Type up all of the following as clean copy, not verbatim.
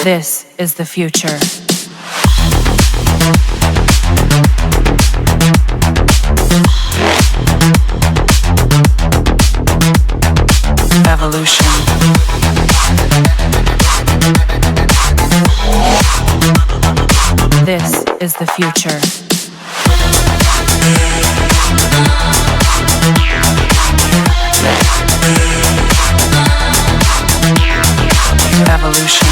This is the future. Evolution. This is the future. Evolution.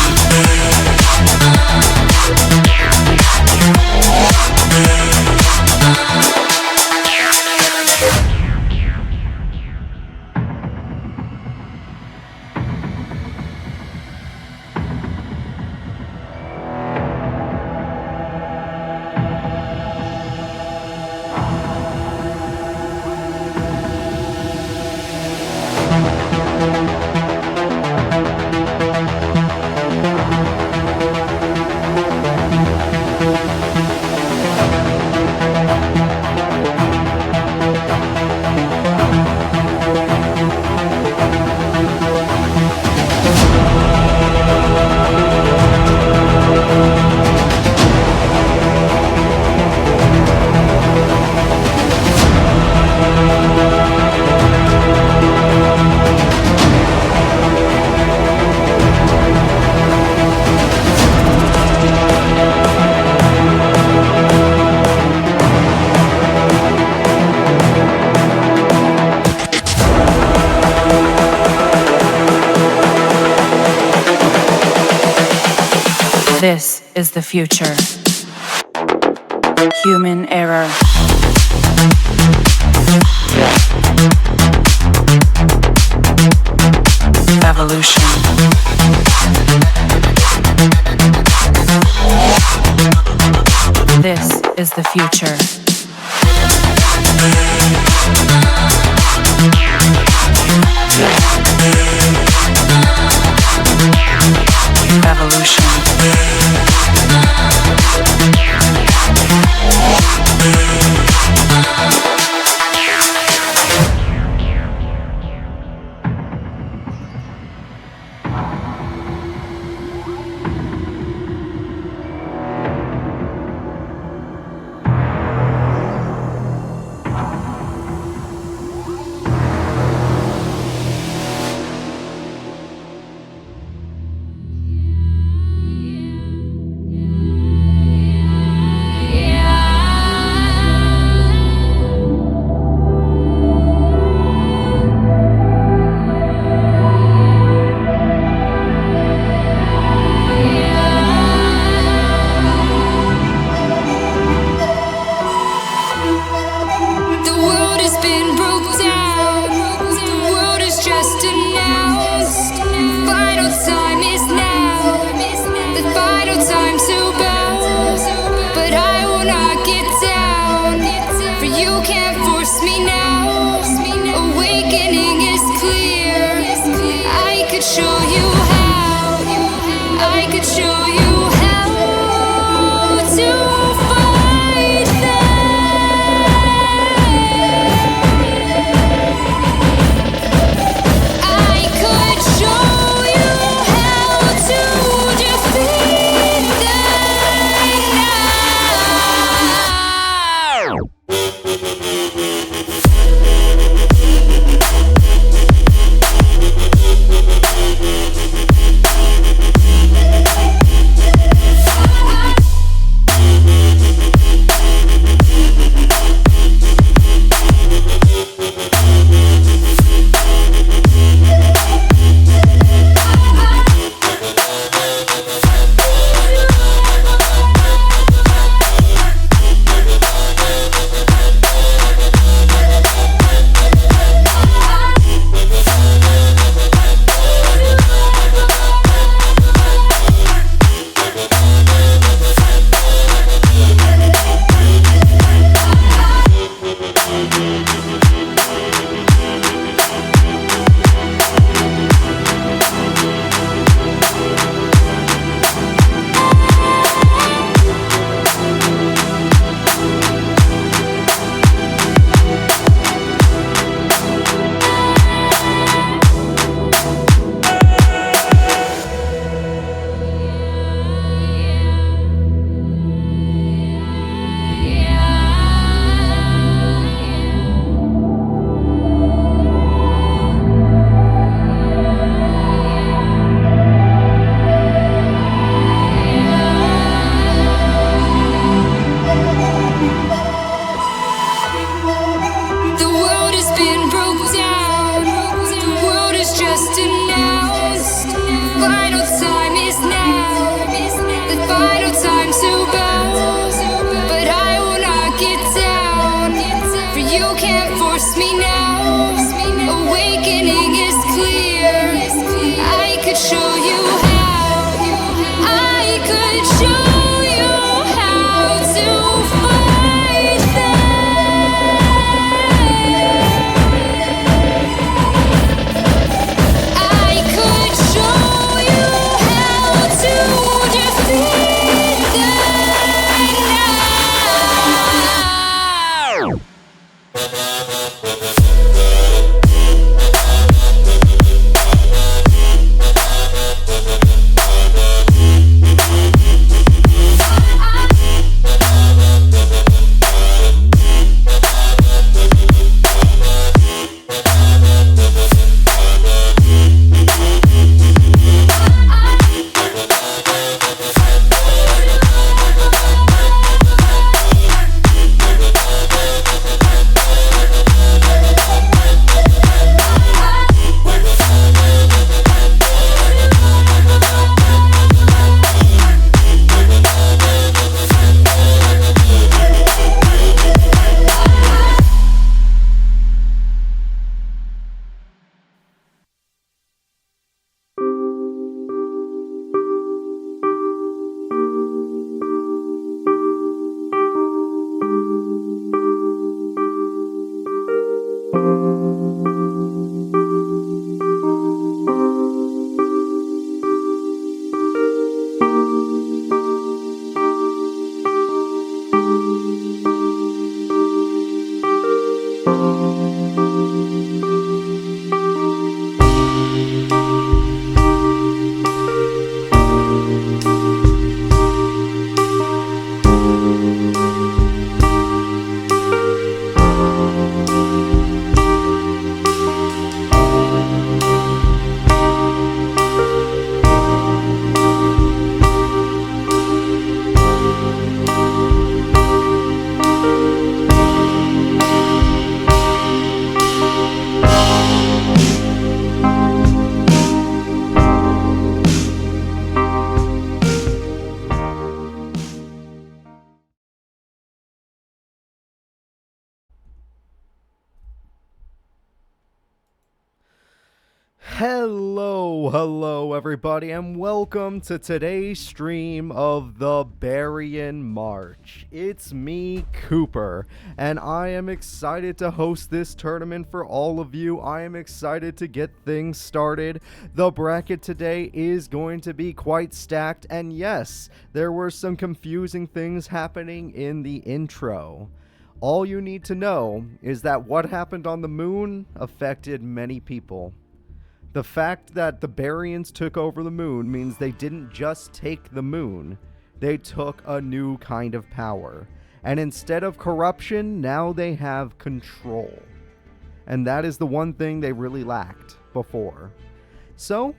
This is the future. Human error. Evolution. This is the future. Evolution. Hello everybody, and welcome to today's stream of the Barian March. It's me, Cooper, and I am excited to host this tournament for all of you. I am excited to get things started. The bracket today is going to be quite stacked, and yes, there were some confusing things happening in the intro. All you need to know is that what happened on the moon affected many people. The fact that the Barians took over the moon means they didn't just take the moon, they took a new kind of power. And instead of corruption, now they have control. And that is the one thing they really lacked before. So,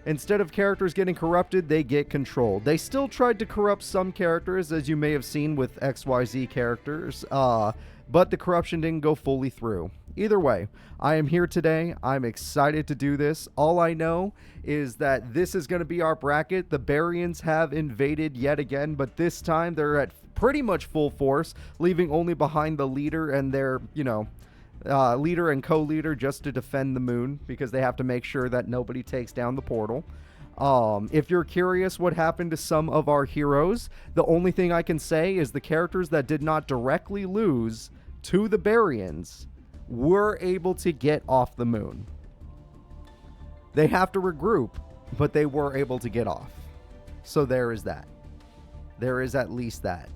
instead of characters getting corrupted, they get controlled. They still tried to corrupt some characters, as you may have seen with XYZ characters, but the corruption didn't go fully through. Either way, I am here today. I'm excited to do this. All I know is that this is going to be our bracket. The Barians have invaded yet again, but this time they're at pretty much full force, leaving only behind the leader and their, leader and co-leader just to defend the moon, because they have to make sure that nobody takes down the portal. If you're curious what happened to some of our heroes, the only thing I can say is the characters that did not directly lose to the Barians were able to get off the moon. They have to regroup, but they were able to get off. So there is that. There is at least that.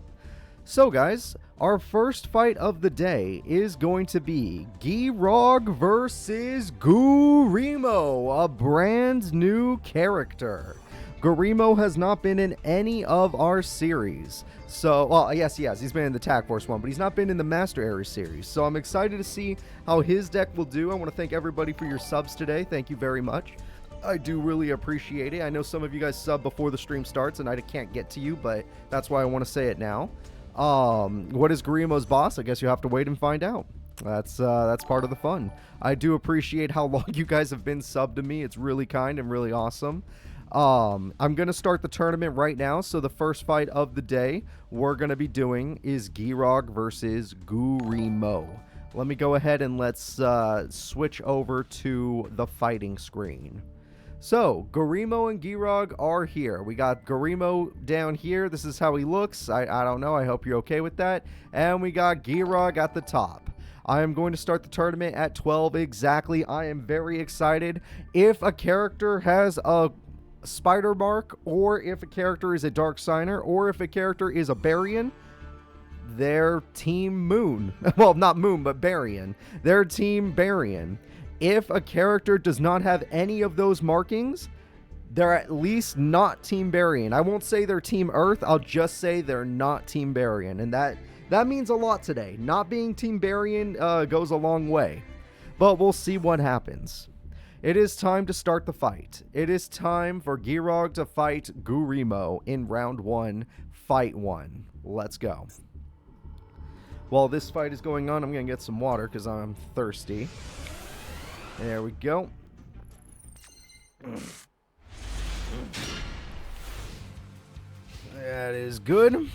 So guys, our first fight of the day is going to be Guog versus Gimo, a brand new character. Gimo has not been in any of our series. So, well, yes, he has. He's been in the Tag Force one, but he's not been in the Master Area series. So I'm excited to see how his deck will do. I want to thank everybody for your subs today. Thank you very much. I do really appreciate it. I know some of you guys sub before the stream starts, and I can't get to you, but that's why I want to say it now. What is Gurimo's boss? I guess you have to wait and find out. That's part of the fun. I do appreciate how long you guys have been subbed to me. It's really kind and really awesome. I'm going to start the tournament right now. So the first fight of the day we're going to be doing is Guog versus Gimo. Let me go ahead and let's switch over to the fighting screen. So, Gimo and Guog are here. We got Gimo down here. This is how he looks. I don't know. I hope you're okay with that. And we got Guog at the top. I am going to start the tournament at 12 exactly. I am very excited. If a character has a spider mark, or if a character is a dark signer, or if a character is a Barian, they're Team Moon. Well, not Moon, but Barian. They're Team Barian. If a character does not have any of those markings, they're at least not Team Barian. I won't say they're Team Earth, I'll just say they're not Team Barian, and that means a lot today. Not being Team Barian goes a long way, but we'll see what happens. It is time to start the fight. It is time for Guog to fight Gimo in round 1, fight 1. Let's go. While this fight is going on, I'm going to get some water because I'm thirsty. There we go. That is good.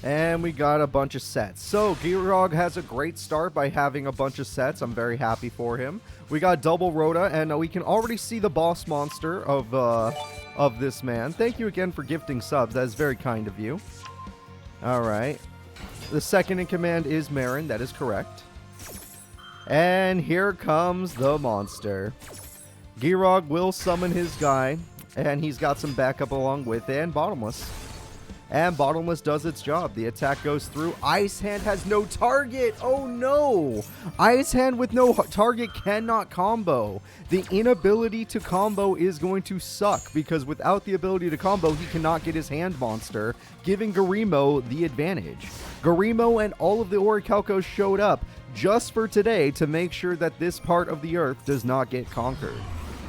And we got a bunch of sets. So, Guog has a great start by having a bunch of sets. I'm very happy for him. We got double Rhoda, and we can already see the boss monster of this man. Thank you again for gifting subs. That is very kind of you. Alright. The second in command is Marin. That is correct. And here comes the monster. Guog will summon his guy, and he's got some backup along with it, and Bottomless. And Bottomless does its job. The attack goes through. Ice Hand has no target. Oh no! Ice Hand with no target cannot combo. The inability to combo is going to suck, because without the ability to combo, he cannot get his hand monster, giving Gimo the advantage. Gimo and all of the Orichalcos showed up just for today to make sure that this part of the earth does not get conquered.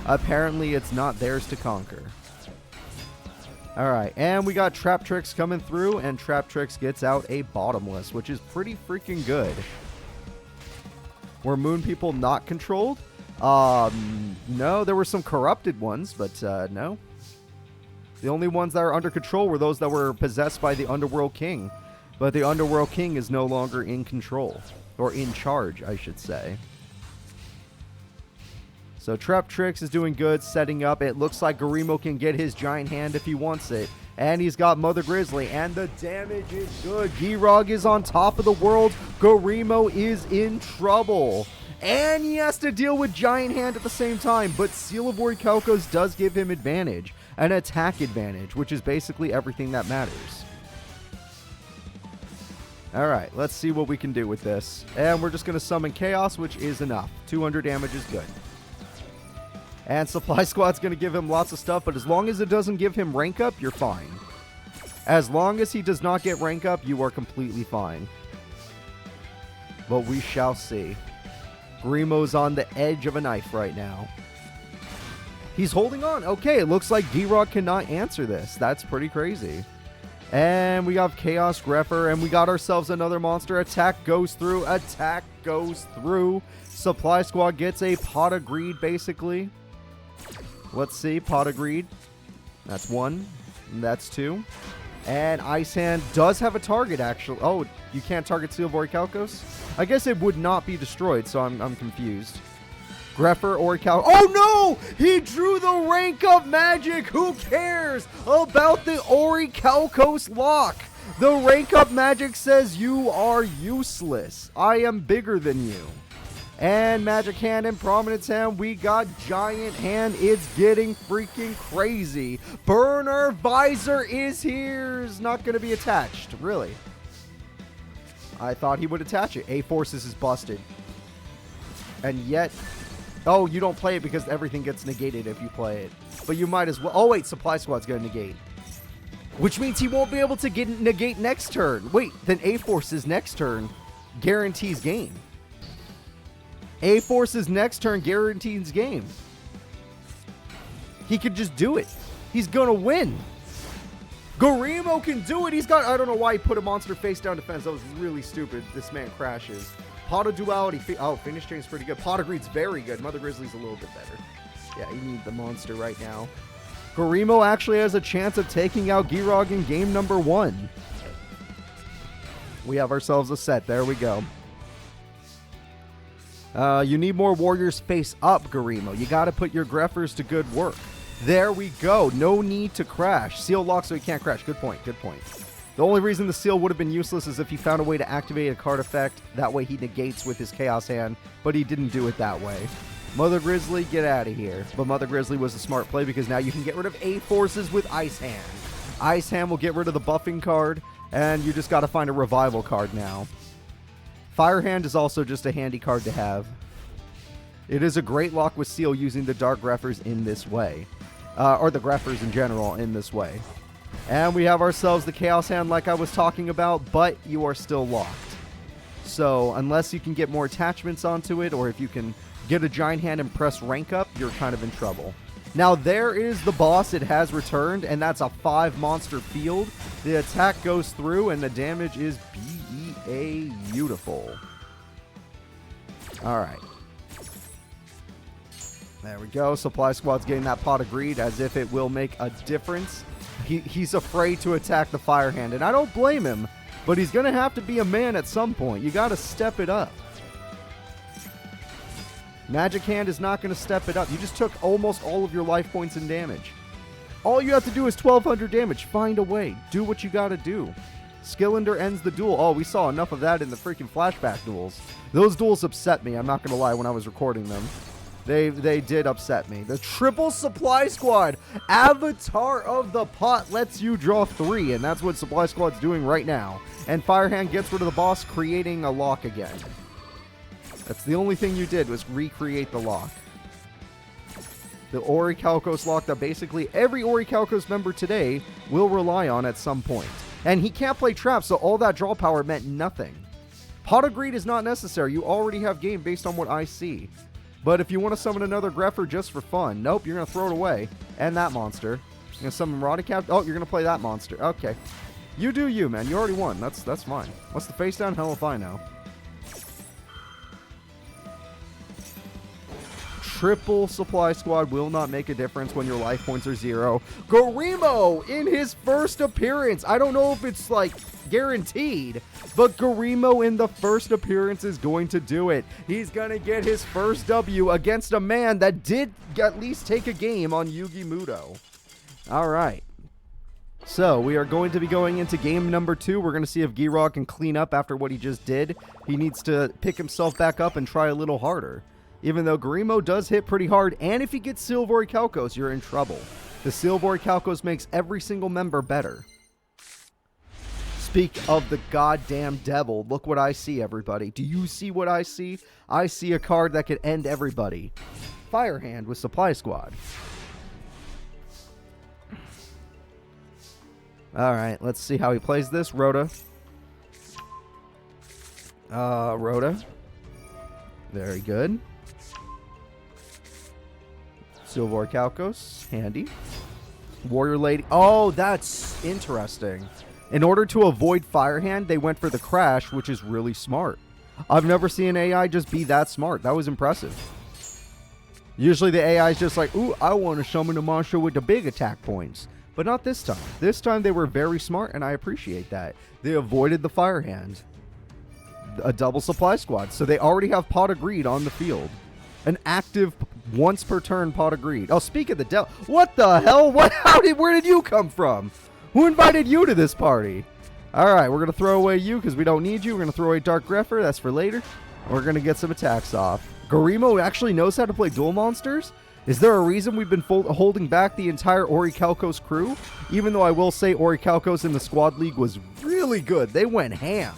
Apparently, it's not theirs to conquer. Alright, and we got Trap Tricks coming through, and Trap Tricks gets out a Bottomless, which is pretty freaking good. Were Moon People not controlled? No, there were some corrupted ones, but no. The only ones that are under control were those that were possessed by the Underworld King. But the Underworld King is no longer in control. Or in charge, I should say. So Trap Tricks is doing good, setting up. It looks like Garimo can get his giant hand if he wants it. And he's got Mother Grizzly. And the damage is good. Giog is on top of the world. Garimo is in trouble. And he has to deal with Giant Hand at the same time. But Seal of Orichalcos does give him advantage. An attack advantage, which is basically everything that matters. Alright, let's see what we can do with this. And we're just going to summon Chaos, which is enough. 200 damage is good. And Supply Squad's going to give him lots of stuff, but as long as it doesn't give him rank up, you're fine. As long as he does not get rank up, you are completely fine. But we shall see. Grimo's on the edge of a knife right now. He's holding on. Okay, it looks like Giog cannot answer this. That's pretty crazy. And we got Chaos Grepher, and we got ourselves another monster. Attack goes through. Attack goes through. Supply Squad gets a Pot of Greed, basically. Let's see. Pot of Greed. That's 1. And that's 2. And Ice Hand does have a target, actually. Oh, you can't target Seal of Orichalcos? I guess it would not be destroyed, so I'm confused. Grepher, Orichalcos. Oh, no! He drew the rank up magic! Who cares about the Orichalcos lock? The rank up magic says you are useless. I am bigger than you. And Magic Hand and Prominence Hand, we got Giant Hand. It's getting freaking crazy. Burner Visor is here. It's not going to be attached, really. I thought he would attach it. A-Forces is busted. And yet... Oh, you don't play it because everything gets negated if you play it. But you might as well... Oh, wait, Supply Squad's going to negate. Which means he won't be able to negate next turn. Wait, then A-Force's next turn guarantees game. A-Force's next turn guarantees game. He could just do it. He's going to win. Garimo can do it. He's got... I don't know why he put a monster face down defense. That was really stupid. This man crashes. Pot of Duality. Finish Chain's pretty good. Pot of Greed's very good. Mother Grizzly's a little bit better. Yeah, you need the monster right now. Garimo actually has a chance of taking out Giog in game number 1. We have ourselves a set. There we go. You need more warriors face up, Garimo. You got to put your Greffers to good work. There we go. No need to crash. Seal lock so he can't crash. Good point. Good point. The only reason the seal would have been useless is if he found a way to activate a card effect. That way he negates with his Chaos Hand, but he didn't do it that way. Mother Grizzly, get out of here. But Mother Grizzly was a smart play because now you can get rid of A-Forces with Ice Hand. Ice Hand will get rid of the buffing card, and you just got to find a revival card now. Fire Hand is also just a handy card to have. It is a great lock with Seal using the Dark Greffers in this way. Or the Greffers in general in this way. And we have ourselves the Chaos Hand like I was talking about, but you are still locked. So unless you can get more attachments onto it, or if you can get a Giant Hand and press rank up, you're kind of in trouble. Now there is the boss. It has returned, and that's a 5 monster field. The attack goes through, and the damage is beautiful. Alright. There we go. Supply Squad's getting that Pot of Greed as if it will make a difference. He's afraid to attack the Fire Hand, and I don't blame him, but he's going to have to be a man at some point. You got to step it up. Magic Hand is not going to step it up. You just took almost all of your life points in damage. All you have to do is 1,200 damage. Find a way. Do what you got to do. Skillender ends the duel. Oh, we saw enough of that in the freaking flashback duels. Those duels upset me, I'm not going to lie, when I was recording them. They did upset me. The triple Supply Squad Avatar of the Pot lets you draw 3, and that's what Supply Squad's doing right now. And Firehand gets rid of the boss, creating a lock again. That's the only thing you did, was recreate the lock. The Orichalcos lock that basically every Orichalcos member today will rely on at some point. And he can't play traps, so all that draw power meant nothing. Pot of Greed is not necessary. You already have game based on what I see. But if you want to summon another Greffer just for fun, nope, you're going to throw it away. And that monster. You're going to summon Rodicap. Oh, you're going to play that monster. Okay. You do you, man. You already won. That's fine. What's the face down? Hell if I know. Triple Supply Squad will not make a difference when your life points are 0. Garimo in his first appearance. I don't know if it's like guaranteed. But Gimo in the first appearance is going to do it. He's going to get his first W against a man that did at least take a game on Yugi Muto. All right. So, we are going to be going into game number 2. We're going to see if Giog can clean up after what he just did. He needs to pick himself back up and try a little harder. Even though Gimo does hit pretty hard, and if he gets Silvery Calcos, you're in trouble. The Silvery Calcos makes every single member better. Speak of the goddamn devil. Look what I see, everybody. Do you see what I see? I see a card that could end everybody. Fire Hand with Supply Squad. Alright, let's see how he plays this. Rhoda. Rhoda. Very good. Silver Calcos. Handy. Warrior Lady. Oh, that's interesting. In order to avoid Fire Hand, they went for the Crash, which is really smart. I've never seen an AI just be that smart. That was impressive. Usually the AI is just like, ooh, I want to summon a monster with the big attack points. But not this time. This time they were very smart, and I appreciate that. They avoided the Fire Hand. A double Supply Squad. So they already have Pot of Greed on the field. An active, once per turn Pot of Greed. Oh, speak of the devil. What the hell? Where did you come from? Who invited you to this party? Alright, we're going to throw away you because we don't need you. We're going to throw away Dark Greffer. That's for later. We're going to get some attacks off. Gimo actually knows how to play dual monsters? Is there a reason we've been holding back the entire Orichalcos crew? Even though I will say Orichalcos in the Squad League was really good. They went ham.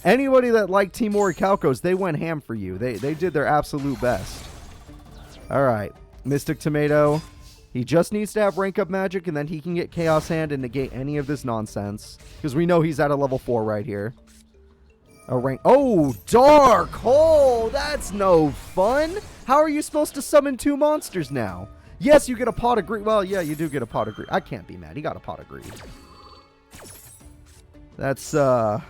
Anybody that liked Team Orichalcos, they went ham for you. They did their absolute best. Alright. Mystic Tomato. He just needs to have rank up magic, and then he can get Chaos Hand and negate any of this nonsense. Because we know he's at a level 4 right here. A rank. Oh, Dark Hole! That's no fun! How are you supposed to summon 2 monsters now? Yes, you get a Pot of Greed. Well, yeah, you do get a Pot of Greed. I can't be mad. He got a Pot of Greed. That's a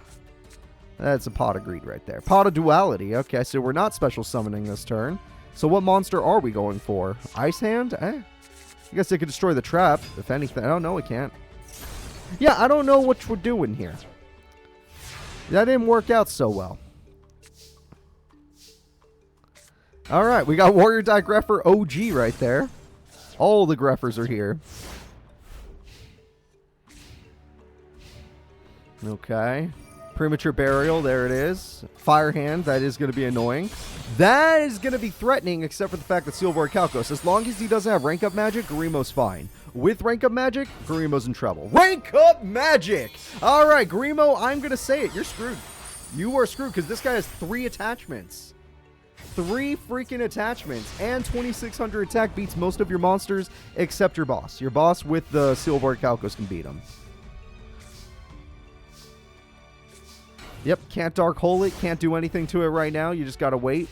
Pot of Greed right there. Pot of Duality. Okay, so we're not special summoning this turn. So what monster are we going for? Ice Hand? I guess they could destroy the trap, if anything. I don't know, we can't. Yeah, I don't know what we're doing here. That didn't work out so well. Alright, we got Warrior Die Greffer OG right there. All the Greffers are here. Okay. Premature Burial, there it is. Fire Hand, that is going to be annoying. That is going to be threatening, except for the fact that Silver Calcos. As long as he doesn't have rank up magic, Gimo's fine. With rank up magic, Gimo's in trouble. Rank up magic! Alright, Gimo, I'm going to say it. You're screwed. You are screwed, because this guy has 3 attachments. 3 freaking attachments. And 2600 attack beats most of your monsters, except your boss. Your boss with the Silver Calcos can beat him. Yep, can't Dark Hole it, can't do anything to it right now. You just gotta wait.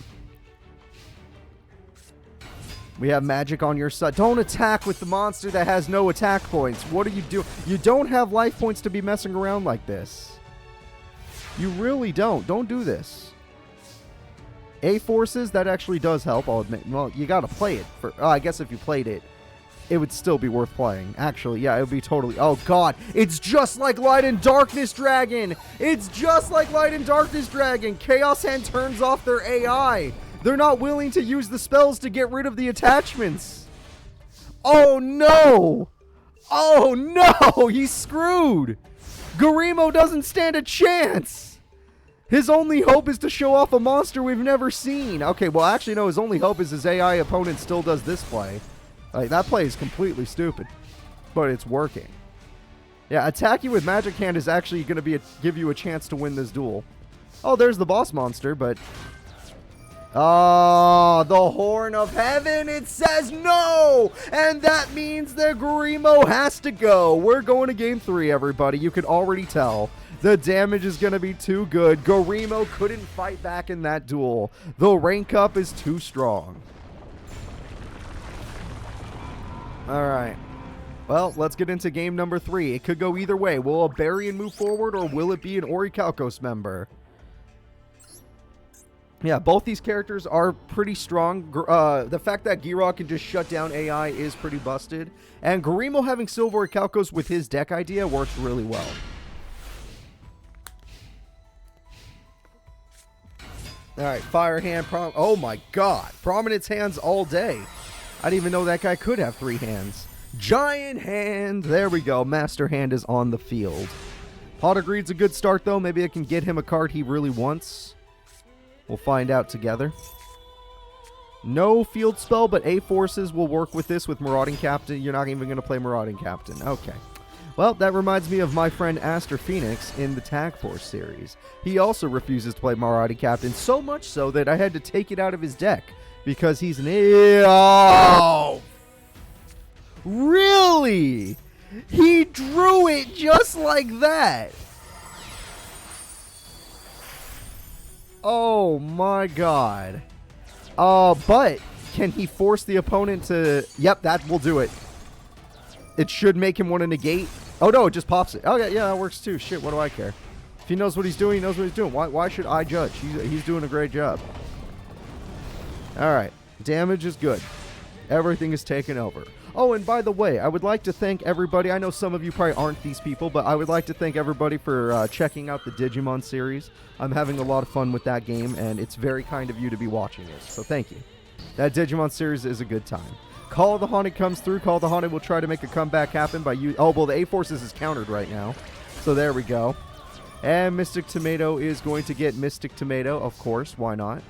We have magic on your side. Don't attack with the monster that has no attack points. What are you doing? You don't have life points to be messing around like this. You really don't. Don't do this. A-Forces, that actually does help, I'll admit. Well, you gotta play it. I guess if you played it, it would still be worth playing. Actually, yeah, it would be totally... Oh, God. It's just like Light and Darkness Dragon. It's just like Light and Darkness Dragon. Chaos Hand turns off their AI. They're not willing to use the spells to get rid of the attachments. Oh, no. Oh, no. He's screwed. Gimo doesn't stand a chance. His only hope is to show off a monster we've never seen. Okay, well, actually, no. His only hope is his AI opponent still does this play. Like, that play is completely stupid, but it's working. Yeah, attack you with Magic Hand is actually going to give you a chance to win this duel. Oh, there's the boss monster, but... Oh, the Horn of Heaven, it says no! And that means that Gimo has to go. We're going to game 3, everybody. You can already tell. The damage is going to be too good. Gimo couldn't fight back in that duel. The rank up is too strong. Alright. Well, let's get into game number 3. It could go either way. Will a Barian move forward, or will it be an Orichalcos member? Yeah, both these characters are pretty strong. The fact that Giog can just shut down AI is pretty busted. And Gimo having Silver Calcos with his deck idea works really well. Alright, Fire Hand. Oh my god. Prominence hands all day. I didn't even know that guy could have 3 hands. Giant Hand. There we go. Master Hand is on the field. Pot of Greed's a good start, though. Maybe I can get him a card he really wants. We'll find out together. No field spell, but A-Forces will work with this with Marauding Captain. You're not even going to play Marauding Captain. Okay. Well, that reminds me of my friend Aster Phoenix in the Tag Force series. He also refuses to play Marauding Captain, so much so that I had to take it out of his deck because he's an... Oh! Really? He drew it just like that. Oh my god. But can he force the opponent to... Yep, that will do it. It should make him want to negate. Oh no, it just pops it. Okay, yeah, that works too. Shit, what do I care? If he knows what he's doing, he knows what he's doing. Why should I judge? He's doing a great job. Alright, damage is good. Everything is taken over. Oh, and by the way, I would like to thank everybody. I know some of you probably aren't these people, but I would like to thank everybody for checking out the Digimon series. I'm having a lot of fun with that game, and it's very kind of you to be watching it. So thank you. That Digimon series is a good time. Call of the Haunted comes through. Call of the Haunted will try to make a comeback happen by you. Oh, well, the A-Forces is countered right now. So there we go. And Mystic Tomato is going to get Mystic Tomato, of course. Why not?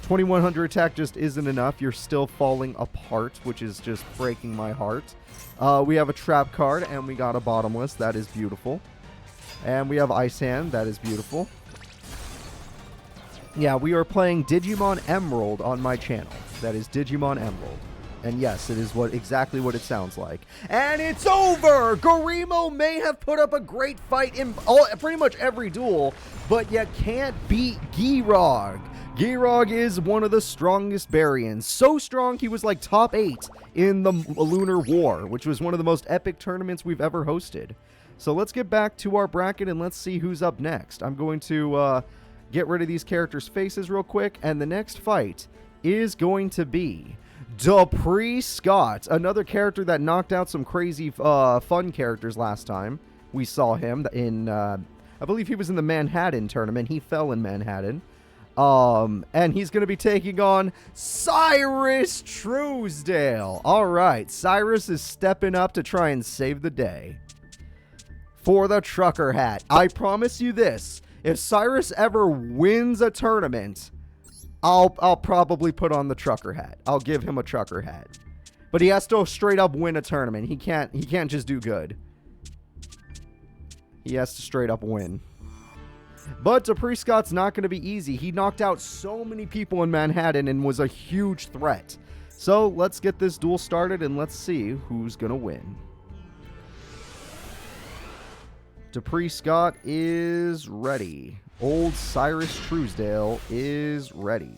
2100 attack just isn't enough. You're still falling apart, which is just breaking my heart. We have a trap card, and we got a bottomless. That is beautiful. And we have Ice Hand. That is beautiful. Yeah, we are playing Digimon Emerald on my channel. That is Digimon Emerald. And yes, it is exactly what it sounds like. And it's over! Garimo may have put up a great fight in pretty much every duel, but you can't beat Guog. Guog is one of the strongest Barians. So strong, he was like top 8 in the Lunar War, which was one of the most epic tournaments we've ever hosted. So let's get back to our bracket and let's see who's up next. I'm going to get rid of these characters' faces real quick, and the next fight is going to be Depri Scott, another character that knocked out some crazy fun characters last time. We saw him in, I believe he was in the Manhattan tournament. He fell in Manhattan. And he's going to be taking on Cyrus Truesdale. All right, Cyrus is stepping up to try and save the day for the trucker hat. I promise you this. If Cyrus ever wins a tournament, I'll probably put on the trucker hat. I'll give him a trucker hat. But he has to straight up win a tournament. He can't just do good. He has to straight up win. But Depri Scott's not going to be easy. He knocked out so many people in Manhattan and was a huge threat. So let's get this duel started and let's see who's going to win. Depri Scott is ready. Old Cyrus Truesdale is ready.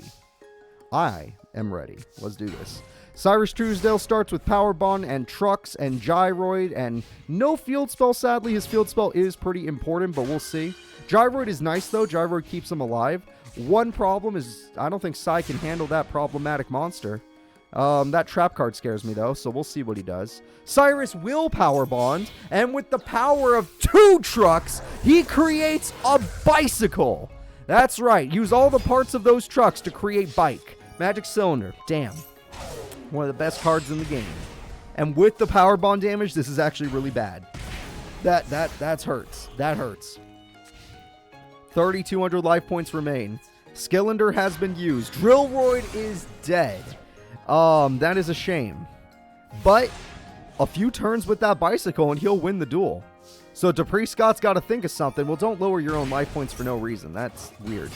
I am ready. Let's do this. Cyrus Truesdale starts with Power Bond and Trucks and Gyroid and no field spell, sadly. His field spell is pretty important, but we'll see. Gyroid is nice, though. Gyroid keeps him alive. One problem is I don't think Sai can handle that problematic monster. That trap card scares me, though, so we'll see what he does. Cyrus will Power Bond, and with the power of 2 trucks, he creates a bicycle. That's right. Use all the parts of those trucks to create bike. Magic Cylinder. Damn. One of the best cards in the game. And with the Power Bond damage, this is actually really bad. That hurts. That hurts. 3,200 life points remain. Skillender has been used. Drillroid is dead. That is a shame. But a few turns with that bicycle and he'll win the duel. So Depri Scott's got to think of something. Well, don't lower your own life points for no reason. That's weird.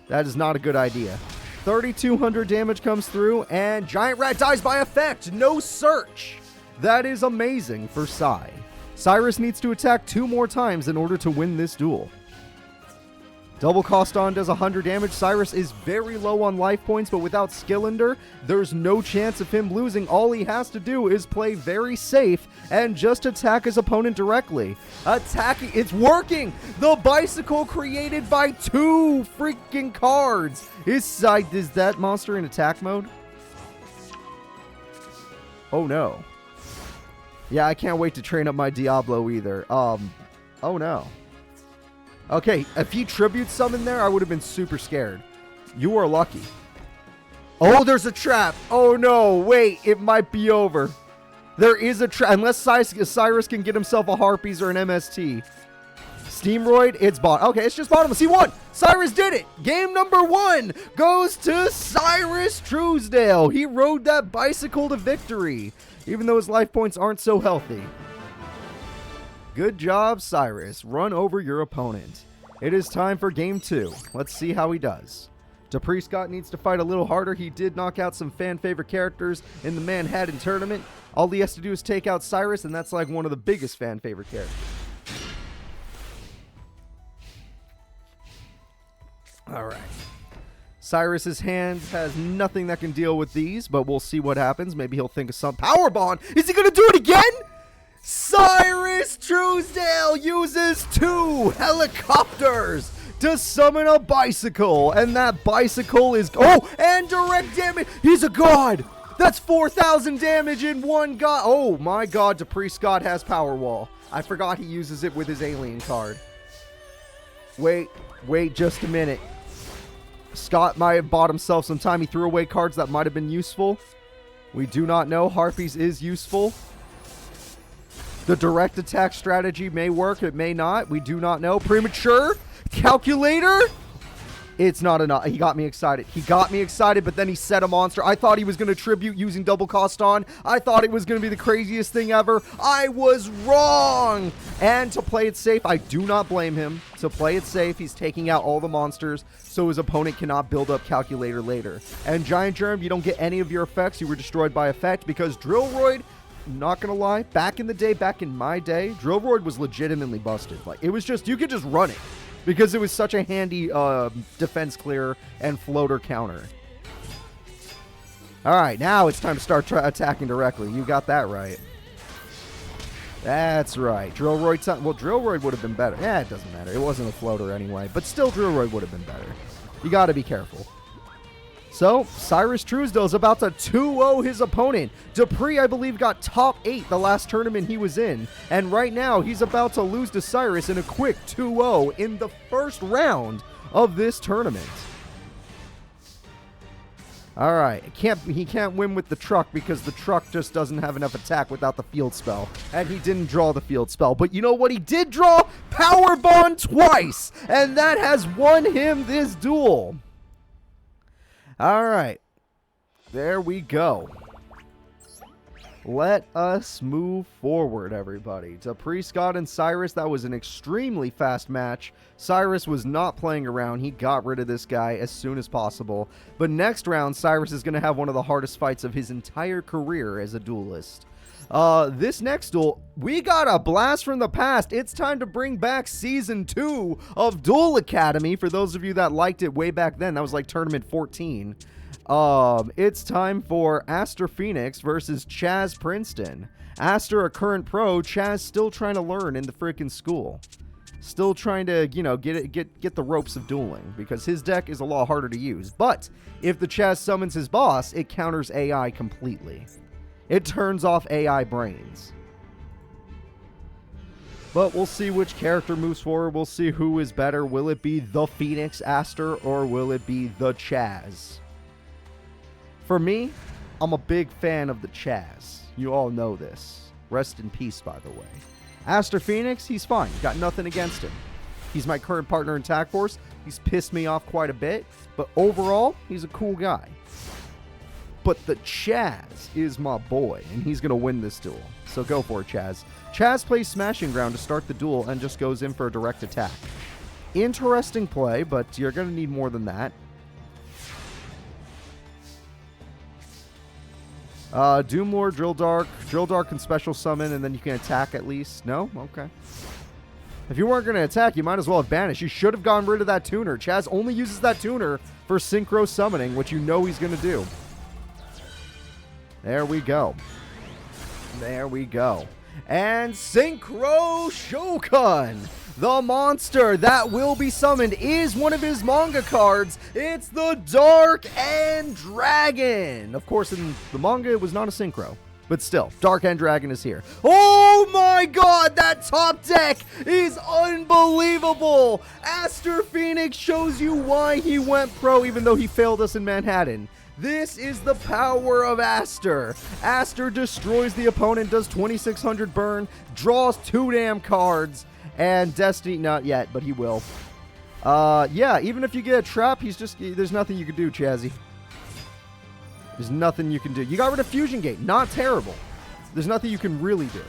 That is not a good idea. 3,200 damage comes through and Giant Rat dies by effect. No search. That is amazing for Sai. Cyrus needs to attack 2 more times in order to win this duel. Double Cost On does 100 damage. Cyrus is very low on life points, but without Skillender, there's no chance of him losing. All he has to do is play very safe and just attack his opponent directly. Attacking, it's working! The bicycle created by 2 freaking cards. Is that monster in attack mode? Oh no. Yeah, I can't wait to train up my Diablo either. Oh no. Okay, if he tribute summoned there, I would have been super scared. You are lucky. Oh, there's a trap. Oh, no. Wait, it might be over. There is a trap. Unless Cyrus can get himself a Harpies or an MST. Steamroid, it's bottom. Okay, it's just bottomless. He won. Cyrus did it. Game number 1 goes to Cyrus Truesdale. He rode that bicycle to victory, even though his life points aren't so healthy. Good job, Cyrus. Run over your opponent. It is time for game 2. Let's see how he does. Depri Scott needs to fight a little harder. He did knock out some fan favorite characters in the Manhattan tournament. All he has to do is take out Cyrus, and that's like one of the biggest fan favorite characters. Alright. Cyrus's hand has nothing that can deal with these, but we'll see what happens. Maybe he'll think of some power bond. Is he going to do it again? Cyrus Truesdale uses 2 helicopters to summon a bicycle, and that bicycle is... Oh, and direct damage. He's a god. That's 4,000 damage in one god. Oh my god, Depri Scott has power wall. I forgot he uses it with his alien card. Wait just a minute. Scott might have bought himself some time. He threw away cards that might have been useful. We do not know. Harpies is useful. The direct attack strategy may work. It may not. We do not know. Premature calculator. It's not enough. He got me excited. He got me excited, but then he set a monster. I thought he was going to tribute using double cost on. I thought it was going to be the craziest thing ever. I was wrong. And to play it safe, I do not blame him. To play it safe, he's taking out all the monsters so his opponent cannot build up calculator later. And Giant Germ, you don't get any of your effects. You were destroyed by effect because Drillroid, not going to lie, back in the day, back in my day, Drillroid was legitimately busted. Like, it was just, you could just run it. Because it was such a handy defense clear and floater counter. Alright, now it's time to start attacking directly. You got that right. That's right. Drillroid... Well, Drillroid would have been better. Yeah, it doesn't matter. It wasn't a floater anyway. But still, Drillroid would have been better. You got to be careful. So, Cyrus Truesdale is about to 2-0 his opponent. Depri, I believe, got top 8 the last tournament he was in. And right now, he's about to lose to Cyrus in a quick 2-0 in the first round of this tournament. Alright, he can't win with the truck because the truck just doesn't have enough attack without the field spell. And he didn't draw the field spell. But you know what he did draw? Power Bond twice! And that has won him this duel. Alright, there we go. Let us move forward, everybody. Depri Scott and Cyrus, that was an extremely fast match. Cyrus was not playing around. He got rid of this guy as soon as possible. But next round, Cyrus is going to have one of the hardest fights of his entire career as a duelist. This next duel, we got a blast from the past. It's time to bring back Season 2 of Duel Academy. For those of you that liked it way back then, that was like Tournament 14. It's time for Aster Phoenix versus Chaz Princeton. Aster, a current pro, Chaz still trying to learn in the freaking school. Still trying to, you know, get the ropes of dueling, because his deck is a lot harder to use. But if the Chaz summons his boss, it counters AI completely. It turns off AI brains. But we'll see which character moves forward. We'll see who is better. Will it be the Phoenix Aster or will it be the Chaz? For me, I'm a big fan of the Chaz. You all know this. Rest in peace, by the way. Aster Phoenix, he's fine. Got nothing against him. He's my current partner in Tag Force. He's pissed me off quite a bit. But overall, he's a cool guy. But the Chaz is my boy, and he's going to win this duel. So go for it, Chaz. Chaz plays Smashing Ground to start the duel and just goes in for a direct attack. Interesting play, but you're going to need more than that. Doomlord, Drill Dark. Drill Dark can special summon, and then you can attack at least. No? Okay. If you weren't going to attack, you might as well have banished. You should have gotten rid of that tuner. Chaz only uses that tuner for synchro summoning, which you know he's going to do. There we go. There we go. And Synchro Shogun, the monster that will be summoned, is one of his manga cards. It's the Dark End Dragon. Of course, in the manga, it was not a synchro. But still, Dark End Dragon is here. Oh my god, that top deck is unbelievable! Aster Phoenix shows you why he went pro even though he failed us in Manhattan. This is the power of Aster. Aster destroys the opponent, does 2600 burn, draws 2 damn cards, and Destiny, not yet, but he will. Yeah, even if you get a trap, there's nothing you can do, Chazzy. There's nothing you can do. You got rid of Fusion Gate. Not terrible. There's nothing you can really do.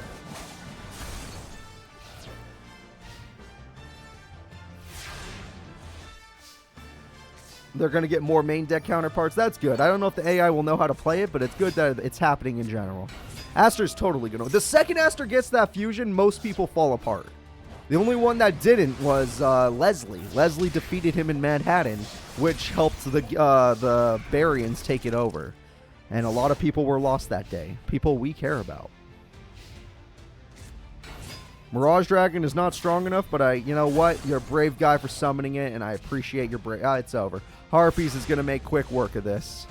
They're going to get more main deck counterparts. That's good. I don't know if the AI will know how to play it, but it's good that it's happening in general. Aster's totally going to. The second Aster gets that fusion, most people fall apart. The only one that didn't was Leslie. Leslie defeated him in Manhattan, which helped the Barians take it over. And a lot of people were lost that day. People we care about. Mirage Dragon is not strong enough, but you know what? You're a brave guy for summoning it, and I appreciate your brave. It's over. Harpies is going to make quick work of this.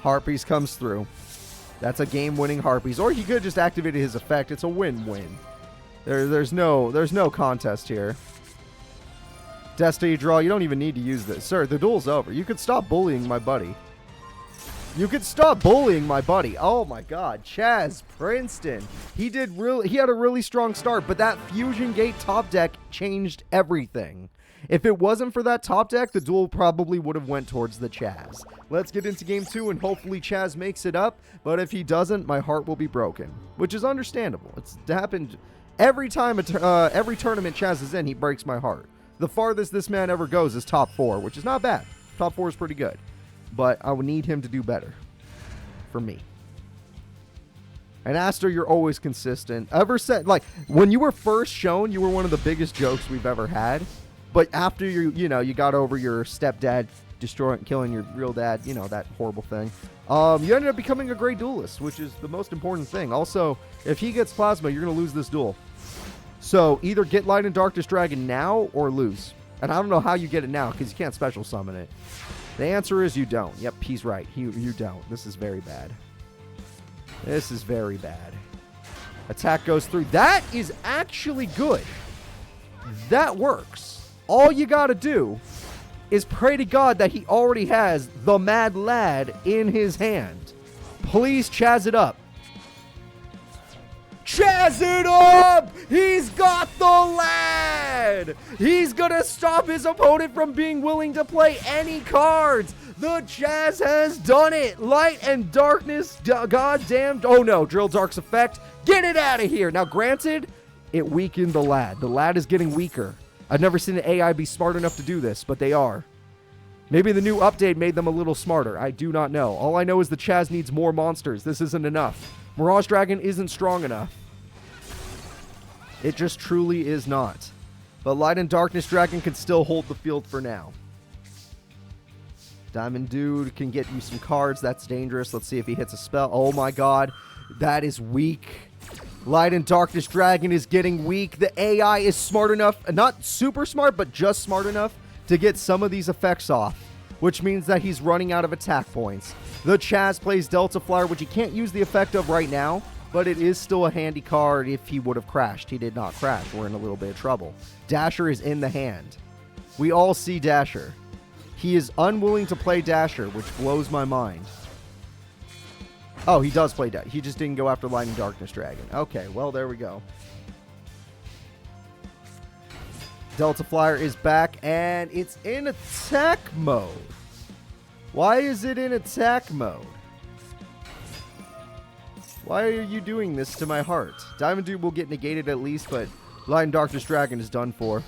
Harpies comes through. That's a game-winning Harpies. Or he could just activate his effect. It's a win-win. There's no contest here. Destiny draw. You don't even need to use this. Sir, the duel's over. You could stop bullying my buddy. You could stop bullying my buddy. Oh my god. Chaz, Princeton. He had a really strong start, but that Fusion Gate top deck changed everything. If it wasn't for that top deck, the duel probably would have went towards the Chaz. Let's get into game 2 and hopefully Chaz makes it up, but if he doesn't, my heart will be broken, which is understandable. It's happened every time every tournament Chaz is in, he breaks my heart. The farthest this man ever goes is top 4, which is not bad. Top 4 is pretty good. But I would need him to do better. For me. And Aster, you're always consistent. When you were first shown, you were one of the biggest jokes we've ever had. But after you got over your stepdad killing your real dad, that horrible thing. You ended up becoming a great duelist, which is the most important thing. Also, if he gets Plasma, you're going to lose this duel. So either get Light and Darkness Dragon now or lose. And I don't know how you get it now because you can't special summon it. The answer is you don't. Yep, he's right. You don't. This is very bad. This is very bad. Attack goes through. That is actually good. That works. All you got to do is pray to God that he already has the Mad Lad in his hand. Please Chaz it up. Chaz it up! He's got the lad! He's gonna stop his opponent from being willing to play any cards! The Chaz has done it! Light and Darkness, goddamn. Oh no, Drill Dark's effect. Get it out of here! Now, granted, it weakened the lad. The lad is getting weaker. I've never seen an AI be smart enough to do this, but they are. Maybe the new update made them a little smarter. I do not know. All I know is the Chaz needs more monsters. This isn't enough. Mirage Dragon isn't strong enough. It just truly is not. But Light and Darkness Dragon can still hold the field for now. Diamond Dude can get you some cards. That's dangerous. Let's see if he hits a spell. Oh my god. That is weak. Light and Darkness Dragon is getting weak. The AI is smart enough, not super smart, but just smart enough to get some of these effects off, which means that he's running out of attack points. The Chaz plays Delta Flyer, which he can't use the effect of right now, but it is still a handy card if he would have crashed. He did not crash. We're in a little bit of trouble. Dasher is in the hand. We all see Dasher. He is unwilling to play Dasher, which blows my mind. Oh, he does play Dasher. He just didn't go after Light and Darkness Dragon. Okay, well, there we go. Delta Flyer is back, and it's in attack mode. Why is it in attack mode? Why are you doing this to my heart? Diamond Dude will get negated at least, but Light and Darkness Dragon is done for.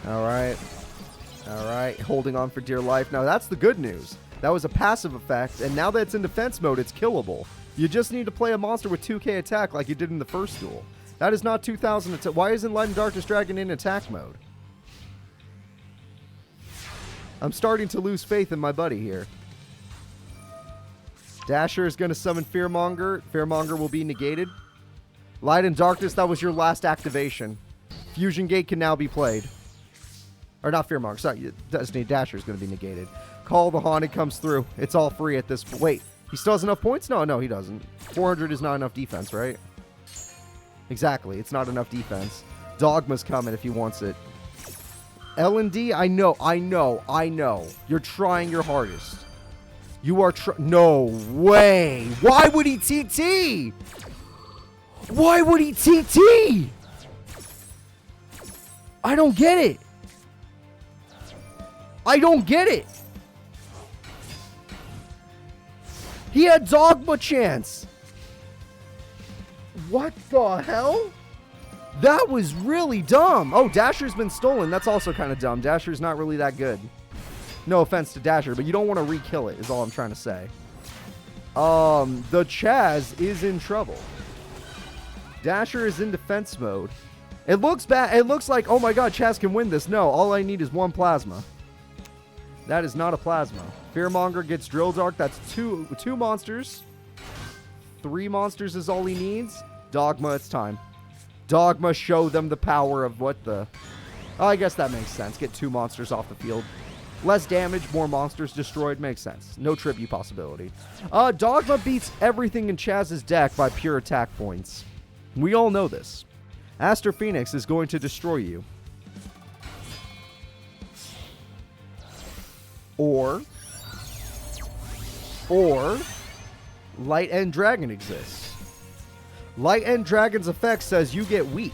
Alright. Alright, holding on for dear life. Now, that's the good news. That was a passive effect, and now that it's in defense mode, it's killable. You just need to play a monster with 2k attack like you did in the first duel. That is not 2,000 attack. Why isn't Light and Darkness Dragon in attack mode? I'm starting to lose faith in my buddy here. Dasher is going to summon Fearmonger. Fearmonger will be negated. Light and Darkness, that was your last activation. Fusion Gate can now be played. Or not Fearmonger, sorry. Destiny Dasher is going to be negated. Call the Haunted comes through. It's all free at this point. Wait, he still has enough points? No, he doesn't. 400 is not enough defense, right? Exactly, it's not enough defense. Dogma's coming if he wants it. L&D, I know. You're trying your hardest. You are no way. Why would he TT? Why would he TT? I don't get it. He had Dogma chance. What the hell? That was really dumb. Oh, Dasher's been stolen. That's also kind of dumb. Dasher's not really that good. No offense to Dasher, but you don't want to re-kill it, is all I'm trying to say. The Chaz is in trouble. Dasher is in defense mode. It looks bad. It looks like, oh my god, Chaz can win this. No, all I need is one plasma. That is not a plasma. Fearmonger gets Drill Dark. That's two monsters. 3 monsters is all he needs. Dogma, it's time. Dogma, show them the power of what the... Oh, I guess that makes sense. Get 2 monsters off the field. Less damage, more monsters destroyed. Makes sense. No tribute possibility. Dogma beats everything in Chaz's deck by pure attack points. We all know this. Aster Phoenix is going to destroy you. Or Light End Dragon exists. Light End Dragon's effect says you get weak.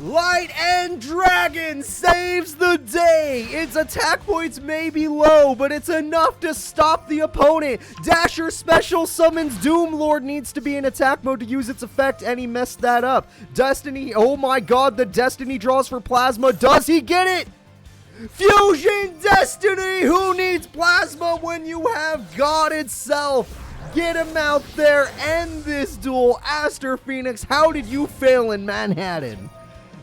Light End Dragon saves the day! Its attack points may be low, but it's enough to stop the opponent. Dasher special summons Doom Lord needs to be in attack mode to use its effect, and he messed that up. Destiny, oh my god, the Destiny draws for Plasma. Does he get it? Fusion Destiny! Who needs Plasma when you have God itself? Get him out there, end this duel. Aster Phoenix, how did you fail in Manhattan?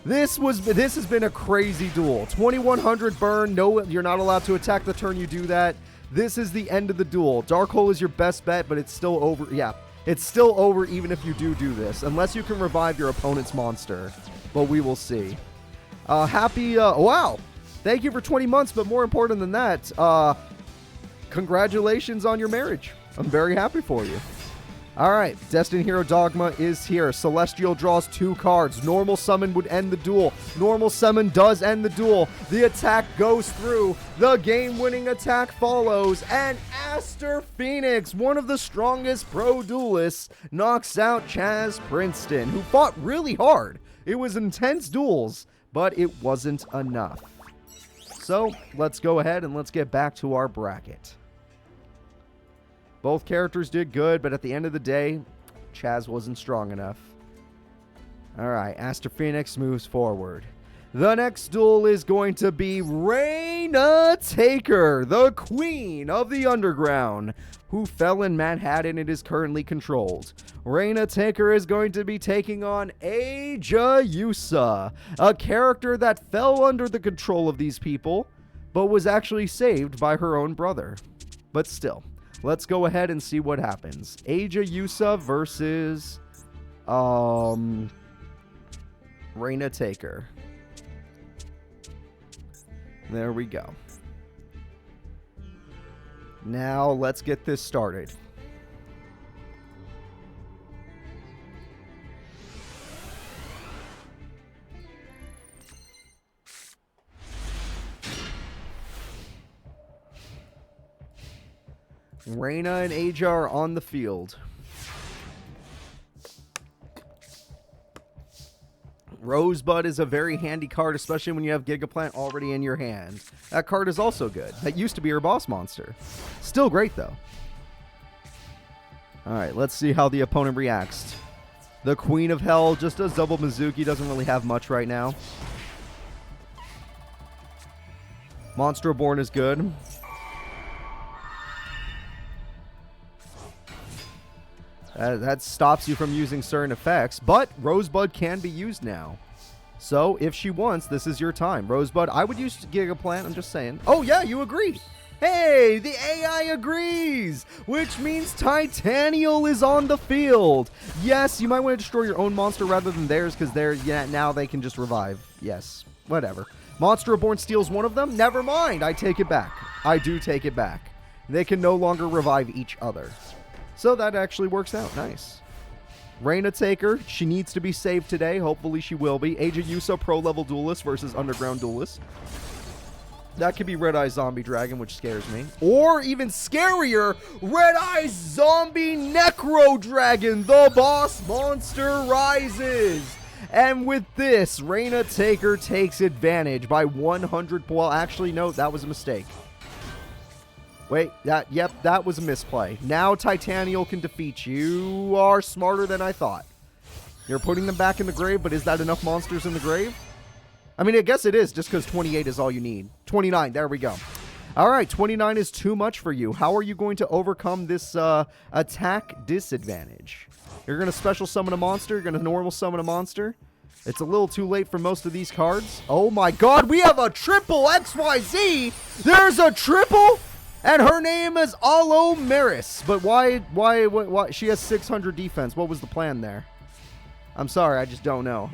This has been a crazy duel. 2100 burn. No, you're not allowed to attack the turn you do that. This is the end of the duel. Dark Hole is your best bet, but it's still over. Yeah, it's still over even if you do this, unless you can revive your opponent's monster. But we will see. Wow. Thank you for 20 months, but more important than that, congratulations on your marriage. I'm very happy for you. All right, Destiny Hero Dogma is here. Celestial draws 2 cards. Normal Summon would end the duel. Normal Summon does end the duel. The attack goes through. The game-winning attack follows. And Aster Phoenix, one of the strongest pro duelists, knocks out Chaz Princeton, who fought really hard. It was intense duels, but it wasn't enough. So, let's go ahead and let's get back to our bracket. Both characters did good, but at the end of the day, Chaz wasn't strong enough. Alright, Aster Phoenix moves forward. The next duel is going to be Raina Taker, the Queen of the Underground, who fell in Manhattan and is currently controlled. Raina Taker is going to be taking on Aja Yusa, a character that fell under the control of these people, but was actually saved by her own brother. But still. Let's go ahead and see what happens. Aja Yusa versus Raina Taker. There we go. Now let's get this started. Raina and Aja are on the field. Rosebud is a very handy card, especially when you have Gigaplant already in your hand. That card is also good. That used to be your boss monster. Still great, though. Alright, let's see how the opponent reacts. The Queen of Hell just does double Mizuki. Doesn't really have much right now. Monster Born is good. That stops you from using certain effects, but Rosebud can be used now. So, if she wants, this is your time. Rosebud, I would use Gigaplant, I'm just saying. Oh, yeah, you agree. Hey, the AI agrees, which means Titanial is on the field. Yes, you might want to destroy your own monster rather than theirs, because now they can just revive. Yes, whatever. Monster Reborn steals one of them? Never mind. I take it back. I do take it back. They can no longer revive each other. So that actually works out. Nice. Raina Taker. She needs to be saved today. Hopefully she will be. Age of Yusa, pro-level duelist versus underground duelist. That could be Red Eye Zombie Dragon, which scares me. Or even scarier, Red Eye Zombie Necro Dragon. The boss monster rises. And with this, Raina Taker takes advantage by 100. Well, actually, no, that was a mistake. Wait, that was a misplay. Now Titanial can defeat you. You are smarter than I thought. You're putting them back in the grave, but is that enough monsters in the grave? I mean, I guess it is, just because 28 is all you need. 29, there we go. All right, 29 is too much for you. How are you going to overcome this attack disadvantage? You're going to special summon a monster. You're going to normal summon a monster. It's a little too late for most of these cards. Oh my god, we have a triple XYZ! There's a triple! And her name is Alo Maris. But why? She has 600 defense. What was the plan there? I'm sorry, I just don't know.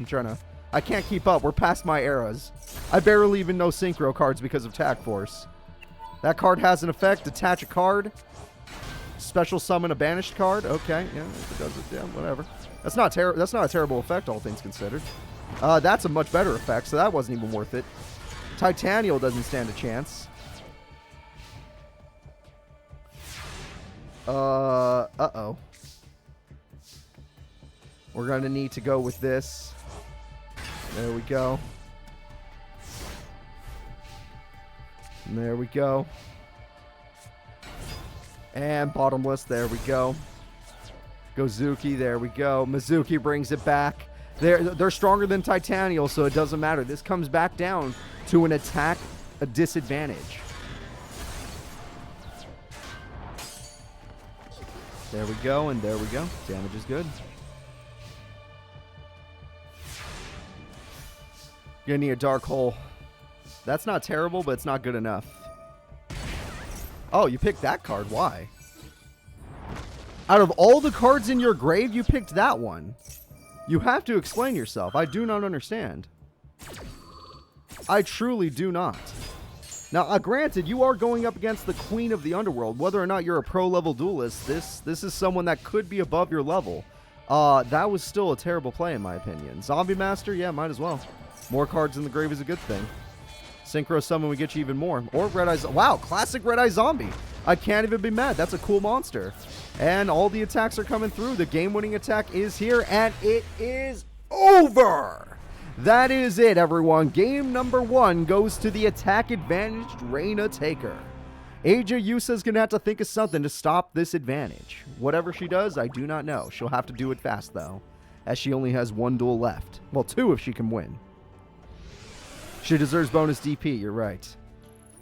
I can't keep up. We're past my eras. I barely even know Synchro cards because of Tac Force. That card has an effect. Attach a card. Special summon a banished card. Okay, yeah, if it does it, yeah, whatever. That's not a terrible effect, all things considered. That's a much better effect, so that wasn't even worth it. Titanial doesn't stand a chance. Uh-oh. We're gonna need to go with this. There we go. And there we go. And bottomless, there we go. Gozuki, there we go. Mizuki brings it back. They're stronger than Titanial, so it doesn't matter. This comes back down to an attack, a disadvantage. There we go, and there we go. Damage is good. You're gonna need a Dark Hole. That's not terrible, but it's not good enough. Oh, you picked that card. Why? Out of all the cards in your grave, you picked that one. You have to explain yourself. I do not understand. I truly do not. Now, granted, you are going up against the Queen of the Underworld. Whether or not you're a pro-level duelist, this is someone that could be above your level. That was still a terrible play, in my opinion. Zombie Master? Yeah, might as well. More cards in the grave is a good thing. Synchro Summon would get you even more. Or Red Eye... Wow, classic Red Eye Zombie. I can't even be mad. That's a cool monster. And all the attacks are coming through. The game-winning attack is here, and it is over! That is it, everyone. Game number 1 goes to the attack-advantaged Raina Taker. Age of Yusa's going to have to think of something to stop this advantage. Whatever she does, I do not know. She'll have to do it fast, though, as she only has 1 duel left. Well, 2 if she can win. She deserves bonus DP, you're right.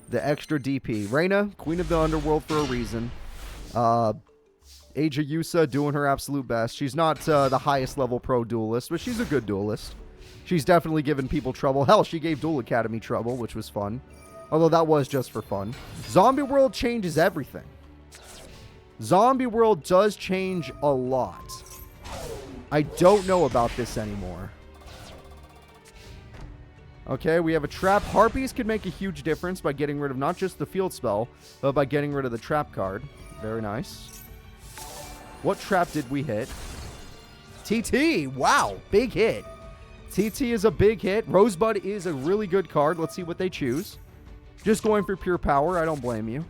The extra DP. Raina, Queen of the Underworld for a reason. Age of Yusa doing her absolute best. She's not the highest level pro duelist, but she's a good duelist. She's definitely given people trouble. Hell, she gave Duel Academy trouble, which was fun. Although that was just for fun. Zombie World changes everything. Zombie World does change a lot. I don't know about this anymore. Okay, we have a trap. Harpies could make a huge difference by getting rid of not just the field spell, but by getting rid of the trap card. Very nice. What trap did we hit? TT! Wow, big hit. TT is a big hit. Rosebud is a really good card. Let's see what they choose. Just going for pure power. I don't blame you.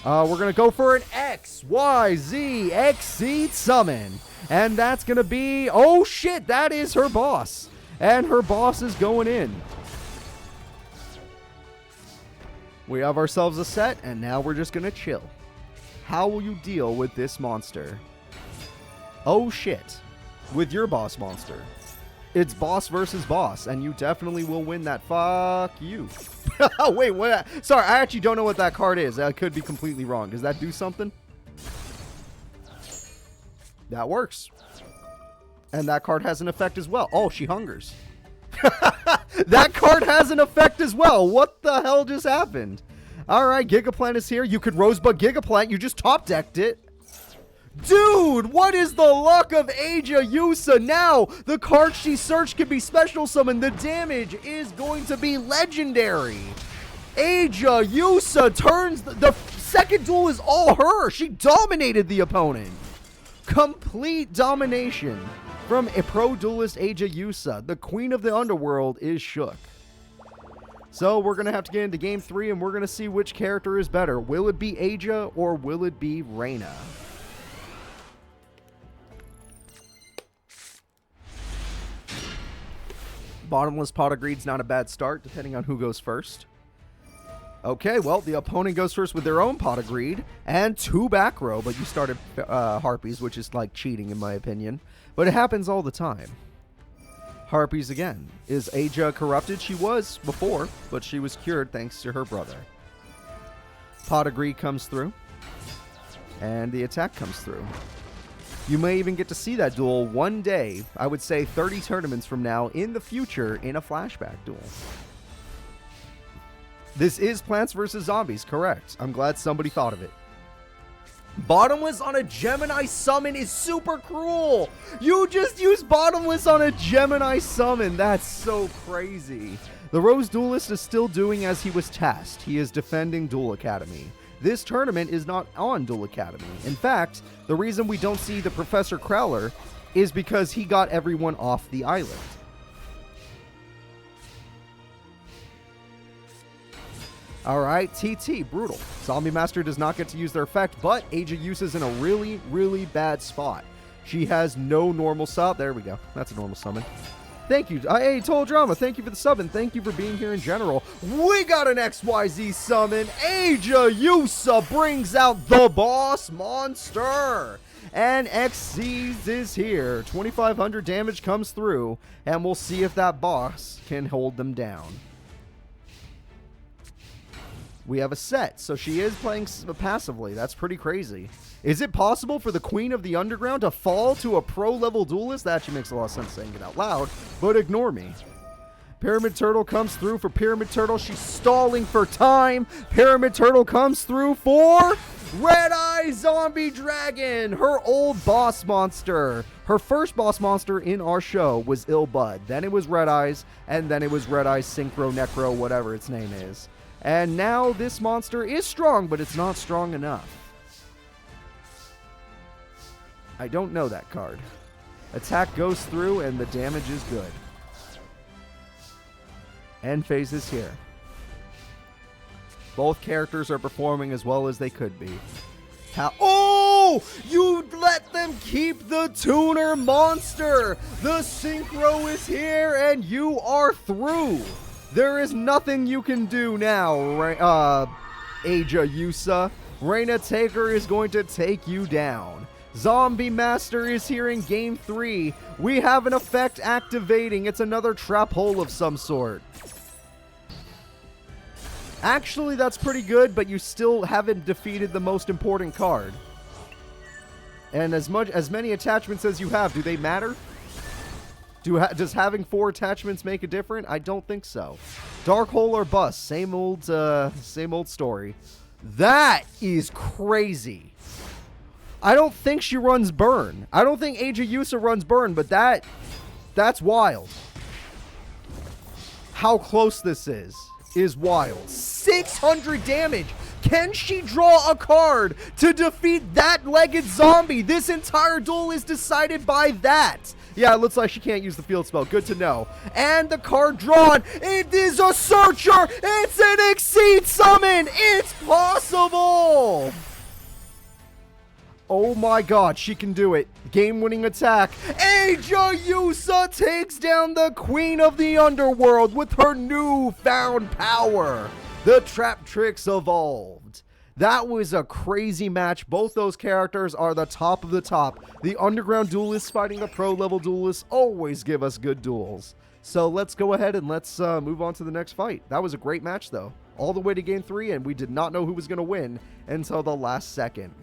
We're going to go for an XYZ Exceed Summon. And that's going to be... Oh, shit. That is her boss. And her boss is going in. We have ourselves a set, and now we're just going to chill. How will you deal with this monster? Oh, shit. With your boss monster. It's boss versus boss, and you definitely will win that. Fuck you. Wait, what? Sorry, I actually don't know what that card is. I could be completely wrong. Does that do something? That works. And that card has an effect as well. Oh, she hungers. That card has an effect as well. What the hell just happened? All right, Gigaplant is here. You could Rosebud Gigaplant. You just top decked it. Dude, what is the luck of Aja Yusa now? The card she searched can be special summoned. The damage is going to be legendary. Aja Yusa turns the second duel is all her. She dominated the opponent. Complete domination from a pro duelist Aja Yusa. The queen of the underworld is shook. So we're going to have to get into game 3 and we're going to see which character is better. Will it be Aja or will it be Raina? Bottomless pot of greed's not a bad start, depending on who goes first. Okay, well, the opponent goes first with their own pot of greed and 2 back row, but you started Harpies, which is like cheating in my opinion. But it happens all the time. Harpies again. Is Aja corrupted? She was before, but she was cured thanks to her brother. Pot of greed comes through, and the attack comes through. You may even get to see that duel one day, I would say 30 tournaments from now in the future in a flashback duel. This is Plants vs. Zombies, correct. I'm glad somebody thought of it. Bottomless on a Gemini summon is super cruel. You just used Bottomless on a Gemini summon. That's so crazy. The Rose Duelist is still doing as he was tasked. He is defending Duel Academy. This tournament is not on Duel Academy. In fact, the reason we don't see the Professor Crowler is because he got everyone off the island. Alright, TT, brutal. Zombie Master does not get to use their effect, but Aja Yusa's in a really, really bad spot. She has no normal sub. There we go. That's a normal summon. Thank you. Hey, Total Drama, thank you for the sub, and thank you for being here in general. We got an XYZ summon. Aja Yusa brings out the boss monster. And XZ is here. 2,500 damage comes through, and we'll see if that boss can hold them down. We have a set, so she is playing passively. That's pretty crazy. Is it possible for the Queen of the Underground to fall to a pro-level duelist? That actually makes a lot of sense saying it out loud, but ignore me. Pyramid Turtle comes through for Pyramid Turtle. She's stalling for time. Pyramid Turtle comes through for Red Eye Zombie Dragon, her old boss monster. Her first boss monster in our show was Il Bud. Then it was Red Eyes, and then it was Red Eyes Synchro Necro, whatever its name is. And now this monster is strong, but it's not strong enough. I don't know that card. Attack goes through, and the damage is good. End phase is here. Both characters are performing as well as they could be. Oh! You let them keep the tuner monster! The synchro is here, and you are through! There is nothing you can do now, Aja Yusa. Raina Taker is going to take you down. Zombie Master is here in Game 3. We have an effect activating. It's another trap hole of some sort. Actually, that's pretty good, but you still haven't defeated the most important card. And as many attachments as you have, do they matter? Does having 4 attachments make a difference? I don't think so. Dark hole or bust, same old story. That is crazy. I don't think she runs burn. I don't think Aja Yusa runs burn, but that's wild. How close this is wild. 600 damage. Can she draw a card to defeat that legged zombie? This entire duel is decided by that. Yeah, it looks like she can't use the field spell. Good to know. And the card drawn. It is a searcher. It's an Exceed summon. It's possible. Oh my god, she can do it. Game-winning attack. Aja Yusa takes down the Queen of the Underworld with her newfound power. The Trap Tricks evolved. That was a crazy match. Both those characters are the top of the top. The underground duelists fighting the pro-level duelists always give us good duels. So let's go ahead and let's move on to the next fight. That was a great match, though. All the way to Game 3, and we did not know who was going to win until the last second.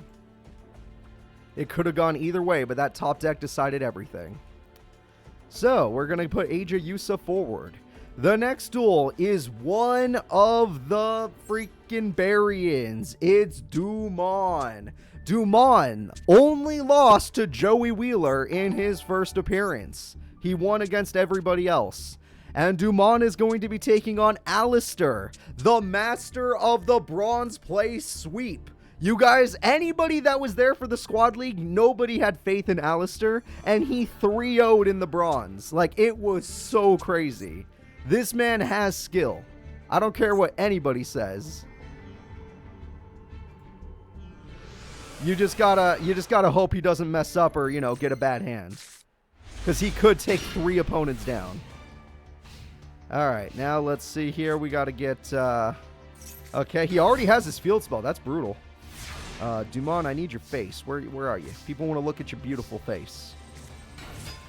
It could have gone either way, but that top deck decided everything. So, we're going to put Aja Yusa forward. The next duel is one of the freaking Barians. It's Duman. Duman only lost to Joey Wheeler in his first appearance. He won against everybody else. And Duman is going to be taking on Alistair, the master of the bronze play sweep. You guys, anybody that was there for the squad league, nobody had faith in Alistair, and he 3-0'd in the bronze. Like, it was so crazy. This man has skill. I don't care what anybody says. You just gotta hope he doesn't mess up or, you know, get a bad hand. Because he could take 3 opponents down. Alright, now let's see here. We gotta get, okay, he already has his field spell. That's brutal. Duman, I need your face. Where are you? People want to look at your beautiful face.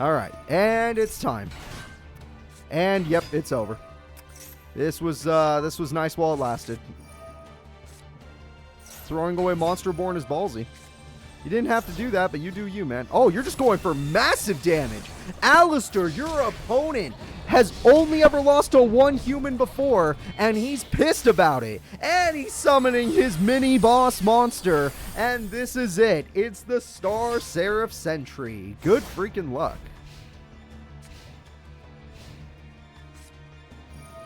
Alright, and it's time. And, yep, it's over. This was nice while it lasted. Throwing away Monsterborn is ballsy. You didn't have to do that, but you do you, man. Oh, you're just going for massive damage. Alistair, your opponent, has only ever lost to 1 human before, and he's pissed about it. And he's summoning his mini boss monster, and this is it. It's the Star Seraph Sentry. Good freaking luck.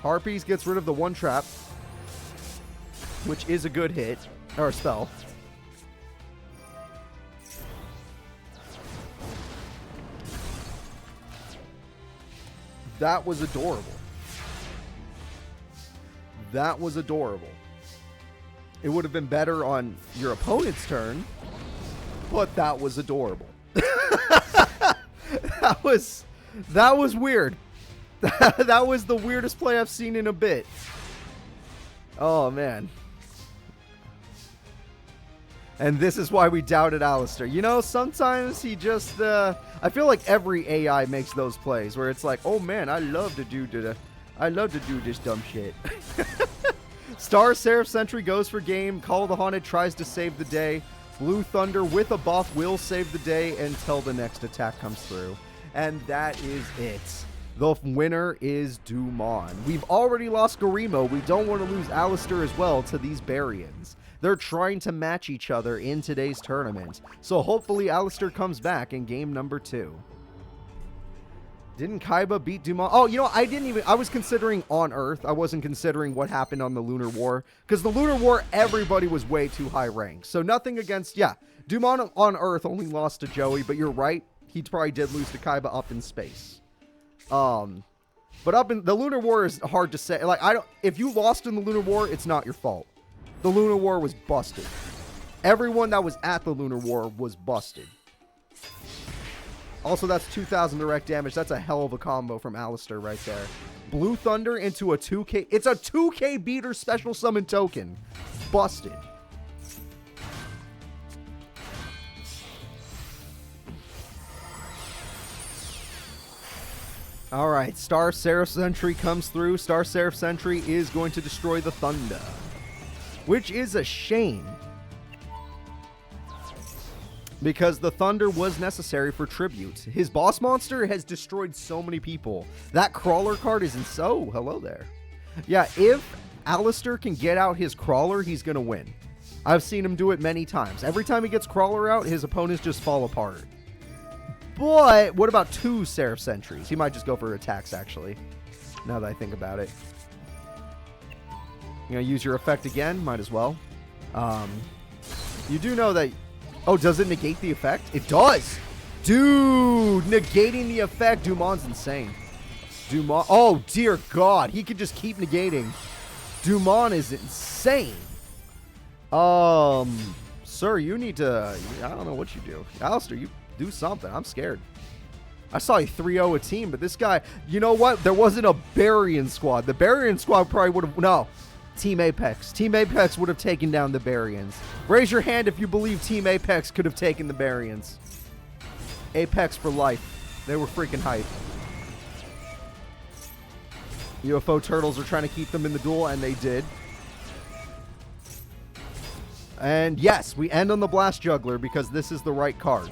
Harpies gets rid of the 1 trap, which is a good hit, or spell. That was adorable. That was adorable. It would have been better on your opponent's turn, but that was adorable. That was weird. That was the weirdest play I've seen in a bit. Oh, man. And this is why we doubted Alistair. You know, sometimes he just, I feel like every AI makes those plays where it's like, oh man, I love to do this dumb shit. Star Seraph Sentry goes for game. Call of the Haunted tries to save the day. Blue Thunder with a buff will save the day until the next attack comes through. And that is it. The winner is Duman. We've already lost Garimo. We don't want to lose Alistair as well to these Barians. They're trying to match each other in today's tournament. So hopefully Alistair comes back in game number 2. Didn't Kaiba beat Duman? Oh, you know, I was considering on Earth. I wasn't considering what happened on the Lunar War. Because the Lunar War, everybody was way too high ranked. So nothing against, yeah. Duman on Earth only lost to Joey, but you're right. He probably did lose to Kaiba up in space. But up in the Lunar War is hard to say. Like, if you lost in the Lunar War, it's not your fault. The Lunar War was busted. Everyone that was at the Lunar War was busted. Also, that's 2,000 direct damage. That's a hell of a combo from Alistair right there. Blue Thunder into a 2K. It's a 2K beater special summon token. Busted. Alright, Star Seraph Sentry comes through. Star Seraph Sentry is going to destroy the Thunder. Which is a shame. Because the Thunder was necessary for tribute. His boss monster has destroyed so many people. That Crawler card is so hello there. Yeah, if Alistair can get out his Crawler, he's going to win. I've seen him do it many times. Every time he gets Crawler out, his opponents just fall apart. But what about 2 Seraph Sentries? He might just go for attacks, actually. Now that I think about it. You know, use your effect again. Might as well. You do know that... Oh, does it negate the effect? It does! Dude! Negating the effect. Duman's insane. Duman... Oh, dear God. He could just keep negating. Duman is insane. Sir, you need to... I don't know what you do. Alistair, you do something. I'm scared. I saw you 3-0 a team, but this guy... You know what? There wasn't a Barian squad. The Barian squad probably would have... No. Team Apex. Team Apex would have taken down the Barians. Raise your hand if you believe Team Apex could have taken the Barians. Apex for life. They were freaking hype. UFO Turtles are trying to keep them in the duel, and they did. And yes, we end on the Blast Juggler because this is the right card.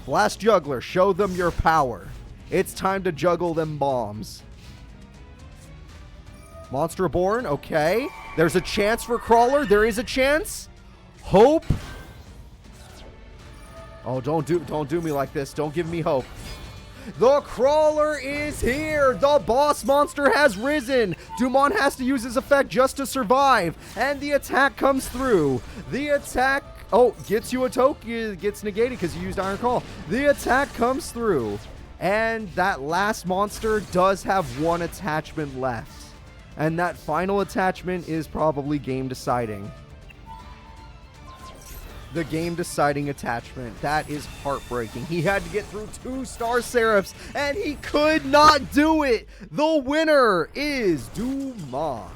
Blast Juggler, show them your power. It's time to juggle them bombs. Monster Born, okay. There's a chance for Crawler. There is a chance. Hope. Oh, don't do me like this. Don't give me hope. The crawler is here. The boss monster has risen. Duman has to use his effect just to survive. And the attack comes through. The attack, gets you a token. Gets negated because you used Iron Call. The attack comes through. And that last monster does have one attachment left. And that final attachment is probably game deciding. The game-deciding attachment. That is heartbreaking. He had to get through 2 Star Seraphs, and he could not do it. The winner is Duman.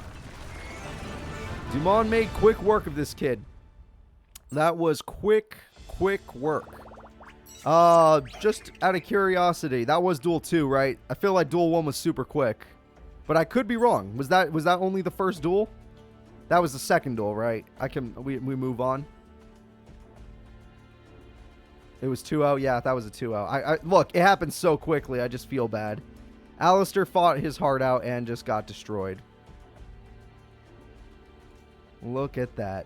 Duman made quick work of this kid. That was quick work. Just out of curiosity, that was Duel 2, right? I feel like Duel 1 was super quick. But I could be wrong. Was that only the first duel? That was the second duel, right? We move on. It was 2-0. Yeah, that was a 2-0. Look, it happened so quickly. I just feel bad. Alistair fought his heart out and just got destroyed. Look at that.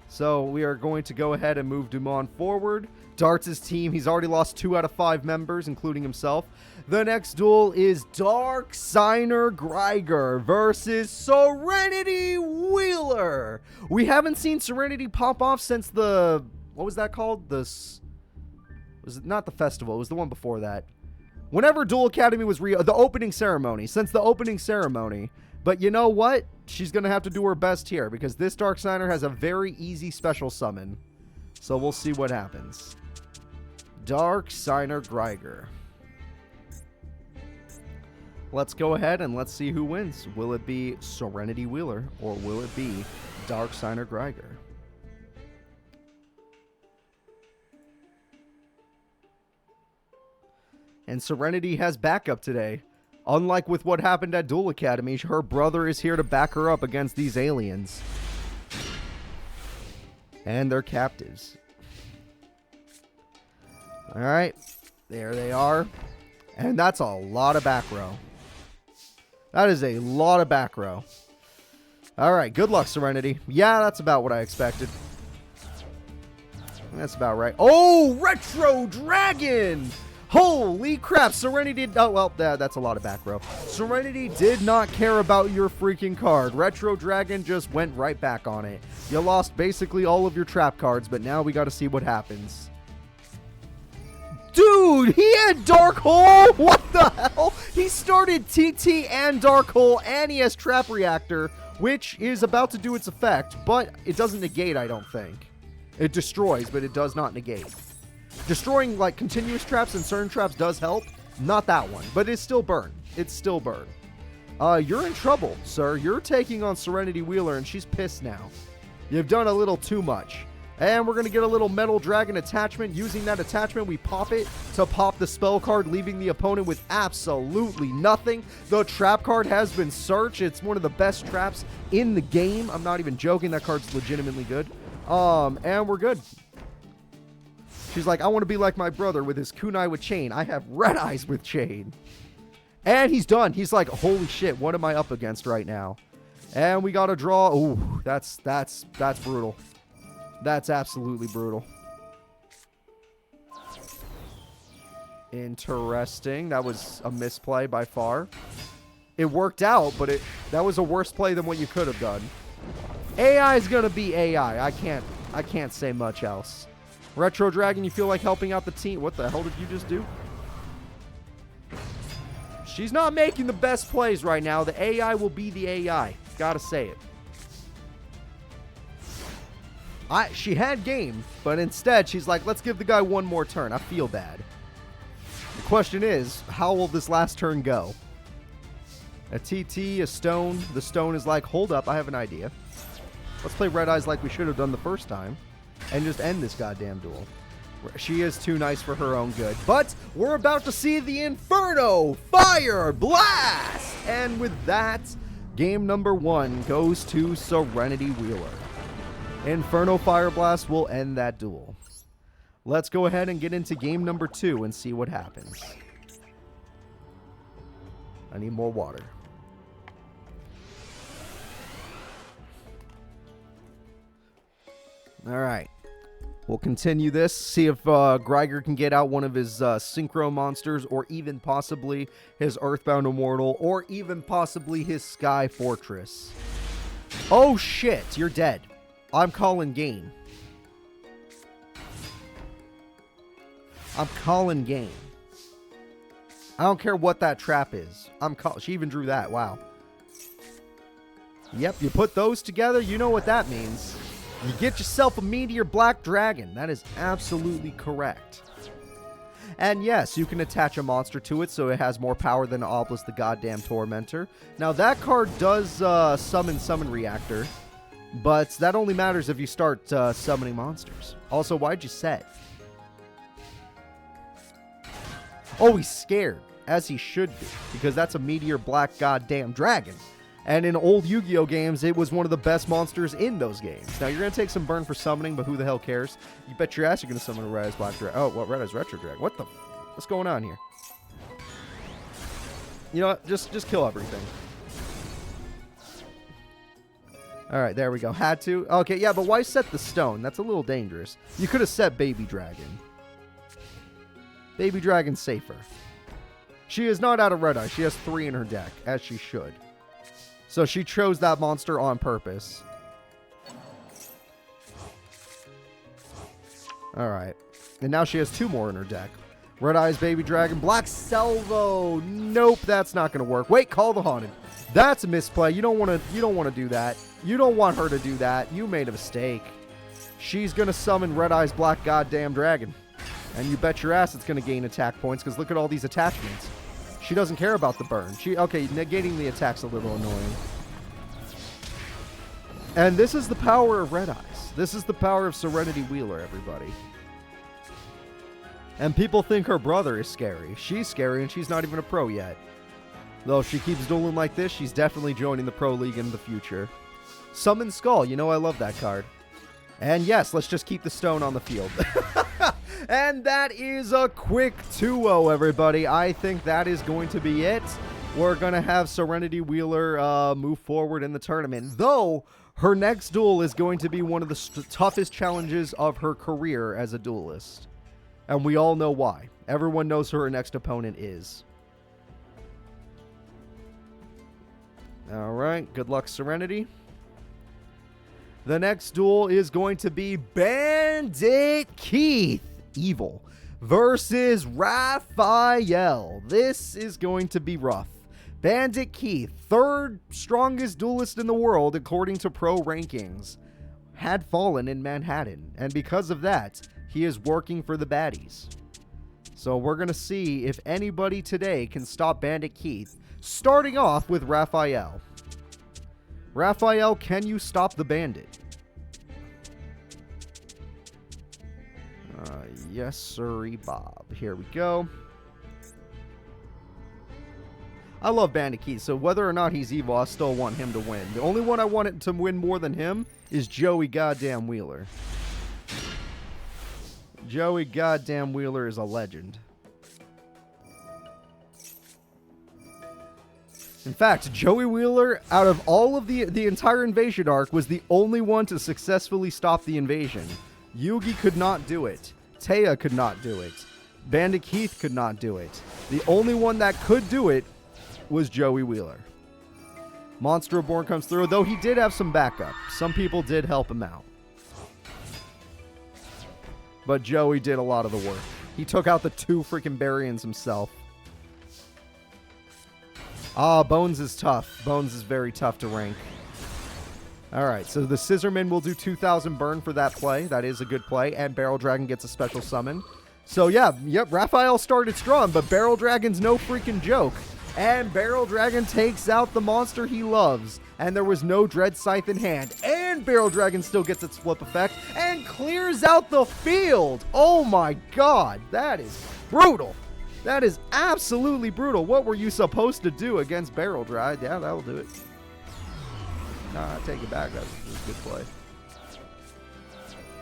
So we are going to go ahead and move Duman forward. Darts' team, he's already lost 2 out of 5 members, including himself. The next duel is Dark Signer Greiger versus Serenity Wheeler. We haven't seen Serenity pop off since the... What was that called? Was it not the festival? It was the one before that. Whenever Duel Academy was the opening ceremony. Since the opening ceremony. But you know what? She's going to have to do her best here. Because this Dark Signer has a very easy special summon. So we'll see what happens. Dark Signer Greiger. Let's go ahead and let's see who wins. Will it be Serenity Wheeler? Or will it be Dark Signer Greiger? And Serenity has backup today. Unlike with what happened at Duel Academy, her brother is here to back her up against these aliens. And their captives. Alright. There they are. And that's a lot of back row. That is a lot of back row. Alright, good luck, Serenity. Yeah, that's about what I expected. That's about right. Oh, Retro Dragon! Holy crap, Serenity did... Oh, well, that's a lot of back row. Serenity did not care about your freaking card. Retro Dragon just went right back on it. You lost basically all of your trap cards, but now we got to see what happens. Dude, he had Dark Hole? What the hell? He started TT and Dark Hole, and he has Trap Reactor, which is about to do its effect, but it doesn't negate, I don't think. It destroys, but it does not negate. Destroying, like, continuous traps and certain traps does help. Not that one, but it's still burn. It's still burn. You're in trouble, sir. You're taking on Serenity Wheeler, and she's pissed now. You've done a little too much. And we're going to get a little Metal Dragon attachment. Using that attachment, we pop it to pop the spell card, leaving the opponent with absolutely nothing. The trap card has been searched. It's one of the best traps in the game. I'm not even joking. That card's legitimately good. And we're good. She's like, I want to be like my brother with his kunai with chain. I have red eyes with chain. And he's done. He's like, holy shit, what am I up against right now? And we got to draw. Ooh, that's brutal. That's absolutely brutal. Interesting. That was a misplay by far. It worked out, but that was a worse play than what you could have done. AI is going to be AI. I can't say much else. Retro Dragon, you feel like helping out the team? What the hell did you just do? She's not making the best plays right now. The AI will be the AI. Gotta say it. She had game, but instead she's like, let's give the guy one more turn. I feel bad. The question is, how will this last turn go? A TT, a stone. The stone is like, hold up, I have an idea. Let's play Red Eyes like we should have done the first time. And just end this goddamn duel. She is too nice for her own good. But we're about to see the Inferno Fire Blast! And with that, game number 1 goes to Serenity Wheeler. Inferno Fire Blast will end that duel. Let's go ahead and get into game number 2 and see what happens. I need more water. Alright. We'll continue this, see if Greiger can get out one of his Synchro monsters, or even possibly his Earthbound Immortal, or even possibly his Sky Fortress. Oh shit, you're dead. I'm calling game. I'm calling game. I don't care what that trap is. She even drew that, wow. Yep, you put those together, you know what that means. You get yourself a Meteor Black Dragon. That is absolutely correct. And yes, you can attach a monster to it so it has more power than Obelisk the Goddamn Tormentor. Now that card does summon Reactor, but that only matters if you start summoning monsters. Also, why'd you set? Oh, he's scared, as he should be, because that's a Meteor Black Goddamn Dragon. And in old Yu-Gi-Oh games, it was one of the best monsters in those games. Now, you're going to take some burn for summoning, but who the hell cares? You bet your ass you're going to summon a Red Eyes Black Dragon. Oh, what? Red Eyes Retro Dragon. What the? What's going on here? You know what? Just kill everything. All right, there we go. Had to. Okay, yeah, but why set the stone? That's a little dangerous. You could have set Baby Dragon. Baby Dragon's safer. She is not out of Red Eye. She has 3 in her deck, as she should. So she chose that monster on purpose. Alright. And now she has 2 more in her deck. Red Eyes Baby Dragon. Black Salvo. Nope, that's not going to work. Wait, Call the Haunted. That's a misplay. You don't want to do that. You don't want her to do that. You made a mistake. She's going to summon Red Eyes Black Goddamn Dragon. And you bet your ass it's going to gain attack points, because look at all these attachments. She doesn't care about the burn. Okay, negating the attack's a little annoying. And this is the power of Red Eyes. This is the power of Serenity Wheeler, everybody. And people think her brother is scary. She's scary, and she's not even a pro yet. Though if she keeps dueling like this, she's definitely joining the pro league in the future. Summon Skull. You know I love that card. And yes, let's just keep the stone on the field. And that is a quick 2-0, everybody. I think that is going to be it. We're going to have Serenity Wheeler move forward in the tournament. Though, her next duel is going to be one of the toughest challenges of her career as a duelist. And we all know why. Everyone knows who her next opponent is. Alright, good luck, Serenity. The next duel is going to be Bandit Keith Evil versus Raphael. This is going to be rough. Bandit Keith, 3rd strongest duelist in the world according to pro rankings, had fallen in Manhattan, and because of that, he is working for the baddies. So we're going to see if anybody today can stop Bandit Keith, starting off with Raphael. Raphael, can you stop the bandit? Yes, sirree, Bob. Here we go. I love Bandit Keith, so whether or not he's evil, I still want him to win. The only one I want to win more than him is Joey Goddamn Wheeler. Joey Goddamn Wheeler is a legend. In fact, Joey Wheeler, out of all of the entire invasion arc, was the only one to successfully stop the invasion. Yugi could not do it. Taya could not do it. Bandit Keith could not do it. The only one that could do it was Joey Wheeler. Monster Reborn comes through, though he did have some backup. Some people did help him out. But Joey did a lot of the work. He took out the 2 freaking Barians himself. Bones is tough. Bones is very tough to rank. Alright, so the Scissorman will do 2,000 burn for that play. That is a good play. And Barrel Dragon gets a special summon. So yep, Raphael started strong, but Barrel Dragon's no freaking joke. And Barrel Dragon takes out the monster he loves. And there was no Dread Scythe in hand. And Barrel Dragon still gets its flip effect and clears out the field. Oh my god, that is brutal. That is absolutely brutal. What were you supposed to do against Barrel Dragon? Yeah, that'll do it. Nah, take it back. That's a good play.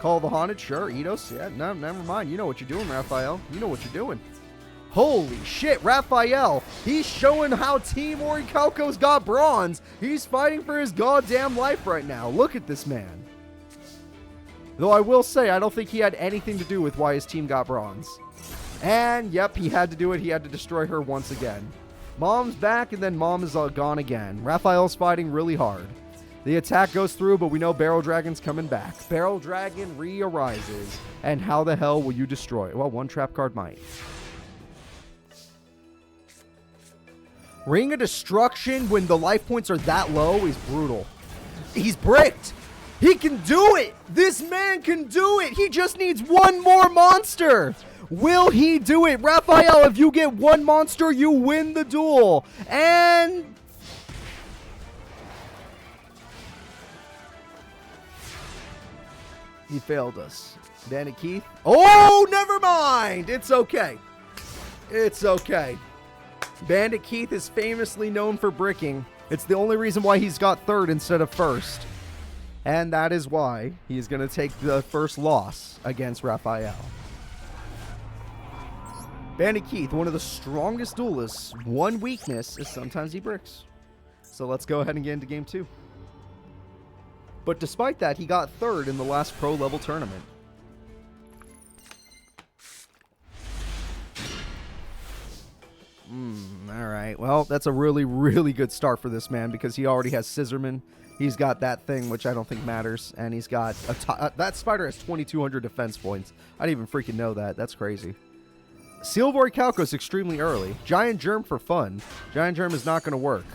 Call the Haunted? Sure. Eidos? Yeah, no, never mind. You know what you're doing, Raphael. You know what you're doing. Holy shit, Raphael. He's showing how Team Orichalco's got bronze. He's fighting for his goddamn life right now. Look at this man. Though I will say, I don't think he had anything to do with why his team got bronze. And, yep, he had to do it. He had to destroy her once again. Mom's back, and then Mom is gone again. Raphael's fighting really hard. The attack goes through, but we know Barrel Dragon's coming back. Barrel Dragon re-arises. And how the hell will you destroy it? Well, one trap card might. Ring of Destruction when the life points are that low is brutal. He's bricked. He can do it. This man can do it. He just needs one more monster. Will he do it? Raphael, if you get one monster, you win the duel. And he failed us. Bandit Keith. Oh, never mind. It's okay. It's okay. Bandit Keith is famously known for bricking. It's the only reason why he's got third instead of first. And that is why he's going to take the first loss against Raphael. Bandit Keith, one of the strongest duelists. One weakness is sometimes he bricks. So let's go ahead and get into game 2. But despite that, he got third in the last pro level tournament. Alright, well, that's a really, really good start for this man because he already has Scissorman. He's got that thing, which I don't think matters. And he's got that spider has 2,200 defense points. I didn't even freaking know that. That's crazy. Silvory Calco's extremely early. Giant Germ for fun. Giant Germ is not going to work.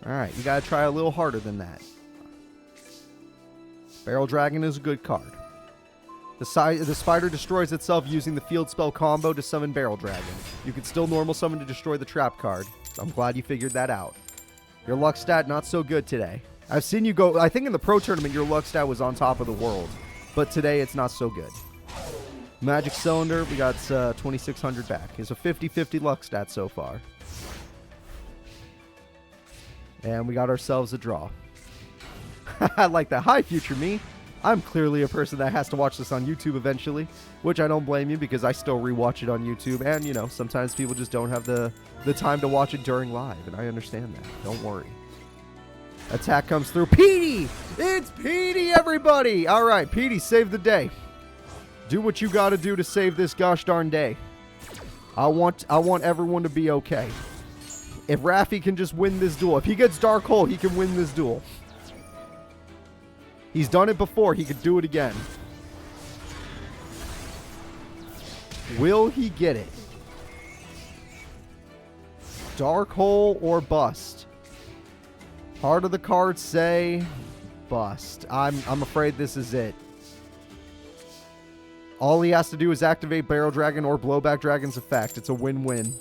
Alright, you got to try a little harder than that. Barrel Dragon is a good card. The spider destroys itself using the field spell combo to summon Barrel Dragon. You can still normal summon to destroy the trap card. So I'm glad you figured that out. Your luck stat not so good today. I've seen you go, I think in the pro tournament your luck stat was on top of the world. But today it's not so good. Magic Cylinder, we got 2,600 back. It's a 50-50 luck stat so far. And we got ourselves a draw. I like that. Hi, future me. I'm clearly a person that has to watch this on YouTube eventually, which I don't blame you because I still rewatch it on YouTube. And, you know, sometimes people just don't have the time to watch it during live, and I understand that. Don't worry. Attack comes through. Petey! It's Petey, everybody! All right, Petey, save the day. Do what you got to do to save this gosh darn day. I want everyone to be okay. If Rafi can just win this duel, if he gets Dark Hole, he can win this duel. He's done it before. He could do it again. Will he get it? Dark Hole or bust? Part of the cards say bust. I'm afraid this is it. All he has to do is activate Barrel Dragon or Blowback Dragon's effect. It's a win-win.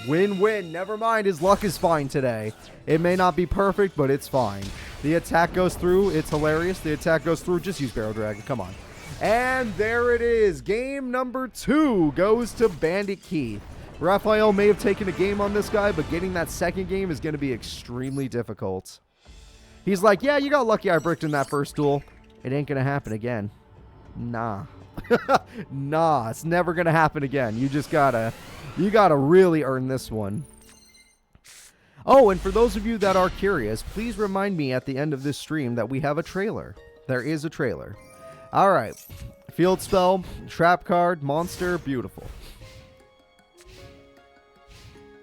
Win-win. Never mind. His luck is fine today. It may not be perfect, but it's fine. The attack goes through. It's hilarious. The attack goes through. Just use Barrel Dragon. Come on. And there it is. Game number 2 goes to Bandit Keith. Raphael may have taken a game on this guy, but getting that second game is going to be extremely difficult. He's like, yeah, you got lucky I bricked in that first duel. It ain't going to happen again. Nah. Nah, it's never going to happen again. You just gotta really earn this one. Oh, and for those of you that are curious, please remind me at the end of this stream that we have a trailer. There is a trailer. All right. Field spell, trap card, monster, beautiful.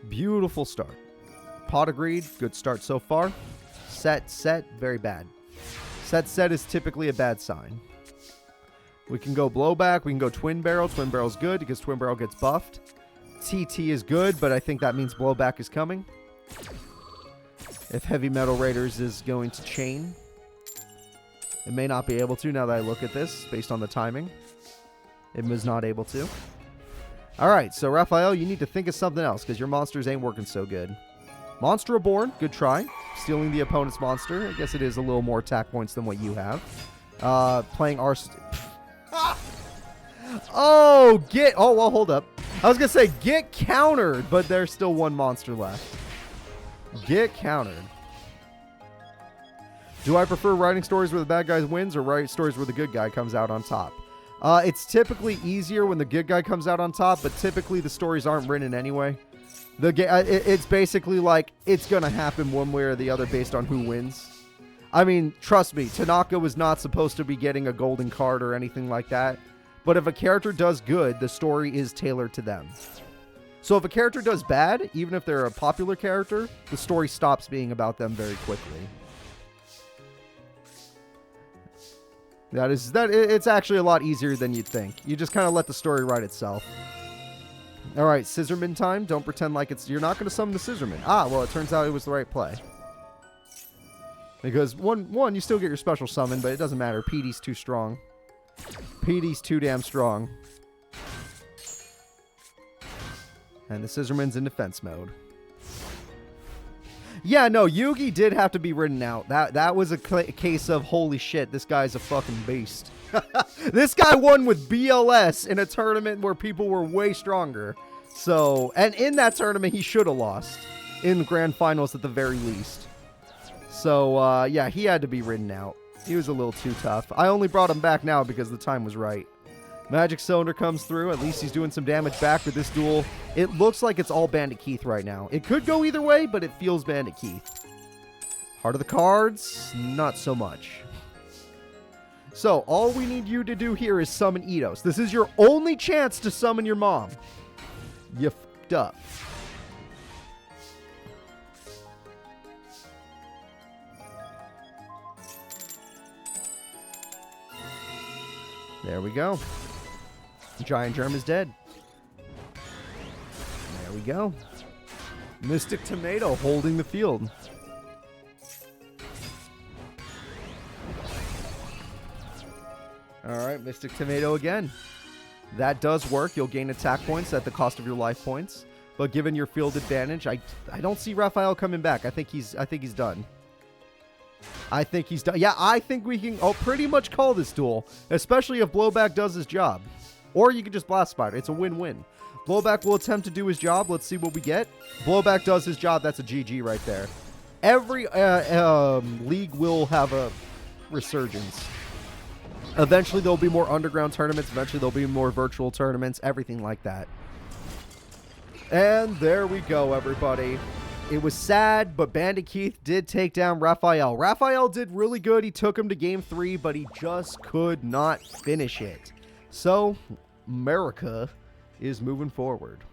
Beautiful start. Pot of Greed, good start so far. Set, very bad. Set is typically a bad sign. We can go blowback, we can go twin barrel. Twin barrel's good because twin barrel gets buffed. TT is good, but I think that means blowback is coming. If Heavy Metal Raiders is going to chain. It may not be able to now that I look at this based on the timing. It was not able to. Alright, so Raphael, you need to think of something else because your monsters ain't working so good. Monster Reborn, good try. Stealing the opponent's monster. I guess it is a little more attack points than what you have. Playing Oh, well, hold up. I was going to say get countered, but there's still one monster left. Get countered. Do I prefer writing stories where the bad guy wins or write stories where the good guy comes out on top? It's typically easier when the good guy comes out on top, but typically the stories aren't written anyway. It's basically like it's going to happen one way or the other based on who wins. I mean, trust me, Tanaka was not supposed to be getting a golden card or anything like that. But if a character does good, the story is tailored to them. So if a character does bad, even if they're a popular character, the story stops being about them very quickly. It's actually a lot easier than you'd think. You just kind of let the story write itself. All right, Scissorman time. Don't pretend like you're not going to summon the Scissorman. Ah, well, it turns out it was the right play. Because one, you still get your special summon, but it doesn't matter. PD's too strong. PD's too damn strong. And the Scissorman's in defense mode. Yeah, no, Yugi did have to be ridden out. That was a case of, holy shit, this guy's a fucking beast. This guy won with BLS in a tournament where people were way stronger. So, and in that tournament, he should have lost. In the grand finals at the very least. So, yeah, he had to be ridden out. He was a little too tough. I only brought him back now because the time was right. Magic Cylinder comes through. At least he's doing some damage back with this duel. It looks like it's all Bandit Keith right now. It could go either way, but it feels Bandit Keith. Heart of the cards, not so much. So, all we need you to do here is summon Eidos. This is your only chance to summon your mom. You fucked up. There we go. Giant Germ is dead. There we go. Mystic Tomato holding the field. Alright, Mystic Tomato again. That does work. You'll gain attack points at the cost of your life points. But given your field advantage, I don't see Raphael coming back. I think he's done. I think he's done. Yeah, I think we can pretty much call this duel. Especially if Blowback does his job. Or you can just Blast Spider. It's a win-win. Blowback will attempt to do his job. Let's see what we get. Blowback does his job. That's a GG right there. Every league will have a resurgence. Eventually, there'll be more underground tournaments. Eventually, there'll be more virtual tournaments. Everything like that. And there we go, everybody. It was sad, but Bandit Keith did take down Raphael. Raphael did really good. He took him to game 3, but he just could not finish it. So, America is moving forward.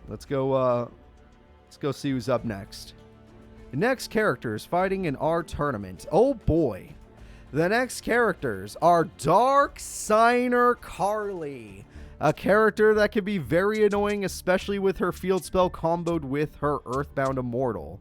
Let's go see who's up next. The next characters fighting in our tournament. Oh boy. The next characters are Dark Signer Carly. A character that can be very annoying, especially with her field spell comboed with her Earthbound Immortal.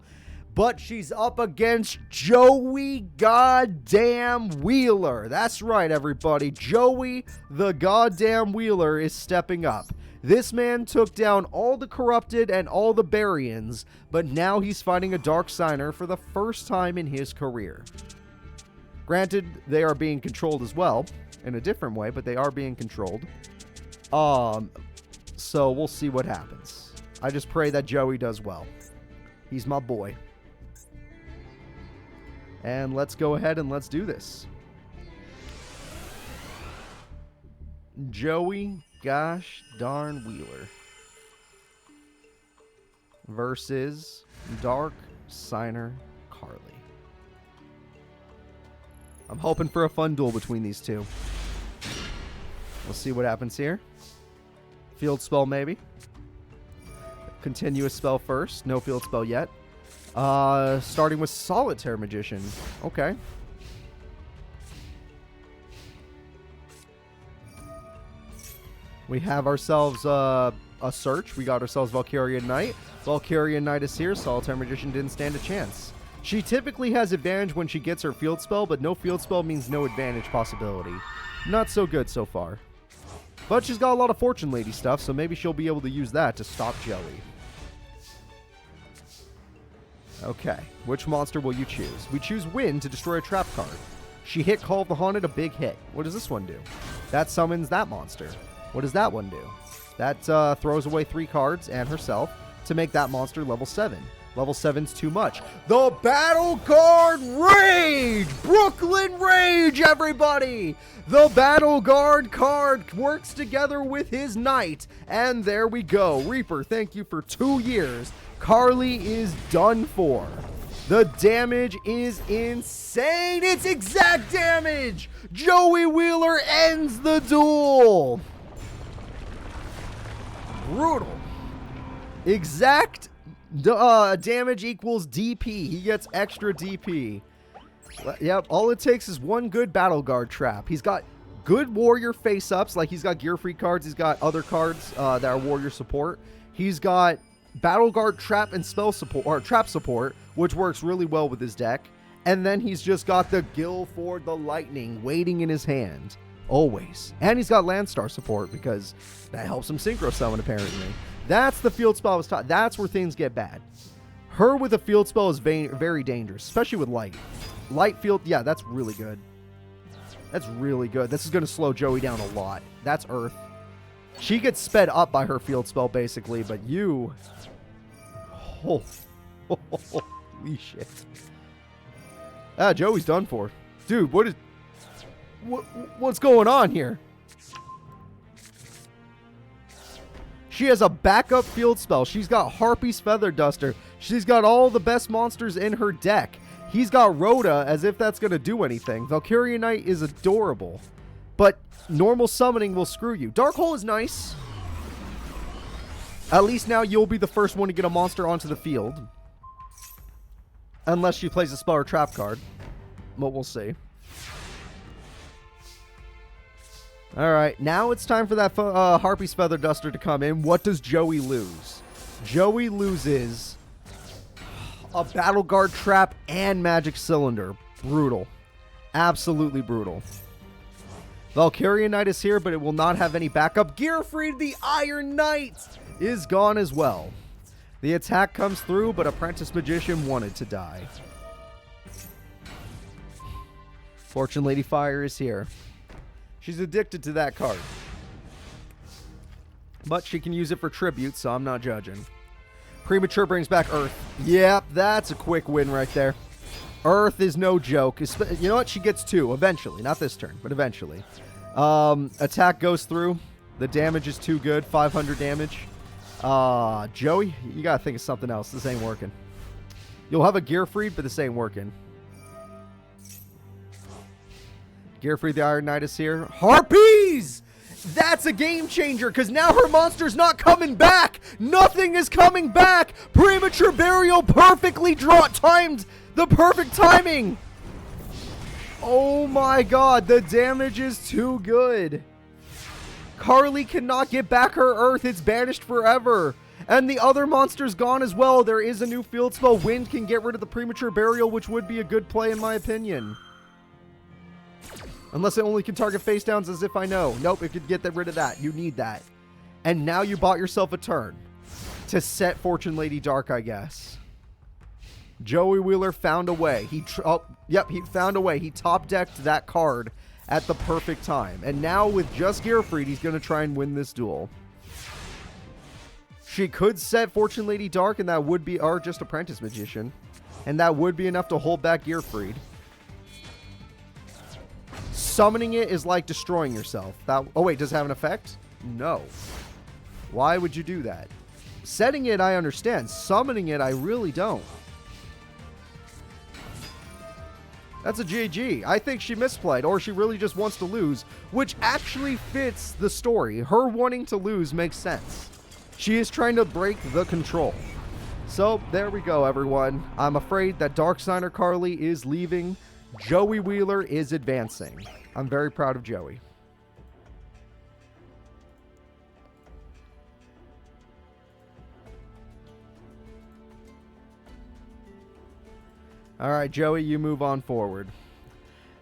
But she's up against Joey goddamn Wheeler. That's right, everybody. Joey the goddamn Wheeler is stepping up. This man took down all the Corrupted and all the Barians, but now he's fighting a Dark Signer for the first time in his career. Granted, they are being controlled as well, in a different way, but they are being controlled. So we'll see what happens. I just pray that Joey does well. He's my boy. And let's go ahead and let's do this. Joey gosh darn Wheeler versus Dark Signer Carly. I'm hoping for a fun duel between these two. We'll see what happens here. Field spell maybe. Continuous spell first. No field spell yet. Starting with Solitaire Magician. Okay. We have ourselves a search. We got ourselves Valkyrian Knight. Valkyrian Knight is here. Solitaire Magician didn't stand a chance. She typically has advantage when she gets her field spell, but no field spell means no advantage possibility. Not so good so far. But she's got a lot of Fortune Lady stuff, so maybe she'll be able to use that to stop Joey. Okay, which monster will you choose? We choose Wind to destroy a trap card. She hit Call of the Haunted, a big hit. What does this one do? That summons that monster. What does that one do? That throws away 3 cards and herself to make that monster level 7. Level 7's too much. The Battle Guard Rage! Brooklyn Rage, everybody! The Battle Guard card works together with his Knight. And there we go. Reaper, thank you for 2 years. Carly is done for. The damage is insane. It's exact damage. Joey Wheeler ends the duel. Brutal. Exact damage equals DP. He gets extra DP. Yep, all it takes is one good Battle Guard trap. He's got good warrior face-ups, like he's got gear free cards. He's got other cards that are warrior support. He's got Battle Guard trap and spell support, or trap support, which works really well with his deck. And then he's just got the Guilford the Lightning waiting in his hand. Always. And he's got Landstar support because that helps him synchro summon, apparently. That's the field spell I was taught. That's where things get bad. Her with a field spell is very dangerous, especially with light. Light field, yeah, that's really good. That's really good. This is going to slow Joey down a lot. That's Earth. She gets sped up by her field spell, basically, but you... Oh. Holy shit. Ah, Joey's done for. Dude, what's going on here? She has a backup field spell. She's got Harpy's Feather Duster. She's got all the best monsters in her deck. He's got Rhoda, as if that's going to do anything. Valkyria Knight is adorable. But normal summoning will screw you. Dark Hole is nice. At least now you'll be the first one to get a monster onto the field. Unless she plays a spell or trap card. But we'll see. Alright, now it's time for that Harpy's Feather Duster to come in. What does Joey lose? Joey loses a Battle Guard trap and Magic Cylinder. Brutal. Absolutely brutal. Valkyria Knight is here, but it will not have any backup. Gearfried the Iron Knight is gone as well. The attack comes through, but Apprentice Magician wanted to die. Fortune Lady Fire is here. She's addicted to that card. But she can use it for tribute, so I'm not judging. Premature brings back Earth. Yep, that's a quick win right there. Earth is no joke. You know what? She gets 2 eventually. Not this turn, but eventually. Attack goes through. The damage is too good. 500 damage. Joey, you gotta think of something else. This ain't working. You'll have a Gearfried, but this ain't working. Gearfried the Iron Knight is here. Harpies! That's a game changer, because now her monster's not coming back. Nothing is coming back. Premature Burial perfectly timed. The perfect timing. Oh my god, the damage is too good. Carly cannot get back her Earth. It's banished forever. And the other monster's gone as well. There is a new field spell. Wind can get rid of the Premature Burial, which would be a good play in my opinion. Unless it only can target face downs, as if I know. Nope, it could get rid of that. You need that. And now you bought yourself a turn to set Fortune Lady Dark, I guess. Joey Wheeler found a way. He found a way. He top decked that card at the perfect time. And now with just Gearfried, he's going to try and win this duel. She could set Fortune Lady Dark, and that would be, or just Apprentice Magician. And that would be enough to hold back Gearfried. Summoning it is like destroying yourself. Oh wait, does it have an effect? No. Why would you do that? Setting it, I understand. Summoning it, I really don't. That's a GG. I think she misplayed, or she really just wants to lose, which actually fits the story. Her wanting to lose makes sense. She is trying to break the control. So, there we go, everyone. I'm afraid that Dark Signer Carly is leaving. Joey Wheeler is advancing. I'm very proud of Joey. All right, Joey, you move on forward.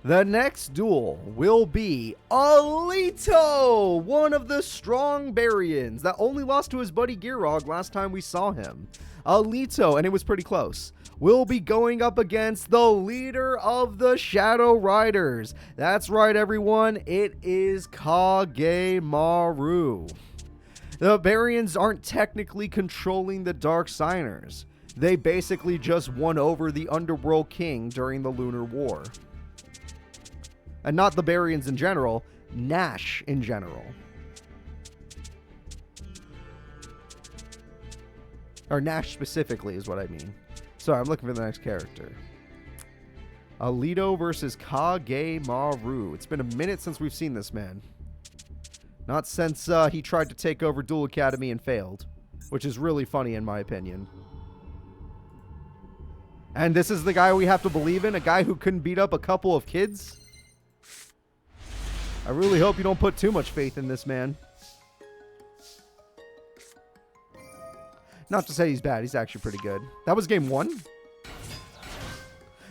The next duel will be Alito, one of the strong Barians that only lost to his buddy Giorog last time we saw him. Alito, and it was pretty close, will be going up against the leader of the Shadow Riders. That's right, everyone. It is Kage Maru. The Barians aren't technically controlling the Dark Signers. They basically just won over the Underworld King during the Lunar War. And not the Barians in general, Nash in general. Or Nash specifically is what I mean. Sorry, I'm looking for the next character. Alito versus Kage Maru. It's been a minute since we've seen this man. Not since he tried to take over Duel Academy and failed. Which is really funny in my opinion. And this is the guy we have to believe in? A guy who couldn't beat up a couple of kids? I really hope you don't put too much faith in this man. Not to say he's bad. He's actually pretty good. That was game 1?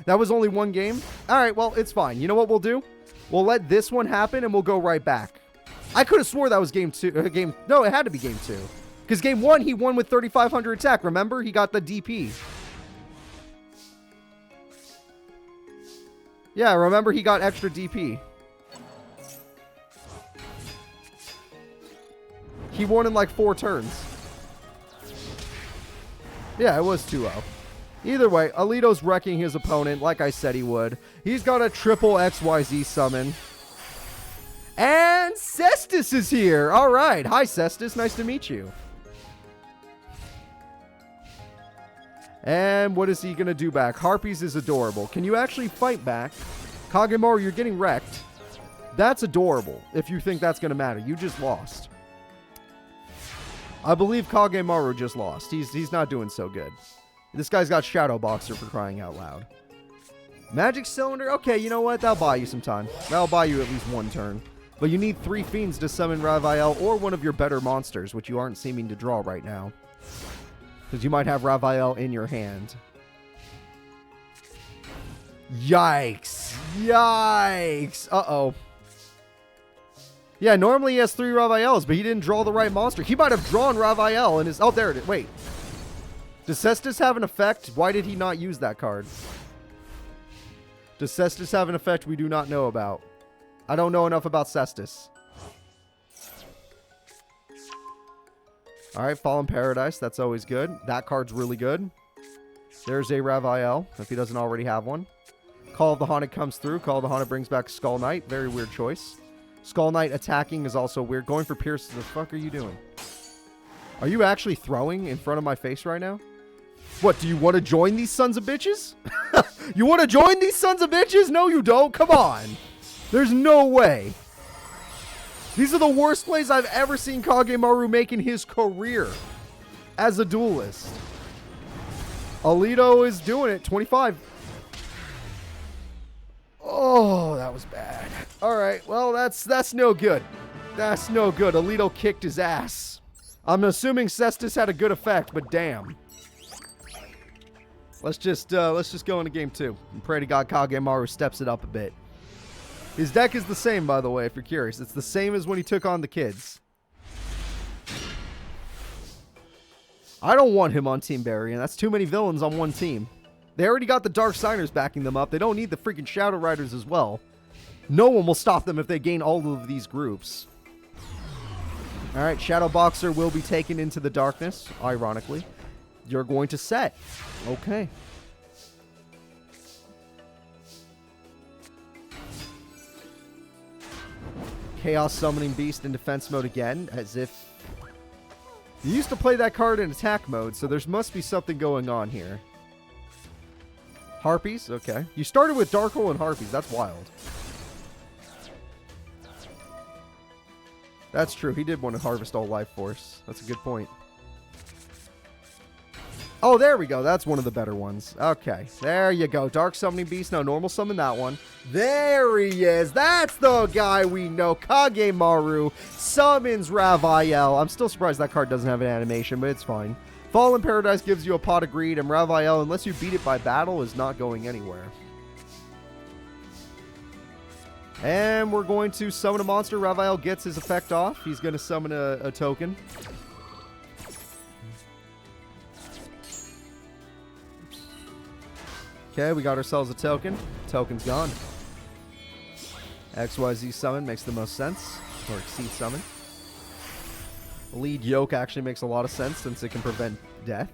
That was only 1 game? Alright, well, it's fine. You know what we'll do? We'll let this one happen and we'll go right back. I could have swore that was game 2. No, it had to be game 2. Because game 1, he won with 3,500 attack. Remember? He got the DP. Yeah, remember? He got extra DP. He won in like 4 turns. Yeah, it was 2-0. Either way, Alito's wrecking his opponent like I said he would. He's got a triple XYZ summon. And Cestus is here. All right. Hi, Cestus. Nice to meet you. And what is he going to do back? Harpies is adorable. Can you actually fight back? Kagemaru, you're getting wrecked. That's adorable. If you think that's going to matter. You just lost. I believe Kagemaru just lost. He's not doing so good. This guy's got Shadow Boxer for crying out loud. Magic Cylinder? Okay, you know what? That'll buy you some time. That'll buy you at least 1 turn. But you need 3 Fiends to summon Raphael or one of your better monsters, which you aren't seeming to draw right now. Because you might have Raphael in your hand. Yikes. Yikes. Uh-oh. Yeah, normally he has 3 Raphaels, but he didn't draw the right monster. He might have drawn Raphael and his... Oh, there it is. Wait. Does Cestus have an effect? Why did he not use that card? Does Cestus have an effect we do not know about? I don't know enough about Cestus. Alright, Fallen Paradise. That's always good. That card's really good. There's a Raphael, if he doesn't already have one. Call of the Haunted comes through. Call of the Haunted brings back Skull Knight. Very weird choice. Skull Knight attacking is also weird. Going for Pierce. What the fuck are you doing? Are you actually throwing in front of my face right now? What, do you want to join these sons of bitches? You want to join these sons of bitches? No, you don't. Come on. There's no way. These are the worst plays I've ever seen Kagemaru make in his career as a duelist. Alito is doing it. 25. Oh, that was bad. All right. Well, that's no good. That's no good. Alito kicked his ass. I'm assuming Cestus had a good effect, but damn. Let's just go into game 2 and pray to God Kagemaru steps it up a bit. His deck is the same, by the way, if you're curious. It's the same as when he took on the kids. I don't want him on Team Barian. That's too many villains on one team. They already got the Dark Signers backing them up. They don't need the freaking Shadow Riders as well. No one will stop them if they gain all of these groups. Alright, Shadow Boxer will be taken into the darkness, ironically. You're going to set. Okay. Chaos Summoning Beast in defense mode again, as if... You used to play that card in attack mode, so there must be something going on here. Harpies? Okay. You started with Dark Hole and Harpies. That's wild. That's true. He did want to harvest all life force. That's a good point. Oh, there we go. That's one of the better ones. Okay. There you go. Dark Summoning Beast. No, normal summon that one. There he is. That's the guy we know. Kagemaru summons Raphael. I'm still surprised that card doesn't have an animation, but it's fine. Fallen Paradise gives you a Pot of Greed, and Raphael, unless you beat it by battle, is not going anywhere. And we're going to summon a monster. Raphael gets his effect off. He's going to summon a token. Okay, we got ourselves a token. Token's gone. XYZ summon makes the most sense. Or Exceed summon. Lead Yoke actually makes a lot of sense since it can prevent death.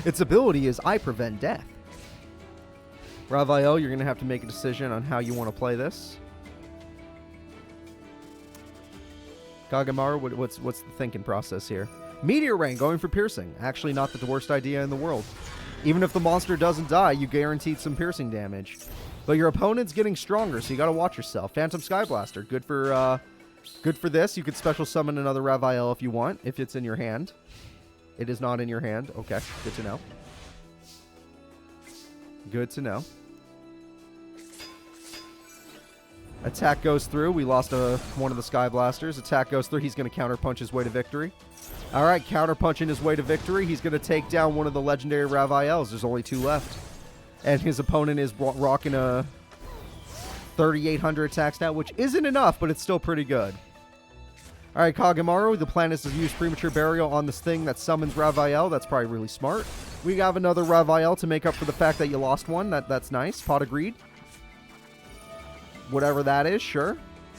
Its ability is I prevent death. Raphael, you're going to have to make a decision on how you want to play this. Kagemaru, what's the thinking process here? Meteor Rain, going for piercing. Actually not the worst idea in the world. Even if the monster doesn't die, you guaranteed some piercing damage. But your opponent's getting stronger, so you gotta watch yourself. Phantom Sky Blaster, good for this. You could special summon another Raphael if you want, if it's in your hand. It is not in your hand. Okay, good to know. Good to know. Attack goes through. We lost one of the Sky Blasters. Attack goes through. He's going to counterpunch his way to victory. All right, counterpunching his way to victory. He's going to take down one of the legendary Raphaels. There's only 2 left. And his opponent is rocking a 3,800 attack stat, which isn't enough, but it's still pretty good. All right, Kage Maru. The plan is to use Premature Burial on this thing that summons Raphael. That's probably really smart. We have another Raphael to make up for the fact that you lost one. That's nice. Pot of Greed. Whatever that is, sure.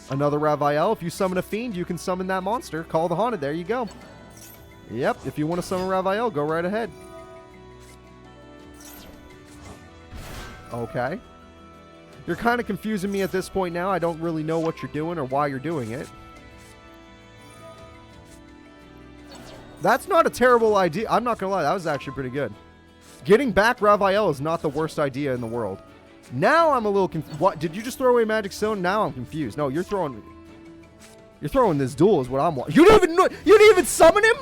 Another Raphael. If you summon a fiend, you can summon that monster. Call the Haunted. There you go. Yep, if you want to summon Raphael, go right ahead. Okay. You're kind of confusing me at this point now. I don't really know what you're doing or why you're doing it. That's not a terrible idea. I'm not going to lie. That was actually pretty good. Getting back Raphael is not the worst idea in the world. Now I'm a little confused. What? Did you just throw away Magic Stone? Now I'm confused. No, you're throwing this duel is what I'm watching. You didn't even summon him?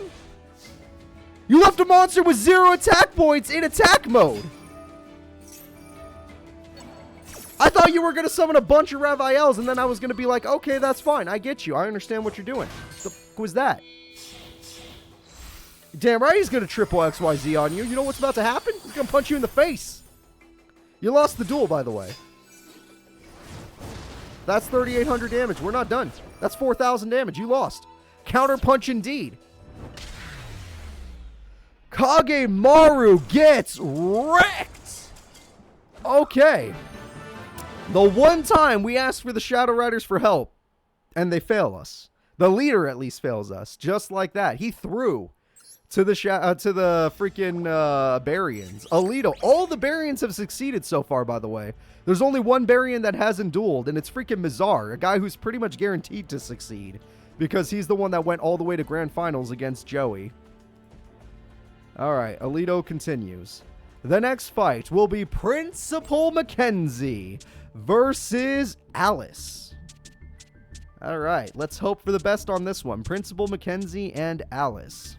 You left a monster with 0 attack points in attack mode. I thought you were going to summon a bunch of Raphaels, and then I was going to be like, okay, that's fine. I get you. I understand what you're doing. What the fuck was that? Damn right he's going to triple XYZ on you. You know what's about to happen? He's going to punch you in the face. You lost the duel, by the way. That's 3,800 damage. We're not done. That's 4,000 damage. You lost. Counter punch indeed. Kage Maru gets wrecked. Okay. The one time we asked for the Shadow Riders for help, and they fail us. The leader at least fails us. Just like that. He threw to the freaking Barians. Alito. All the Barians have succeeded so far, by the way. There's only one Barian that hasn't dueled, and it's freaking Mazar, a guy who's pretty much guaranteed to succeed because he's the one that went all the way to Grand Finals against Joey. All right, Alito continues. The next fight will be Principal McKenzie versus Alice. All right, let's hope for the best on this one. Principal McKenzie and Alice.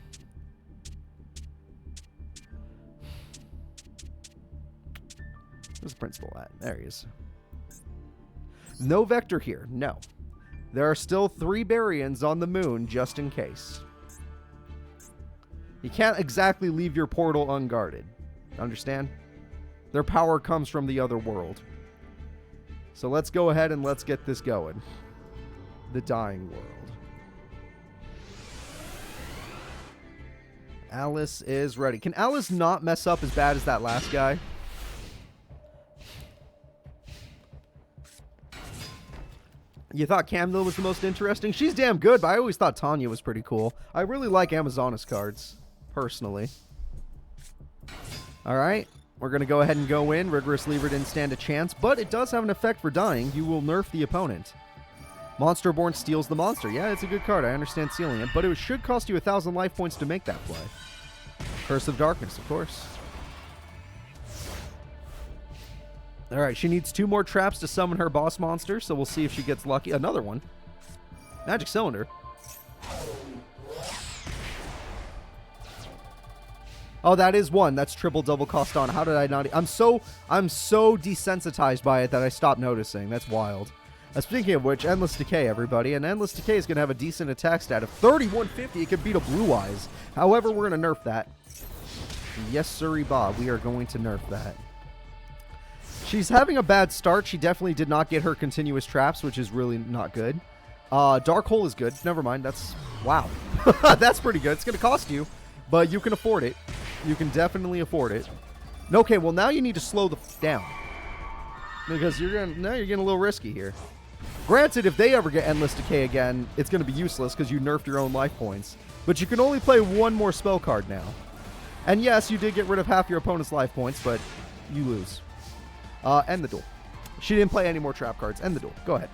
Where's the principal at? There he is. No Vector here. No. There are still 3 Barians on the moon just in case. You can't exactly leave your portal unguarded. Understand? Their power comes from the other world. So let's go ahead and let's get this going. The dying world. Alice is ready. Can Alice not mess up as bad as that last guy? You thought Camula was the most interesting? She's damn good, but I always thought Tanya was pretty cool. I really like Amazonas cards, personally. Alright, we're going to go ahead and go in. Rigorous Lever didn't stand a chance, but it does have an effect for dying. You will nerf the opponent. Monsterborn steals the monster. Yeah, it's a good card. I understand sealing it, but it should cost you 1,000 life points to make that play. Curse of Darkness, of course. Alright, she needs 2 more traps to summon her boss monster, so we'll see if she gets lucky. Another one. Magic Cylinder. Oh, that is one. That's triple double cost on. How did I not... I'm so desensitized by it that I stopped noticing. That's wild. Speaking of which, Endless Decay, everybody. And Endless Decay is going to have a decent attack stat of 3,150. It could beat a Blue Eyes. However, we're going to nerf that. Yes, sirree, Bob. We are going to nerf that. She's having a bad start. She definitely did not get her continuous traps, which is really not good. Dark Hole is good. Never mind. That's... Wow. That's pretty good. It's going to cost you, but you can afford it. You can definitely afford it. Okay, well, now you need to slow the down. Because now you're getting a little risky here. Granted, if they ever get Endless Decay again, it's going to be useless because you nerfed your own life points. But you can only play 1 more spell card now. And yes, you did get rid of half your opponent's life points, but you lose. End the duel. She didn't play any more trap cards. End the duel. Go ahead.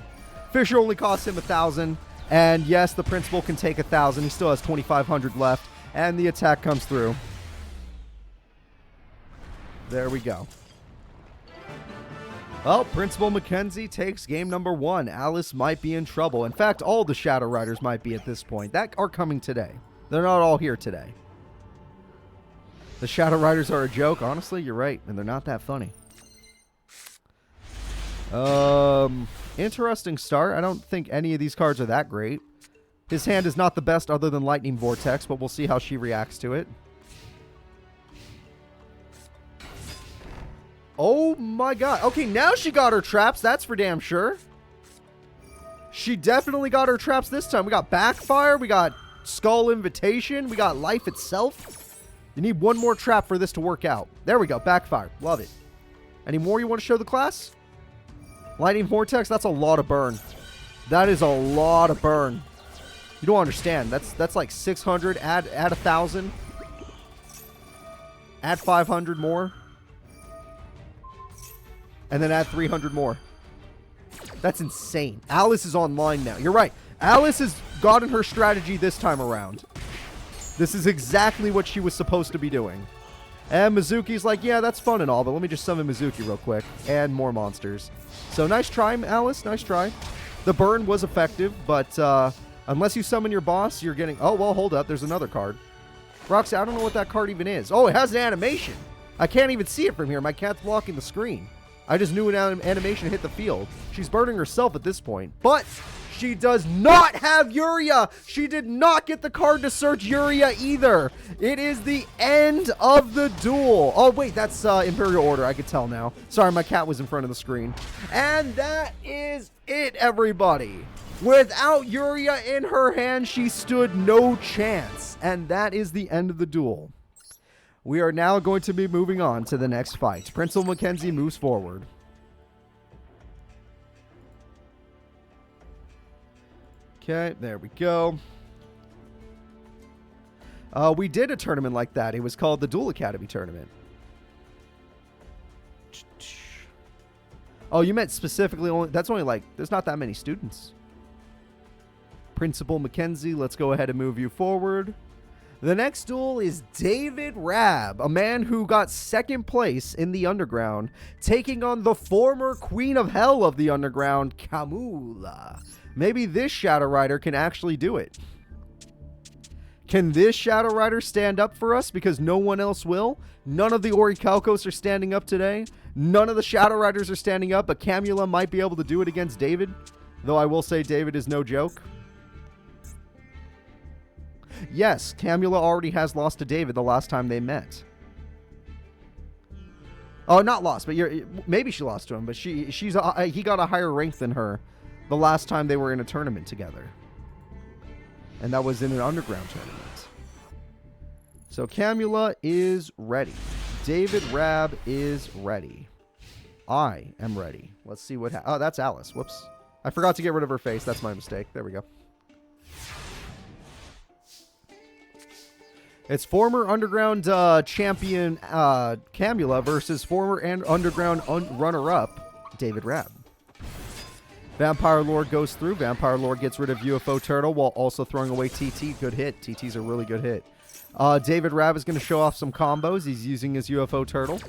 Fisher only costs him 1,000. And yes, the principal can take 1,000. He still has 2,500 left. And the attack comes through. There we go. Well, Principal McKenzie takes game number 1. Alice might be in trouble. In fact, all the Shadow Riders might be at this point. That are coming today. They're not all here today. The Shadow Riders are a joke. Honestly, you're right. And they're not that funny. Interesting start. I don't think any of these cards are that great. His hand is not the best other than Lightning Vortex, but we'll see how she reacts to it. Oh my god. Okay, now she got her traps. That's for damn sure. She definitely got her traps this time. We got Backfire. We got Skull Invitation. We got Life Itself. You need one more trap for this to work out. There we go. Backfire. Love it. Any more you want to show the class? Lightning Vortex. That's a lot of burn. That is a lot of burn. You don't understand. That's like 600. Add 1,000. Add 500 more. And then add 300 more. That's insane. Alice is online now. You're right. Alice has gotten her strategy this time around. This is exactly what she was supposed to be doing. And Mizuki's like, yeah, that's fun and all, but let me just summon Mizuki real quick. And more monsters. So nice try, Alice. Nice try. The burn was effective, but unless you summon your boss, you're getting... Oh, well, hold up. There's another card. Roxy, I don't know what that card even is. Oh, it has an animation. I can't even see it from here. My cat's blocking the screen. I just knew an animation hit the field. She's burning herself at this point. But she does not have Yuria. She did not get the card to search Yuria either. It is the end of the duel. Oh, wait, that's Imperial Order. I could tell now. Sorry, my cat was in front of the screen. And that is it, everybody. Without Yuria in her hand, she stood no chance. And that is the end of the duel. We are now going to be moving on to the next fight. Principal McKenzie moves forward. Okay, there we go. We did a tournament like that. It was called the Duel Academy Tournament. Oh, you meant specifically only... That's only like... There's not that many students. Principal McKenzie, let's go ahead and move you forward. The next duel is David Rab, a man who got second place in the Underground, taking on the former Queen of Hell of the Underground, Camula. Maybe this Shadow Rider can actually do it. Can this Shadow Rider stand up for us because no one else will? None of the Orichalcos are standing up today. None of the Shadow Riders are standing up, but Camula might be able to do it against David. Though I will say David is no joke. Yes, Camula already has lost to David the last time they met. Oh, not lost, but maybe she lost to him, but he got a higher rank than her the last time they were in a tournament together. And that was in an underground tournament. So Camula is ready. David Rab is ready. I am ready. Let's see what oh, that's Alice. Whoops. I forgot to get rid of her face. That's my mistake. There we go. It's former Underground champion Camula versus former Underground runner-up David Rab. Vampire Lord goes through. Vampire Lord gets rid of UFO Turtle while also throwing away TT. Good hit. TT's a really good hit. David Rab is going to show off some combos. He's using his UFO Turtle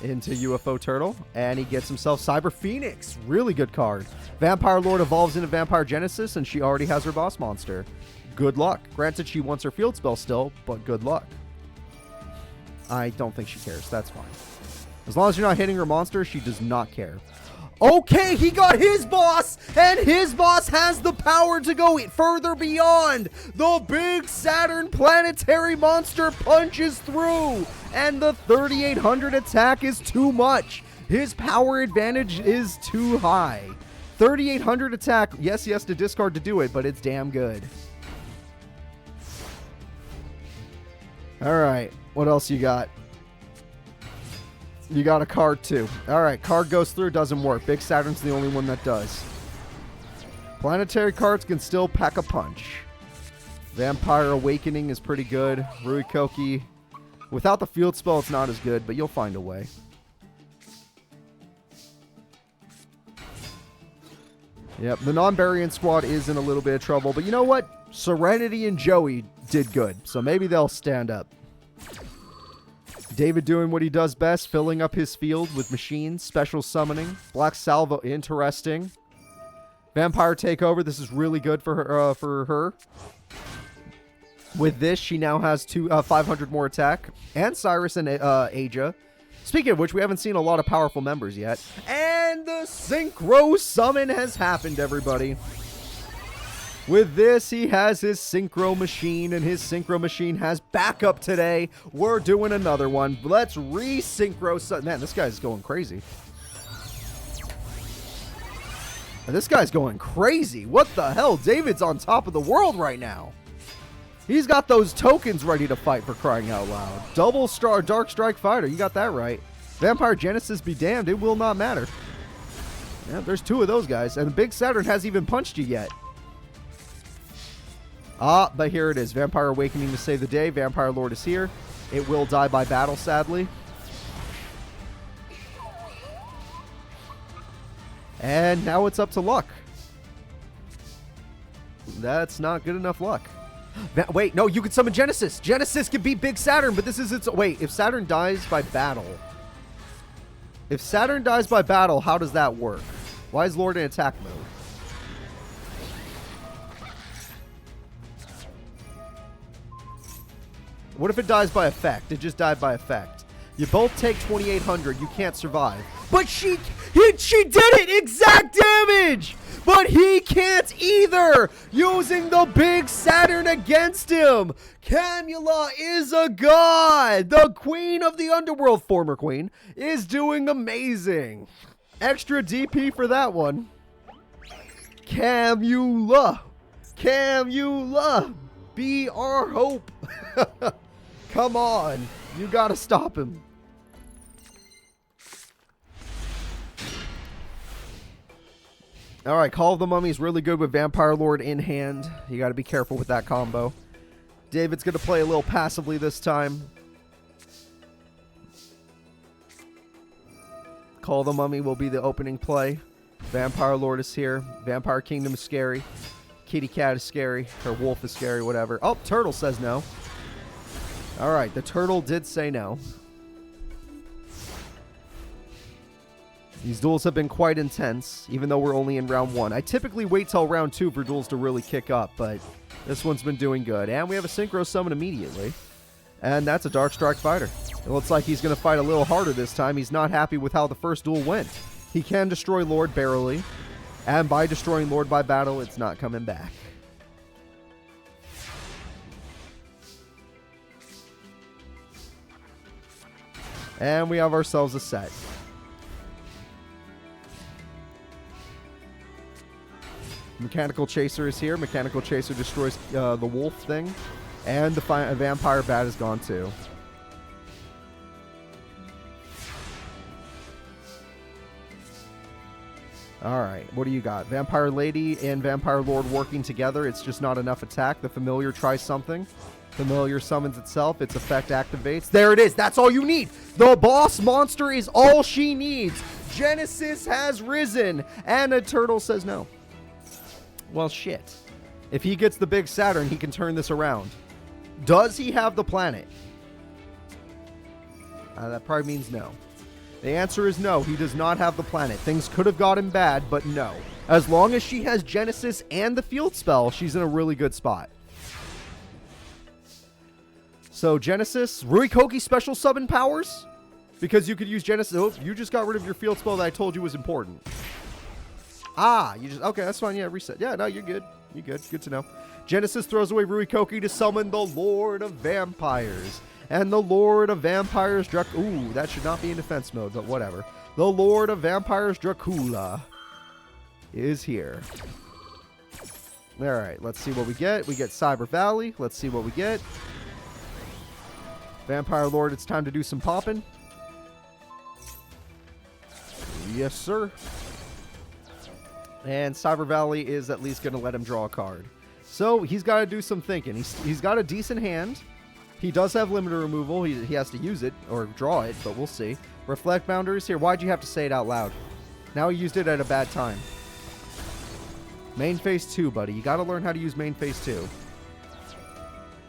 into UFO Turtle, and he gets himself Cyber Phoenix. Really good card. Vampire Lord evolves into Vampire Genesis, and she already has her boss monster. Good luck. Granted, she wants her field spell still, but good luck. I don't think she cares. That's fine. As long as you're not hitting her monster, she does not care. Okay, he got his boss, and his boss has the power to go further beyond. The big Saturn planetary monster punches through, and the 3800 attack is too much. His power advantage is too high. 3800 attack, yes, he has to discard to do it, but it's damn good. Alright, what else you got? You got a card too. Alright, card goes through, doesn't work. Big Saturn's the only one that does. Planetary cards can still pack a punch. Vampire Awakening is pretty good. Ruikoki. Without the field spell, it's not as good, but you'll find a way. Yep, the non-Barian squad is in a little bit of trouble, but you know what? Serenity and Joey did good, so maybe they'll stand up. David doing what he does best, filling up his field with machines, special summoning. Black Salvo, interesting. Vampire Takeover, this is really good for her. With this, she now has 500 more attack. And Cyrus and Aja. Speaking of which, we haven't seen a lot of powerful members yet. And the Synchro Summon has happened, everybody. With this, he has his Synchro Machine, and his Synchro Machine has backup today. We're doing another one. Let's re-Synchro Summon. Man, this guy's going crazy. This guy's going crazy. What the hell? David's on top of the world right now. He's got those tokens ready to fight, for crying out loud. Double star Dark Strike Fighter. You got that right. Vampire Genesis be damned. It will not matter. Yeah, there's 2 of those guys. And the Big Saturn hasn't even punched you yet. Ah, but here it is. Vampire Awakening to save the day. Vampire Lord is here. It will die by battle, sadly. And now it's up to luck. That's not good enough luck. Wait, no, you can summon Genesis. Genesis can beat Big Saturn, but this is its... Wait, if Saturn dies by battle... If Saturn dies by battle, how does that work? Why is Lord in attack mode? What if it dies by effect? It just died by effect. You both take 2,800. You can't survive. But she did it! Exact damage! But he can't either! Using the Big Saturn against him! Camula is a god! The queen of the underworld, former queen, is doing amazing. Extra DP for that one. Camula! Camula! Be our hope! Come on! You gotta stop him. Alright, Call of the Mummy is really good with Vampire Lord in hand. You gotta be careful with that combo. David's gonna play a little passively this time. Call of the Mummy will be the opening play. Vampire Lord is here. Vampire Kingdom is scary. Kitty Cat is scary. Or Wolf is scary, whatever. Oh, Turtle says no. Alright, the Turtle did say no. These duels have been quite intense, even though we're only in round 1. I typically wait till round 2 for duels to really kick up, but this one's been doing good. And we have a Synchro Summon immediately. And that's a Dark Strike Fighter. It looks like he's going to fight a little harder this time. He's not happy with how the first duel went. He can destroy Lord barely. And by destroying Lord by battle, it's not coming back. And we have ourselves a set. Mechanical Chaser is here. Mechanical Chaser destroys the wolf thing. And the Vampire Bat is gone too. Alright, what do you got? Vampire Lady and Vampire Lord working together. It's just not enough attack. The Familiar tries something. Familiar summons itself. Its effect activates. There it is. That's all you need. The boss monster is all she needs. Genesis has risen. And a Turtle says no. Well, shit. If he gets the Big Saturn, he can turn this around. Does he have the planet? That probably means no. The answer is no. He does not have the planet. Things could have gotten bad, but no. As long as she has Genesis and the field spell, she's in a really good spot. So, Genesis, Ruikoki special summon powers? Because you could use Genesis. Oh, you just got rid of your field spell that I told you was important. Ah, you just... Okay, that's fine. Yeah, reset. Yeah, no, you're good. You're good. Good to know. Genesis throws away Ruikoki to summon the Lord of Vampires. And the Lord of Vampires... Ooh, that should not be in defense mode, but whatever. The Lord of Vampires Dracula is here. Alright, let's see what we get. We get Cyber Valley. Let's see what we get. Vampire Lord, it's time to do some popping. Yes, sir. And Cyber Valley is at least going to let him draw a card. So he's got to do some thinking. He's got a decent hand. He does have limiter removal. He has to use it or draw it, but we'll see. Reflect Boundaries here. Why'd you have to say it out loud? Now he used it at a bad time. Main phase 2, buddy. You got to learn how to use main phase 2.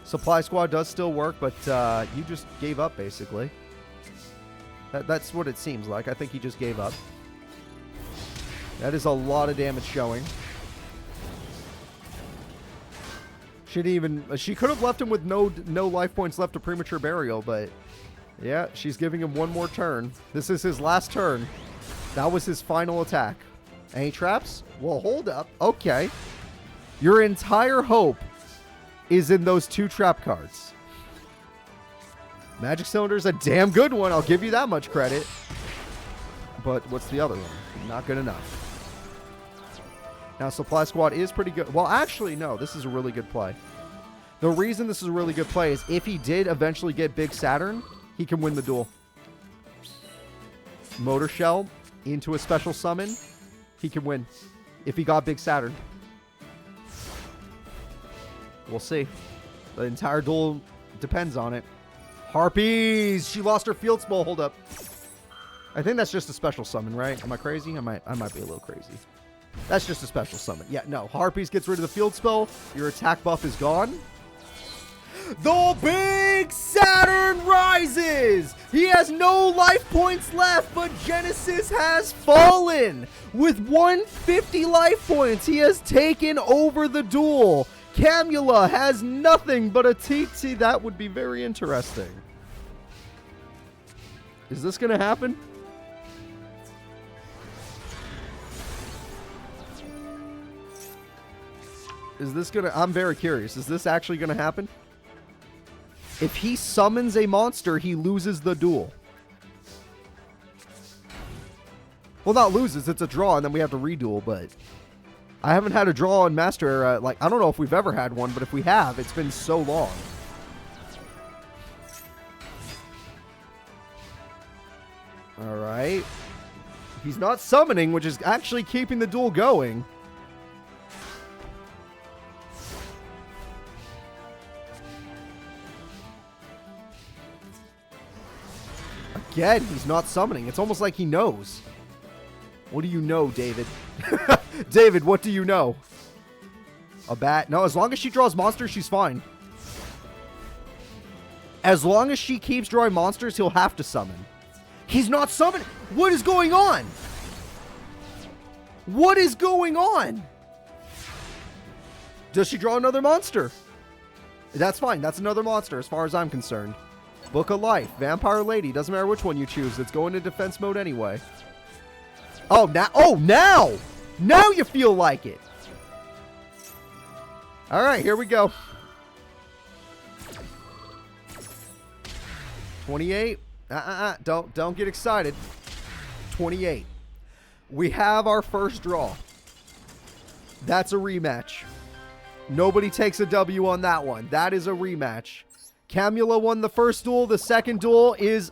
Supply Squad does still work, but you just gave up, basically. That's what it seems like. I think he just gave up. That is a lot of damage showing. She could have left him with no life points left to premature burial, but yeah, she's giving him one more turn. This is his last turn. That was his final attack. Any traps? Well, hold up. Okay. Your entire hope is in those 2 trap cards. Magic Cylinder is a damn good one. I'll give you that much credit. But what's the other one? Not good enough. Now, Supply Squad is pretty good. Well, actually, no. This is a really good play. The reason this is a really good play is if he did eventually get Big Saturn, he can win the duel. Motor Shell into a special summon. He can win if he got Big Saturn. We'll see. The entire duel depends on it. Harpies! She lost her field spell. Hold up. I think that's just a special summon, right? Am I crazy? I might be a little crazy. That's just a special summon. Yeah, no. Harpies gets rid of the field spell. Your attack buff is gone. The Big Saturn rises! He has no life points left, but Genesis has fallen! With 150 life points, he has taken over the duel. Camula has nothing but a TT. That would be very interesting. Is this going to happen? Is this going to... I'm very curious. Is this actually going to happen? If he summons a monster, he loses the duel. Well, not loses. It's a draw, and then we have to reduel, but... I haven't had a draw on Master, I don't know if we've ever had one, but if we have, it's been so long. Alright. He's not summoning, which is actually keeping the duel going. Again, he's not summoning. It's almost like he knows. What do you know, David? David, what do you know? A bat? No, as long as she draws monsters, she's fine. As long as she keeps drawing monsters, he'll have to summon. He's not summoning. What is going on? What is going on? Does she draw another monster? That's fine. That's another monster as far as I'm concerned. Book of Life, Vampire Lady. Doesn't matter which one you choose. It's going to defense mode anyway. Oh, now. Oh, now. Now you feel like it. All right, here we go. 28. Don't get excited. 28. We have our first draw. That's a rematch. Nobody takes a W on that one. That is a rematch. Camula won the first duel. The second duel is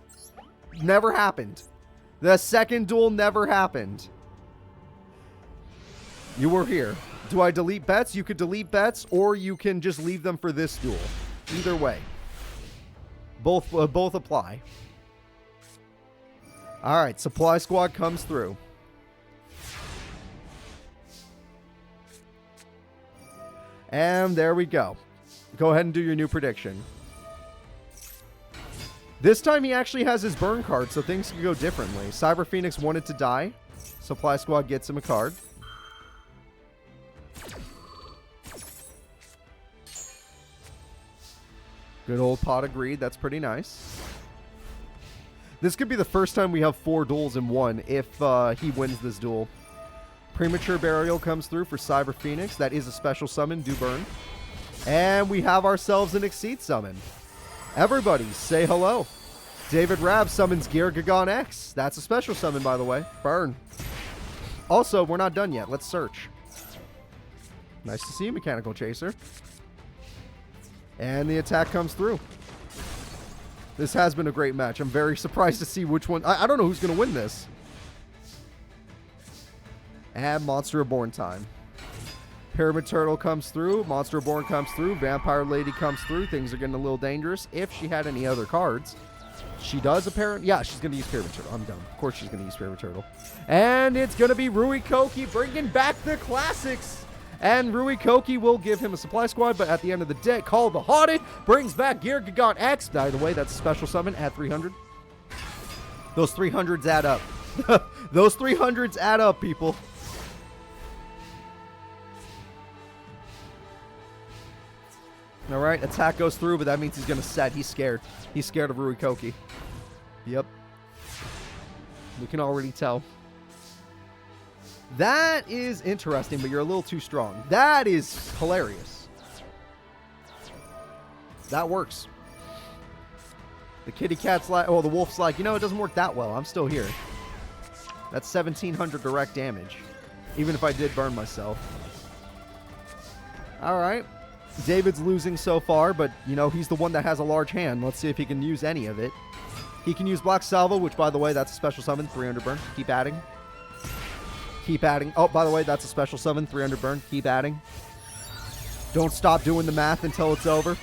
never happened. The second duel never happened. You were here. Do I delete bets? You could delete bets, or you can just leave them for this duel. Either way. Both apply. All right, Supply Squad comes through. And there we go. Go ahead and do your new prediction. This time he actually has his burn card, so things can go differently. Cyber Phoenix wanted to die. Supply Squad gets him a card. Good old Pot of Greed. That's pretty nice. This could be the first time we have 4 duels in one if he wins this duel. Premature Burial comes through for Cyber Phoenix. That is a special summon. Do burn. And we have ourselves an Exceed summon. Everybody, say hello. David Rab summons Gear Gagon X. That's a special summon, by the way. Burn. Also, we're not done yet. Let's search. Nice to see you, Mechanical Chaser. And the attack comes through. This has been a great match. I'm very surprised to see which one. I don't know who's going to win this. And Monster Reborn time. Pyramid Turtle comes through. Monster Reborn comes through. Vampire Lady comes through. Things are getting a little dangerous. If she had any other cards. She does apparently. Yeah, she's going to use Pyramid Turtle. I'm dumb. Of course she's going to use Pyramid Turtle. And it's going to be Rui Koki bringing back the classics. And Rui Koki will give him a Supply Squad, but at the end of the day, Call the Haunted brings back Gear Gagon X. By the way, that's a special summon at 300. Those 300s add up. Those 300s add up, people. All right, attack goes through, but that means he's going to set. He's scared. He's scared of Ruikoki. Yep. We can already tell. That is interesting, but you're a little too strong. That is hilarious. That works. The kitty cat's like, oh, the wolf's like, you know, it doesn't work that well. I'm still here. That's 1,700 direct damage, even if I did burn myself. All right. David's losing so far, but, you know, he's the one that has a large hand. Let's see if he can use any of it. He can use Black Salvo, which, by the way, that's a special summon. 300 burn. Keep adding. Keep adding. Oh, by the way, that's a special summon. 300 burn. Keep adding. Don't stop doing the math until it's over.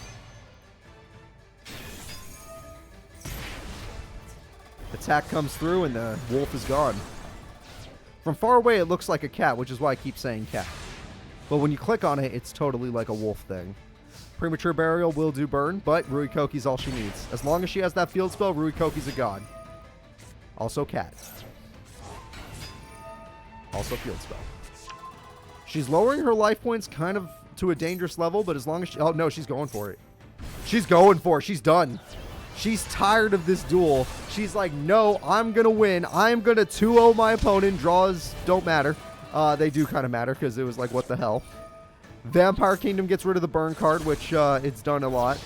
Attack comes through, and the wolf is gone. From far away, it looks like a cat, which is why I keep saying cat. But when you click on it, it's totally like a wolf thing. Premature Burial will do burn, but Ruikoki's all she needs. As long as she has that field spell, Ruikoki's a god. Also cat. Also field spell. She's lowering her life points kind of to a dangerous level, but as long as she... Oh, no, she's going for it. She's going for it. She's done. She's tired of this duel. She's like, no, I'm going to win. I'm going to 2-0 my opponent. Draws don't matter. They do kind of matter because it was like, what the hell? Vampire Kingdom gets rid of the burn card, which it's done a lot.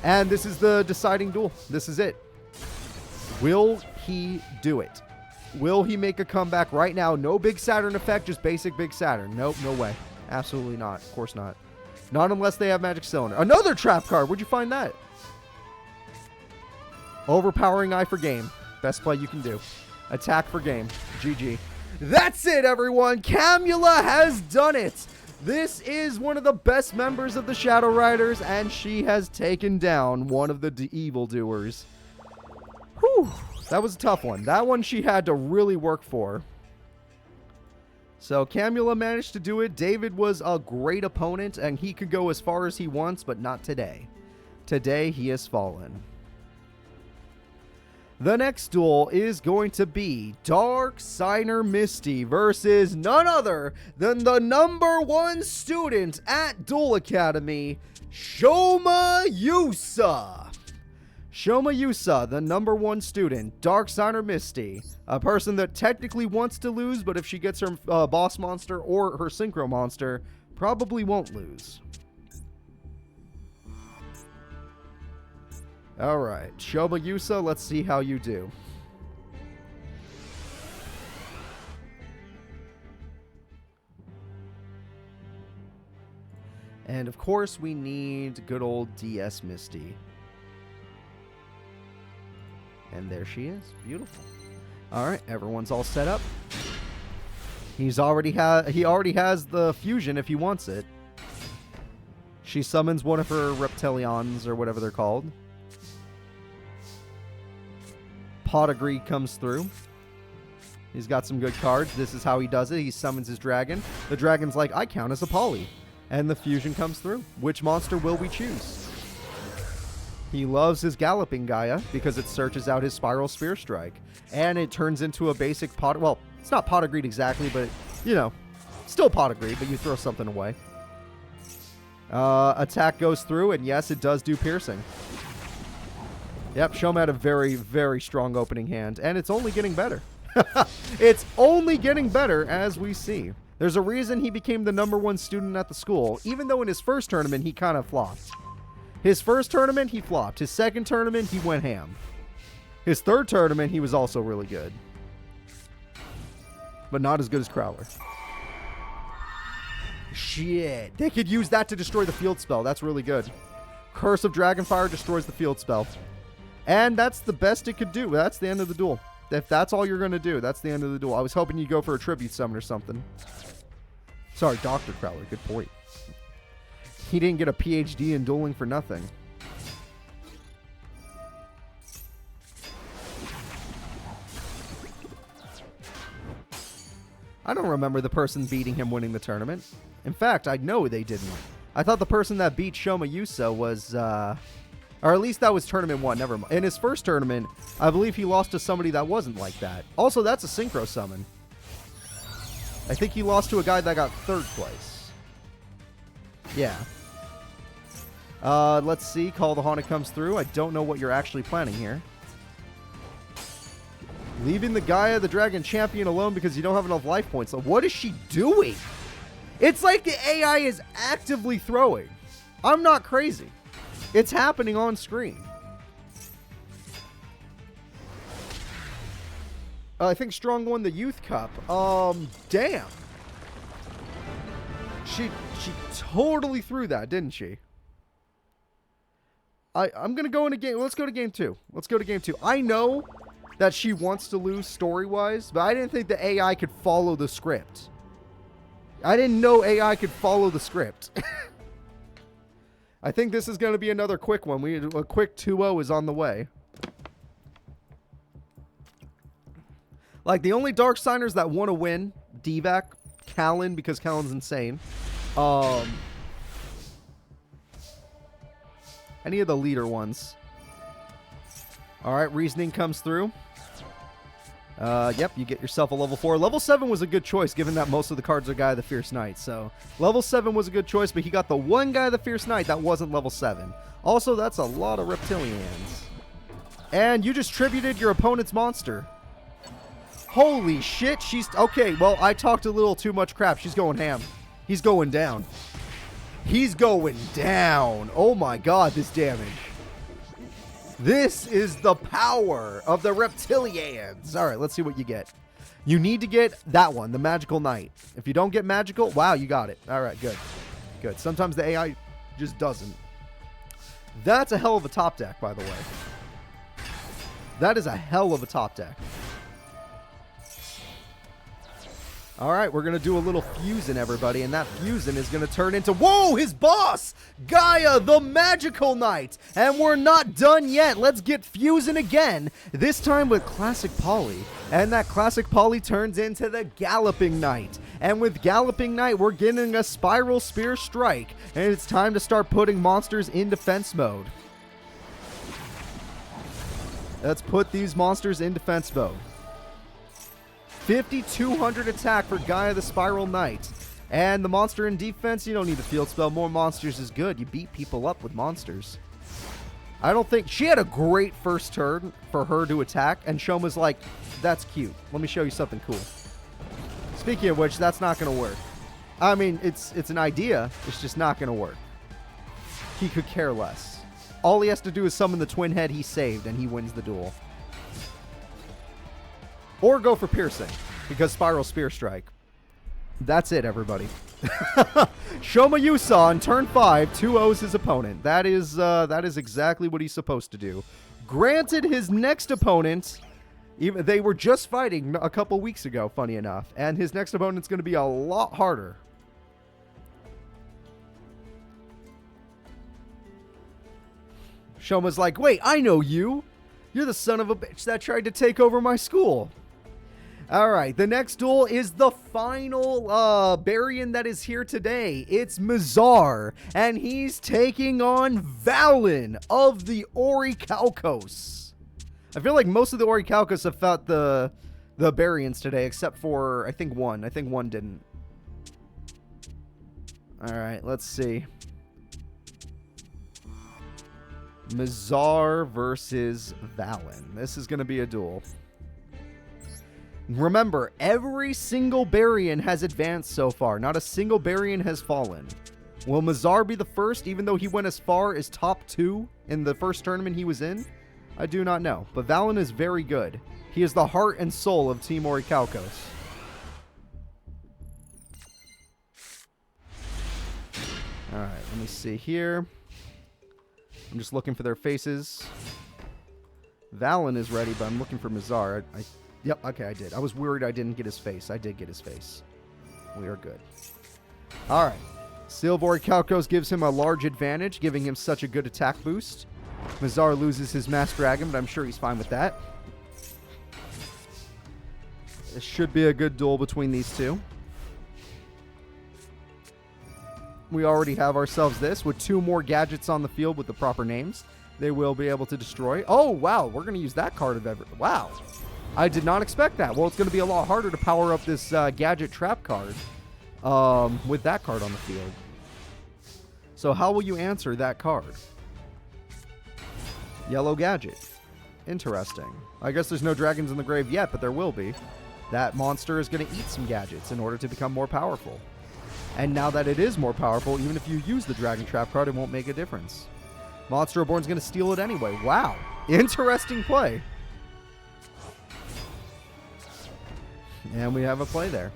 And this is the deciding duel. This is it. Will he do it? Will he make a comeback right now? No big Saturn effect, just basic big Saturn. Nope, no way. Absolutely not. Of course not. Not unless they have Magic Cylinder. Another trap card. Where'd you find that? Overpowering Eye for game. Best play you can do. Attack for game. GG. That's it, everyone. Camula has done it. This is one of the best members of the Shadow Riders, and she has taken down one of the evildoers. Whew. That was a tough one. That one she had to really work for. So Camula managed to do it. David was a great opponent, and he could go as far as he wants, but not today. Today, he has fallen. The next duel is going to be Dark Signer Misty versus none other than the #1 student at Duel Academy, Shoma Yusa. Shoma Yusa, the #1 student, Dark Signer Misty, a person that technically wants to lose, but if she gets her boss monster or her synchro monster, probably won't lose. Alright, Shoma Yusa, let's see how you do. And of course we need good old DS Misty. And there she is. Beautiful. Alright, everyone's all set up. He already has the fusion if he wants it. She summons one of her reptilions or whatever they're called. Pot of Greed comes through. He's got some good cards. This is how he does it. He summons his dragon. The dragon's like, I count as a poly. And the fusion comes through. Which monster will we choose? He loves his Galloping Gaia because it searches out his Spiral Spear Strike. And it turns into a basic pot. Well, it's not Pot of Greed exactly, but, you know, still Pot of Greed, but you throw something away. Attack goes through, and yes, it does do piercing. Yep, Shoma had a very, very strong opening hand, and it's only getting better. It's only getting better as we see. There's a reason he became the #1 student at the school, even though in his first tournament he kind of flopped. His first tournament, he flopped. His second tournament, he went ham. His third tournament, he was also really good. But not as good as Crowler. Shit. They could use that to destroy the field spell. That's really good. Curse of Dragonfire destroys the field spell. And that's the best it could do. That's the end of the duel. If that's all you're going to do, that's the end of the duel. I was hoping you'd go for a tribute summon or something. Sorry, Dr. Crowler. Good point. He didn't get a PhD in dueling for nothing. I don't remember the person beating him winning the tournament. In fact, I know they didn't. I thought the person that beat Shoma Yusa was, Or at least that was tournament 1. Never mind. In his first tournament, I believe he lost to somebody that wasn't like that. Also, that's a synchro summon. I think he lost to a guy that got 3rd place. Yeah. Let's see. Call the Haunted comes through. I don't know what you're actually planning here. Leaving the Gaia the Dragon Champion alone because you don't have enough life points. So what is she doing? It's like the AI is actively throwing. I'm not crazy. It's happening on screen. I think Strong won the Youth Cup. Damn. She totally threw that, didn't she? I'm going to go into game. Let's go to game 2. Let's go to game 2. I know that she wants to lose story-wise, but I didn't think the AI could follow the script. I didn't know AI could follow the script. I think this is going to be another quick one. A quick 2-0 is on the way. Like, the only Dark Signers that want to win, Dovac, Callan, because Callan's insane. Any of the leader ones. Alright, Reasoning comes through. Yep, you get yourself a level 4. Level 7 was a good choice, given that most of the cards are Guy of the Fierce Knight. So, level 7 was a good choice, but he got the one Guy of the Fierce Knight that wasn't level 7. Also, that's a lot of Reptilians. And you just tributed your opponent's monster. Holy shit, she's... Okay, well, I talked a little too much crap. She's going ham. He's going down. He's going down. Oh my god, this damage. This is the power of the Reptilians. All right, let's see what you get. You need to get that one, the Magical Knight. If you don't get Magical, wow, you got it. All right, good. Good. Sometimes the AI just doesn't. That's a hell of a top deck, by the way. That is a hell of a top deck. All right, we're going to do a little fusion, everybody, and that fusion is going to turn into... Whoa, his boss! Gaia, the Magical Knight! And we're not done yet. Let's get fusion again, this time with Classic Poly. And that Classic Poly turns into the Galloping Knight. And with Galloping Knight, we're getting a Spiral Spear Strike. And it's time to start putting monsters in defense mode. Let's put these monsters in defense mode. 5,200 attack for Gaia the Spiral Knight. And the monster in defense, you don't need the field spell. More monsters is good. You beat people up with monsters. I don't think... She had a great first turn for her to attack. And Shoma's like, that's cute. Let me show you something cool. Speaking of which, that's not going to work. I mean, it's an idea. It's just not going to work. He could care less. All he has to do is summon the twin head he saved, and he wins the duel. Or go for piercing, because Spiral Spear Strike. That's it, everybody. Shoma Yusa on turn 5 2-0s his opponent. That is exactly what he's supposed to do. Granted, his next opponent, they were just fighting a couple weeks ago, funny enough, and his next opponent's going to be a lot harder. Shoma's like, wait, I know you. You're the son of a bitch that tried to take over my school. All right, the next duel is the final Barian that is here today. It's Mazar, and he's taking on Valen of the Orichalcos. I feel like most of the Orichalcos have fought the Barians today, except for, I think one. I think one didn't. All right, let's see. Mazar versus Valen. This is going to be a duel. Remember, every single Barian has advanced so far. Not a single Barian has fallen. Will Mazar be the first, even though he went as far as top 2 in the first tournament he was in? I do not know. But Valen is very good. He is the heart and soul of Team Orichalcos. Alright, let me see here. I'm just looking for their faces. Valen is ready, but I'm looking for Mazar. Yep, okay, I did. I was worried I didn't get his face. I did get his face. We are good. All right. Silver Orichalcos gives him a large advantage, giving him such a good attack boost. Mazar loses his Mass Dragon, but I'm sure he's fine with that. This should be a good duel between these two. We already have ourselves this with 2 more gadgets on the field with the proper names. they will be able to destroy. Oh, wow. We're going to use that card of ever. Wow. I did not expect that. Well, it's going to be a lot harder to power up this gadget trap card with that card on the field. So how will you answer that card? Yellow gadget. Interesting. I guess there's no dragons in the grave yet, but there will be. That monster is going to eat some gadgets in order to become more powerful. And now that it is more powerful, even if you use the dragon trap card, it won't make a difference. Monster Reborn's going to steal it anyway. Wow. Interesting play. And we have a play there.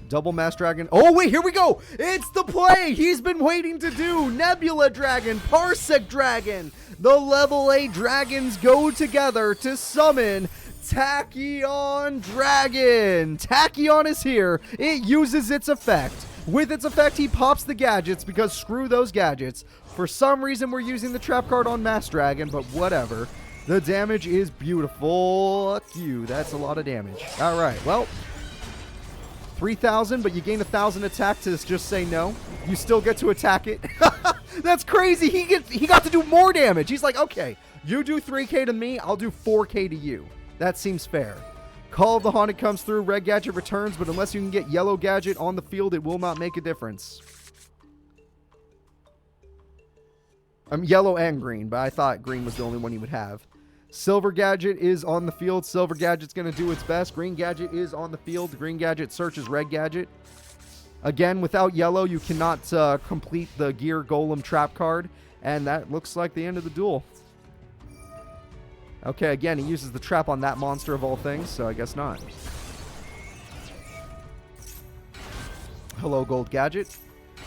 Double Mass Dragon. Oh, wait, here we go. It's the play he's been waiting to do. Nebula Dragon, Parsec Dragon. The level 8 dragons go together to summon Tachyon Dragon. Tachyon is here. It uses its effect. With its effect, he pops the gadgets because screw those gadgets. For some reason, we're using the trap card on Mass Dragon, but whatever. The damage is beautiful. Fuck you. That's a lot of damage. All right, well, 3,000, but you gain 1,000 attack to just say no. You still get to attack it. That's crazy. He got to do more damage. He's like, okay, you do 3k to me, I'll do 4k to you. That seems fair. Call of the Haunted comes through. Red gadget returns, but unless you can get yellow gadget on the field, it will not make a difference. I'm yellow and green, but I thought green was the only one you would have. Silver gadget is on the field. Silver gadget's going to do its best. Green gadget is on the field. Green gadget searches red gadget. Again, without yellow, you cannot complete the Gear Golem trap card. And that looks like the end of the duel. Okay, again, he uses the trap on that monster of all things, so I guess not. Hello, gold gadget.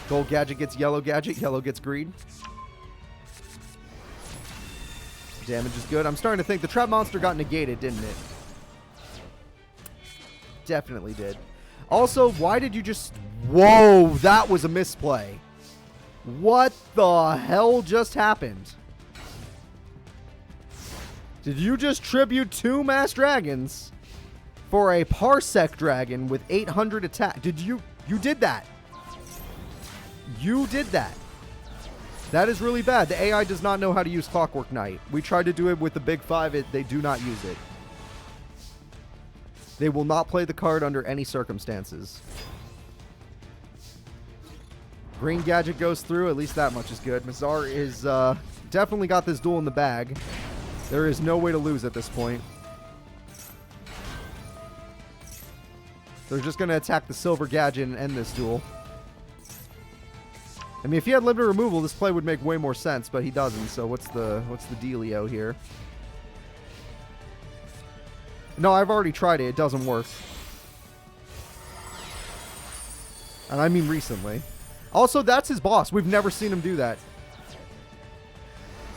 Gold gadget gets yellow gadget. Yellow gets green. Damage is good. I'm starting to think the trap monster got negated, didn't it? Definitely did. Also, why did you just... Whoa, that was a misplay. What the hell just happened? Did you just tribute 2 Mass Dragons for a Parsec Dragon with 800 attack? Did you... You did that. You did that. That is really bad. The AI does not know how to use Clockwork Knight. We tried to do it with the Big 5. They do not use it. They will not play the card under any circumstances. Green gadget goes through. At least that much is good. Mazar is definitely got this duel in the bag. There is no way to lose at this point. They're just going to attack the silver gadget and end this duel. I mean, if he had limited removal, this play would make way more sense, but he doesn't. So what's the dealio here? No, I've already tried it. It doesn't work. And I mean recently. Also, that's his boss. We've never seen him do that.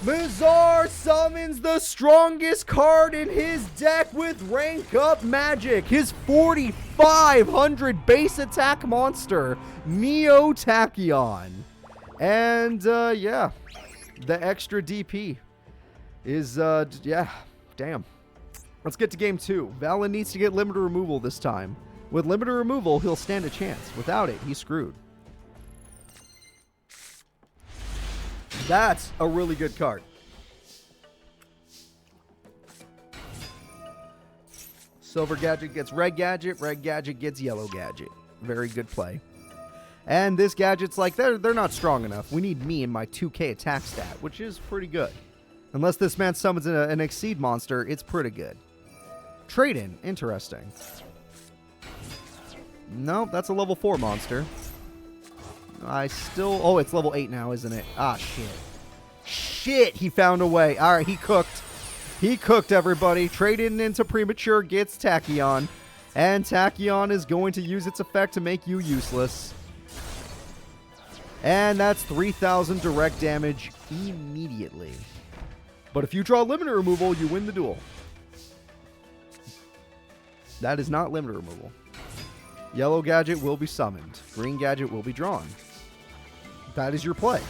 Mazar summons the strongest card in his deck with rank up magic. His 4,500 base attack monster, Neo Tachyon. And, yeah, the extra DP is, yeah, damn. Let's get to game 2. Valen needs to get limited removal this time. With limited removal, he'll stand a chance. Without it, he's screwed. That's a really good card. Silver gadget gets red gadget gets yellow gadget. Very good play. And this gadget's like, they're not strong enough. We need me and my 2k attack stat, which is pretty good. Unless this man summons an Exceed monster, it's pretty good. Trade-in. Interesting. No, that's a level 4 monster. Oh, it's level 8 now, isn't it? Ah, shit. Shit, he found a way. All right, he cooked. He cooked, everybody. Trade-in into Premature gets Tachyon. And Tachyon is going to use its effect to make you useless. And that's 3,000 direct damage immediately. But if you draw limited removal, you win the duel. That is not limited removal. Yellow gadget will be summoned. Green gadget will be drawn. That is your play.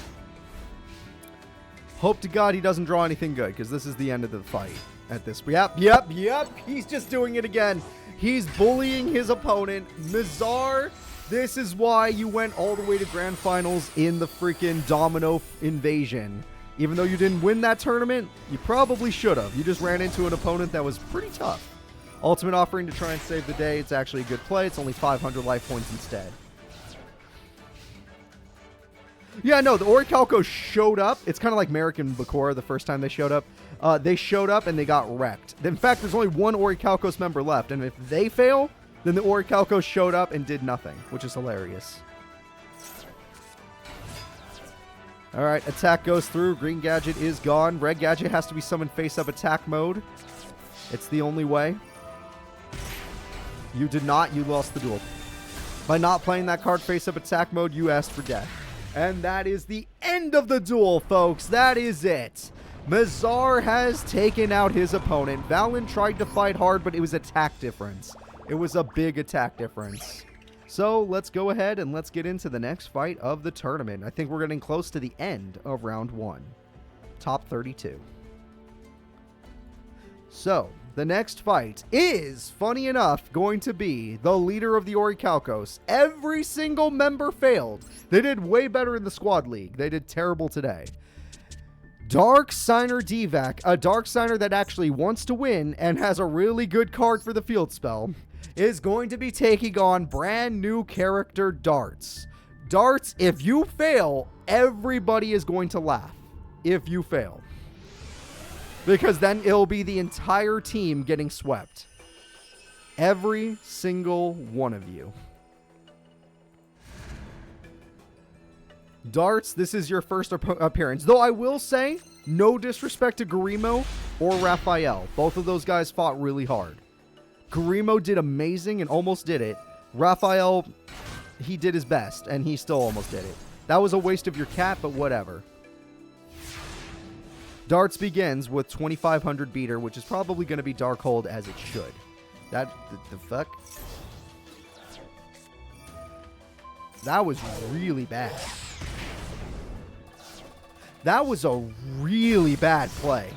Hope to God he doesn't draw anything good, because this is the end of the fight at this. Yep. He's just doing it again. He's bullying his opponent. Mazar This is why you went all the way to grand finals in the freaking Domino Invasion. Even though you didn't win that tournament, you probably should have. You just ran into an opponent that was pretty tough. Ultimate offering to try and save the day. It's actually a good play. It's only 500 life points instead. Yeah, no, the Orichalcos showed up. It's kind of like Merrick and Bakura the first time they showed up. They showed up and they got wrecked. In fact, there's only one Orichalcos member left. And if they fail, then the Orichalcos showed up and did nothing, which is hilarious. All right, attack goes through. Green Gadget is gone. Red Gadget has to be summoned face-up attack mode. It's the only way. You did not. You lost the duel. By not playing that card face-up attack mode, you asked for death. And that is the end of the duel, folks. That is it. Mazar has taken out his opponent. Valen tried to fight hard, but it was attack difference. It was a big attack difference. So let's go ahead and let's get into the next fight of the tournament. I think we're getting close to the end of round 1. Top 32. So the next fight is, funny enough, going to be the leader of the Orichalcos. Every single member failed. They did way better in the squad league. They did terrible today. Dark Signer Dovac, a Dark Signer that actually wants to win and has a really good card for the field spell, is going to be taking on brand new character Darts. Darts, if you fail, everybody is going to laugh. If you fail. Because then it'll be the entire team getting swept. Every single one of you. Darts, this is your first appearance. Though I will say, no disrespect to Gimo or Raphael. Both of those guys fought really hard. Gimo did amazing and almost did it. Raphael, he did his best, and he still almost did it. That was a waste of your cat, but whatever. Darts begins with 2500 beater, which is probably going to be Darkhold as it should. That, the fuck? That was really bad. That was a really bad play.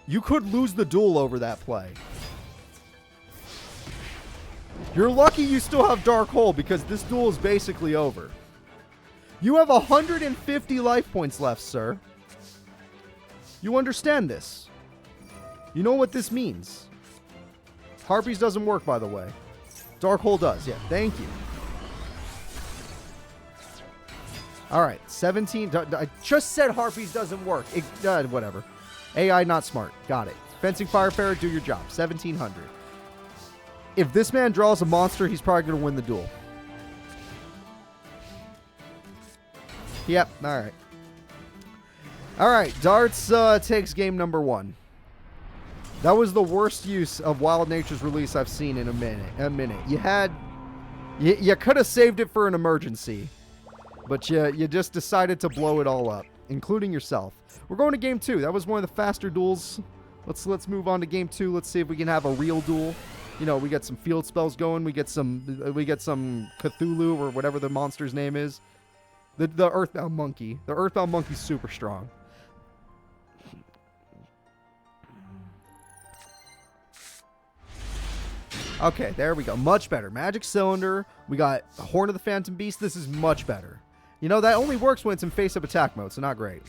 You could lose the duel over that play. You're lucky you still have Darkhold because this duel is basically over. You have 150 life points left, sir. You understand this. You know what this means. Harpies doesn't work, by the way. Darkhold does. Yeah, thank you. Alright, 17. I just said Harpies doesn't work. Whatever. AI not smart. Got it. Fencing Firefarer, do your job. 1700. If this man draws a monster, he's probably going to win the duel. Yep, alright. Alright, Darts takes game number 1. That was the worst use of Wild Nature's release I've seen in a minute. You could have saved it for an emergency. But you just decided to blow it all up, including yourself. We're going to game 2. That was one of the faster duels. Let's move on to game 2. Let's see if we can have a real duel. You know, we get some field spells going. We get some Cthulhu or whatever the monster's name is. The Earthbound Monkey. The Earthbound Monkey's super strong. Okay, there we go. Much better. Magic Cylinder. We got Horn of the Phantom Beast. This is much better. You know, that only works when it's in face-up attack mode, so not great.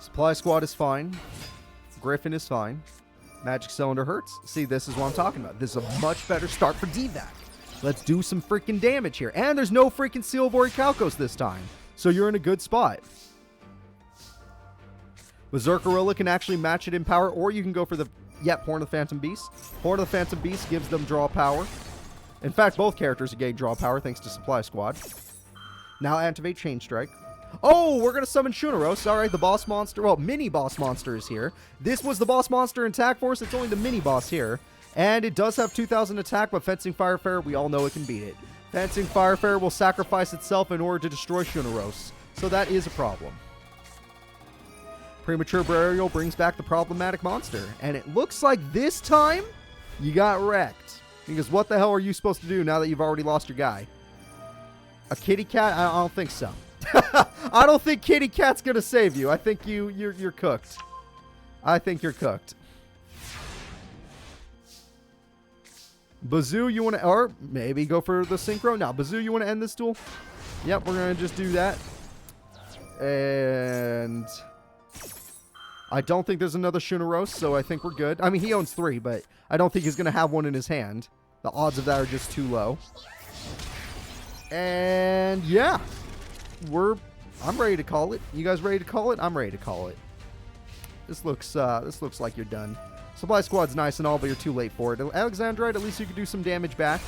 Supply Squad is fine. Griffin is fine. Magic Cylinder hurts. See, this is what I'm talking about. This is a much better start for Dovac. Let's do some freaking damage here. And there's no freaking Seal of Orichalcos this time. So you're in a good spot. Berserkerilla can actually match it in power, or you can go for the... Yep, Horn of the Phantom Beast. Horn of the Phantom Beast gives them draw power. In fact, both characters gain draw power thanks to Supply Squad. Now activate Chain Strike. Oh, we're going to summon Shunaros. All right, the boss monster, well, mini boss monster is here. This was the boss monster in Attack Force. It's only the mini boss here. And it does have 2000 attack, but Fencing Firefarer, we all know it can beat it. Fencing Firefarer will sacrifice itself in order to destroy Shunaros. So that is a problem. Premature Burial brings back the problematic monster. And it looks like this time, you got wrecked. Because what the hell are you supposed to do now that you've already lost your guy? A kitty cat? I don't think so. I don't think kitty cat's going to save you. I think you're cooked. I think you're cooked. Bazoo, you want to, or maybe go for the synchro? Now, Bazoo, you want to end this duel? Yep, we're going to just do that. And I don't think there's another Shunaros, so I think we're good. I mean, he owns 3, but I don't think he's going to have one in his hand. The odds of that are just too low. And yeah, I'm ready to call it. You guys ready to call it? I'm ready to call it. This looks like you're done. Supply squad's nice and all, but you're too late for it. Alexandrite, at least you could do some damage back.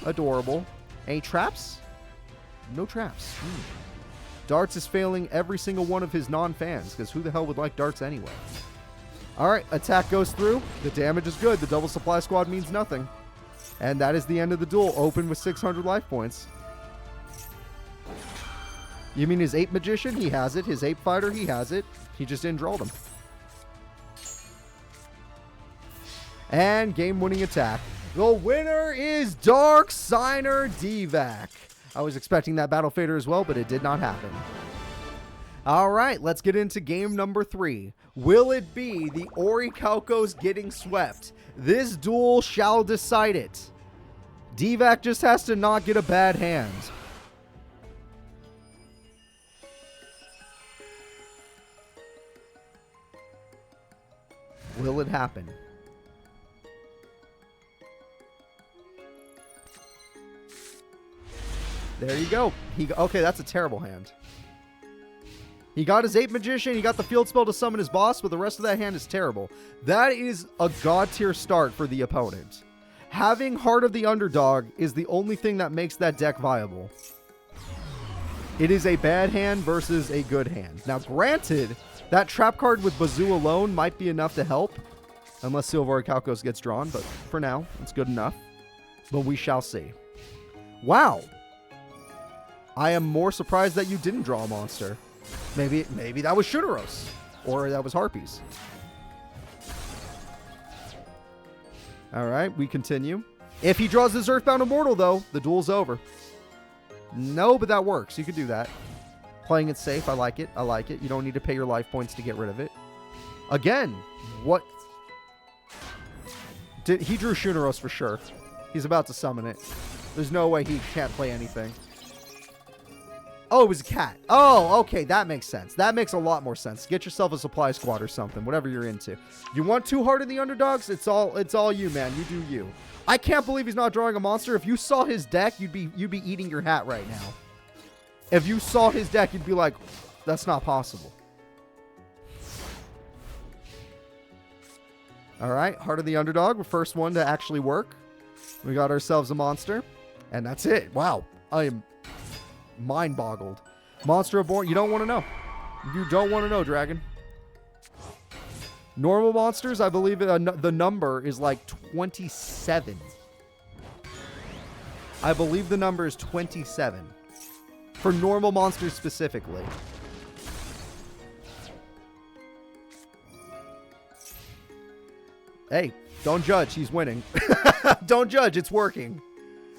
Adorable. Any traps? No traps. Darts is failing every single one of his non-fans, because who the hell would like darts anyway? Alright, attack goes through. The damage is good. The double supply squad means nothing. And that is the end of the duel. Open with 600 life points. You mean his ape magician? He has it. His ape fighter? He has it. He just didn't draw them. And game-winning attack. The winner is Dark Signer Dovac. I was expecting that battle fader as well, but it did not happen. All right, let's get into game number 3. Will it be the Orichalcos getting swept? This duel shall decide it. Dovac just has to not get a bad hand. Will it happen? There you go. Okay, that's a terrible hand. He got his Ape Magician, he got the field spell to summon his boss, but the rest of that hand is terrible. That is a god tier start for the opponent. Having Heart of the Underdog is the only thing that makes that deck viable. It is a bad hand versus a good hand. Now, granted, that trap card with Bazoo alone might be enough to help, unless Silver Orichalcos gets drawn, but for now, it's good enough. But we shall see. Wow. I am more surprised that you didn't draw a monster. Maybe that was Shunaros. Or that was Harpies. Alright, we continue. If he draws his Earthbound Immortal, though, the duel's over. No, but that works. You could do that. Playing it safe, I like it. I like it. You don't need to pay your life points to get rid of it. Again, what? He drew Shunaros for sure. He's about to summon it. There's no way he can't play anything. Oh, it was a cat. Oh, okay, that makes sense. That makes a lot more sense. Get yourself a supply squad or something, whatever you're into. You want 2 Heart of the Underdogs? It's all you, man. You do you. I can't believe he's not drawing a monster. If you saw his deck, you'd be eating your hat right now. If you saw his deck, you'd be like, that's not possible. All right, Heart of the Underdog, the first one to actually work. We got ourselves a monster, and that's it. Wow, I am mind boggled. Monster Reborn, you don't want to know. You don't want to know, Dragon. Normal monsters, I believe the number is like 27. I believe the number is 27. For normal monsters specifically. Hey, don't judge. He's winning. Don't judge. It's working.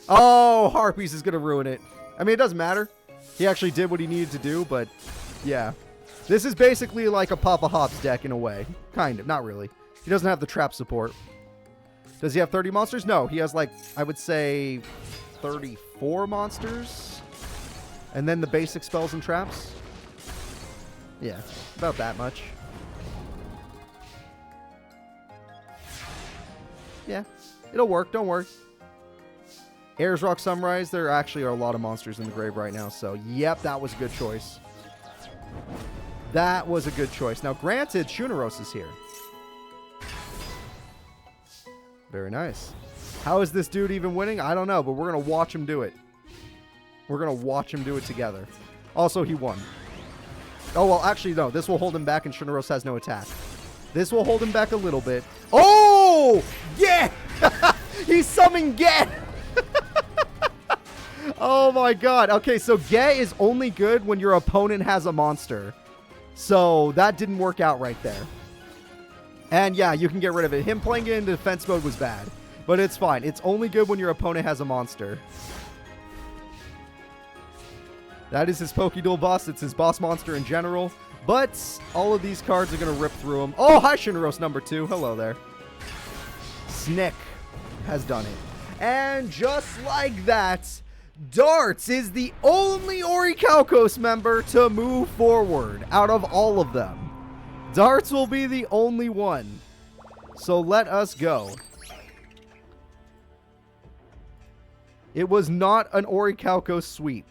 Oh, Harpies is going to ruin it. I mean, it doesn't matter. He actually did what he needed to do, but yeah. This is basically like a Papa Hops deck in a way. Kind of. Not really. He doesn't have the trap support. Does he have 30 monsters? No. He has like, I would say 34 monsters. And then the basic spells and traps. Yeah, about that much. Yeah, it'll work. Don't worry. Ayers Rock Sunrise, there actually are a lot of monsters in the grave right now. So, yep, that was a good choice. That was a good choice. Now, granted, Shunaros is here. Very nice. How is this dude even winning? I don't know, but we're going to watch him do it. We're going to watch him do it together. Also, he won. Oh, well, actually, no. This will hold him back, and Shunaros has no attack. This will hold him back a little bit. Oh! Yeah! He summoned Get! Oh, my God. Okay, so Get is only good when your opponent has a monster. So, that didn't work out right there. And, yeah, you can get rid of it. Him playing it in defense mode was bad. But it's fine. It's only good when your opponent has a monster. That is his Pokéduel boss. It's his boss monster in general. But all of these cards are going to rip through him. Oh, hi, Shunaros number 2. Hello there. Snick has done it. And just like that, Darts is the only Orichalcos member to move forward out of all of them. Darts will be the only one. So let us go. It was not an Orichalcos sweep.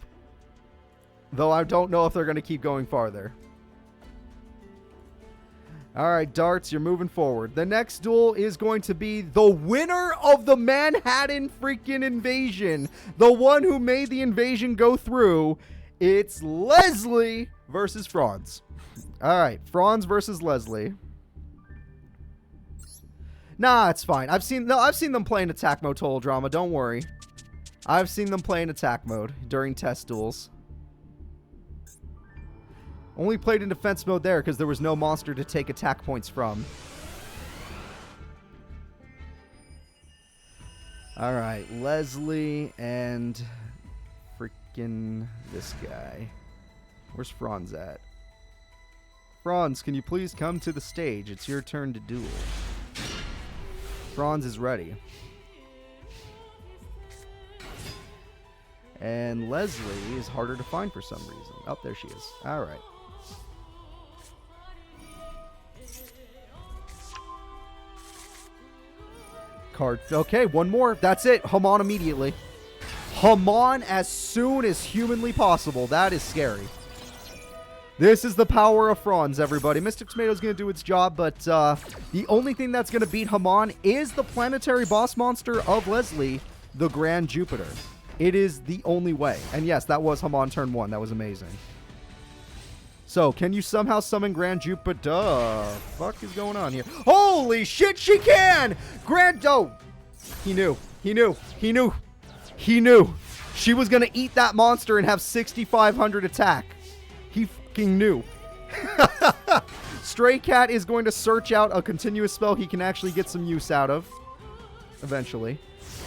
Though I don't know if they're going to keep going farther. Alright, Darts, you're moving forward. The next duel is going to be the winner of the Manhattan freaking invasion. The one who made the invasion go through. It's Leslie versus Fronz. Alright, Fronz versus Leslie. Nah, it's fine. I've seen them play in attack mode total drama, don't worry. I've seen them play in attack mode during test duels. Only played in defense mode there because there was no monster to take attack points from. Alright, Leslie and freaking this guy. Where's Fronz at? Fronz, can you please come to the stage? It's your turn to duel. Fronz is ready. And Leslie is harder to find for some reason. Oh, there she is. Alright. Card. Okay, one more. That's it. Hamon immediately. Hamon as soon as humanly possible. That is scary. This is the power of Fronz, everybody. Mystic Tomato's going to do its job, but the only thing that's going to beat Hamon is the planetary boss monster of Leslie, the Grand Jupiter. It is the only way. And yes, that was Hamon turn 1. That was amazing. So, can you somehow summon Grand Jupiter? Fuck is going on here? Holy shit, she can! Oh! He knew. He knew. He knew. He knew. She was going to eat that monster and have 6,500 attack. He fucking knew. Stray Cat is going to search out a continuous spell he can actually get some use out of. Eventually.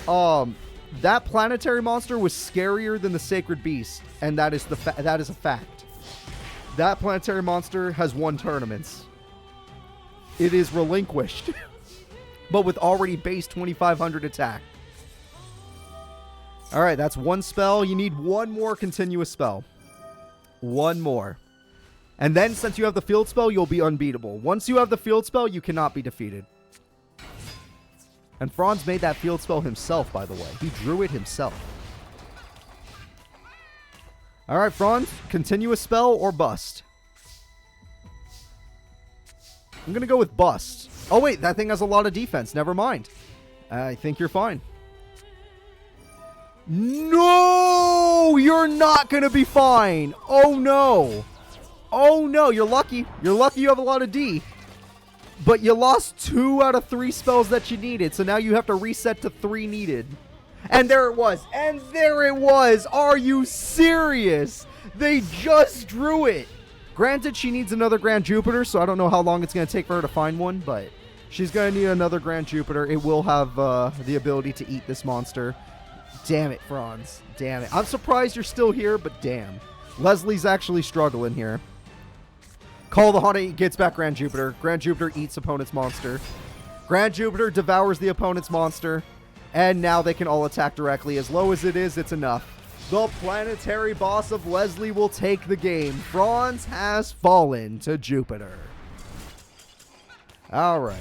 That planetary monster was scarier than the Sacred Beast. And that is a fact. That planetary monster has won tournaments. It is relinquished. But with already base 2,500 attack. Alright, that's one spell. You need one more continuous spell. One more. And then, since you have the field spell, you'll be unbeatable. Once you have the field spell, you cannot be defeated. And Fronz made that field spell himself, by the way. He drew it himself. Alright, Fronz, continuous spell or bust? I'm going to go with bust. Oh, wait, that thing has a lot of defense. Never mind. I think you're fine. No! You're not going to be fine. Oh, no. Oh, no. You're lucky. You're lucky you have a lot of D. But you lost 2 out of 3 spells that you needed. So now you have to reset to 3 needed. And there it was. And there it was. Are you serious? They just drew it. Granted, she needs another Grand Jupiter, so I don't know how long it's going to take for her to find one, but she's going to need another Grand Jupiter. It will have the ability to eat this monster. Damn it, Fronz. Damn it. I'm surprised you're still here, but damn. Leslie's actually struggling here. Call the Haunted gets back Grand Jupiter. Grand Jupiter eats opponent's monster. Grand Jupiter devours the opponent's monster. And now they can all attack directly. As low as it is, it's enough. The planetary boss of Leslie will take the game. Fronz has fallen to Jupiter. Alright.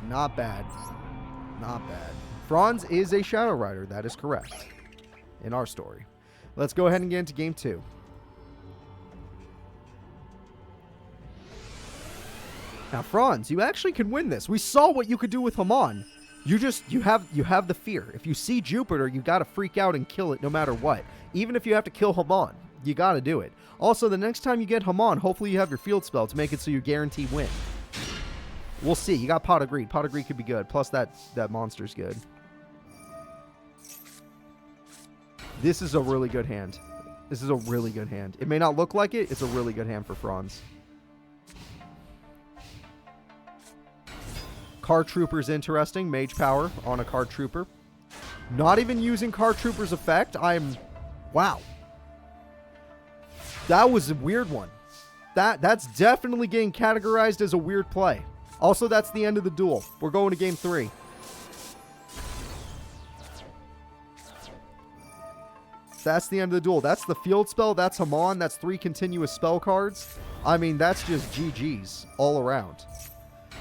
Not bad. Not bad. Fronz is a Shadow Rider. That is correct. In our story. Let's go ahead and get into game 2. Now, Fronz, you actually can win this. We saw what you could do with Hamon. You have the fear. If you see Jupiter, you gotta freak out and kill it no matter what. Even if you have to kill Hamon, you gotta do it. Also, the next time you get Hamon, hopefully you have your field spell to make it so you guarantee win. We'll see. You got Pot of Greed. Pot of Greed could be good. Plus that monster's good. This is a really good hand. This is a really good hand. It may not look like it. It's a really good hand for Fronz. Card Trooper's interesting. Mage power on a Card Trooper. Not even using Card Trooper's effect. Wow. That was a weird one. That's definitely getting categorized as a weird play. Also, that's the end of the duel. We're going to game 3. That's the end of the duel. That's the field spell. That's Hamon. That's 3 continuous spell cards. I mean, that's just GG's all around.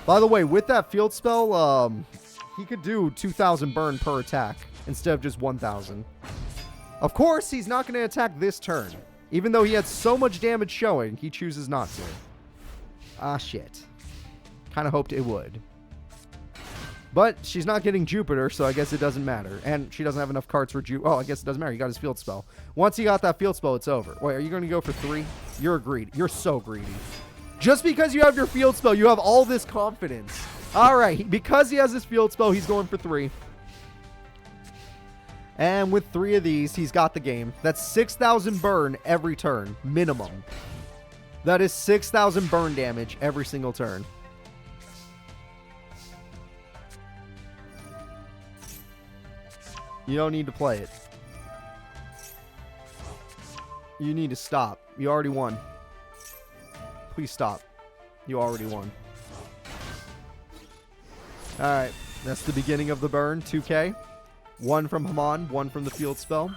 By the way, with that field spell, he could do 2,000 burn per attack instead of just 1,000. Of course, he's not going to attack this turn. Even though he had so much damage showing, he chooses not to. Ah, shit. Kind of hoped it would. But she's not getting Jupiter, so I guess it doesn't matter. And she doesn't have enough cards for Jupiter. Oh, I guess it doesn't matter. He got his field spell. Once he got that field spell, it's over. Wait, are you going to go for 3? You're greedy. You're so greedy. Just because you have your field spell, you have all this confidence. All right. Because he has his field spell, he's going for 3. And with 3 of these, he's got the game. That's 6,000 burn every turn. Minimum. That is 6,000 burn damage every single turn. You don't need to play it. You need to stop. You already won. Please stop. You already won. Alright. That's the beginning of the burn. 2k. 1 from Hamon. 1 from the field spell.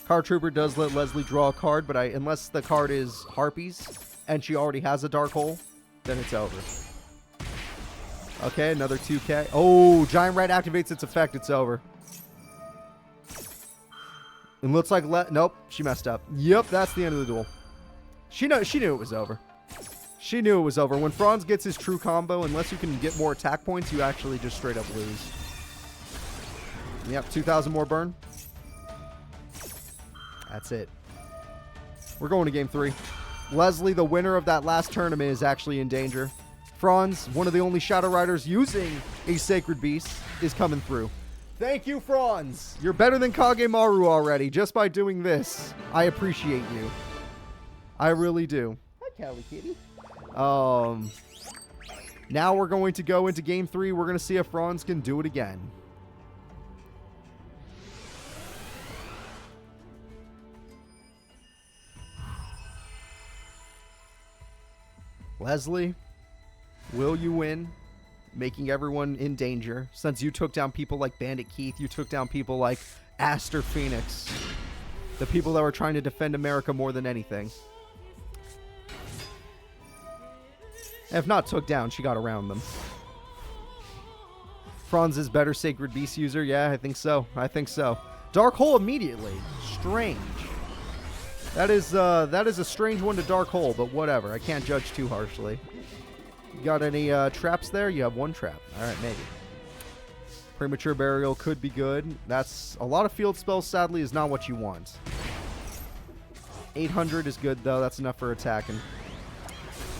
Card Trooper does let Leslie draw a card, but unless the card is Harpies and she already has a Dark Hole, then it's over. Okay, another 2k. Oh, Giant Rat activates its effect. It's over. It looks like... Nope, she messed up. Yep, that's the end of the duel. She knew it was over. She knew it was over. When Fronz gets his true combo, unless you can get more attack points, you actually just straight up lose. Yep, 2,000 more burn. That's it. We're going to game 3. Leslie, the winner of that last tournament, is actually in danger. Fronz, one of the only Shadow Riders using a Sacred Beast, is coming through. Thank you, Fronz. You're better than Kage Maru already, just by doing this. I appreciate you. I really do. Hi, Callie Kitty. Now we're going to go into game 3. We're going to see if Fronz can do it again. Leslie, will you win, making everyone in danger? Since you took down people like Bandit Keith, you took down people like Aster Phoenix. The people that were trying to defend America more than anything. If not took down, she got around them. Fronz is better Sacred Beast user? Yeah, I think so. I think so. Dark Hole immediately. Strange. That is a strange one to Dark Hole, but whatever. I can't judge too harshly. You got any traps there? You have 1 trap. Alright, maybe. Premature Burial could be good. That's a lot of field spells, sadly, is not what you want. 800 is good, though. That's enough for attacking.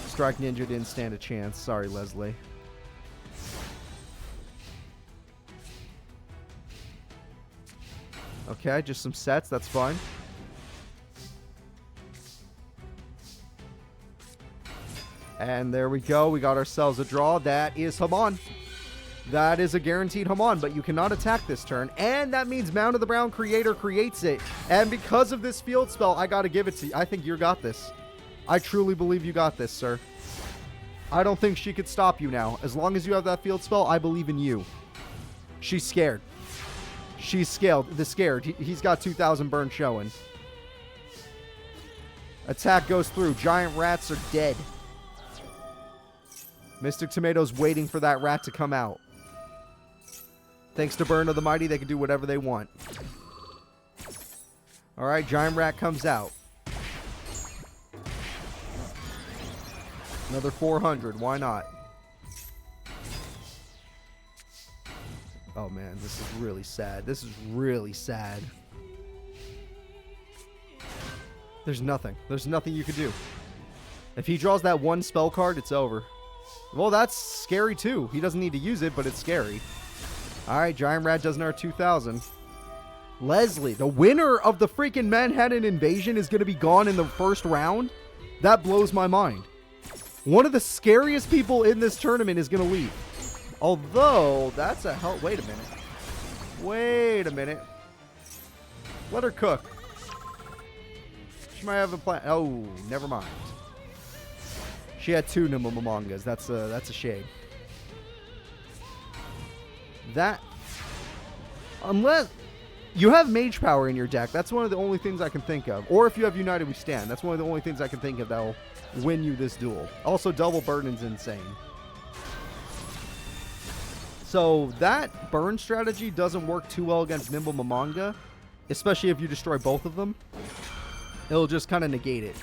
Strike Ninja didn't stand a chance. Sorry, Leslie. Okay, just some sets. That's fine. And there we go. We got ourselves a draw. That is Hamon. That is a guaranteed Hamon, but you cannot attack this turn. And that means Mound of the Brown Creator creates it. And because of this field spell, I got to give it to you. I think you got this. I truly believe you got this, sir. I don't think she could stop you now. As long as you have that field spell, I believe in you. She's scared. She's scared. He's got 2,000 burn showing. Attack goes through. Giant rats are dead. Mystic Tomato's waiting for that rat to come out. Thanks to Burn of the Mighty, they can do whatever they want. Alright, Giant Rat comes out. Another 400, why not? Oh man, this is really sad. This is really sad. There's nothing. There's nothing you could do. If he draws that 1 spell card, it's over. Well, that's scary too. He doesn't need to use it, but it's scary. Alright, Giant Rat does another 2,000. Leslie, the winner of the freaking Manhattan Invasion, is going to be gone in the first round? That blows my mind. One of the scariest people in this tournament is going to leave. Although, that's a hell... Wait a minute. Wait a minute. Let her cook. She might have a plan. Oh, never mind. She had 2 Nimomongas. That's a shame. That... Unless... You have Mage Power in your deck. That's one of the only things I can think of. Or if you have United We Stand. That's one of the only things I can think of that'll win you this duel. Also, Double Burden's insane. So that burn strategy doesn't work too well against Nimble Mamanga. Especially if you destroy both of them. It'll just kind of negate it.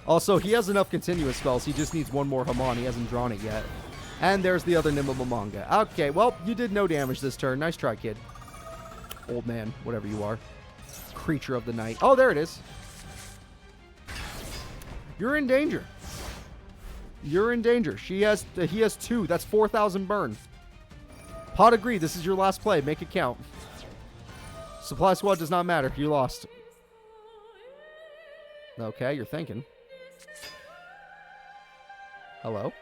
Also, he has enough continuous spells. He just needs one more Hamon. He hasn't drawn it yet. And there's the other Nimble Mamanga. Okay, well, you did no damage this turn. Nice try, kid. Old man, whatever you are. Creature of the night. Oh, there it is. You're in danger. You're in danger. He has 2. That's 4,000 burn. Pot agreed. This is your last play. Make it count. Supply squad does not matter. You lost. Okay, you're thinking. Hello?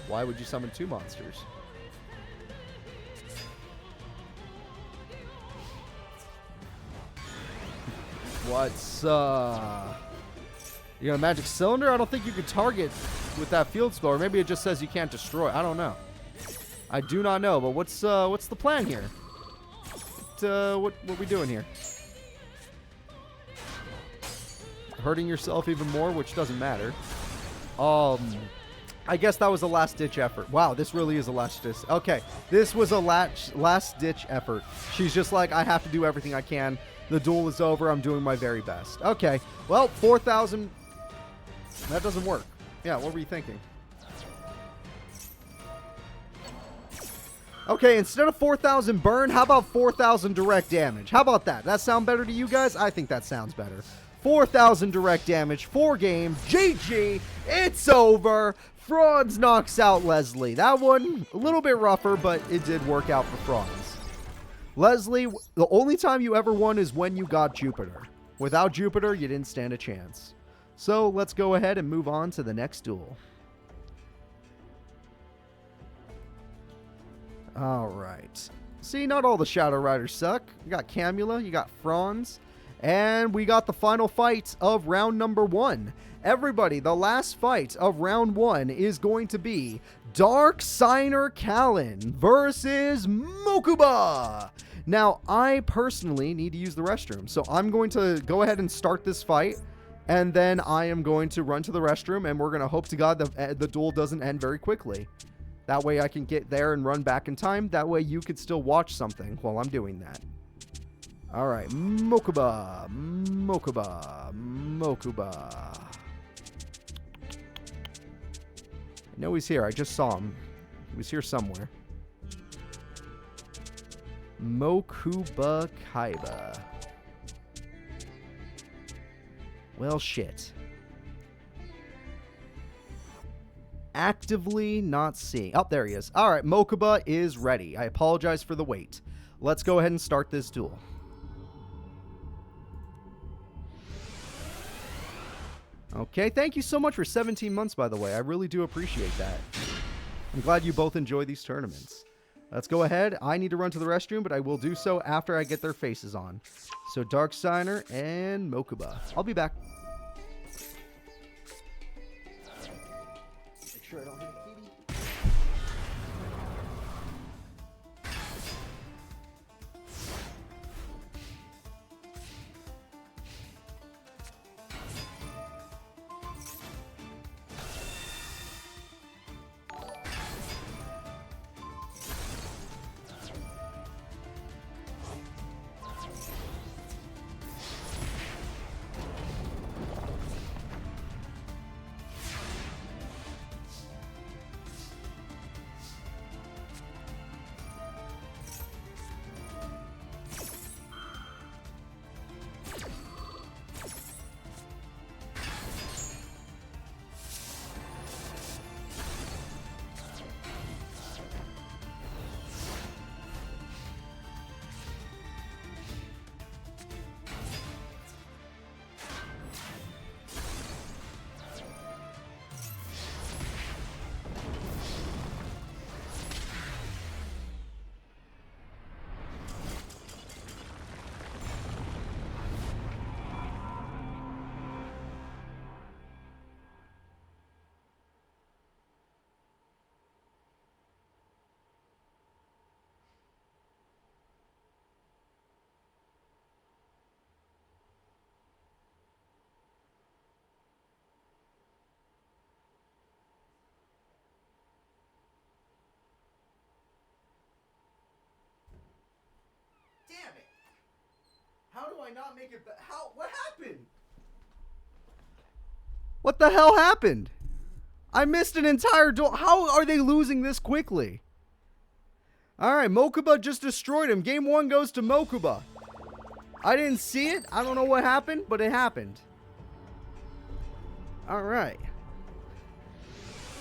Why would you summon 2 monsters? What's, You got a magic cylinder? I don't think you could target with that field spell. Or maybe it just says you can't destroy. I don't know. I do not know, but what's the plan here? What we doing here? Hurting yourself even more, which doesn't matter. I guess that was a last-ditch effort. Wow, this really is a last-ditch. Okay, this was a last-ditch effort. She's just like, I have to do everything I can. The duel is over. I'm doing my very best. Okay, well, 4,000. That doesn't work. Yeah, what were you thinking? Okay, instead of 4,000 burn, how about 4,000 direct damage? How about that? That sound better to you guys? I think that sounds better. 4,000 direct damage, 4 game, GG, it's over. Fronz knocks out Leslie. That one, a little bit rougher, but it did work out for Fronz. Leslie, the only time you ever won is when you got Jupiter. Without Jupiter, you didn't stand a chance. So let's go ahead and move on to the next duel. Alright. See, not all the Shadow Riders suck. You got Camula, you got Fronz, and we got the final fight of round number 1. Everybody, the last fight of round 1 is going to be Dark Signer Callan versus Mokuba. Now, I personally need to use the restroom, so I'm going to go ahead and start this fight, and then I am going to run to the restroom, and we're going to hope to God the duel doesn't end very quickly. That way I can get there and run back in time. That way you could still watch something while I'm doing that. Alright, Mokuba, Mokuba, Mokuba. I know he's here. I just saw him. He was here somewhere. Mokuba Kaiba. Well, shit. Actively not seeing. Oh, there he is. All right, Mokuba is ready. I apologize for the wait. Let's go ahead and start this duel. Okay, thank you so much for 17 months, by the way. I really do appreciate that. I'm glad you both enjoy these tournaments. Let's go ahead. I need to run to the restroom, but I will do so after I get their faces on. So, Dark Signer and Mokuba. I'll be back. Make sure I don't hit a kitty. I not make it back? How? What happened? What the hell happened? I missed an entire duel. How are they losing this quickly? Alright, Mokuba just destroyed him. Game 1 goes to Mokuba. I didn't see it. I don't know what happened, but it happened. Alright.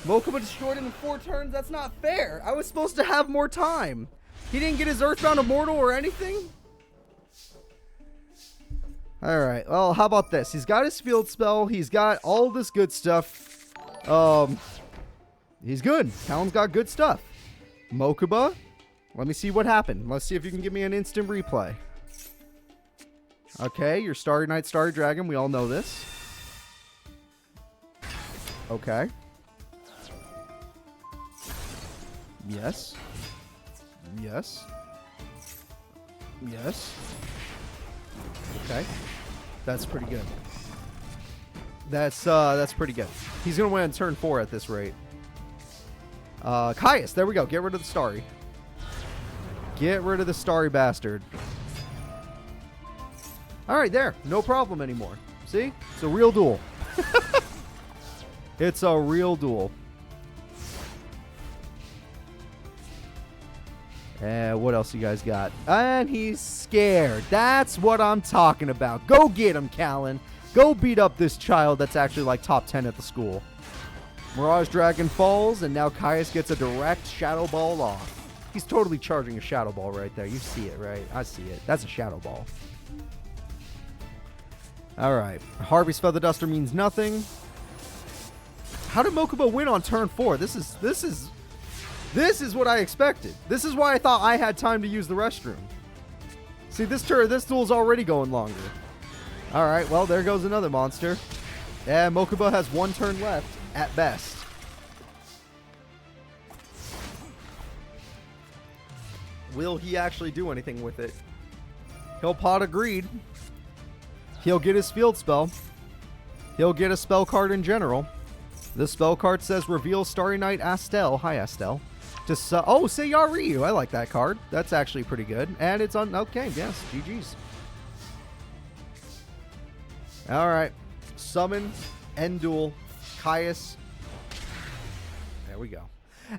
Mokuba destroyed him in 4 turns? That's not fair. I was supposed to have more time. He didn't get his Earthbound Immortal or anything? Alright, well, how about this? He's got his field spell. He's got all this good stuff. He's good. Talon's got good stuff. Mokuba, let me see what happened. Let's see if you can give me an instant replay. Okay, your Starry Night, Starry Dragon. We all know this. Okay. Yes. Yes. Yes. Okay. That's pretty good. That's pretty good. He's gonna win on turn 4 at this rate. Caius, there we go. Get rid of the Starry. Get rid of the Starry bastard. Alright, there. No problem anymore. See? It's a real duel. It's a real duel. And what else you guys got? And he's scared. That's what I'm talking about. Go get him, Callan. Go beat up this child that's actually like top 10 at the school. Mirage Dragon falls, and now Caius gets a direct Shadow Ball off. He's totally charging a Shadow Ball right there. You see it, right? I see it. That's a Shadow Ball. Alright. Harvey's Feather Duster means nothing. How did Mokuba win on turn 4? This is what I expected. This is why I thought I had time to use the restroom. See, this duel's already going longer. Alright, well, there goes another monster. And Mokuba has 1 turn left, at best. Will he actually do anything with it? He'll Pot of Greed. He'll get his field spell. He'll get a spell card in general. The spell card says reveal Starry Night Astel. Hi, Astel. Just, oh, Seiya Ryu. I like that card. That's actually pretty good. And it's on, okay, yes, GG's. Alright. Summon, end duel, Caius. There we go.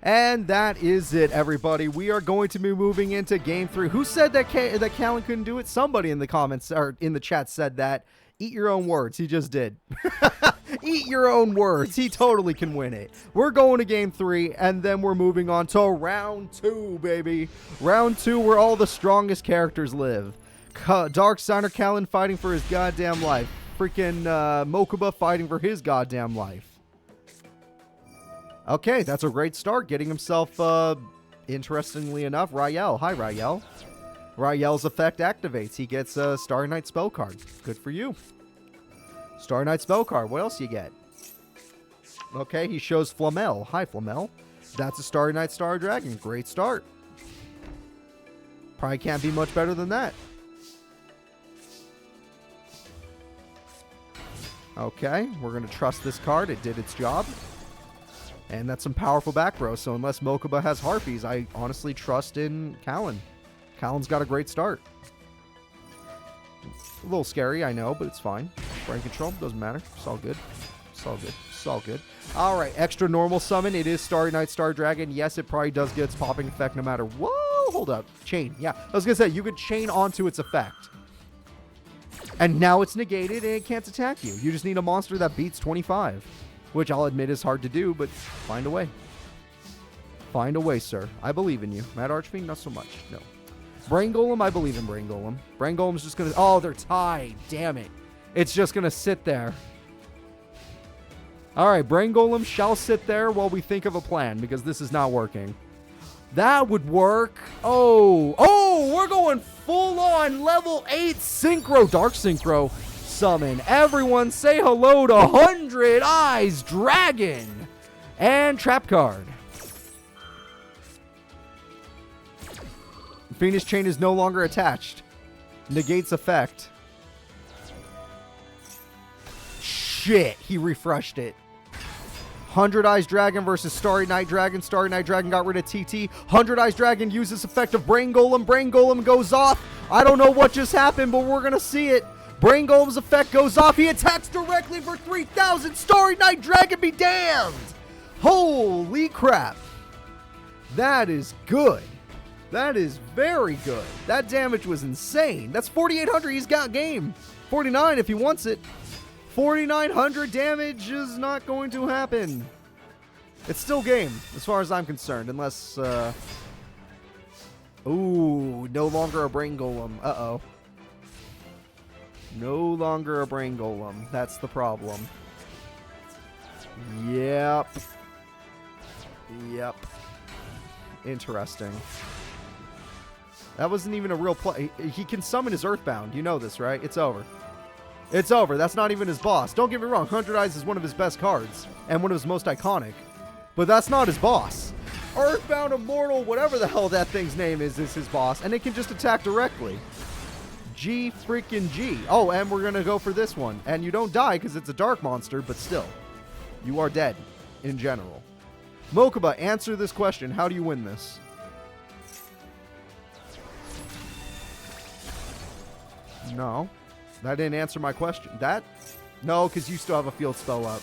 And that is it, everybody. We are going to be moving into Game 3. Who said that Callan couldn't do it? Somebody in the comments, or in the chat said that. Eat your own words. He just did. Eat your own words. He totally can win it. We're going to Game 3, and then we're moving on to Round 2, baby. Round 2, where all the strongest characters live. Dark Signer Callan fighting for his goddamn life. Freaking Mokuba fighting for his goddamn life. Okay, that's a great start. Getting himself, interestingly enough, Rael. Hi, Rael. Rael's effect activates. He gets a Starry Night spell card. Good for you. Starry Night spell card. What else you get? Okay, he shows Flamel. Hi, Flamel. That's a Starry Night Star Dragon. Great start. Probably can't be much better than that. Okay, we're going to trust this card. It did its job. And that's some powerful back row. So unless Mokuba has Harpies, I honestly trust in Callan. Callan's got a great start. A little scary, I know, but it's fine. Brain control, doesn't matter. It's all good. It's all good. It's all good. All right, extra normal summon. It is Starry Night Star Dragon. Yes, it probably does get its popping effect no matter. Whoa, hold up. Chain. Yeah, I was going to say, you could chain onto its effect. And now it's negated and it can't attack you. You just need a monster that beats 25. Which I'll admit is hard to do, but find a way. Find a way, sir. I believe in you. Mad Archfiend, not so much. No. Brain Golem, I believe in Brain Golem. Brain Golem's just going to... Oh, they're tied. Damn it. It's just going to sit there. All right, Brain Golem shall sit there while we think of a plan, because this is not working. That would work. Oh, we're going full-on level 8 Synchro, Dark Synchro summon. Everyone say hello to 100 Eyes Dragon. And trap card. Phoenix Chain is no longer attached. Negates effect. Shit, he refreshed it. 100 Eyes Dragon versus Starry Night Dragon. Starry Night Dragon got rid of TT. 100 Eyes Dragon uses effect of Brain Golem. Brain Golem goes off. I don't know what just happened, but we're going to see it. Brain Golem's effect goes off. He attacks directly for 3,000. Starry Night Dragon be damned. Holy crap. That is good. That is very good. That damage was insane. That's 4,800. He's got game. 49 if he wants it. 4,900 damage is not going to happen. It's still game, as far as I'm concerned, unless, ooh, no longer a Brain Golem. Uh-oh. No longer a Brain Golem. That's the problem. Yep. Yep. Interesting. That wasn't even a real play. He can summon his Earthbound. You know this, right? It's over. It's over. That's not even his boss. Don't get me wrong. 100 Eyes is one of his best cards and one of his most iconic. But that's not his boss. Earthbound Immortal, whatever the hell that thing's name is his boss. And it can just attack directly. G freaking G. Oh, and we're going to go for this one. And you don't die because it's a dark monster, but still. You are dead in general. Mokuba, answer this question. How do you win this? No. That didn't answer my question. No, because you still have a field spell up.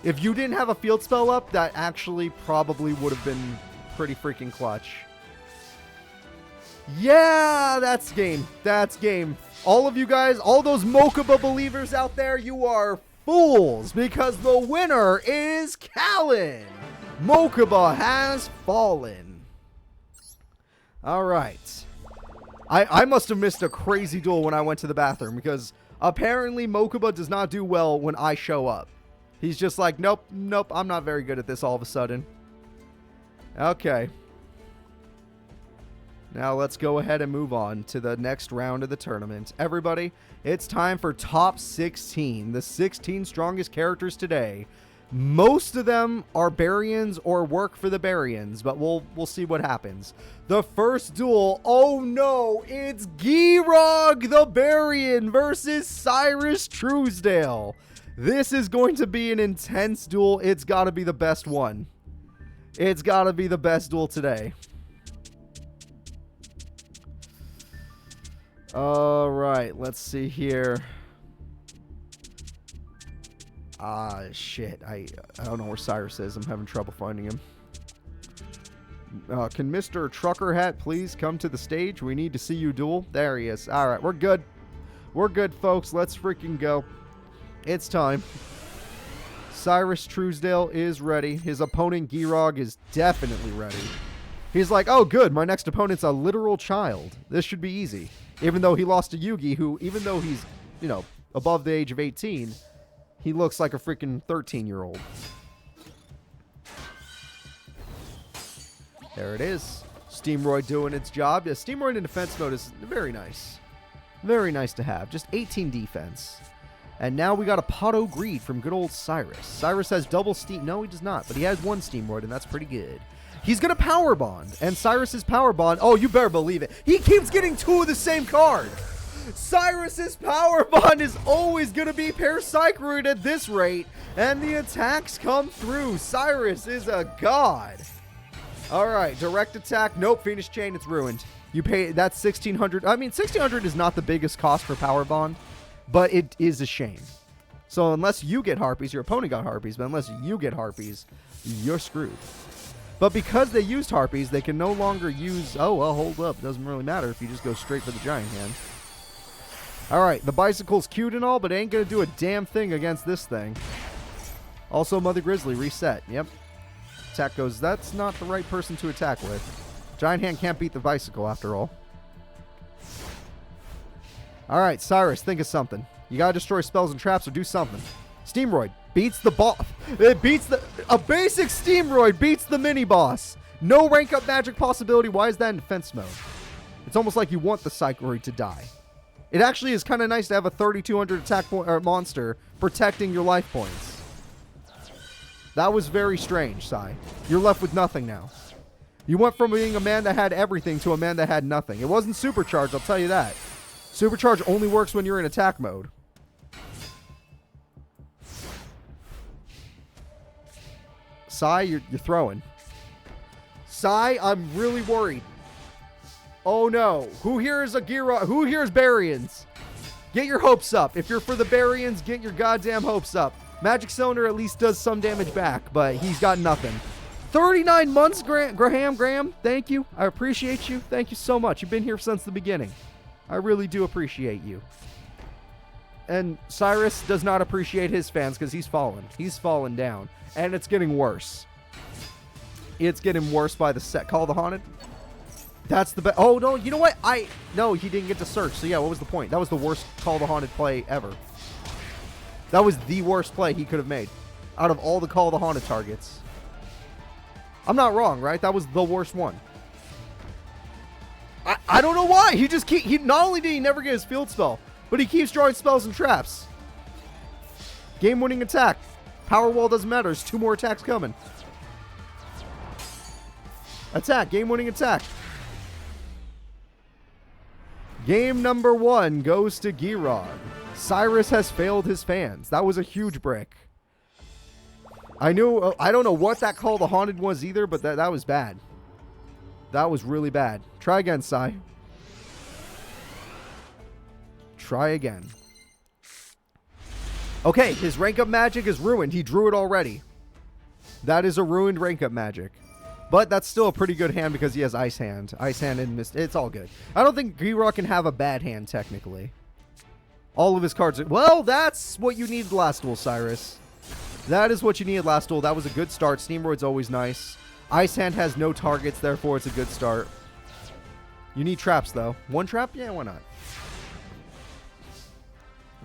If you didn't have a field spell up, that actually probably would have been pretty freaking clutch. Yeah, that's game. That's game. All of you guys, all those Mokuba believers out there, you are fools because the winner is Callan. Mokuba has fallen. All right. I must have missed a crazy duel when I went to the bathroom because apparently Mokuba does not do well when I show up. He's just like, nope, nope, I'm not very good at this all of a sudden. Okay. Now let's go ahead and move on to the next round of the tournament. Everybody, it's time for top 16, the 16 strongest characters today. Most of them are Barians or work for the Barians, but we'll see what happens. The first duel, oh no, it's Guog the Barian versus Cyrus Truesdale. This is going to be an intense duel. It's got to be the best one. It's got to be the best duel today. All right, let's see here. Shit. I don't know where Cyrus is. I'm having trouble finding him. Can Mr. Trucker Hat please come to the stage? We need to see you duel. There he is. All right, we're good. We're good, folks. Let's freaking go. It's time. Cyrus Truesdale is ready. His opponent, Guog, is definitely ready. He's like, oh, good. My next opponent's a literal child. This should be easy. Even though he lost to Yugi, who, even though he's, you know, above the age of 18, he looks like a freaking 13-year-old. There it is. Steamroid doing its job. Yeah, Steamroid in defense mode is very nice. Very nice to have. Just 18 defense. And now we got a Potto Greed from good old Cyrus. Cyrus has double Steam. No, he does not. But he has one Steamroid, and that's pretty good. He's going to Power Bond. And Cyrus's Power Bond, oh, you better believe it. He keeps getting two of the same card. Cyrus's Power Bond is always going to be Parapsychroid at this rate. And the attacks come through. Cyrus is a god. All right, direct attack. Nope, Phoenix Chain, it's ruined. You pay, that's 1,600. I mean, 1,600 is not the biggest cost for Power Bond, but it is a shame. So unless you get Harpies, your opponent got Harpies, but unless you get Harpies, you're screwed. But because they used Harpies, they can no longer use, oh, well, hold up. Doesn't really matter if you just go straight for the Giant Hand. All right, the Bicycle's cute and all, but it ain't going to do a damn thing against this thing. Also, Mother Grizzly, reset. Yep. Attack goes, that's not the right person to attack with. Giant Hand can't beat the Bicycle after all. All right, Cyrus, think of something. You got to destroy spells and traps or do something. Steamroid beats the boss. It beats a basic Steamroid beats the mini boss. No rank up magic possibility. Why is that in defense mode? It's almost like you want the Psychroid to die. It actually is kind of nice to have a 3,200 attack monster protecting your life points. That was very strange, Sai. You're left with nothing now. You went from being a man that had everything to a man that had nothing. It wasn't supercharged, I'll tell you that. Supercharge only works when you're in attack mode. Sai, you're throwing. Sai, I'm really worried. Oh no. Who here is a Gira? Who here is Barians? Get your hopes up. If you're for the Barians, get your goddamn hopes up. Magic Cylinder at least does some damage back, but he's got nothing. 39 months, Graham. Thank you. I appreciate you. Thank you so much. You've been here since the beginning. I really do appreciate you. And Cyrus does not appreciate his fans because he's fallen. He's fallen down. And it's getting worse. It's getting worse by the set. Call the Haunted. That's the best. Oh, no. You know what? No, he didn't get to search. So, yeah, what was the point? That was the worst Call the Haunted play ever. That was the worst play he could have made out of all the Call the Haunted targets. I'm not wrong, right? That was the worst one. I don't know why. He not only did he never get his field spell, but he keeps drawing spells and traps. Game-winning attack. Power wall doesn't matter. There's 2 more attacks coming. Attack. Game-winning attack. Game number 1 goes to Guog. Cyrus has failed his fans. That was a huge brick. I don't know what that Call the Haunted was either, but that was bad. That was really bad. Try again, Sai. Try again. Okay, his rank up magic is ruined. He drew it already. That is a ruined rank up magic. But that's still a pretty good hand because he has Ice Hand. Ice Hand and Misty. It's all good. I don't think Guog can have a bad hand, technically. All of his cards are... Well, that's what you needed last duel, Cyrus. That is what you needed last duel. That was a good start. Steamroid's always nice. Ice Hand has no targets, therefore it's a good start. You need traps, though. 1 trap? Yeah, why not?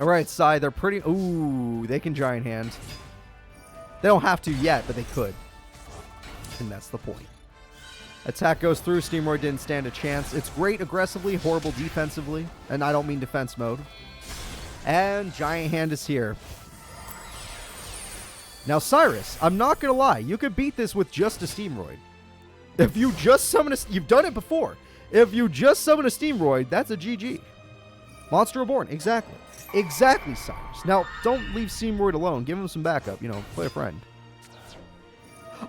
Alright, Sai, they're pretty... Ooh, they can Giant Hand. They don't have to yet, but they could. And that's the point. Attack goes through. Steamroid didn't stand a chance. It's great aggressively, horrible defensively. And I don't mean defense mode. And Giant Hand is here. Now, Cyrus, I'm not going to lie. You could beat this with just a Steamroid. If you just summon a... You've done it before. If you just summon a Steamroid, that's a GG. Monster Reborn. Exactly. Exactly, Cyrus. Now, don't leave Steamroid alone. Give him some backup. You know, play a friend.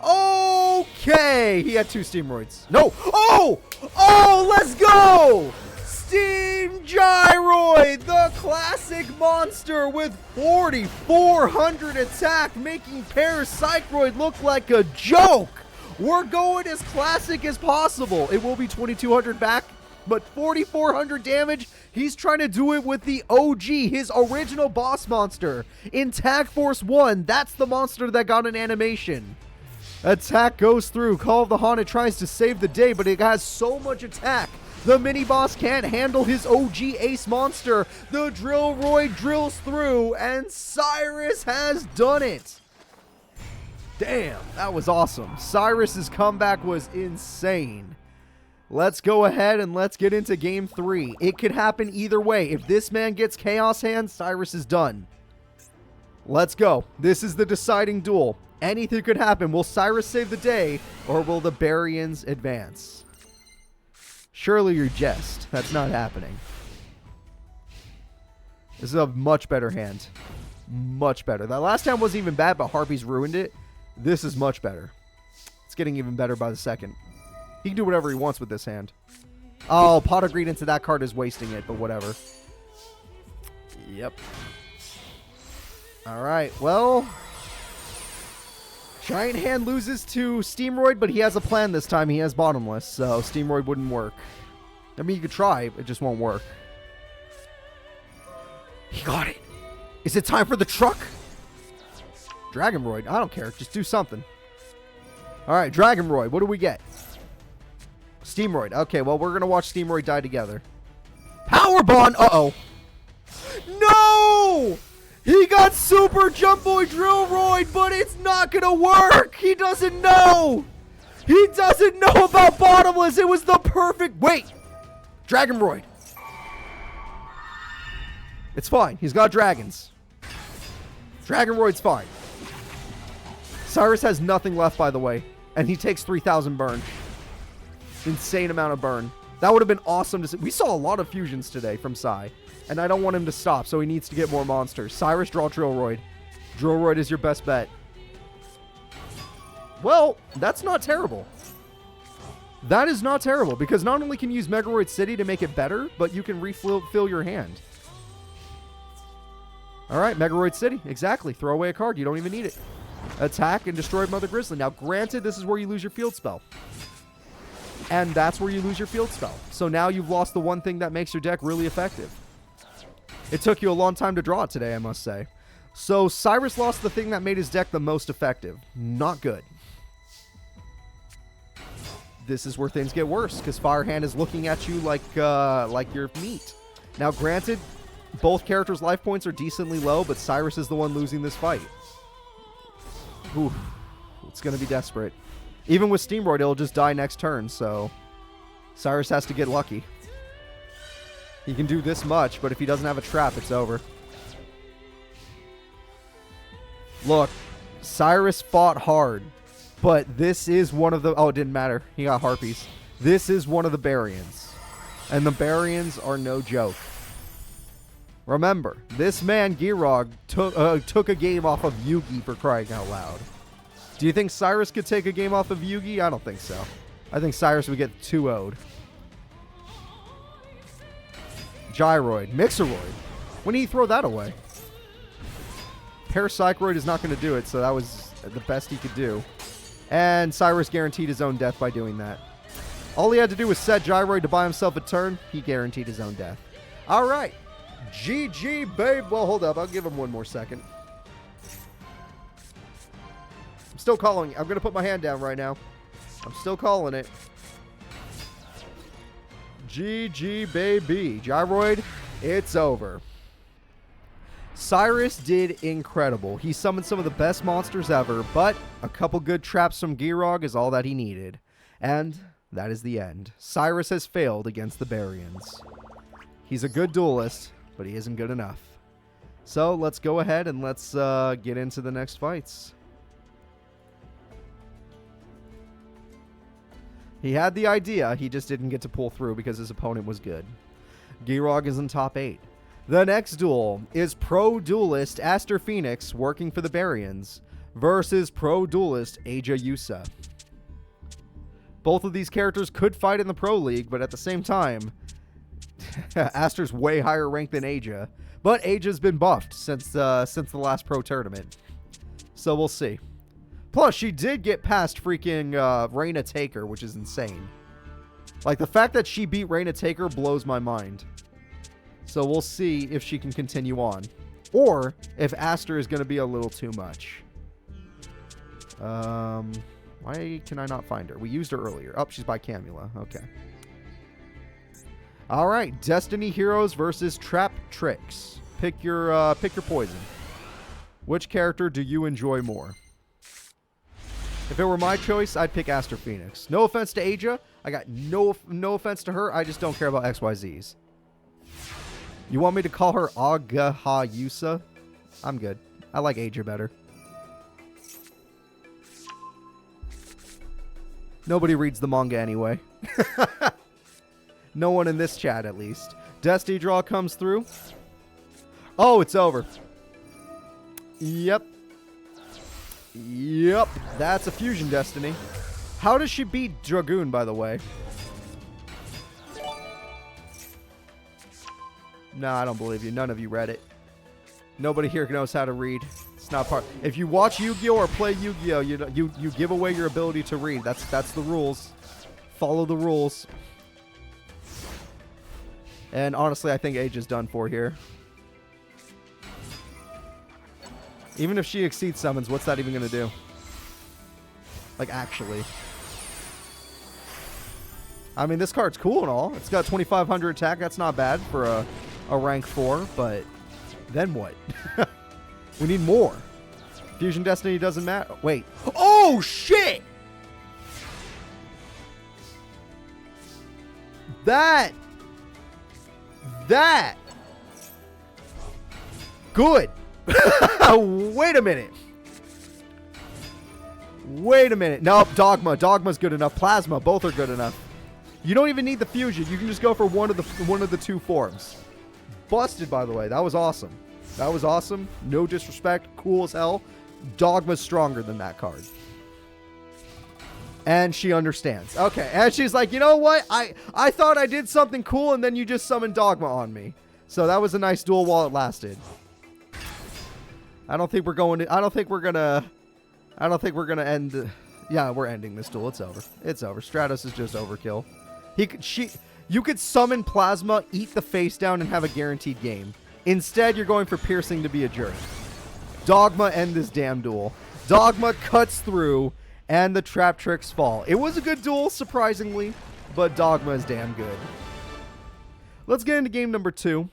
Okay! He had 2 Steamroids. No! Oh! Oh, let's go! Steam Gyroid, the classic monster with 4,400 attack, making Parapsychroid look like a joke. We're going as classic as possible. It will be 2,200 back, but 4,400 damage. He's trying to do it with the OG, his original boss monster. In Tag Force 1, that's the monster that got an animation. Attack goes through. Call of the Haunted tries to save the day, but it has so much attack. The mini-boss can't handle his OG ace monster. The Drillroid drills through, and Cyrus has done it. Damn, that was awesome. Cyrus's comeback was insane. Let's go ahead and let's get into Game 3. It could happen either way. If this man gets Chaos Hand, Cyrus is done. Let's go. This is the deciding duel. Anything could happen. Will Cyrus save the day, or will the Barians advance? Surely you jest. That's not happening. This is a much better hand. Much better. That last time wasn't even bad, but Harpies ruined it. This is much better. It's getting even better by the second. He can do whatever he wants with this hand. Oh, Pot of Greed into that card is wasting it, but whatever. Yep. Alright, well... Giant Hand loses to Steamroid, but he has a plan this time. He has Bottomless, so Steamroid wouldn't work. I mean, you could try, it just won't work. He got it. Is it time for the truck? Dragonroid. I don't care. Just do something. All right, Dragonroid. What do we get? Steamroid. Okay, well, we're going to watch Steamroid die together. Power Bond. Uh-oh. No! He got Super Jumbo Drillroid, but it's not going to work. He doesn't know. He doesn't know about Bottomless. It was the perfect... Wait. Dragonroid. It's fine. He's got dragons. Dragonroid's fine. Cyrus has nothing left, by the way. And he takes 3,000 burn. Insane amount of burn. That would have been awesome to see. We saw a lot of fusions today from Sai. And I don't want him to stop, so he needs to get more monsters. Cyrus, draw Drillroid. Drillroid is your best bet. Well, that's not terrible. That is not terrible, because not only can you use Megaroid City to make it better, but you can refill your hand. Alright, Megaroid City. Exactly. Throw away a card. You don't even need it. Attack and destroy Mother Grizzly. Now, granted, this is where you lose your field spell. And that's where you lose your field spell. So now you've lost the one thing that makes your deck really effective. It took you a long time to draw it today, I must say. So Cyrus lost the thing that made his deck the most effective. Not good. This is where things get worse, because Firehand is looking at you like your meat. Now, granted, both characters' life points are decently low, but Cyrus is the one losing this fight. Oof. It's going to be desperate. Even with Steamroid, it'll just die next turn, so Cyrus has to get lucky. He can do this much, but if he doesn't have a trap, it's over. Look, Cyrus fought hard, but this is one of the... Oh, it didn't matter. He got Harpies. This is one of the Barians, and the Barians are no joke. Remember, this man, Guog, took a game off of Yugi, for crying out loud. Do you think Cyrus could take a game off of Yugi? I don't think so. I think Cyrus would get 2-0'd. Gyroid. Mixeroid. When did he throw that away? Parapsychroid is not going to do it, so that was the best he could do. And Cyrus guaranteed his own death by doing that. All he had to do was set Gyroid to buy himself a turn. He guaranteed his own death. All right. GG, babe. Well, hold up. I'll give him one more second. I'm still calling. I'm going to put my hand down right now. I'm still calling it. GG, baby. Gyroid, it's over. Cyrus did incredible. He summoned some of the best monsters ever, but a couple good traps from Guog is all that he needed. And that is the end. Cyrus has failed against the Barians. He's a good duelist, but he isn't good enough. So let's go ahead and let's get into the next fights. He had the idea, he just didn't get to pull through because his opponent was good. Guog is in top 8. The next duel is Pro Duelist Aster Phoenix, working for the Barians, versus Pro Duelist Aja Yusa. Both of these characters could fight in the Pro League, but at the same time, Aster's way higher ranked than Aja. But Aja's been buffed since the last Pro Tournament. So we'll see. Plus, she did get past freaking Raina Taker, which is insane. Like, the fact that she beat Raina Taker blows my mind. So we'll see if she can continue on. Or if Aster is going to be a little too much. Why can I not find her? We used her earlier. Oh, she's by Camula. Okay. All right. Destiny Heroes versus Trap Tricks. Pick your poison. Which character do you enjoy more? If it were my choice, I'd pick Aster Phoenix. No offense to Aja. I got no offense to her. I just don't care about XYZs. You want me to call her Agaha Yusa? I'm good. I like Aja better. Nobody reads the manga anyway. No one in this chat, at least. Destiny Draw comes through. Oh, it's over. Yep. Yep. That's a Fusion Destiny. How does she beat Dragoon, by the way? No, I don't believe you. None of you read it. Nobody here knows how to read. It's not part. If you watch Yu-Gi-Oh or play Yu-Gi-Oh, you give away your ability to read. That's the rules. Follow the rules. And honestly, I think Age is done for here. Even if she exceeds summons, what's that even going to do? Like, actually. I mean, this card's cool and all. It's got 2,500 attack. That's not bad for a rank 4, but then what? We need more. Fusion Destiny doesn't matter. Wait. Oh, shit! That. Good. Wait a minute. Nope, Dogma. Dogma's good enough. Plasma, both are good enough. You don't even need the fusion. You can just go for one of the two forms. Busted, by the way. That was awesome. That was awesome. No disrespect. Cool as hell. Dogma's stronger than that card. And she understands. Okay. And she's like, you know what? I thought I did something cool, and then you just summoned Dogma on me. So that was a nice duel while it lasted. I don't think we're going to... I don't think we're going to end... Yeah, we're ending this duel. It's over. It's over. Stratos is just overkill. You could summon Plasma, eat the face down, and have a guaranteed game. Instead, you're going for Piercing to be a jerk. Dogma end this damn duel. Dogma cuts through, and the trap tricks fall. It was a good duel, surprisingly, but Dogma is damn good. Let's get into game number 2.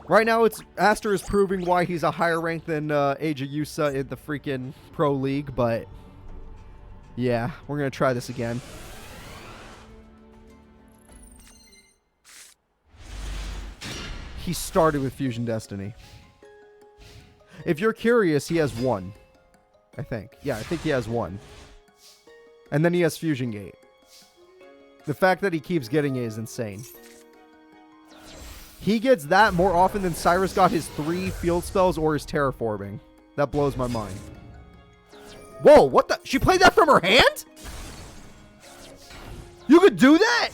Right now, Aster is proving why he's a higher rank than Aja Yusa in the freaking Pro League, but yeah, we're going to try this again. He started with Fusion Destiny. If you're curious, he has 1. I think. Yeah, I think he has 1. And then he has Fusion Gate. The fact that he keeps getting it is insane. He gets that more often than Cyrus got his 3 field spells or his terraforming. That blows my mind. Whoa, what the? She played that from her hand? You could do that?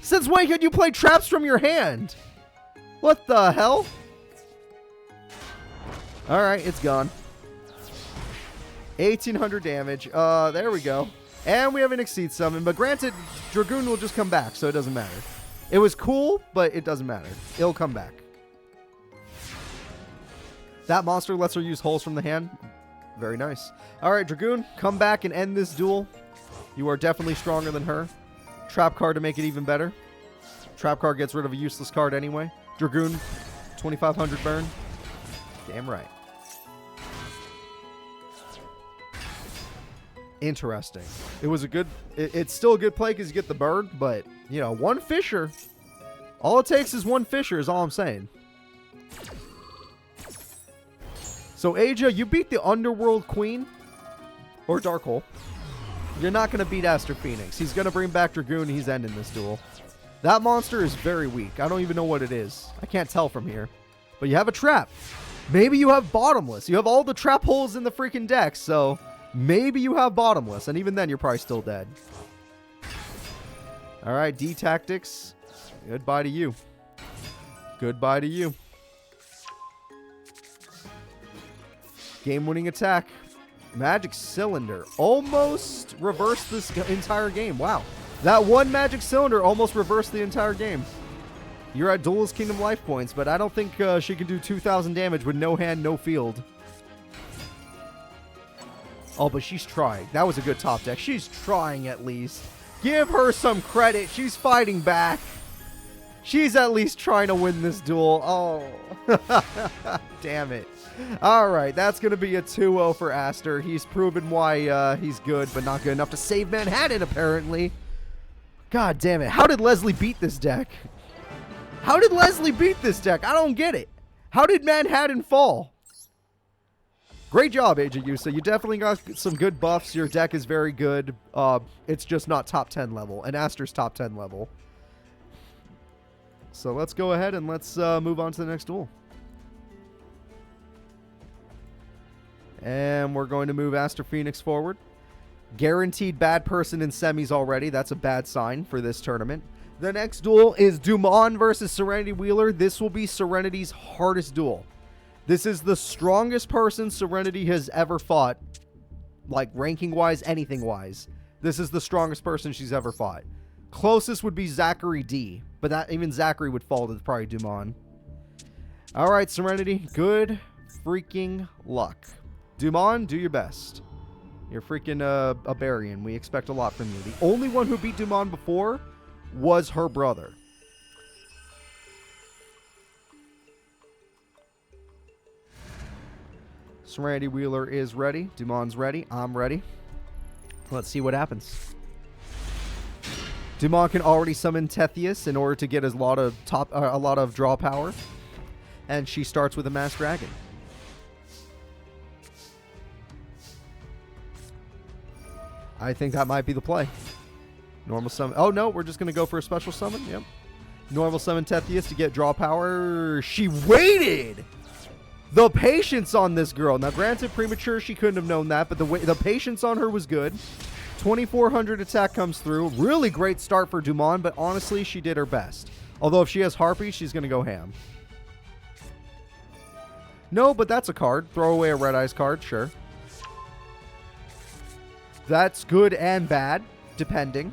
Since when could you play traps from your hand? What the hell? Alright, it's gone. 1800 damage. There we go. And we have an Exceed Summon. But granted, Dragoon will just come back, so it doesn't matter. It was cool, but it doesn't matter. It'll come back. That monster lets her use holes from the hand. Very nice. Alright, Dragoon, come back and end this duel. You are definitely stronger than her. Trap card to make it even better. Trap card gets rid of a useless card anyway. Dragoon, 2500 burn. Damn right. Interesting. It was a good... It's still a good play because you get the bird, but, you know, 1 Fisher. All it takes is 1 Fisher is all I'm saying. So, Aja, you beat the Underworld Queen. Or Dark Hole. You're not going to beat Aster Phoenix. He's going to bring back Dragoon. He's ending this duel. That monster is very weak. I don't even know what it is. I can't tell from here. But you have a trap. Maybe you have Bottomless. You have all the trap holes in the freaking deck, so... Maybe you have Bottomless, and even then you're probably still dead. Alright, D-Tactics. Goodbye to you. Goodbye to you. Game-winning attack. Magic Cylinder. Almost reversed this entire game. Wow. That 1 Magic Cylinder almost reversed the entire game. You're at Duelist Kingdom life points, but I don't think she can do 2,000 damage with no hand, no field. Oh, but she's trying. That was a good top deck. She's trying at least. Give her some credit. She's fighting back. She's at least trying to win this duel. Oh. Damn it. All right, that's going to be a 2-0 for Aster. He's proven why he's good, but not good enough to save Manhattan, apparently. God damn it. How did Leslie beat this deck? How did Leslie beat this deck? I don't get it. How did Manhattan fall? Great job, Aja Yusa. You definitely got some good buffs. Your deck is very good. It's just not top 10 level, and Aster's top 10 level. So let's go ahead and let's move on to the next duel. And we're going to move Aster Phoenix forward. Guaranteed bad person in semis already. That's a bad sign for this tournament. The next duel is Duman versus Serenity Wheeler. This will be Serenity's hardest duel. This is the strongest person Serenity has ever fought. Like, ranking-wise, anything-wise. This is the strongest person she's ever fought. Closest would be Zachary D. But that even Zachary would fall to probably Duman. Alright, Serenity. Good freaking luck. Duman, do your best. You're freaking a Barian. We expect a lot from you. The only one who beat Duman before was her brother. Serenity Wheeler is ready. Duman's ready. I'm ready. Let's see what happens. Duman can already summon Tethius in order to get a lot of draw power. And she starts with a Mass Dragon. I think that might be the play. Normal summon. Oh, no. We're just going to go for a special summon. Yep. Normal summon Tethius to get draw power. She waited! The patience on this girl. Now, granted, premature, she couldn't have known that, but the patience on her was good. 2400 attack comes through. Really great start for Duman, but honestly, she did her best. Although if she has Harpy, she's going to go ham. No, but that's a card. Throw away a Red Eyes card, sure. That's good and bad, depending.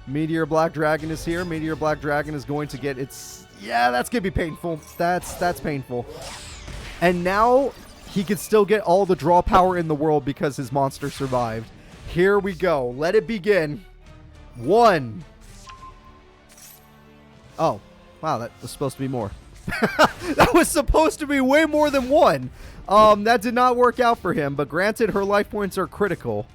Meteor Black Dragon is here. Meteor Black Dragon is going to get its... Yeah, that's going to be painful. That's painful. And now he can still get all the draw power in the world because his monster survived. Here we go. Let it begin. 1. Oh. Wow, that was supposed to be more. That was supposed to be way more than 1. That did not work out for him, but granted, her life points are critical.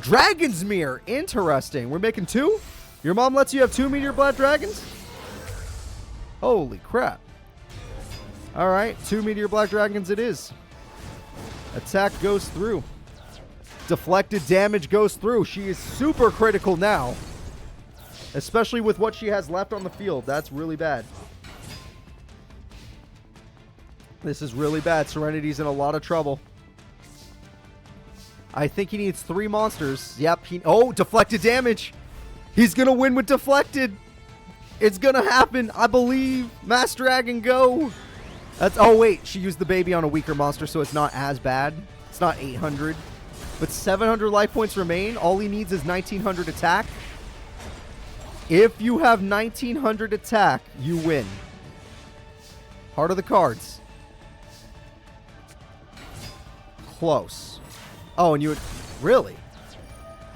Dragon's Mirror. Interesting. We're making 2? Your mom lets you have 2 Meteor Black Dragons? Holy crap. Alright, 2 Meteor Black Dragons it is. Attack goes through. Deflected damage goes through. She is super critical now. Especially with what she has left on the field. That's really bad. This is really bad. Serenity's in a lot of trouble. I think he needs 3 monsters. Yep. Oh, deflected damage. He's going to win with deflected. It's going to happen. I believe. Mass Dragon, go. Oh, wait. She used the baby on a weaker monster, so it's not as bad. It's not 800. But 700 life points remain. All he needs is 1900 attack. If you have 1900 attack, you win. Heart of the cards. Close. Oh, and you would... Really?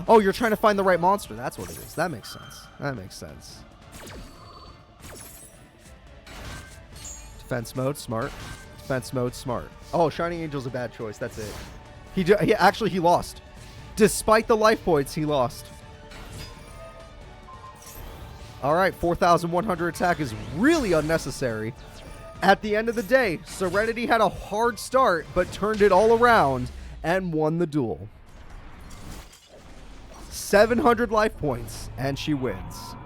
Oh, you're trying to find the right monster. That's what it is. That makes sense. That makes sense. Defense mode, smart. Defense mode, smart. Oh, Shining Angel's a bad choice. That's it. He lost. Despite the life points, he lost. Alright, 4,100 attack is really unnecessary. At the end of the day, Serenity had a hard start, but turned it all around and won the duel. 700 life points, and she wins.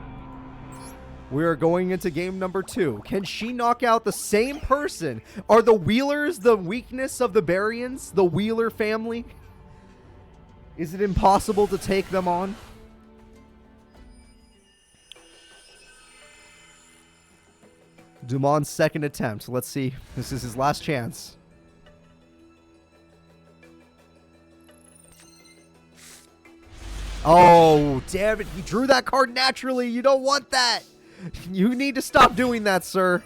We are going into game number 2. Can she knock out the same person? Are the Wheelers the weakness of the Barians? The Wheeler family? Is it impossible to take them on? Duman's second attempt. Let's see. This is his last chance. Oh, damn it. He drew that card naturally. You don't want that. You need to stop doing that, sir.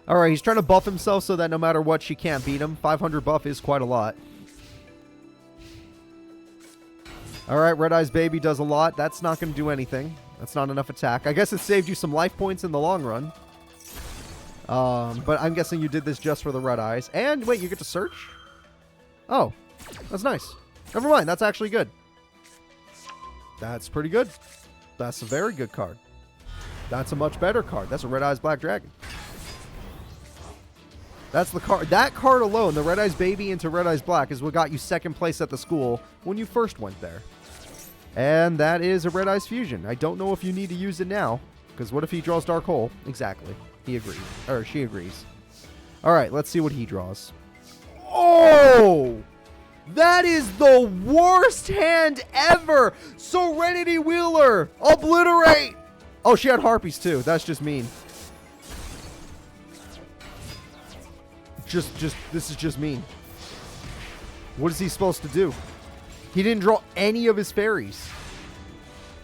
All right, he's trying to buff himself so that no matter what, she can't beat him. 500 buff is quite a lot. All right, Red Eyes Baby does a lot. That's not going to do anything. That's not enough attack. I guess it saved you some life points in the long run. But I'm guessing you did this just for the Red Eyes. And, wait, you get to search? Oh, that's nice. Never mind, that's actually good. That's pretty good. That's a very good card. That's a much better card. That's a Red Eyes Black Dragon. That's the card. That card alone, the Red Eyes Baby into Red Eyes Black, is what got you second place at the school when you first went there. And that is a Red Eyes Fusion. I don't know if you need to use it now, because what if he draws Dark Hole? Exactly. He agrees. Or she agrees. All right, let's see what he draws. Oh! That is the worst hand ever! Serenity Wheeler! Obliterate! Oh, she had Harpies too. That's just mean. This is just mean. What is he supposed to do? He didn't draw any of his fairies.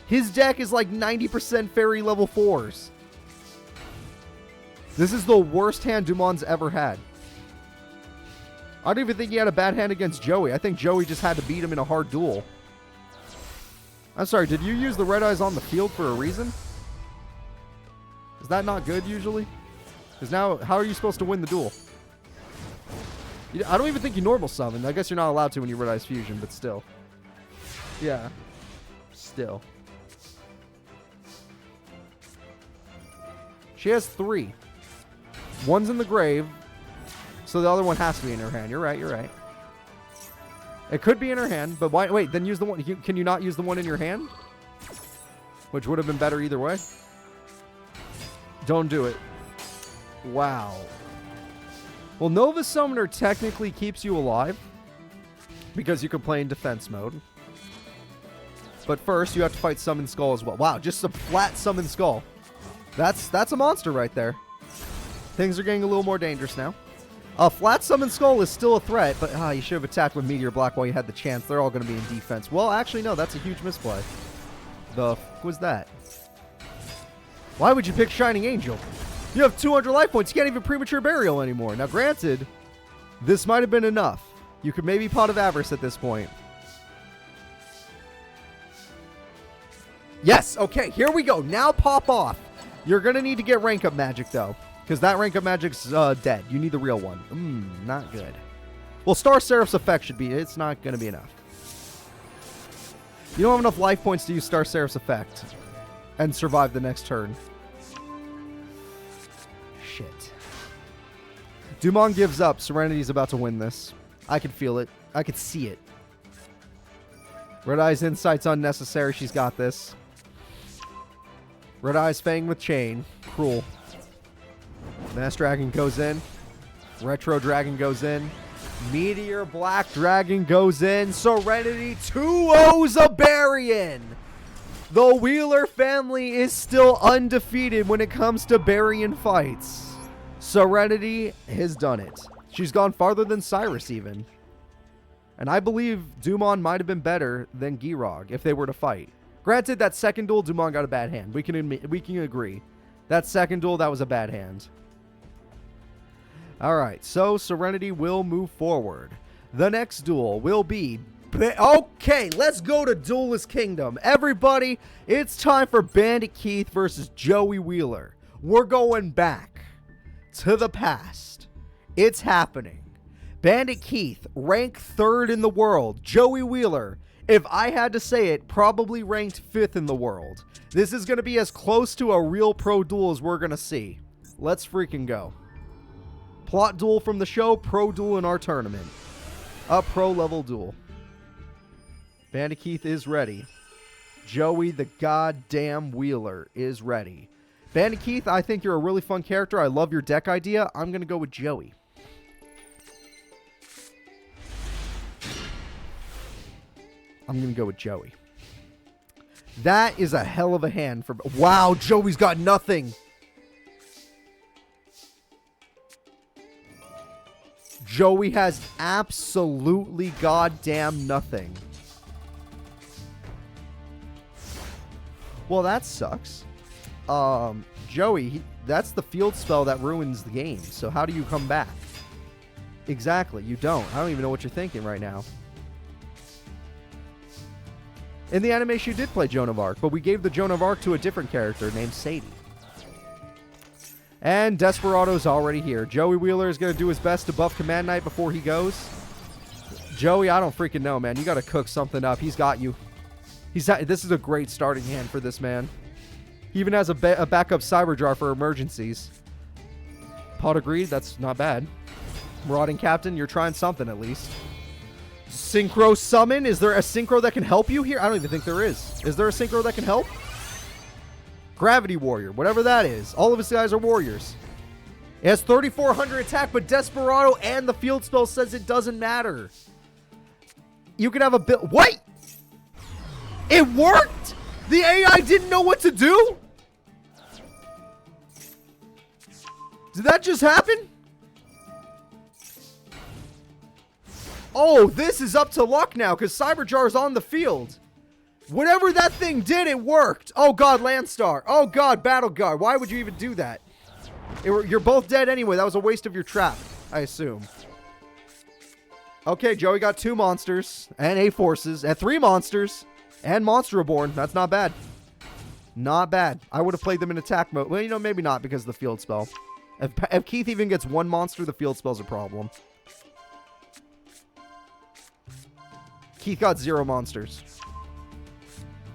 His deck is like 90% fairy level 4s. This is the worst hand Duman's ever had. I don't even think he had a bad hand against Joey. I think Joey just had to beat him in a hard duel. I'm sorry, did you use the Red Eyes on the field for a reason? Is that not good usually? Because now, how are you supposed to win the duel? I don't even think you normal summon. I guess you're not allowed to when you Red Eyes Fusion, but still. Yeah. Still. She has 3. One's in the grave, so the other one has to be in her hand. You're right, you're right. It could be in her hand, but why? Wait, then use the one. Can you not use the one in your hand? Which would have been better either way. Don't do it. Wow. Well, Nova Summoner technically keeps you alive because you can play in defense mode. But first, you have to fight Summon Skull as well. Wow, just a flat Summon Skull. That's a monster right there. Things are getting a little more dangerous now. A flat Summon Skull is still a threat, but you should have attacked with Meteor Black while you had the chance. They're all going to be in defense. Well, actually, no, that's a huge misplay. The f was that? Why would you pick Shining Angel? You have 200 life points. You can't even premature burial anymore. Now, granted, this might have been enough. You could maybe Pot of Avarice at this point. Yes, okay, here we go. Now pop off. You're going to need to get rank up magic, though, because that rank up magic's dead. You need the real one. Not good. Well, Star Seraph's effect should be. It's not going to be enough. You don't have enough life points to use Star Seraph's effect and survive the next turn. Shit. Duman gives up. Serenity's about to win this. I can feel it. I can see it. Red Eye's Insight's unnecessary. She's got this. Red Eye's Fang with Chain. Cruel. Mass Dragon goes in. Retro Dragon goes in. Meteor Black Dragon goes in. Serenity 2-0's a Barian. The Wheeler family is still undefeated when it comes to Barian fights. Serenity has done it. She's gone farther than Cyrus even. And I believe Duman might have been better than Guog if they were to fight. Granted, that second duel, Duman got a bad hand. We can agree. That second duel, that was a bad hand. Alright, so Serenity will move forward. The next duel will be... Okay, let's go to Duelist Kingdom. Everybody, it's time for Bandit Keith versus Joey Wheeler. We're going back to the past. It's happening. Bandit Keith, ranked 3rd in the world. Joey Wheeler, if I had to say it, probably ranked 5th in the world. This is going to be as close to a real pro duel as we're going to see. Let's freaking go. Plot duel from the show, pro duel in our tournament. A pro level duel. Bandit Keith is ready. Joey the goddamn Wheeler is ready. Bandit Keith, I think you're a really fun character. I love your deck idea. I'm going to go with Joey. I'm going to go with Joey. That is a hell of a hand for... Wow, Joey's got nothing. Joey has absolutely goddamn nothing. Well, that sucks. Joey, that's the field spell that ruins the game. So how do you come back? Exactly, you don't. I don't even know what you're thinking right now. In the animation, you did play Joan of Arc, but we gave the Joan of Arc to a different character named Sadie. And Desperado's already here. Joey Wheeler is going to do his best to buff Command Knight before he goes. Joey, I don't freaking know, man. You got to cook something up. He's got you. This is a great starting hand for this man. He even has a backup Cyber Jar for emergencies. Pot of Greed, that's not bad. Marauding Captain, you're trying something at least. Synchro Summon, is there a Synchro that can help you here? I don't even think there is. Is there a Synchro that can help? Gravity Warrior, whatever that is. All of his guys are warriors. It has 3,400 attack, but Desperado and the field spell says it doesn't matter. You can have a bit... Wait! It worked? The AI didn't know what to do? Did that just happen? Oh, this is up to luck now because Cyberjar's on the field. Whatever that thing did, it worked. Oh, God, Landstar. Oh, God, Battle Guard. Why would you even do that? You're both dead anyway. That was a waste of your trap, I assume. Okay, Joey got 2 monsters and A-Forces and 3 monsters and Monster Reborn. That's not bad. Not bad. I would have played them in attack mode. Well, you know, maybe not because of the field spell. If Keith even gets 1 monster, the field spell's a problem. Keith got 0 monsters.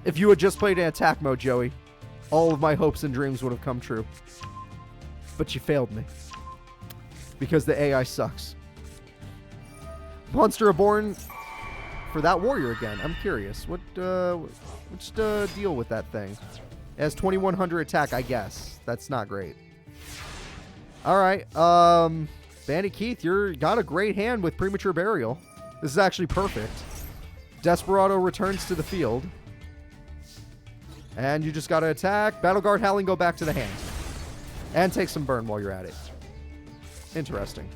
If you had just played in attack mode, Joey, all of my hopes and dreams would have come true. But you failed me. Because the AI sucks. Monster Reborn for that warrior again. I'm curious. What's the deal with that thing? It has 2,100 attack, I guess. That's not great. Alright, Bandit Keith, you got a great hand with Premature Burial. This is actually perfect. Desperado returns to the field. And you just got to attack. Battle Guard Howling, go back to the hand. And take some burn while you're at it. Interesting.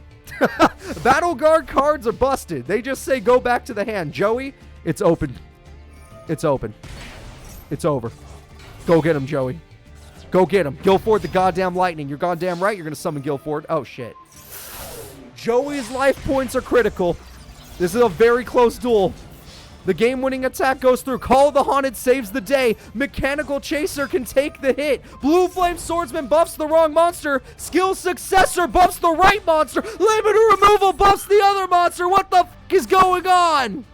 Battle Guard cards are busted. They just say go back to the hand. Joey, it's open. It's open. It's over. Go get him, Joey. Go get him. Guilford the goddamn lightning. You're goddamn right you're going to summon Guilford. Oh, shit. Joey's life points are critical. This is a very close duel. The game-winning attack goes through. Call of the Haunted saves the day. Mechanical Chaser can take the hit. Blue Flame Swordsman buffs the wrong monster. Skill Successor buffs the right monster. Limiter Removal buffs the other monster. What the f*** is going on?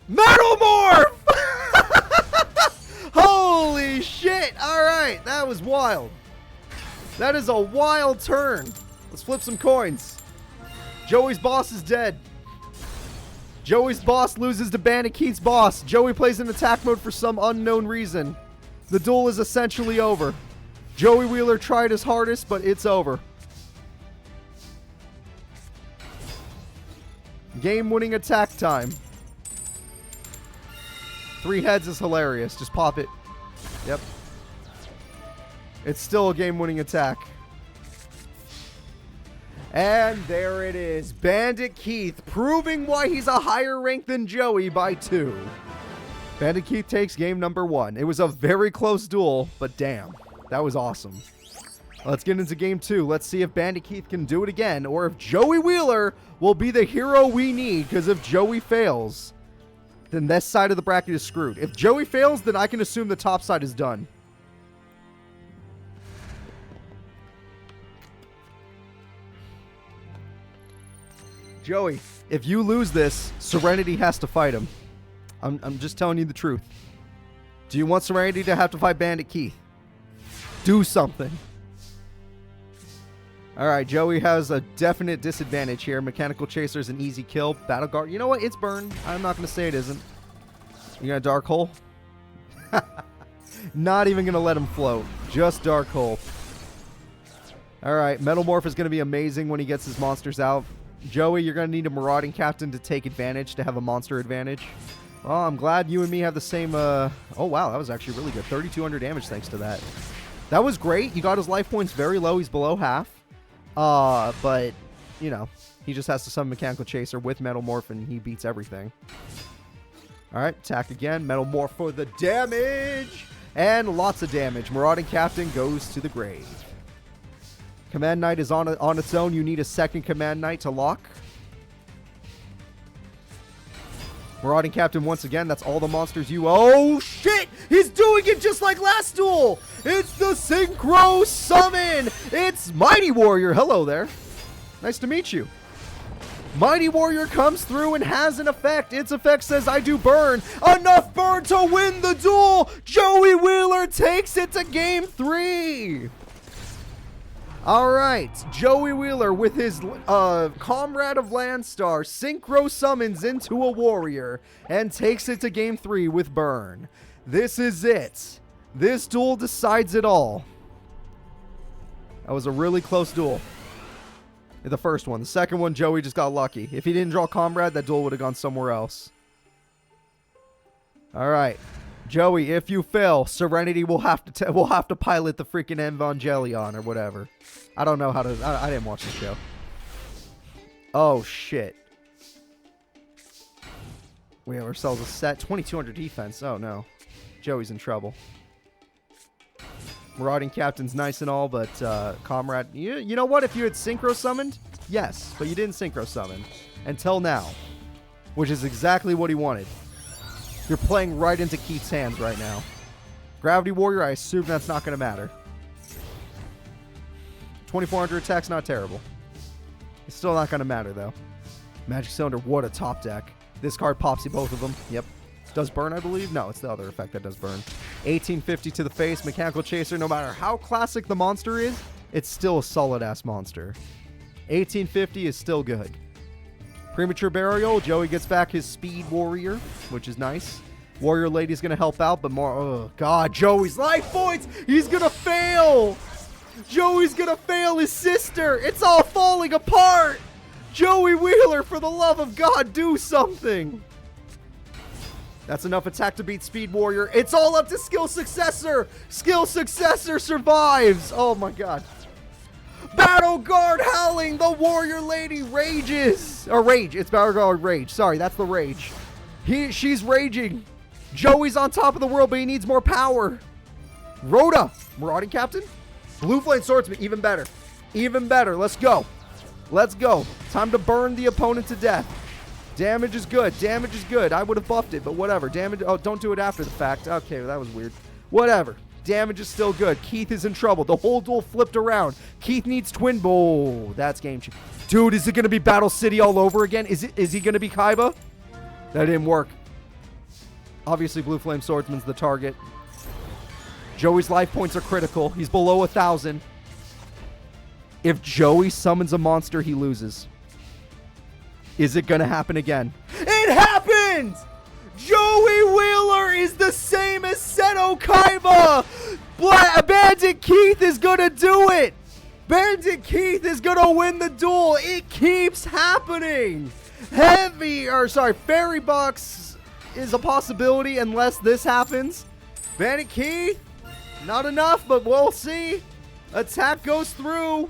Metal Morph! Holy shit. All right. That was wild. That is a wild turn. Let's flip some coins. Joey's boss is dead. Joey's boss loses to Bandit Keith's boss. Joey plays in attack mode for some unknown reason. The duel is essentially over. Joey Wheeler tried his hardest, but it's over. Game-winning attack time. 3 heads is hilarious. Just pop it. Yep. It's still a game-winning attack. And there it is. Bandit Keith proving why he's a higher rank than Joey by 2. Bandit Keith takes game number 1. It was a very close duel, but damn. That was awesome. Let's get into game 2. Let's see if Bandit Keith can do it again, or if Joey Wheeler will be the hero we need, because if Joey fails, then this side of the bracket is screwed. If Joey fails, then I can assume the top side is done. Joey, if you lose this, Serenity has to fight him. I'm just telling you the truth. Do you want Serenity to have to fight Bandit Keith? Do something. Alright, Joey has a definite disadvantage here. Mechanical Chaser is an easy kill. Battle Guard, you know what? It's burn. I'm not going to say it isn't. You got a Dark Hole? Not even going to let him float. Just Dark Hole. Alright, Metal Morph is going to be amazing when he gets his monsters out. Joey, you're going to need a Marauding Captain to take advantage, to have a monster advantage. Well, I'm glad you and me have the same, oh wow, that was actually really good. 3,200 damage thanks to that. That was great. You got his life points very low. He's below half. But, you know, he just has to summon Mechanical Chaser with Metal Morph and he beats everything. Alright, attack again. Metal Morph for the damage! And lots of damage. Marauding Captain goes to the grave. Command Knight is on its own. You need a second Command Knight to lock. Marauding Captain once again. That's all the monsters you... Oh, shit! He's doing it just like last duel! It's the Synchro Summon! It's Mighty Warrior. Hello there. Nice to meet you. Mighty Warrior comes through and has an effect. Its effect says, I do burn. Enough burn to win the duel! Joey Wheeler takes it to game 3! Alright, Joey Wheeler with his Comrade of Landstar synchro summons into a warrior and takes it to game 3 with burn. This is it. This duel decides it all. That was a really close duel. The first one. The second one, Joey just got lucky. If he didn't draw Comrade, that duel would have gone somewhere else. Alright. Joey, if you fail, Serenity will have to pilot the freaking Evangelion or whatever. I don't know how to... I didn't watch the show. Oh, shit. We have ourselves a set. 2,200 defense. Oh, no. Joey's in trouble. Marauding Captain's nice and all, but Comrade... You know what? If you had Synchro Summoned, yes. But you didn't Synchro Summon. Until now. Which is exactly what he wanted. You're playing right into Keith's hands right now. Gravity Warrior, I assume that's not going to matter. 2,400 attack's not terrible. It's still not going to matter, though. Magic Cylinder, what a top deck. This card pops you both of them. Yep. Does burn, I believe? No, it's the other effect that does burn. 1850 to the face. Mechanical Chaser, no matter how classic the monster is, it's still a solid-ass monster. 1850 is still good. Premature Burial, Joey gets back his Speed Warrior, which is nice. Warrior Lady's going to help out, but more... Oh, God, Joey's life points! He's going to fail! Joey's gonna fail his sister. It's all falling apart. Joey Wheeler, for the love of God, do something. That's enough attack to beat Speed Warrior. It's all up to Skill Successor. Skill Successor survives. Oh my God. Battle Guard howling. The Warrior Lady rages. Or rage. It's Battle Guard rage. Sorry, that's the rage. She's raging. Joey's on top of the world, but he needs more power. Rhoda, Marauding Captain. Blue Flame Swordsman, even better. Even better. Let's go. Let's go. Time to burn the opponent to death. Damage is good. Damage is good. I would have buffed it, but whatever. Damage. Oh, don't do it after the fact. Okay, well, that was weird. Whatever. Damage is still good. Keith is in trouble. The whole duel flipped around. Keith needs twin. Oh, that's game changer. Dude, is it going to be Battle City all over again? Is he going to be Kaiba? That didn't work. Obviously, Blue Flame Swordsman's the target. Joey's life points are critical. He's below 1,000. If Joey summons a monster, he loses. Is it going to happen again? It happened! Joey Wheeler is the same as Seto Kaiba! Bandit Keith is going to do it! Bandit Keith is going to win the duel! It keeps happening! Fairy Box is a possibility unless this happens. Bandit Keith, not enough, but we'll see. Attack goes through.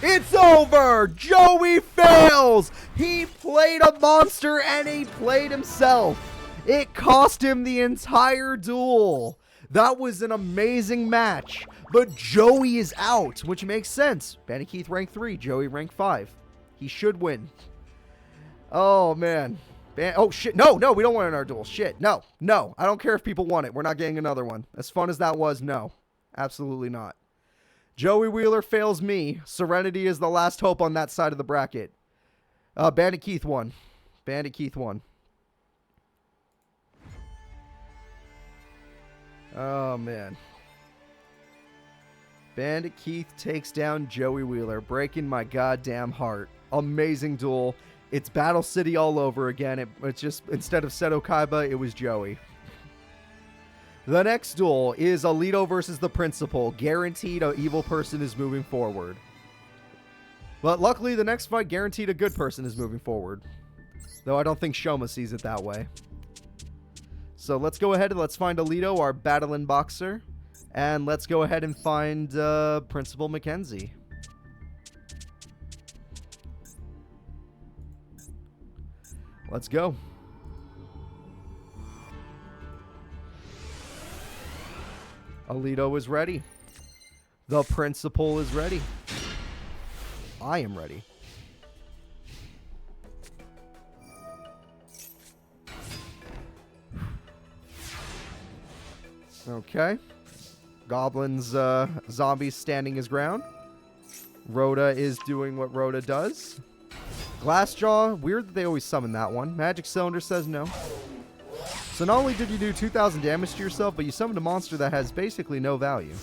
It's over! Joey fails! He played a monster and he played himself. It cost him the entire duel. That was an amazing match. But Joey is out, which makes sense. Bandit Keith rank 3, Joey rank 5. He should win. Oh, man. Oh, shit. No, we don't want another duel. Shit. No. I don't care if people want it. We're not getting another one. As fun as that was, no. Absolutely not. Joey Wheeler fails me. Serenity is the last hope on that side of the bracket. Bandit Keith won. Bandit Keith won. Oh, man. Bandit Keith takes down Joey Wheeler, breaking my goddamn heart. Amazing duel. It's Battle City all over again. It's just, instead of Seto Kaiba, it was Joey. The next duel is Alito versus the Principal. Guaranteed an evil person is moving forward. But luckily, the next fight guaranteed a good person is moving forward. Though I don't think Shoma sees it that way. So let's go ahead and let's find Alito, our battling boxer. And let's go ahead and find Principal McKenzie. Let's go. Alito is ready. The Principal is ready. I am ready. Okay. Goblin's zombies standing his ground. Rhoda is doing what Rhoda does. Glassjaw, weird that they always summon that one. Magic Cylinder says no. So not only did you do 2,000 damage to yourself, but you summoned a monster that has basically no value.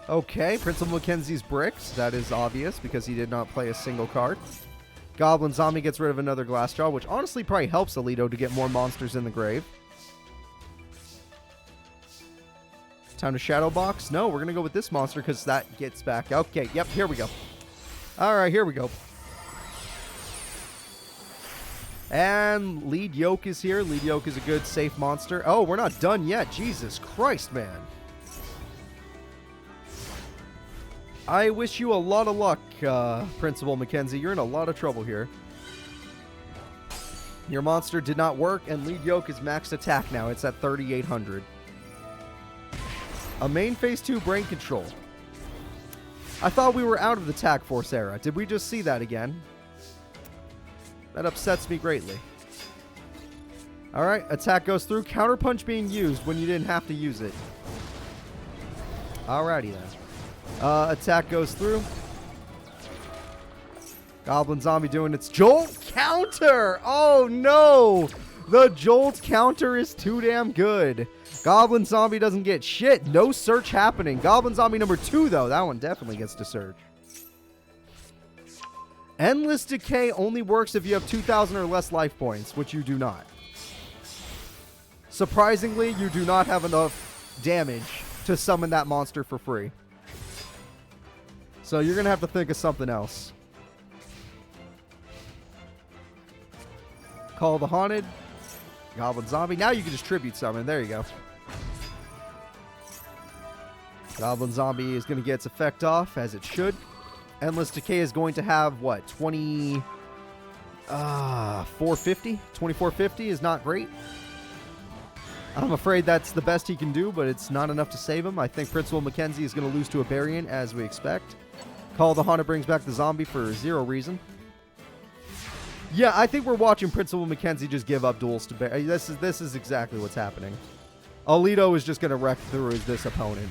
Okay, Principal McKenzie's bricks. That is obvious because he did not play a single card. Goblin Zombie gets rid of another Glassjaw, which honestly probably helps Alito to get more monsters in the grave. Time to Shadow Box. No, we're going to go with this monster because that gets back. Okay, yep, here we go. All right, here we go. And Lead Yoke is here. Lead Yoke is a good, safe monster. Oh, we're not done yet. Jesus Christ, man. I wish you a lot of luck, Principal McKenzie. You're in a lot of trouble here. Your monster did not work, and Lead Yoke is maxed attack now. It's at 3,800. A main phase 2 brain control. I thought we were out of the Tag Force era. Did we just see that again? That upsets me greatly. Alright, attack goes through. Counterpunch being used when you didn't have to use it. Alrighty then. Attack goes through. Goblin Zombie doing its Jolt counter! Oh no! The Jolt counter is too damn good. Goblin Zombie doesn't get shit. No search happening. Goblin Zombie number 2 though. That one definitely gets to search. Endless Decay only works if you have 2,000 or less life points, which you do not. Surprisingly, you do not have enough damage to summon that monster for free. So you're going to have to think of something else. Call the Haunted. Goblin Zombie. Now you can just tribute summon. There you go. Goblin Zombie is going to get its effect off, as it should. Endless Decay is going to have, what, 450? 2450 is not great. I'm afraid that's the best he can do, but it's not enough to save him. I think Principal McKenzie is going to lose to a Barian, as we expect. Call the Haunted brings back the zombie for 0 reason. Yeah, I think we're watching Principal McKenzie just give up duels to Barian. This is exactly what's happening. Alito is just going to wreck through this opponent.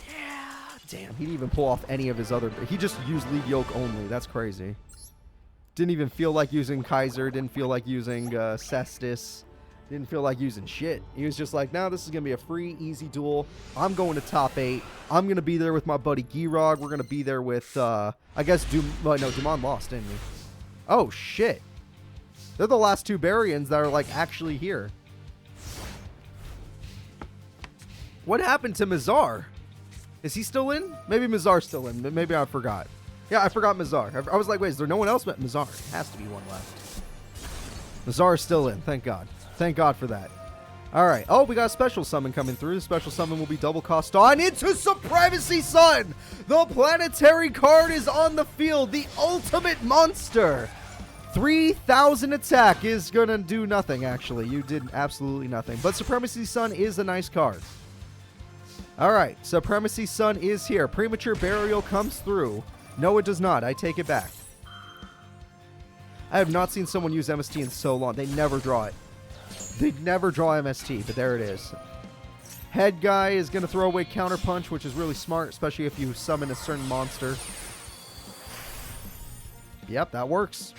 Yeah, damn. He didn't even pull off any of his other... He just used Lead Yoke only. That's crazy. Didn't even feel like using Kaiser. Didn't feel like using Cestus. Didn't feel like using shit. He was just like, no, this is going to be a free, easy duel. I'm going to top 8. I'm going to be there with my buddy Guog. We're going to be there with, I guess, Duman lost, didn't he? Oh, shit. They're the last 2 Barians that are, like, actually here. What happened to Mazar? Is he still in? Maybe Mazar's still in. Maybe I forgot. Yeah, I forgot Mazar. I was like, wait, is there no one else but Mazar? Has to be one left. Mazar is still in. Thank God. Thank God for that. All right. Oh, we got a special summon coming through. The special summon will be double cost on into Supremacy Sun. The planetary card is on the field. The ultimate monster. 3,000 attack is going to do nothing, actually. You did absolutely nothing. But Supremacy Sun is a nice card. All right. Supremacy Sun is here. Premature Burial comes through. No, it does not. I take it back. I have not seen someone use MST in so long. They never draw it. They never draw MST, but there it is. Head guy is going to throw away Counter Punch, which is really smart, especially if you summon a certain monster. Yep, that works.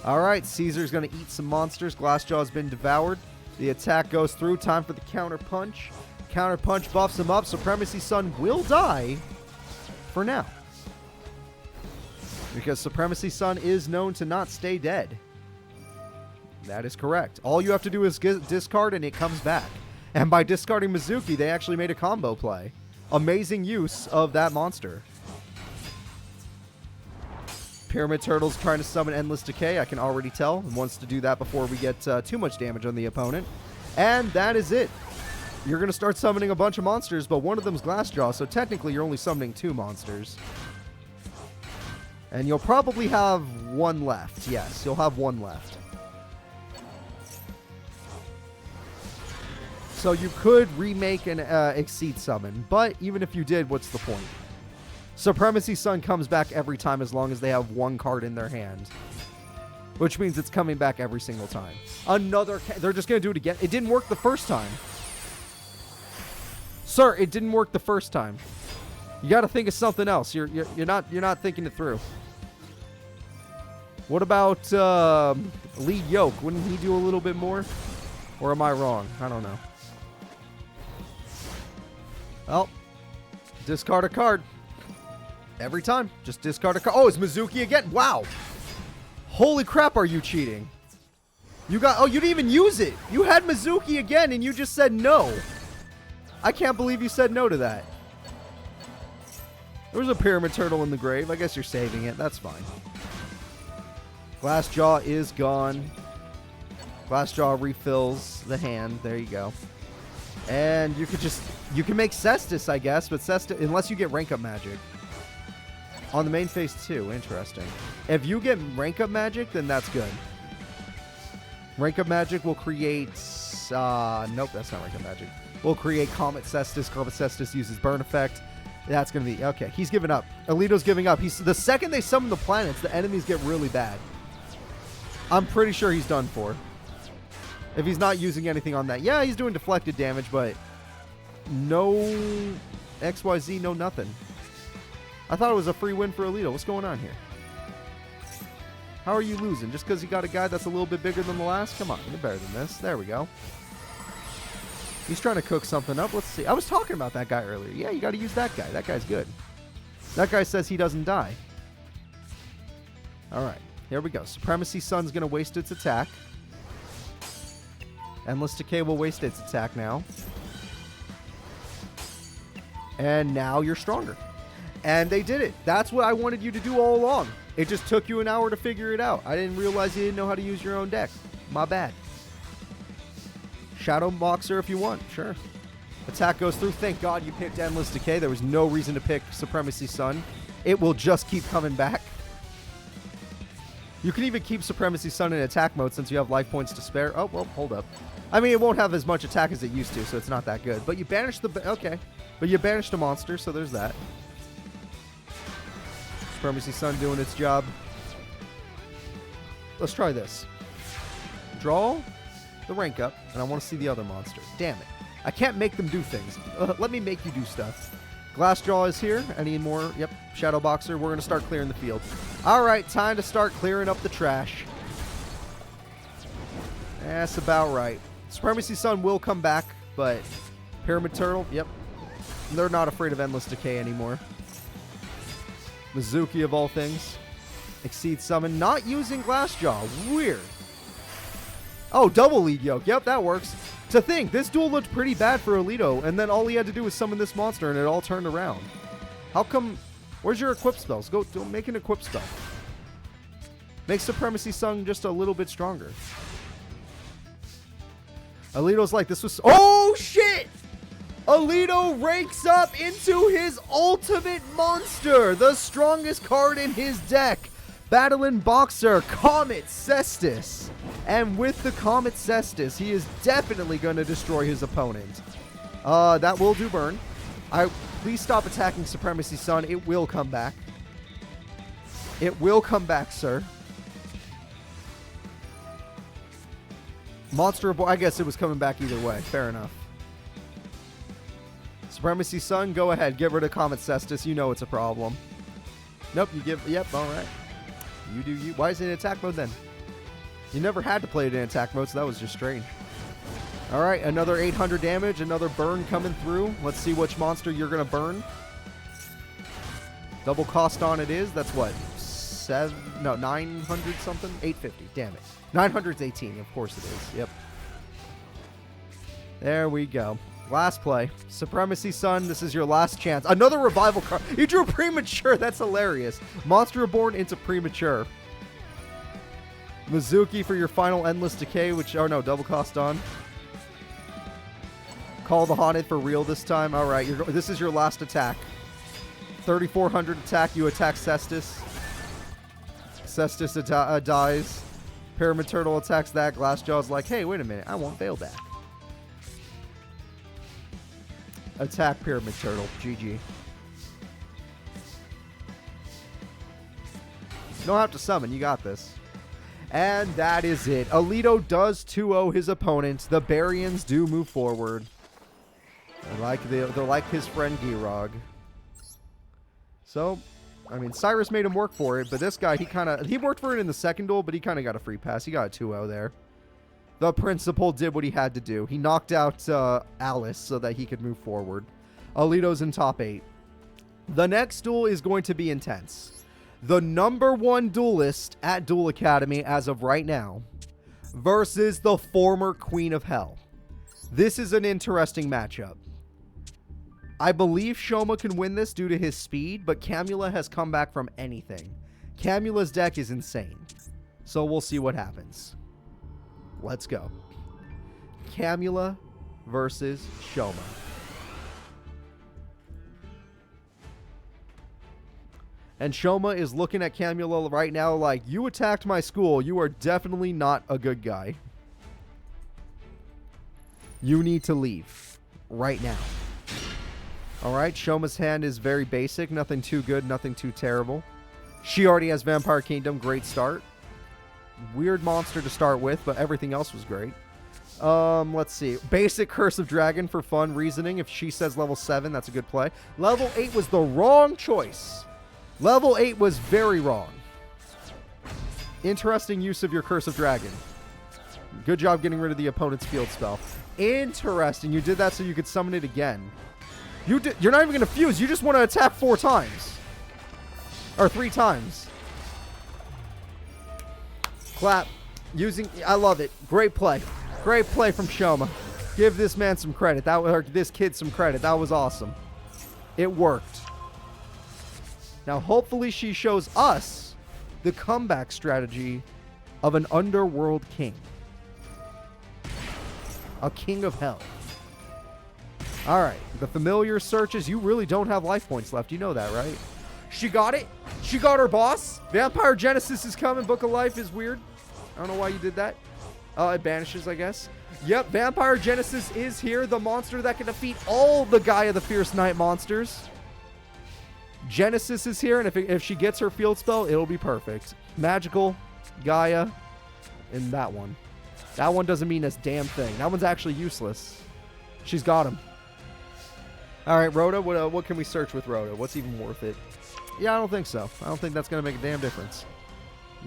All right, Caesar's going to eat some monsters. Glassjaw has been devoured. The attack goes through. Time for the Counter Punch. Counter Punch buffs him up. Supremacy Sun will die for now, because Supremacy Sun is known to not stay dead. That is correct. All you have to do is discard and it comes back. And by discarding Mizuki, they actually made a combo play. Amazing use of that monster. Pyramid Turtle's trying to summon Endless Decay, I can already tell. And wants to do that before we get too much damage on the opponent. And that is it. You're going to start summoning a bunch of monsters, but one of them's Glassjaw, so technically you're only summoning 2 monsters. And you'll probably have 1 left. Yes, you'll have 1 left. So you could remake an Exceed summon, but even if you did, what's the point? Supremacy Sun comes back every time as long as they have 1 card in their hand. Which means it's coming back every single time. They're just going to do it again. It didn't work the first time. Sir, it didn't work the first time. You got to think of something else. You're not thinking it through. What about Lead Yoke? Wouldn't he do a little bit more? Or am I wrong? I don't know. Well, discard a card. Every time. Just discard a card. Oh, it's Mizuki again. Wow. Holy crap, are you cheating? You didn't even use it. You had Mizuki again and you just said no. I can't believe you said no to that. There was a Pyramid Turtle in the grave. I guess you're saving it. That's fine. Glassjaw is gone. Glassjaw refills the hand. There you go. And you can make Cestus, I guess, but Cestus, unless you get rank up magic. On the main phase too. Interesting. If you get rank up magic, then that's good. Rank up magic will create... nope, that's not rank up magic. We'll create Comet Cestus. Comet Cestus uses burn effect. That's going to be... Okay, he's giving up. Alito's giving up. The second they summon the planets, the enemies get really bad. I'm pretty sure he's done for. If he's not using anything on that. Yeah, he's doing deflected damage, but no XYZ, no nothing. I thought it was a free win for Alito. What's going on here? How are you losing? Just because you got a guy that's a little bit bigger than the last? Come on, you're better than this. There we go. He's trying to cook something up. Let's see. I was talking about that guy earlier. Yeah, you got to use that guy. That guy's good. That guy says he doesn't die. All right. Here we go. Supremacy Sun's going to waste its attack. Endless Decay will waste its attack now. And now you're stronger. And they did it. That's what I wanted you to do all along. It just took you an hour to figure it out. I didn't realize you didn't know how to use your own deck. My bad. Shadow Boxer if you want. Sure. Attack goes through. Thank God you picked Endless Decay. There was no reason to pick Supremacy Sun. It will just keep coming back. You can even keep Supremacy Sun in attack mode since you have life points to spare. Oh, well, hold up. I mean, it won't have as much attack as it used to, so it's not that good. But you banished the... Okay. But you banished a monster, so there's that. Supremacy Sun doing its job. Let's try this. Draw the rank up, and I want to see the other monster. Damn it. I can't make them do things. Let me make you do stuff. Glassjaw is here. I need more. Yep. Shadow Boxer. We're going to start clearing the field. All right. Time to start clearing up the trash. That's about right. Supremacy Sun will come back, but Pyramid Turtle, yep. They're not afraid of Endless Decay anymore. Mizuki of all things. Exceed Summon. Not using Glassjaw. Weird. Oh, double lead yoke. Yep, that works. To think, this duel looked pretty bad for Alito, and then all he had to do was summon this monster, and it all turned around. How come... Where's your equip spells? Go make an equip spell. Make Supremacy Sun just a little bit stronger. Alito's like, this was... Oh, shit! Alito ranks up into his ultimate monster, the strongest card in his deck. Battling Boxer, Comet Cestus. And with the Comet Cestus, he is definitely going to destroy his opponent. That will do burn. Please stop attacking Supremacy Sun. It will come back. It will come back, sir. Monster Boy, I guess it was coming back either way. Fair enough. Supremacy Sun, go ahead. Get rid of Comet Cestus. You know it's a problem. Nope, you give... Yep, all right. You do you. Why is it in attack mode then? You never had to play it in attack mode, so that was just strange. All right, another 800 damage. Another burn coming through. Let's see which monster you're going to burn. Double cost on it is. That's what? 900 something? 850. Damn it. 900's 18. Of course it is. Yep. There we go. Last play. Supremacy Sun, this is your last chance. Another revival card. You drew Premature. That's hilarious. Monster Reborn into Premature. Mizuki for your final Endless Decay, which... Oh, no. Double cost on. Call the Haunted for real this time. All right. This is your last attack. 3,400 attack. You attack Cestus. Cestus dies. Pyramid Turtle attacks that. Glassjaw's like, hey, wait a minute. I want Veil back. Attack Pyramid Turtle. GG. You don't have to summon. You got this. And that is it. Alito does 2-0 his opponent. The Barians do move forward. They're like his friend Guog. So, I mean, Cyrus made him work for it, but this guy, he worked for it in the second duel, but he kind of got a free pass. He got a 2-0 there. The principal did what he had to do. He knocked out Alice so that he could move forward. Alito's in top 8. The next duel is going to be intense. The #1 duelist at Duel Academy as of right now versus the former Queen of Hell. This is an interesting matchup. I believe Shoma can win this due to his speed, but Camula has come back from anything. Camula's deck is insane. So we'll see what happens. Let's go. Camula versus Shoma. And Shoma is looking at Camula right now like, you attacked my school. You are definitely not a good guy. You need to leave right now. All right, Shoma's hand is very basic. Nothing too good, nothing too terrible. She already has Vampire Kingdom. Great start. Weird monster to start with, but everything else was great. Let's see. Basic Curse of Dragon for fun reasoning. If she says level 7, that's a good play. Level 8 was the wrong choice. Level 8 was very wrong. Interesting use of your Curse of Dragon. Good job getting rid of the opponent's field spell. Interesting. You did that so you could summon it again. You're not even going to fuse. You just want to attack 4 times. Or 3 times. Clap. I love it. Great play. Great play from Shoma. Give this man some credit. Or this kid some credit. That was awesome. It worked. Now, hopefully she shows us the comeback strategy of an underworld king. A king of hell. All right. The familiar searches. You really don't have life points left. You know that, right? She got it. She got her boss. Vampire Genesis is coming. Book of Life is weird. I don't know why you did that. It banishes, I guess. Yep, Vampire Genesis is here. The monster that can defeat all the Gaia the Fierce Night monsters. Genesis is here, and if she gets her field spell, it'll be perfect. Magical, Gaia, and that one. That one doesn't mean a damn thing. That one's actually useless. She's got him. All right, Rhoda, what can we search with Rhoda? What's even worth it? Yeah, I don't think so. I don't think that's going to make a damn difference.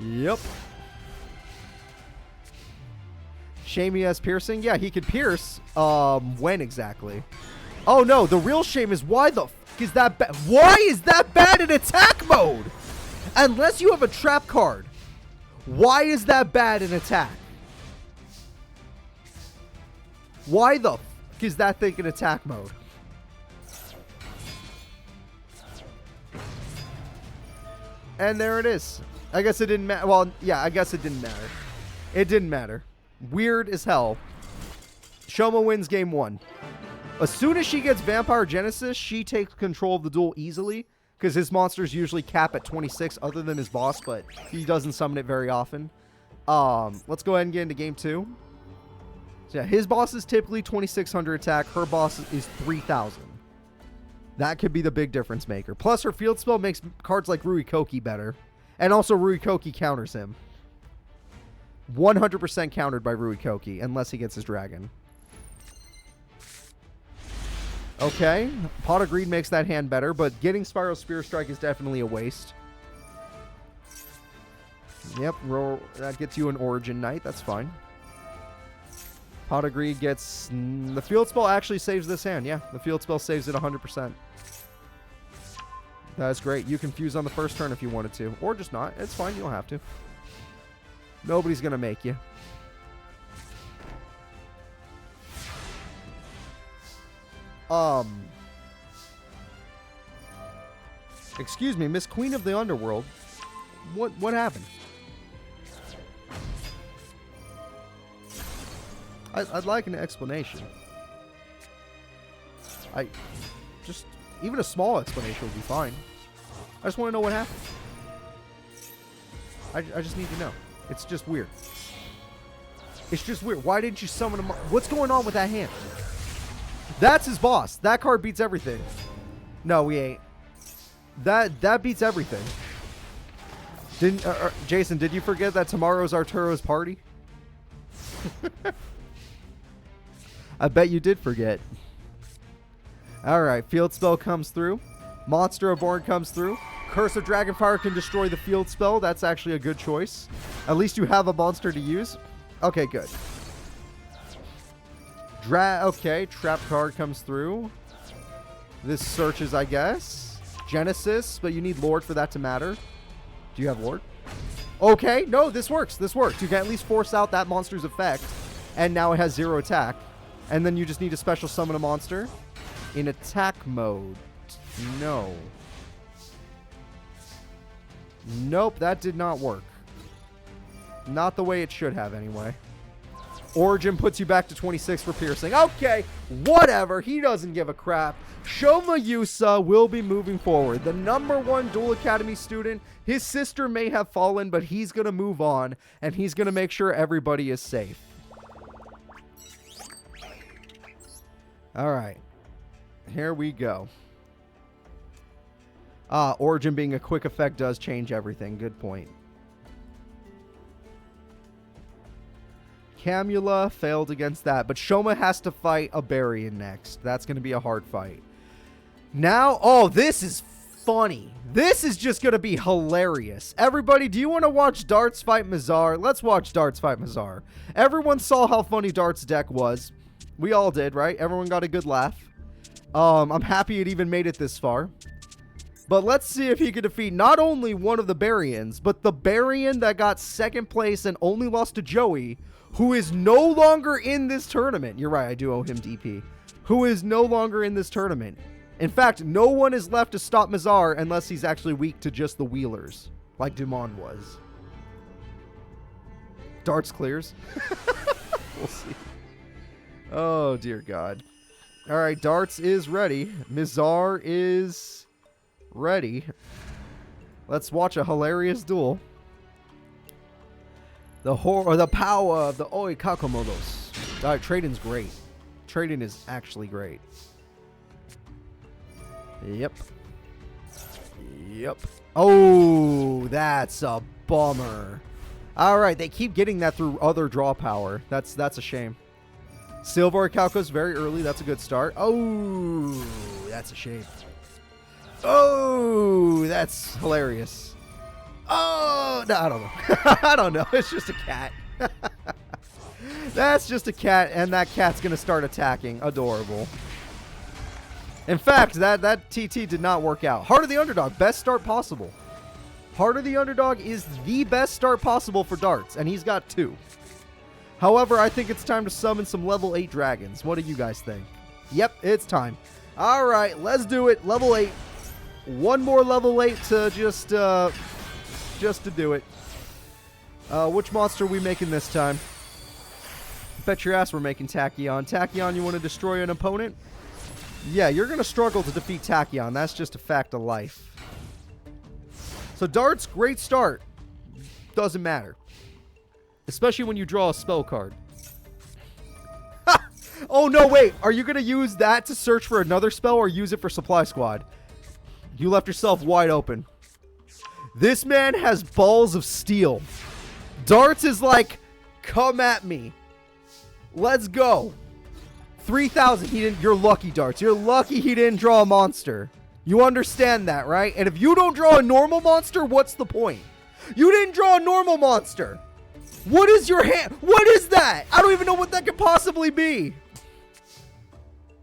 Yep. Shamey has piercing? Yeah, he could pierce. When exactly? Oh, no. The real shame is why the fuck is that bad? Why is that bad in attack mode? Unless you have a trap card. Why is that bad in attack? Why the fuck is that thing in attack mode? And there it is. I guess it didn't matter. Well, yeah, I guess it didn't matter. It didn't matter. Weird as hell. Shoma wins game 1. As soon as she gets Vampire Genesis, she takes control of the duel easily. Because his monsters usually cap at 26 other than his boss, but he doesn't summon it very often. Let's go ahead and get into game 2. So yeah, his boss is typically 2600 attack. Her boss is 3000. That could be the big difference maker. Plus, her field spell makes cards like Ruikoki better. And also, Ruikoki counters him. 100% countered by Ruikoki, unless he gets his dragon. Okay. Pot of Greed makes that hand better, but getting Spiral Spear Strike is definitely a waste. Yep, that gets you an Origin Knight. That's fine. Pot of Greed gets... the field spell actually saves this hand. Yeah, the field spell saves it 100%. That's great. You can fuse on the first turn if you wanted to. Or just not. It's fine. You don't have to. Nobody's going to make you. Excuse me, Miss Queen of the Underworld. What happened? I'd like an explanation. Even a small explanation would be fine. I just want to know what happened. I just need to know. It's just weird. It's just weird. Why didn't you summon him? What's going on with that hand? That's his boss. That card beats everything. No, we ain't. That beats everything. Jason, did you forget that tomorrow's Arturo's party? I bet you did forget. Alright, field spell comes through. Monster Reborn comes through. Curse of Dragonfire can destroy the field spell. That's actually a good choice. At least you have a monster to use. Okay, good. Okay, Trap card comes through. This searches, I guess. Genesis, but you need Lord for that to matter. Do you have Lord? Okay, no, this works. This works. You can at least force out that monster's effect. And now it has 0 attack. And then you just need to special summon a monster. In attack mode. No. Nope, that did not work. Not the way it should have, anyway. Origin puts you back to 26 for piercing. Okay, whatever. He doesn't give a crap. Shoma Yusa will be moving forward. The #1 Duel Academy student. His sister may have fallen, but he's going to move on. And he's going to make sure everybody is safe. Alright. Here we go. Origin being a quick effect does change everything. Good point. Camula failed against that, but Shoma has to fight a Barian next. That's going to be a hard fight. Now, oh, this is funny. This is just going to be hilarious. Everybody, do you want to watch Darts fight Mazar? Let's watch Darts fight Mazar. Everyone saw how funny Darts' deck was. We all did, right? Everyone got a good laugh. I'm happy it even made it this far. But let's see if he can defeat not only one of the Barians, but the Barian that got second place and only lost to Joey, who is no longer in this tournament. You're right, I do owe him DP. Who is no longer in this tournament. In fact, no one is left to stop Mazar unless he's actually weak to just the wheelers, like Duman was. Darts clears. We'll see. Oh, dear God. All right, Darts is ready. Mazar is ready. Let's watch a hilarious duel. The power of the Oi Kakamodos. All right, trading's great. Trading is actually great. Yep. Yep. Oh, that's a bummer. All right, they keep getting that through other draw power. That's a shame. Silver Calcos very early. That's a good start. Oh, that's a shame. Oh, that's hilarious. Oh, no, I don't know. I don't know. It's just a cat. That's just a cat, and that cat's going to start attacking. Adorable. In fact, that TT did not work out. Heart of the Underdog, best start possible. Heart of the Underdog is the best start possible for Darts, and he's got 2. However, I think it's time to summon some level 8 dragons. What do you guys think? Yep, it's time. All right, let's do it. Level 8. One more level 8 to just to do it. Which monster are we making this time? Bet your ass we're making Tachyon. Tachyon, you want to destroy an opponent? Yeah, you're going to struggle to defeat Tachyon. That's just a fact of life. So Darts, great start. Doesn't matter. Especially when you draw a spell card. Oh, no, wait. Are you going to use that to search for another spell or use it for Supply Squad? You left yourself wide open. This man has balls of steel. Darts is like, come at me. Let's go. 3,000. He didn't. You're lucky, Darts. You're lucky he didn't draw a monster. You understand that, right? And if you don't draw a normal monster, what's the point? You didn't draw a normal monster. What is your hand? What is that? I don't even know what that could possibly be.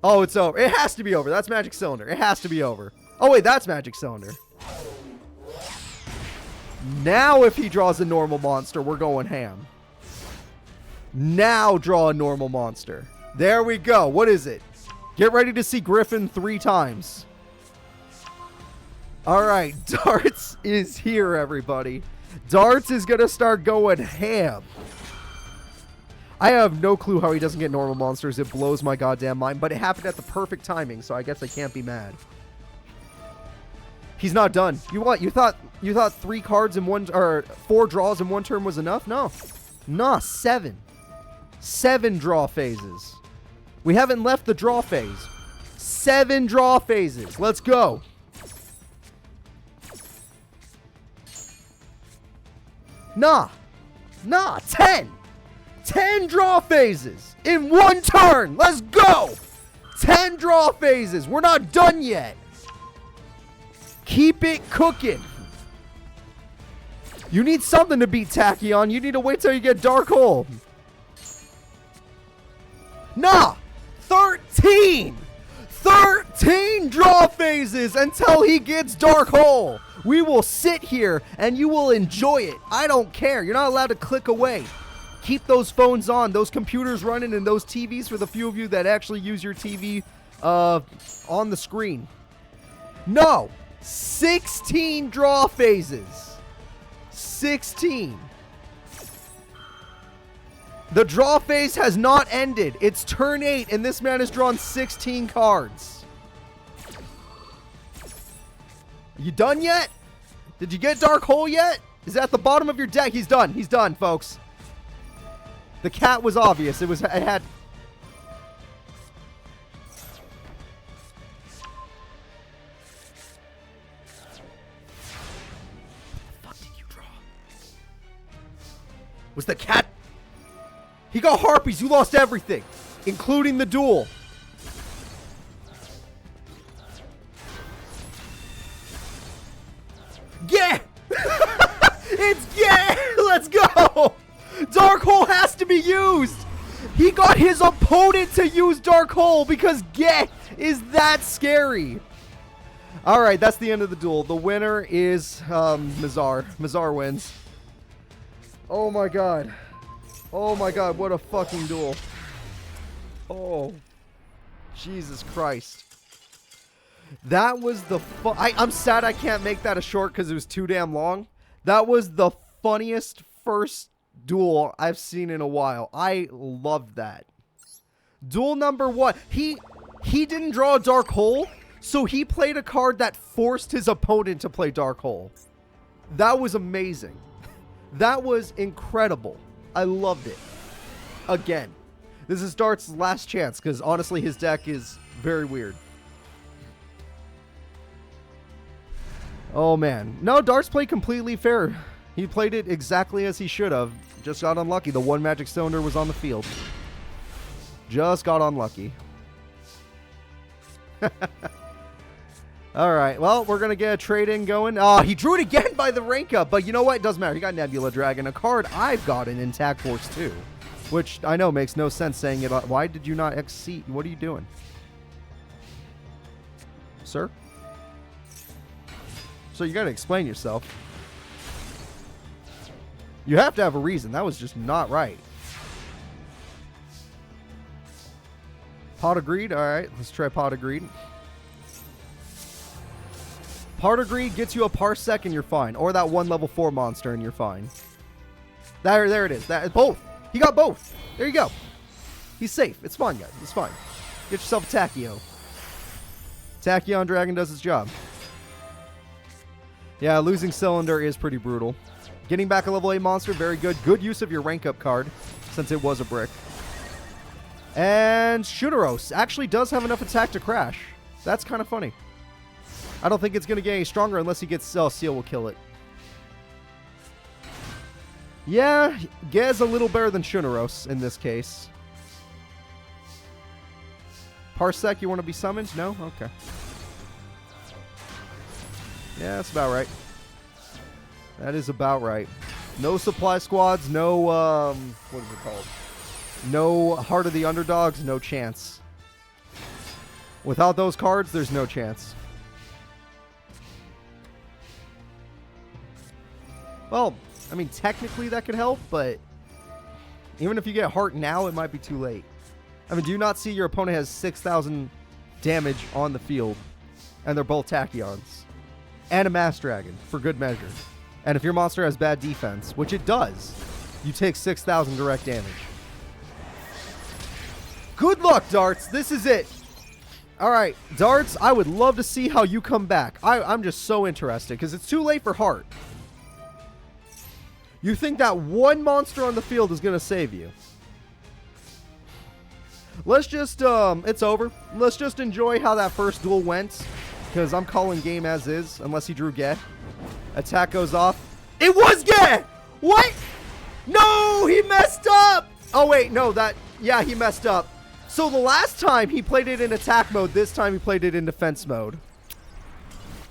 Oh, it's over. It has to be over. That's Magic Cylinder. It has to be over. Oh, wait. That's Magic Cylinder. Now, if he draws a normal monster, we're going ham. Now, draw a normal monster. There we go. What is it? Get ready to see Griffin 3 times. All right. Darts is here, everybody. Darts is going to start going ham. I have no clue how he doesn't get normal monsters. It blows my goddamn mind. But it happened at the perfect timing, so I guess I can't be mad. He's not done. You what? You thought 3 cards in one, or 4 draws in one turn was enough? No. Nah, 7. 7 draw phases. We haven't left the draw phase. 7 draw phases. Let's go. Nah. 10. 10 draw phases in one turn. Let's go. 10 draw phases. We're not done yet. Keep it cooking. You need something to beat Tachyon. You need to wait till you get Dark Hole. Nah. 13. 13 draw phases until he gets Dark Hole. We will sit here and you will enjoy it. I don't care. You're not allowed to click away. Keep those phones on, those computers running, and those TVs for the few of you that actually use your TV on the screen. No. 16 draw phases. 16. The draw phase has not ended. It's turn 8, and this man has drawn 16 cards. You done yet? Did you get Dark Hole yet? Is that at the bottom of your deck? He's done. He's done, folks. The cat was obvious. It had... What the fuck did you draw? Was the cat... He got Harpies. You lost everything, including the duel. Yeah! It's yeah! Let's go! Dark Hole has to be used! He got his opponent to use Dark Hole because Get is that scary. All right, that's the end of the duel. The winner is Mazar. Mazar wins. Oh my god. Oh my god, what a fucking duel. Oh. Jesus Christ. That was the I'm sad I can't make that a short because it was too damn long. That was the funniest first duel I've seen in a while. I loved that. Duel number 1. He didn't draw a dark hole, so he played a card that forced his opponent to play dark hole. That was amazing. That was incredible. I loved it. Again, this is Dart's last chance because honestly his deck is very weird. Oh man. No, Dart's played completely fair. He played it exactly as he should have. Just got unlucky. The one magic cylinder was on the field. Just got unlucky. Alright, well, we're going to get a trade-in going. Oh, he drew it again by the rank up. But you know what? It doesn't matter. He got Nebula Dragon, a card I've gotten in Tag Force 2. Which I know makes no sense saying it. Why did you not exceed? What are you doing? Sir? So you got to explain yourself. You have to have a reason. That was just not right. Pot of Greed? Alright, let's try Pot of Greed. Pot of Greed gets you a Parsec and you're fine. Or that one level 4 monster and you're fine. There it is. That both. He got both. There you go. He's safe. It's fine, guys. It's fine. Get yourself a Tachyo. Tachyon Dragon does its job. Yeah, losing Cylinder is pretty brutal. Getting back a level 8 monster, very good. Good use of your rank up card, since it was a brick. And Shuneros actually does have enough attack to crash. That's kind of funny. I don't think it's going to get any stronger unless he gets Seal will kill it. Yeah, Gez a little better than Shuneros in this case. Parsec, you want to be summoned? No? Okay. Yeah, that's about right. That is about right. No supply squads, no, what is it called? No Heart of the Underdogs, no chance. Without those cards, there's no chance. Well, I mean, technically that could help, but even if you get Heart now, it might be too late. I mean, do you not see your opponent has 6,000 damage on the field, and they're both Tachyons? And a Mass Dragon, for good measure. And if your monster has bad defense, which it does, you take 6,000 direct damage. Good luck, Darts. This is it. All right, Darts, I would love to see how you come back. I'm just so interested, because it's too late for Heart. You think that one monster on the field is going to save you. Let's just, it's over. Let's just enjoy how that first duel went, because I'm calling game as is, unless he drew Ge. Attack goes off. It was Ge! What? No, he messed up! Oh, wait, no, yeah, he messed up. So the last time he played it in attack mode, this time he played it in defense mode.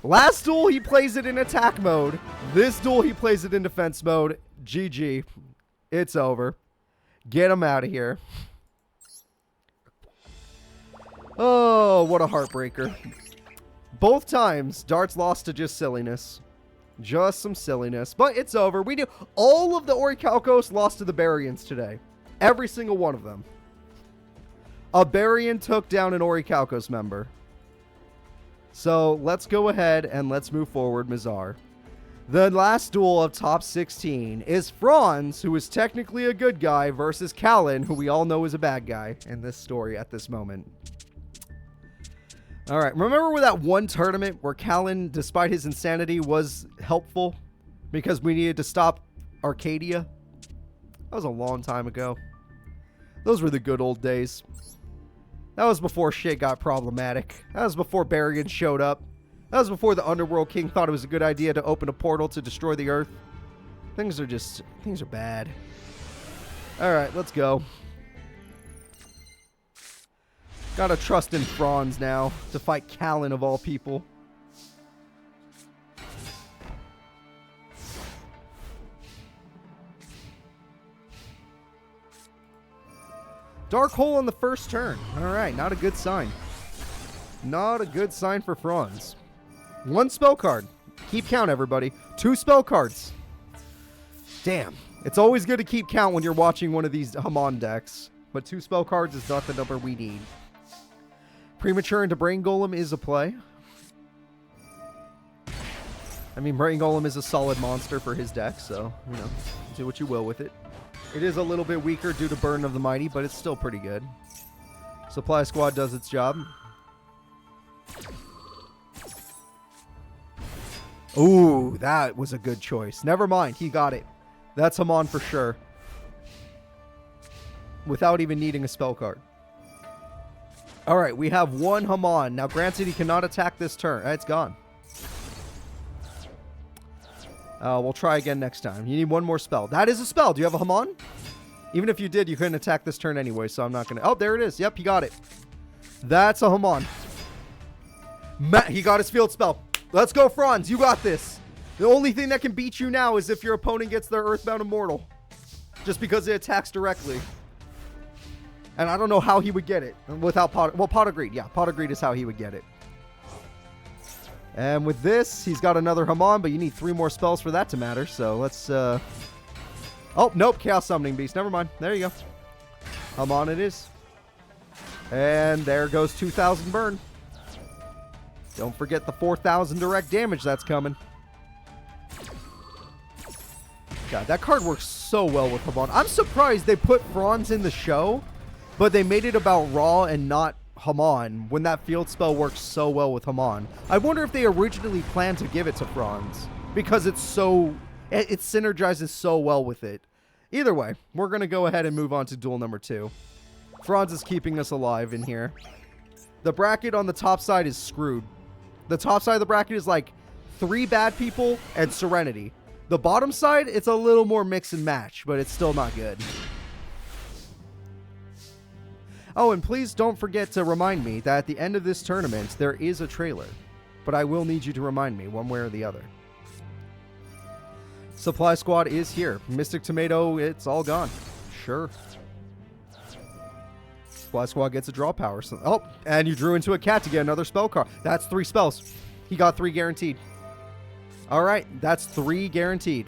Last duel, he plays it in attack mode. This duel, he plays it in defense mode. GG. It's over. Get him out of here. Oh, what a heartbreaker. Both times, Darts lost to just silliness. Just some silliness. But it's over. We do. All of the Orichalcos lost to the Barians today. Every single one of them. A Barian took down an Orichalcos member. So let's go ahead and let's move forward, Mazar. The last duel of top 16 is Fronz, who is technically a good guy, versus Callan, who we all know is a bad guy in this story at this moment. All right, remember with that one tournament where Callan, despite his insanity, was helpful because we needed to stop Arcadia? That was a long time ago. Those were the good old days. That was before shit got problematic. That was before Barian showed up. That was before the Underworld King thought it was a good idea to open a portal to destroy the Earth. Things are bad. All right, let's go. Gotta trust in Fronz now to fight Callan of all people. Dark Hole on the first turn. All right, not a good sign. Not a good sign for Fronz. 1 spell card. Keep count, everybody. 2 spell cards. Damn. It's always good to keep count when you're watching one of these Hamon decks. But 2 spell cards is not the number we need. Premature into Brain Golem is a play. I mean, Brain Golem is a solid monster for his deck, so, you know, do what you will with it. It is a little bit weaker due to Burden of the Mighty, but it's still pretty good. Supply Squad does its job. Ooh, that was a good choice. Never mind, he got it. That's Hamon for sure. Without even needing a spell card. Alright, we have 1 Hamon. Now, granted, he cannot attack this turn. It's gone. We'll try again next time. You need 1 more spell. That is a spell. Do you have a Hamon? Even if you did, you couldn't attack this turn anyway, so I'm not going to... Oh, there it is. Yep, he got it. That's a Hamon. He got his field spell. Let's go, Fronz. You got this. The only thing that can beat you now is if your opponent gets their Earthbound Immortal. Just because it attacks directly. And I don't know how he would get it without Pot... Well, Pot of Greed. Yeah, Pot of Greed is how he would get it. And with this, he's got another Hamon, but you need 3 more spells for that to matter. So let's... Oh, nope. Chaos Summoning Beast. Never mind. There you go. Hamon it is. And there goes 2,000 burn. Don't forget the 4,000 direct damage that's coming. God, that card works so well with Hamon. I'm surprised they put Fronz in the show, but they made it about Raw and not Hamon when that field spell works so well with Hamon. I wonder if they originally planned to give it to Fronz because it's so... It synergizes so well with it. Either way, we're going to go ahead and move on to duel number 2. Fronz is keeping us alive in here. The bracket on the top side is screwed. The top side of the bracket is like 3 bad people and Serenity. The bottom side, it's a little more mix and match, but it's still not good. Oh, and please don't forget to remind me that at the end of this tournament, there is a trailer. But I will need you to remind me one way or the other. Supply Squad is here. Mystic Tomato, it's all gone. Sure. Supply Squad gets a draw power. So, oh, and you drew into a cat to get another spell card. That's 3 spells. He got 3 guaranteed. All right, that's 3 guaranteed.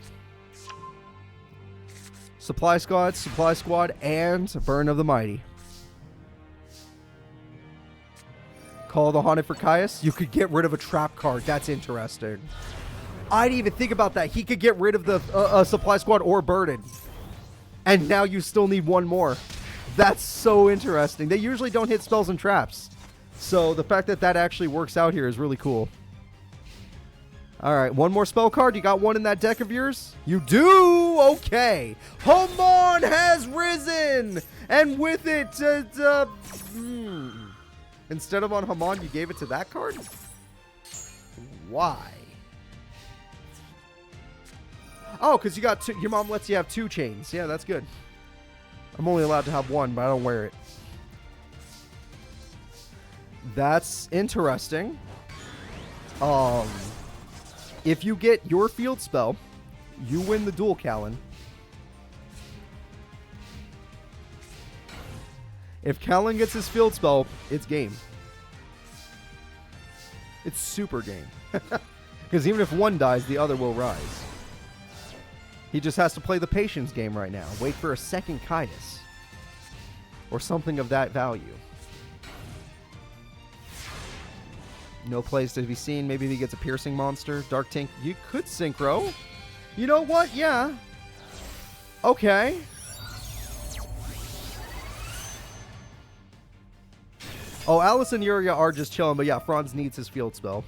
Supply Squad, and Burn of the Mighty. Call the Haunted for Caius. You could get rid of a trap card. That's interesting. I didn't even think about that. He could get rid of the Supply Squad or Burden. And now you still need 1 more. That's so interesting. They usually don't hit spells and traps. So the fact that that actually works out here is really cool. Alright, 1 more spell card. You got 1 in that deck of yours? You do? Okay. Hamon has risen! And with it, instead of on Hamon, you gave it to that card? Why? Oh, because you got 2. Your mom lets you have 2 chains. Yeah, that's good. I'm only allowed to have 1, but I don't wear it. That's interesting. If you get your field spell, you win the duel, Callan. If Callan gets his field spell, it's game. It's super game. Because even if 1 dies, the other will rise. He just has to play the patience game right now. Wait for a second Caius. Or something of that value. No plays to be seen. Maybe he gets a piercing monster. Dark Tank. You could synchro. You know what? Yeah. Okay. Oh, Alice and Yuria are just chilling, but yeah, Fronz needs his field spell.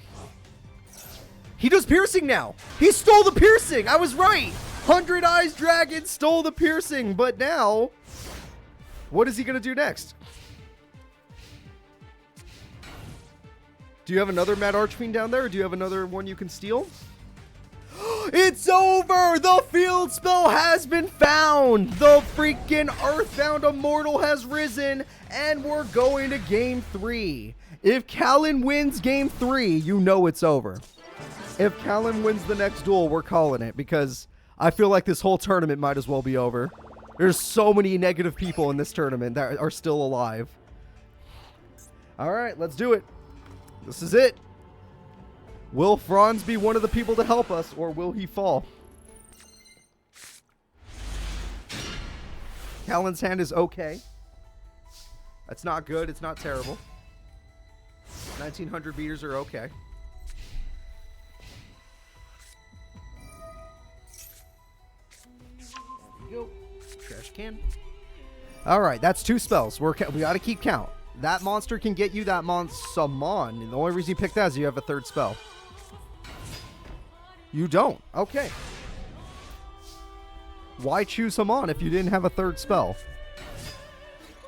He does piercing now. He stole the piercing. I was right. 100 Eyes Dragon stole the piercing, but now, what is he going to do next? Do you have another Mad Archfiend down there, or do you have another one you can steal? It's over! The field spell has been found! The freaking Earthbound Immortal has risen, and we're going to Game 3. If Callan wins Game 3, you know it's over. If Callan wins the next duel, we're calling it, because I feel like this whole tournament might as well be over. There's so many negative people in this tournament that are still alive. Alright, let's do it. This is it. Will Fronz be one of the people to help us, or will he fall? Callan's hand is okay. That's not good. It's not terrible. 1900 meters are okay. There we go. Trash can. Alright, that's 2 spells. We gotta keep count. That monster can get you that summon. The only reason you pick that is you have a 3rd spell. You don't. Okay. Why choose Hamon if you didn't have a 3rd spell?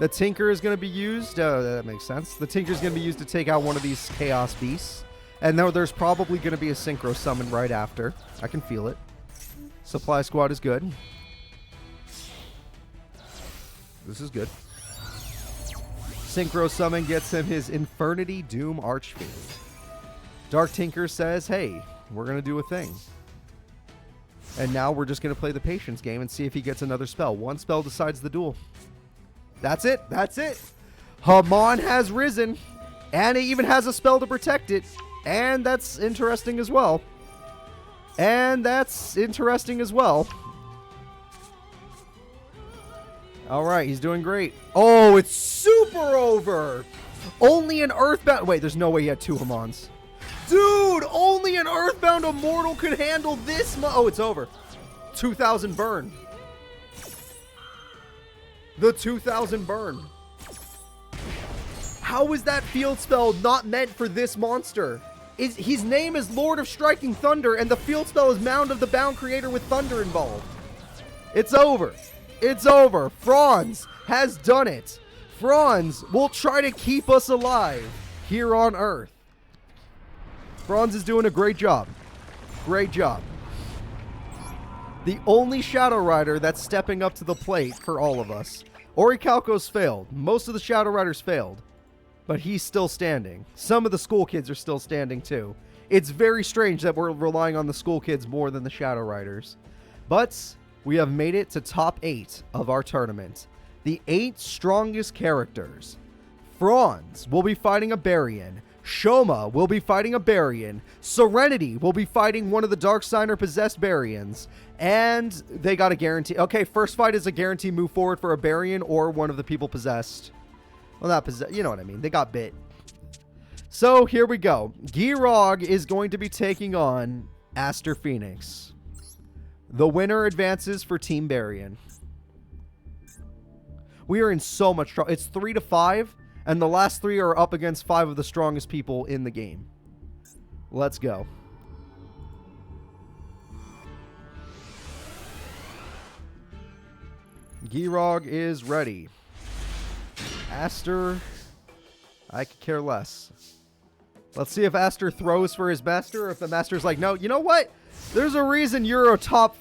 The Tinker is going to be used. That makes sense. The Tinker is going to be used to take out one of these Chaos Beasts. And there's probably going to be a Synchro Summon right after. I can feel it. Supply Squad is good. This is good. Synchro Summon gets him his Infernity Doom Archfiend. Dark Tinker says, hey, we're going to do a thing. And now we're just going to play the Patience game and see if he gets another spell. 1 spell decides the duel. That's it. That's it. Hamon has risen. And he even has a spell to protect it. And that's interesting as well. Alright, he's doing great. Oh, it's super over. Only an Earthbound... Wait, there's no way he had 2 Hamons. Dude, only an Earthbound Immortal could handle this. Oh, it's over. 2,000 burn. The 2,000 burn. How is that field spell not meant for this monster? His name is Lord of Striking Thunder, and the field spell is Mound of the Bound Creator with Thunder involved. It's over. It's over. Fronz has done it. Fronz will try to keep us alive here on Earth. Fronz is doing a great job. Great job. The only Shadow Rider that's stepping up to the plate for all of us. Orichalco's failed. Most of the Shadow Riders failed. But he's still standing. Some of the school kids are still standing too. It's very strange that we're relying on the school kids more than the Shadow Riders. But we have made it to top 8 of our tournament. The 8 strongest characters. Fronz will be fighting a Barian. Shoma will be fighting a Barian. Serenity will be fighting one of the Dark Signer possessed Barians. And they got a guarantee. Okay, first fight is a guarantee move forward for a Barian or one of the people possessed. Well, not possessed. You know what I mean. They got bit. So here we go. Guog is going to be taking on Aster Phoenix. The winner advances for Team Barian. We are in so much trouble. It's 3-5. And the last 3 are up against 5 of the strongest people in the game. Let's go. Guog is ready. Aster, I could care less. Let's see if Aster throws for his master, or if the master's like, no, you know what? There's a reason you're a top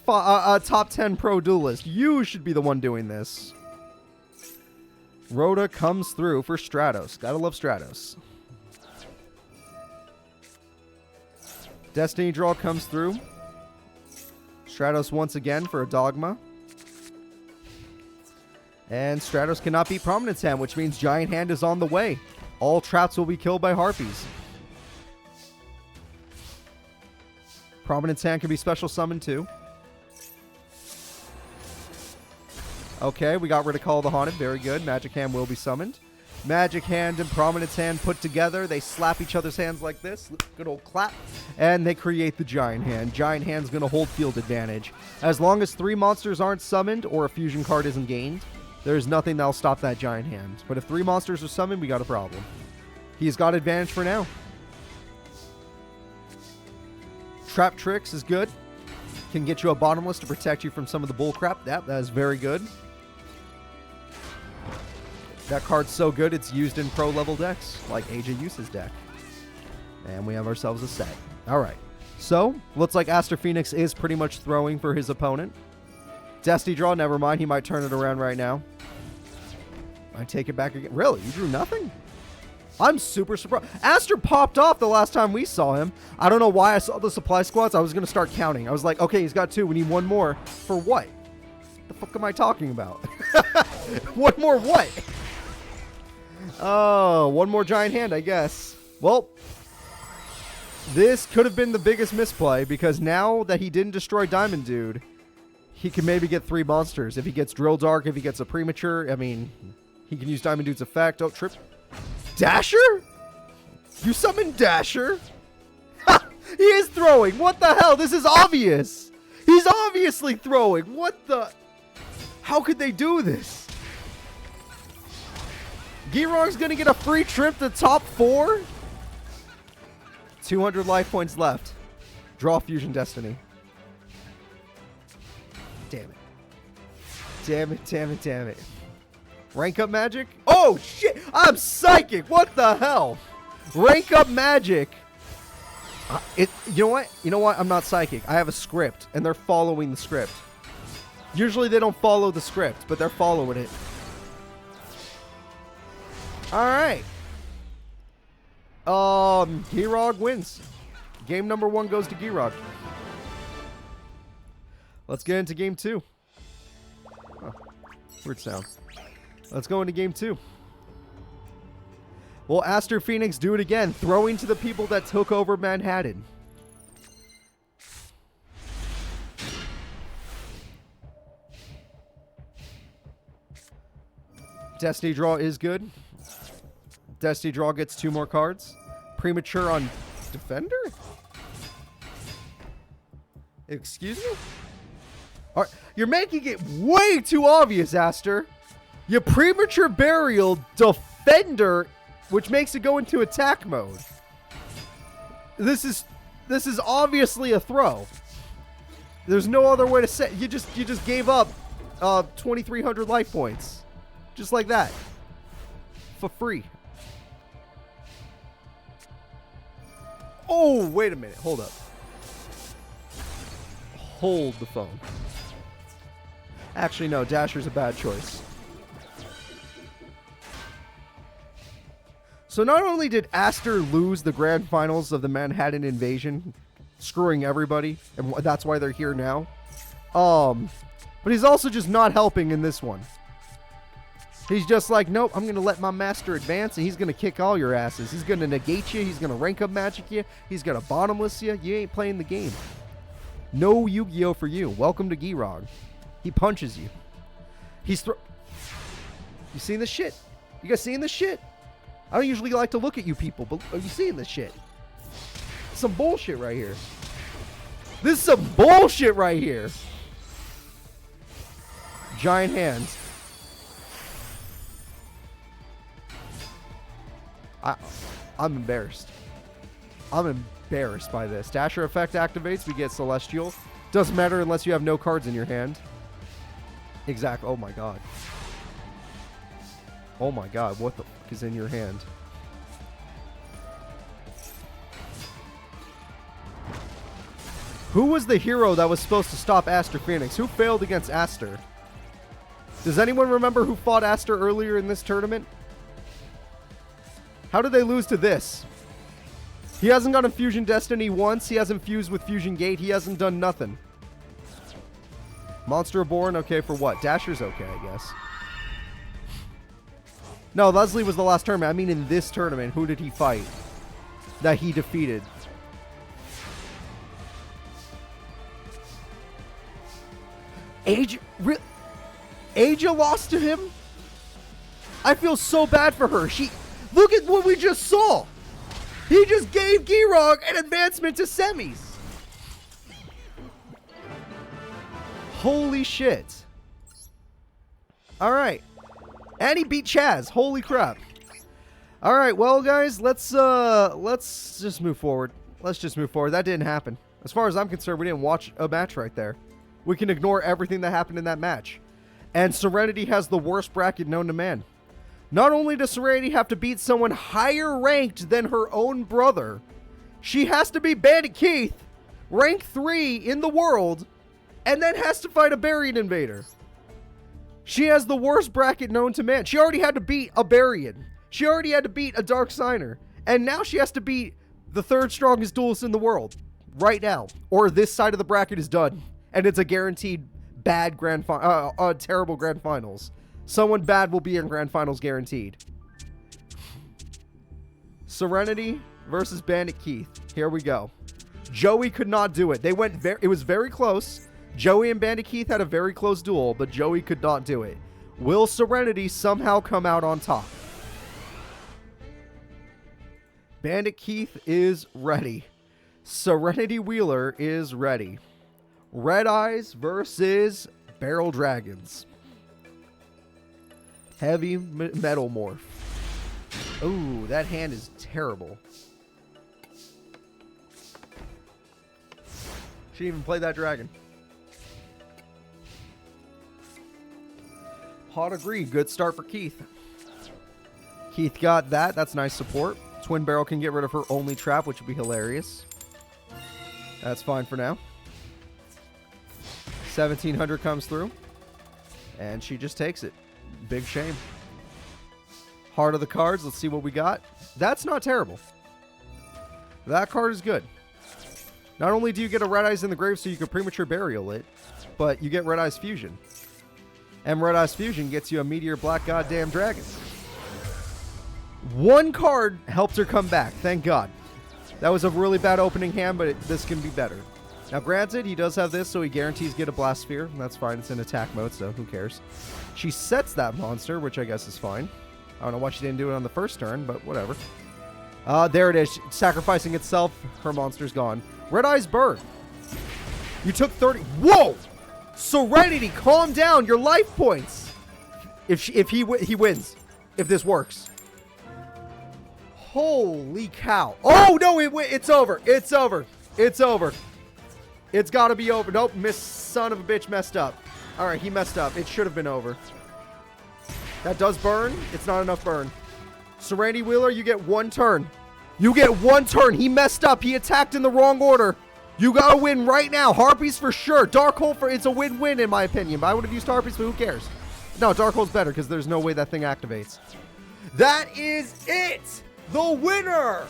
10 pro duelist. You should be the one doing this. Rhoda comes through for Stratos. Gotta love Stratos. Destiny Draw comes through. Stratos once again for a Dogma. And Stratos cannot beat Prominence Hand, which means Giant Hand is on the way. All traps will be killed by Harpies. Prominence Hand can be special summoned too. Okay, we got rid of Call of the Haunted. Very good. Magic Hand will be summoned. Magic Hand and Prominence Hand put together. They slap each other's hands like this. Good old clap. And they create the Giant Hand. Giant Hand's going to hold field advantage. As long as 3 monsters aren't summoned or a fusion card isn't gained, there's nothing that'll stop that Giant Hand. But if 3 monsters are summoned, we got a problem. He's got advantage for now. Trap Tricks is good. Can get you a Bottomless to protect you from some of the bullcrap. That is very good. That card's so good, it's used in pro-level decks, like Age of Use's deck. And we have ourselves a set. Alright. So, looks like Aster Phoenix is pretty much throwing for his opponent. Destiny Draw, never mind. He might turn it around right now. I take it back again. Really? You drew nothing? I'm super surprised. Aster popped off the last time we saw him. I don't know why I saw the supply squads. I was going to start counting. I was like, okay, he's got 2. We need 1 more. For what? The fuck am I talking about? 1 more what? Oh, 1 more Giant Hand, I guess. Well, This could have been the biggest misplay, because now that he didn't destroy Diamond Dude, he can maybe get 3 monsters. If he gets Drill Dark, if he gets a Premature, I mean, he can use Diamond Dude's effect. Oh, trip. Dasher? You summoned Dasher? Ha! He is throwing. What the hell? This is obvious. He's obviously throwing. What the? How could they do this? Giron's going to get a free trip to top 4? 200 life points left. Draw Fusion Destiny. Damn it. Damn it, damn it, damn it. Rank up magic? Oh, shit. I'm psychic. What the hell? Rank up magic. You know what? You know what? I'm not psychic. I have a script, and they're following the script. Usually they don't follow the script, but they're following it. All right. Girog wins. Game number 1 goes to Girog. Let's get into game 2. Oh, weird sound. Let's go into game 2. Will Aster Phoenix do it again, throwing to the people that took over Manhattan? Destiny draw is good. Destiny draw gets 2 more cards. Premature on Defender? Excuse me? All right, you're making it way too obvious, Aster. You Premature Burial Defender, which makes it go into attack mode. This is obviously a throw. There's no other way to say. You just gave up 2,300 life points, just like that, for free. Oh, wait a minute. Hold up. Hold the phone. Actually, no. Dasher's a bad choice. So not only did Aster lose the grand finals of the Manhattan Invasion, screwing everybody, and that's why they're here now, but he's also just not helping in this one. He's just like, nope, I'm going to let my master advance, and he's going to kick all your asses. He's going to negate you. He's going to rank up magic you. He's going to bottomless you. You ain't playing the game. No Yu-Gi-Oh for you. Welcome to Girog. He punches you. You seeing this shit? You guys seeing this shit? I don't usually like to look at you people, but are you seeing this shit? Some bullshit right here. This is some bullshit right here. Giant hands. I'm embarrassed. I'm embarrassed by this. Dasher effect activates. We get Celestial. Doesn't matter unless you have no cards in your hand. Exactly. Oh my god. Oh my god. What the fuck is in your hand? Who was the hero that was supposed to stop Aster Phoenix? Who failed against Aster? Does anyone remember who fought Aster earlier in this tournament? How did they lose to this? He hasn't gone to Fusion Destiny once. He hasn't fused with Fusion Gate. He hasn't done nothing. Monster Reborn, okay for what? Dasher's okay, I guess. No, Leslie was the last tournament. I mean, in this tournament, who did he fight that he defeated? Aja lost to him? I feel so bad for her. Look at what we just saw. He just gave Girog an advancement to semis. Holy shit. All right. And he beat Chaz. Holy crap. All right, well, guys, let's just move forward. Let's just move forward. That didn't happen. As far as I'm concerned, we didn't watch a match right there. We can ignore everything that happened in that match. And Serenity has the worst bracket known to man. Not only does Serenity have to beat someone higher ranked than her own brother, she has to beat Bandit Keith, rank 3 in the world, and then has to fight a Barian invader. She has the worst bracket known to man. She already had to beat a Barian. She already had to beat a Dark Signer. And now she has to beat the 3rd strongest duelist in the world. Right now. Or this side of the bracket is done. And it's a guaranteed bad terrible grand finals. Someone bad will be in grand finals guaranteed. Serenity versus Bandit Keith. Here we go. Joey could not do it. It was very close. Joey and Bandit Keith had a very close duel, but Joey could not do it. Will Serenity somehow come out on top? Bandit Keith is ready. Serenity Wheeler is ready. Red Eyes versus Barrel Dragons. Heavy Metal Morph. Ooh, that hand is terrible. She even played that dragon. Pot of Greed. Good start for Keith. Keith got that. That's nice support. Twin Barrel can get rid of her only trap, which would be hilarious. That's fine for now. 1700 comes through. And she just takes it. Big shame. Heart of the cards. Let's see what we got. That's not terrible. That card is good. Not only do you get a Red Eyes in the grave so you can premature burial it, but you get Red Eyes Fusion. And Red Eyes Fusion gets you a Meteor Black Goddamn Dragon. One card helped her come back, thank God. That was a really bad opening hand, but this can be better. Now granted, he does have this, so he guarantees get a Blast Sphere. That's fine, it's in attack mode, so who cares. She sets that monster, which I guess is fine. I don't know why she didn't do it on the first turn, but whatever. There it is, sacrificing itself. Her monster's gone. Red Eyes Burn. You took 30. Whoa! Serenity, calm down. Your life points. If he wins. If this works. Holy cow. Oh, no, it's over. It's over. It's over. It's got to be over. Nope, son of a bitch messed up. All right, he messed up. It should have been over. That does burn. It's not enough burn. Serenity Wheeler, you get one turn. You get one turn. He messed up. He attacked in the wrong order. You got to win right now. Harpies for sure. Darkhold it's a win-win in my opinion. But I would have used Harpies, but who cares? No, Darkhold's better because there's no way that thing activates. That is it. The winner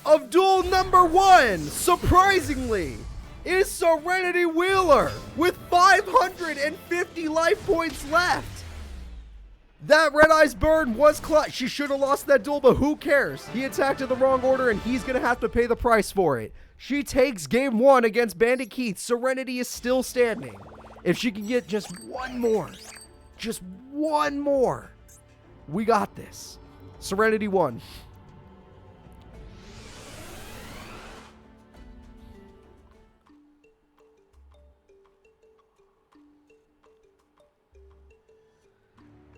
of duel number 1, surprisingly, is Serenity Wheeler with 550 life points left. That Red Eyes Burn was clutch. She should have lost that duel, but who cares? He attacked in the wrong order, and he's going to have to pay the price for it. She takes game 1 against Bandit Keith. Serenity is still standing. If she can get just one more, we got this. Serenity won.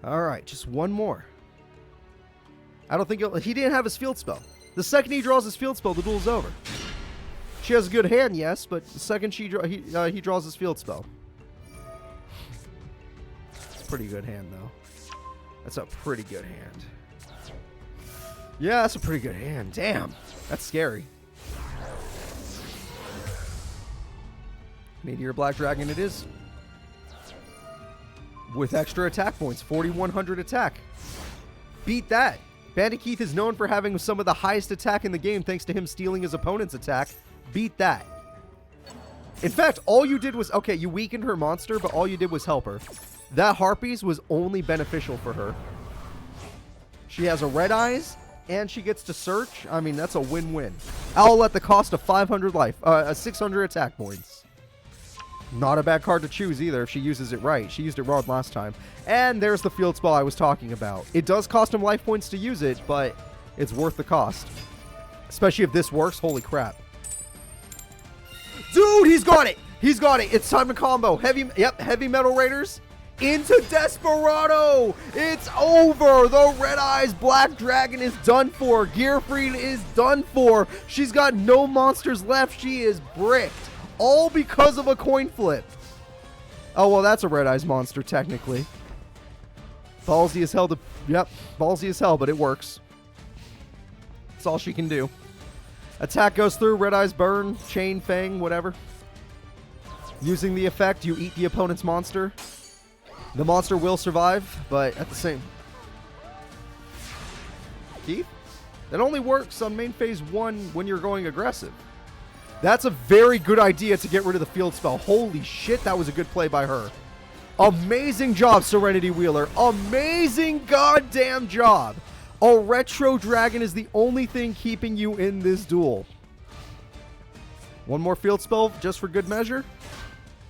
All right, just one more. I don't think he didn't have his field spell. The second he draws his field spell, the duel's over. She has a good hand, yes, but the second he draws his field spell. It's a pretty good hand, though. That's a pretty good hand. Yeah, that's a pretty good hand. Damn, that's scary. Meteor Black Dragon it is. With extra attack points, 4,100 attack. Beat that. Bandit Keith is known for having some of the highest attack in the game thanks to him stealing his opponent's attack. Beat that. In fact, all you did was, okay, you weakened her monster, but all you did was help her. That Harpies was only beneficial for her. She has a Red Eyes, and she gets to search. I mean, that's a win-win. All at the cost of 500 life, 600 attack points. Not a bad card to choose either if she uses it right. She used it wrong last time. And there's the field spell I was talking about. It does cost him life points to use it, but it's worth the cost. Especially if this works. Holy crap. Dude, he's got it. He's got it. It's time to combo. Heavy Metal Raiders into Desperado. It's over. The Red Eyes Black Dragon is done for. Gearfried is done for. She's got no monsters left. She is bricked. All because of a coin flip. Oh, well, that's a Red Eyes monster, technically. Ballsy as hell to... Yep, ballsy as hell, but it works. That's all she can do. Attack goes through, Red Eyes Burn, Chain Fang, whatever. Using the effect, you eat the opponent's monster. The monster will survive, but at the same... Keith? That only works on main phase 1 when you're going aggressive. That's a very good idea to get rid of the field spell. Holy shit, that was a good play by her. Amazing job, Serenity Wheeler. Amazing goddamn job. A retro dragon is the only thing keeping you in this duel. One more field spell just for good measure.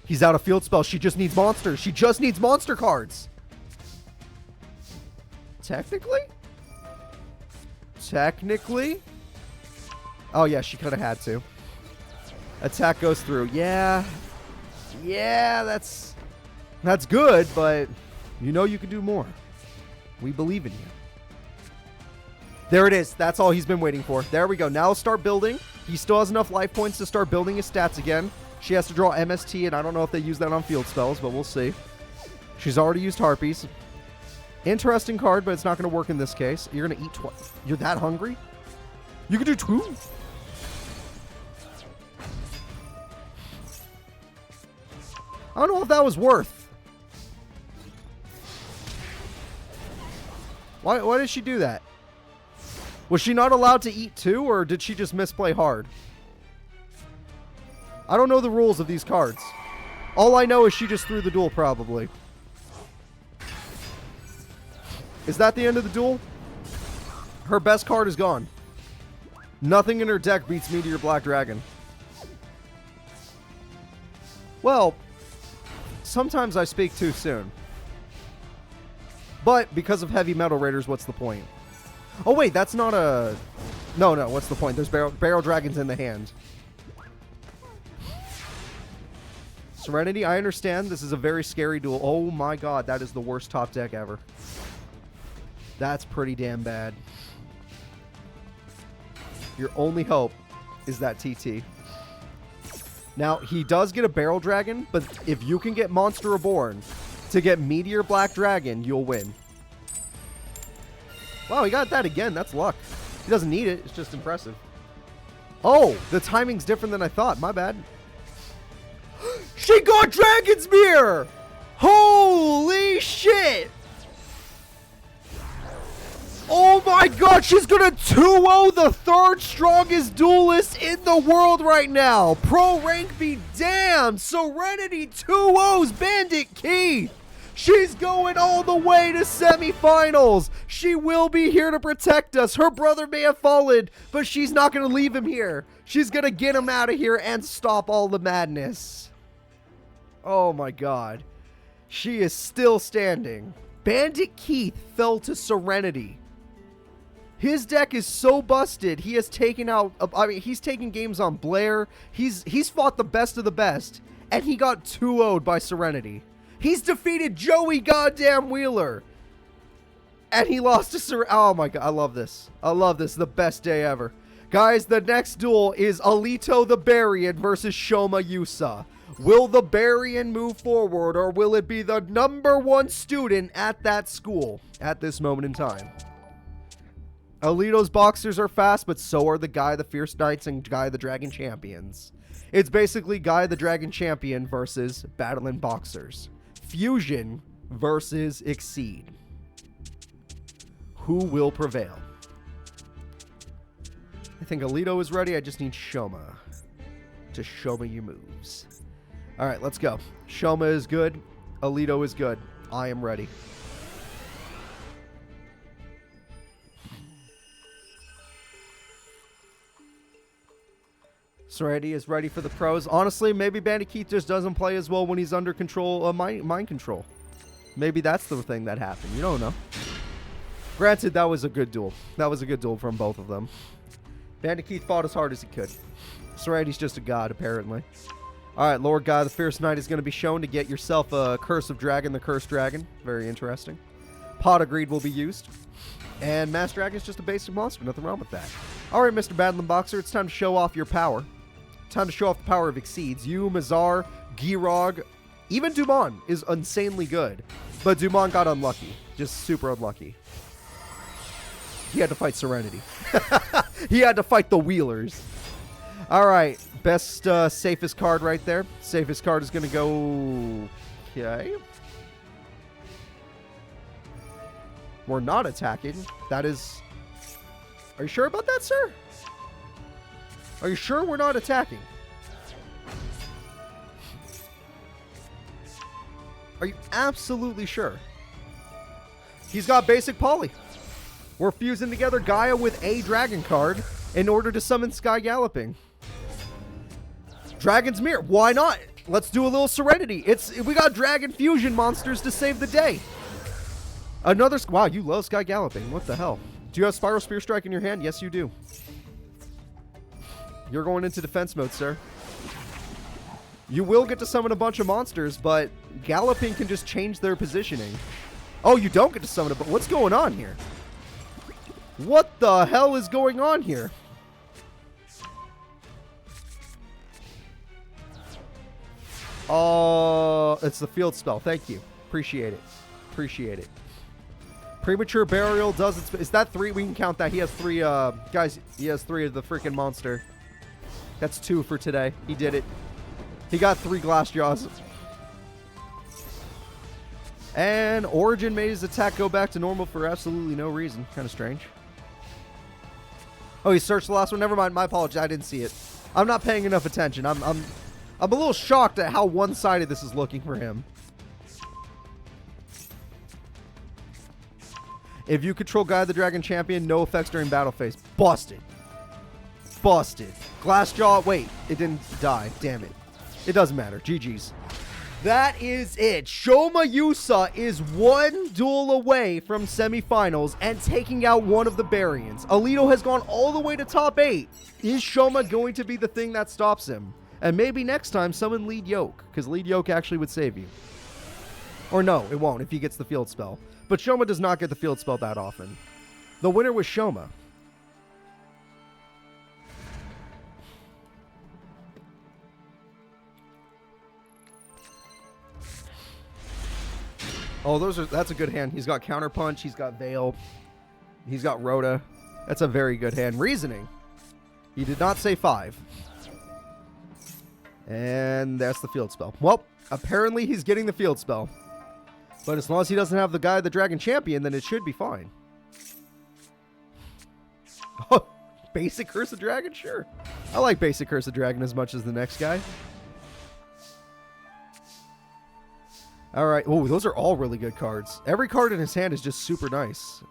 He's out of field spell. She just needs monsters. She just needs monster cards. Technically? Oh, yeah, she could have had to. Attack goes through. Yeah, that's good, but you know you can do more. We believe in you. There it is. That's all he's been waiting for. There we go. Now start building. He still has enough life points to start building his stats again. She has to draw MST, and I don't know if they use that on field spells, but we'll see. She's already used Harpies. Interesting card, but it's not going to work in this case. You're going to eat twice. You're that hungry? You can do 2? I don't know if that was worth. Why did she do that? Was she not allowed to eat 2, or did she just misplay hard? I don't know the rules of these cards. All I know is she just threw the duel, probably. Is that the end of the duel? Her best card is gone. Nothing in her deck beats Meteor Black Dragon. Well, sometimes I speak too soon. But because of Heavy Metal Raiders, what's the point? Oh, wait, that's not a... No, what's the point? There's barrel dragons in the hand. Serenity, I understand. This is a very scary duel. Oh, my God. That is the worst top deck ever. That's pretty damn bad. Your only hope is that TT. Now, he does get a barrel dragon, but if you can get Monster Reborn to get Meteor Black Dragon, you'll win. Wow, he got that again. That's luck. He doesn't need it. It's just impressive. Oh, the timing's different than I thought. My bad. She got Dragon's Mirror! Holy shit! Oh my God, she's gonna 2-0 the third strongest duelist in the world right now. Pro rank be damned. Serenity 2-0's Bandit Keith. She's going all the way to semifinals. She will be here to protect us. Her brother may have fallen, but she's not going to leave him here. She's going to get him out of here and stop all the madness. Oh my God. She is still standing. Bandit Keith fell to Serenity. His deck is so busted. He has taken out, he's taken games on Blair. He's fought the best of the best, and he got 2-0'd by Serenity. He's defeated Joey goddamn Wheeler. And he lost to oh my God, I love this. I love this. The best day ever. Guys, the next duel is Alito the Barian versus Shoma Yusa. Will the Barian move forward, or will it be the #1 student at that school at this moment in time? Alito's boxers are fast, but so are the Guy the Fierce Knights and Guy the Dragon Champions. It's basically Guy the Dragon Champion versus Battling Boxers. Fusion versus Exceed. Who will prevail? I think Alito is ready. I just need Shoma to show me your moves. All right, let's go. Shoma is good. Alito is good. I am ready. Serenity is ready for the pros. Honestly, maybe Bandit Keith just doesn't play as well when he's under control, mind control. Maybe that's the thing that happened. You don't know. Granted, that was a good duel. That was a good duel from both of them. Bandit Keith fought as hard as he could. Serenity's just a god, apparently. Alright, Lord God, the Fierce Knight is going to be shown to get yourself a Curse of Dragon, the Cursed Dragon. Very interesting. Pot of Greed will be used. And Mass Dragon is just a basic monster. Nothing wrong with that. Alright, Mr. Battling Boxer, it's time to show off your power. Time to show off the power of Exceeds. You, Mazar, Guog, even Duman is insanely good. But Duman got unlucky. Just super unlucky. He had to fight Serenity. He had to fight the Wheelers. Alright, best, safest card right there. Safest card is going to go... Okay. We're not attacking. That is... Are you sure about that, sir? Are you sure we're not attacking? Are you absolutely sure? He's got basic poly. We're fusing together Gaia with a dragon card in order to summon Sky Galloping. Dragon's Mirror. Why not? Let's do a little Serenity. We got dragon fusion monsters to save the day. Another... Wow, you love Sky Galloping. What the hell? Do you have Spiral Spear Strike in your hand? Yes, you do. You're going into defense mode, sir. You will get to summon a bunch of monsters, but Galloping can just change their positioning. Oh, you don't get to summon it, but what's going on here? What the hell is going on here? It's the field spell. Thank you. Appreciate it. Appreciate it. Premature Burial does its... Is that 3? We can count that. He has 3, guys, he has 3 of the freaking monster. That's 2 for today. He did it. He got 3 glass jaws. And Origin made his attack go back to normal for absolutely no reason. Kind of strange. Oh, he searched the last one. Never mind. My apologies. I didn't see it. I'm not paying enough attention. I'm a little shocked at how one-sided this is looking for him. If you control Gaia the Dragon Champion, no effects during battle phase. Busted. Busted. Glassjaw. Wait, it didn't die. Damn it. It doesn't matter. GG's. That is it. Shoma Yusa is 1 duel away from semifinals and taking out one of the Barians. Alito has gone all the way to top 8. Is Shoma going to be the thing that stops him? And maybe next time summon Lead Yoke, because Lead Yoke actually would save you. Or no, it won't if he gets the field spell. But Shoma does not get the field spell that often. The winner was Shoma. Oh, that's a good hand. He's got Counterpunch, he's got Veil, he's got Rhoda. That's a very good hand. Reasoning. He did not say 5. And that's the field spell. Well, apparently he's getting the field spell. But as long as he doesn't have the Guy the Dragon Champion, then it should be fine. Oh, basic Curse of Dragon? Sure. I like basic Curse of Dragon as much as the next guy. Alright. Oh, those are all really good cards. Every card in his hand is just super nice.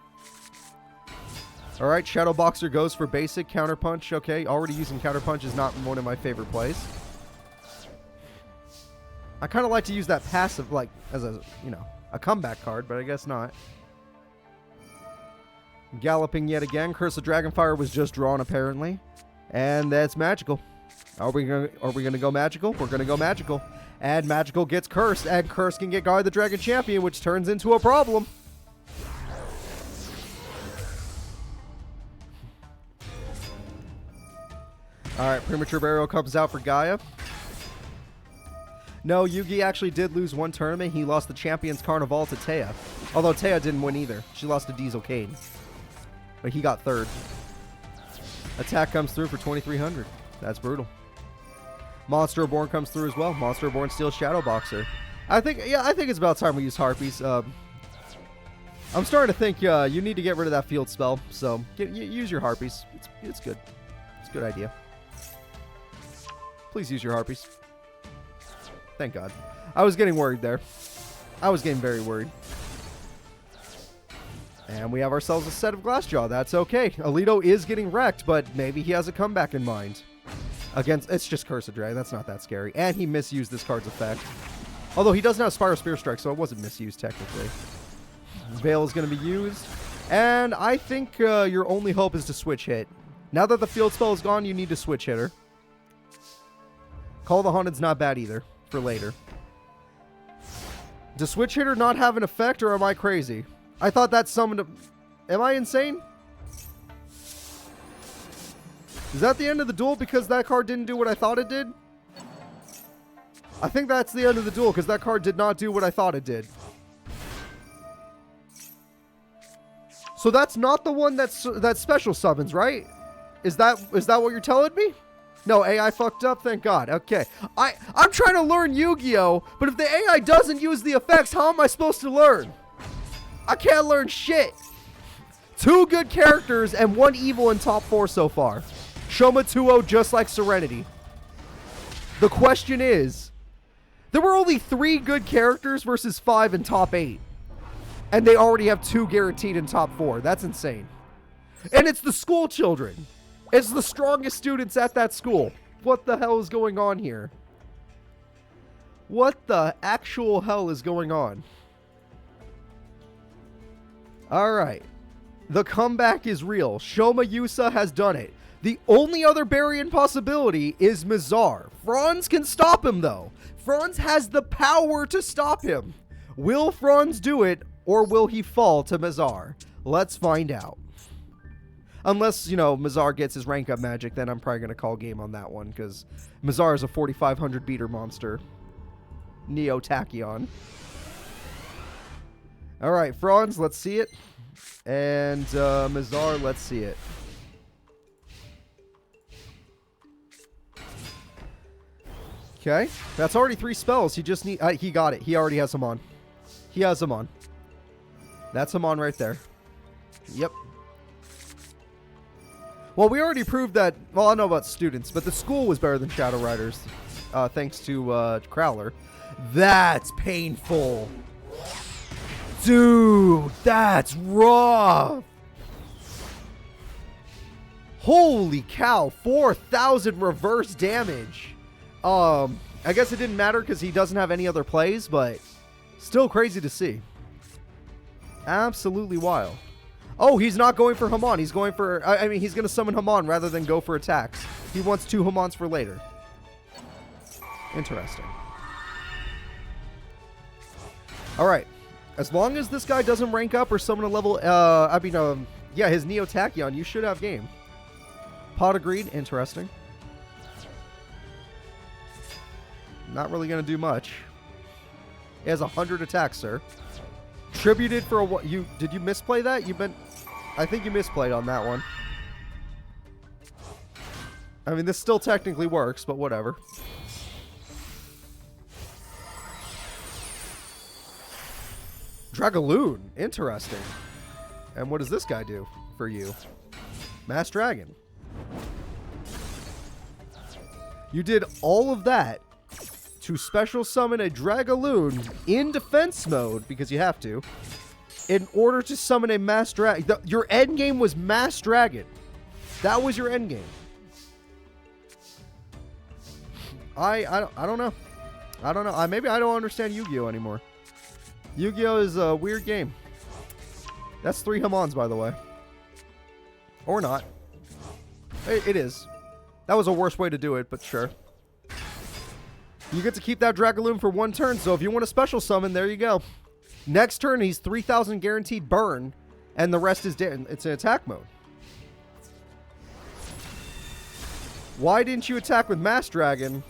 Alright, Shadow Boxer goes for basic Counterpunch. Okay, already using Counterpunch is not one of my favorite plays. I kind of like to use that passive, like, as a, you know, a comeback card, but I guess not. Galloping yet again. Curse of Dragonfire was just drawn, apparently. And that's magical. Are we gonna go magical? We're gonna go magical. And magical gets cursed, and curse can get Guard the Dragon Champion, which turns into a problem. Alright, Premature Burial comes out for Gaia. No, Yugi actually did lose one tournament. He lost the Champions Carnival to Taya. Although Taya didn't win either. She lost to Diesel Cade. But he got 3rd. Attack comes through for 2,300. That's brutal. Monster Reborn comes through as well. Monster Reborn steals Shadow Boxer. I think it's about time we use Harpies. I'm starting to think you need to get rid of that field spell. So use your Harpies. It's good. It's a good idea. Please use your Harpies. Thank God. I was getting worried there. I was getting very worried. And we have ourselves a set of Glassjaw. That's okay. Alito is getting wrecked, but maybe he has a comeback in mind. It's just Curse of Dragon. That's not that scary. And he misused this card's effect. Although he doesn't have Spiral Spear Strike, so it wasn't misused technically. Veil is going to be used. And I think your only hope is to switch hit. Now that the field spell is gone, you need to switch hitter. Call the Haunted's not bad either for later. Does switch hitter not have an effect, or am I crazy? I thought that summoned... Am I insane? Is that the end of the duel because that card didn't do what I thought it did? I think that's the end of the duel because that card did not do what I thought it did. So that's not the one that special summons, right? Is that what you're telling me? No, AI fucked up, thank God. Okay. I'm trying to learn Yu-Gi-Oh! But if the AI doesn't use the effects, how am I supposed to learn? I can't learn shit. 2 good characters and 1 evil in top 4 so far. Shoma 2-0 just like Serenity. The question is, there were only 3 good characters versus 5 in top 8. And they already have 2 guaranteed in top 4. That's insane. And it's the school children. It's the strongest students at that school. What the hell is going on here? What the actual hell is going on? Alright. The comeback is real. Shoma Yusa has done it. The only other Barian possibility is Mazar. Fronz can stop him, though. Fronz has the power to stop him. Will Fronz do it, or will he fall to Mazar? Let's find out. Unless, you know, Mazar gets his rank up magic, then I'm probably going to call game on that one, because Mazar is a 4,500 beater monster. Neo Tachyon. Alright, Fronz, let's see it. And Mazar, let's see it. Okay, that's already 3 spells. He just need. He got it. He already has him on. He has him on. That's him on right there. Yep. Well, we already proved that. Well, I don't know about students, but the school was better than Shadow Riders, thanks to Crowler. That's painful, dude. That's rough. Holy cow! 4,000 reverse damage. I guess it didn't matter because he doesn't have any other plays, but still crazy to see. Absolutely wild. Oh, he's not going for Hamon. He's going for... I mean, he's going to summon Hamon rather than go for attacks. He wants 2 Hamons for later. Interesting. Alright. As long as this guy doesn't rank up or summon a level... yeah, his Neo Tachyon, you should have game. Pot of Greed, interesting. Not really going to do much. He has 100 attacks, sir. Tributed for a... Did you misplay that? I think you misplayed on that one. I mean, this still technically works, but whatever. Dragaloon. Interesting. And what does this guy do for you? Mass Dragon. You did all of that to special summon a Dragaloon in defense mode, because you have to, in order to summon a Mass Dragon. Your end game was Mass Dragon. That was your end game. I don't know. I don't know. Maybe I don't understand Yu-Gi-Oh anymore. Yu-Gi-Oh is a weird game. That's 3 Hamons, by the way. Or not. It is. That was a worse way to do it, but sure. You get to keep that Dragaloon for 1 turn, so if you want a special summon, there you go. Next turn, he's 3,000 guaranteed burn, and the rest is it's in attack mode. Why didn't you attack with Mass Dragon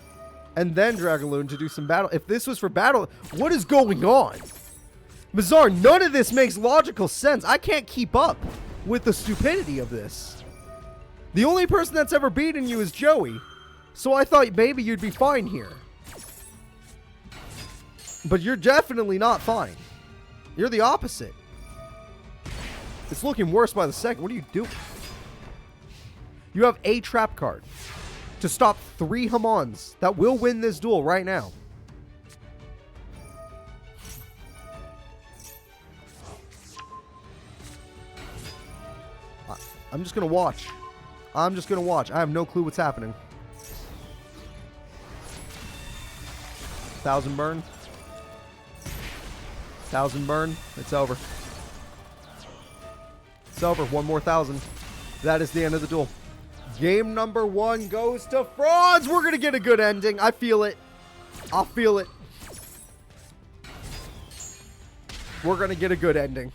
and then Dragaloon to do some battle? If this was for battle, what is going on? Mazar, none of this makes logical sense. I can't keep up with the stupidity of this. The only person that's ever beaten you is Joey, so I thought maybe you'd be fine here. But you're definitely not fine. You're the opposite. It's looking worse by the second. What are you doing? You have a trap card to stop 3 Hamons that will win this duel right now. I'm just going to watch. I'm just going to watch. I have no clue what's happening. 1,000 burn. 1,000 burn. It's over. It's over. 1 more 1,000. That is the end of the duel. Game number 1 goes to Fronz. We're going to get a good ending. I feel it. I'll feel it. We're going to get a good ending.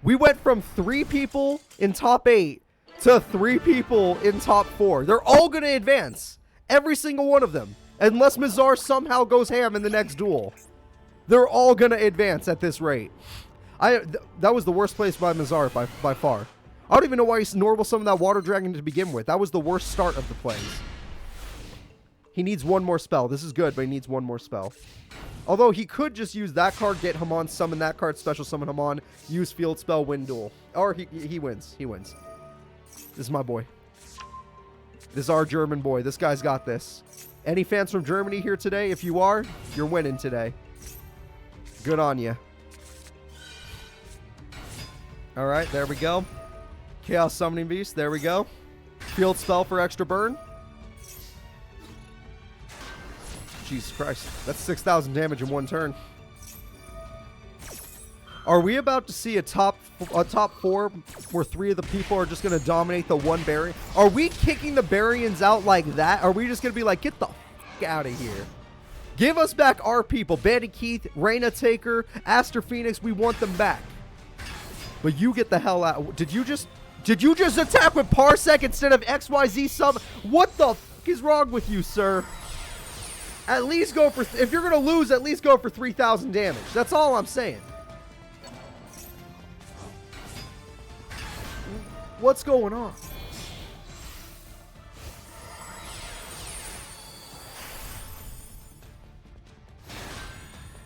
We went from 3 people in top 8 to 3 people in top 4. They're all going to advance. Every single one of them. Unless Mazar somehow goes ham in the next duel. They're all going to advance at this rate. That was the worst place by Mazar by far. I don't even know why he normal summoned that Water Dragon to begin with. That was the worst start of the plays. He needs 1 more spell. This is good, but he needs 1 more spell. Although he could just use that card, get Hamon, summon that card, special summon Hamon, use field spell, win duel. Or he wins. He wins. This is my boy. This is our German boy. This guy's got this. Any fans from Germany here today? If you are, you're winning today. Good on you. All right, there we go. Chaos Summoning Beast. There we go. Field Spell for extra burn. Jesus Christ. That's 6,000 damage in one turn. Are we about to see a top 4 where 3 of the people are just going to dominate the one Barian? Are we kicking the Barians out like that? Are we just going to be like, get the f out of here? Give us back our people. Bandit Keith, Raina Taker, Aster Phoenix. We want them back. But you get the hell out. Did you just attack with Parsec instead of XYZ sub? What the f is wrong with you, sir? At least go for, if you're going to lose, at least go for 3,000 damage. That's all I'm saying. What's going on?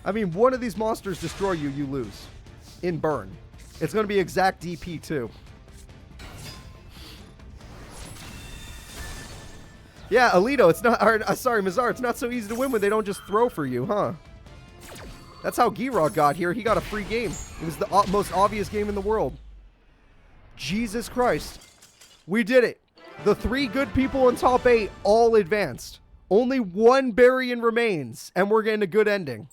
I mean, one of these monsters destroy you, you lose. In burn. It's going to be exact DP too. Yeah, Alito, it's not, or, sorry, Mazar, it's not so easy to win when they don't just throw for you, huh? That's how Guog got here. He got a free game. It was the most obvious game in the world. Jesus Christ. We did it. The 3 good people in top 8 all advanced. Only 1 Barian remains, and we're getting a good ending.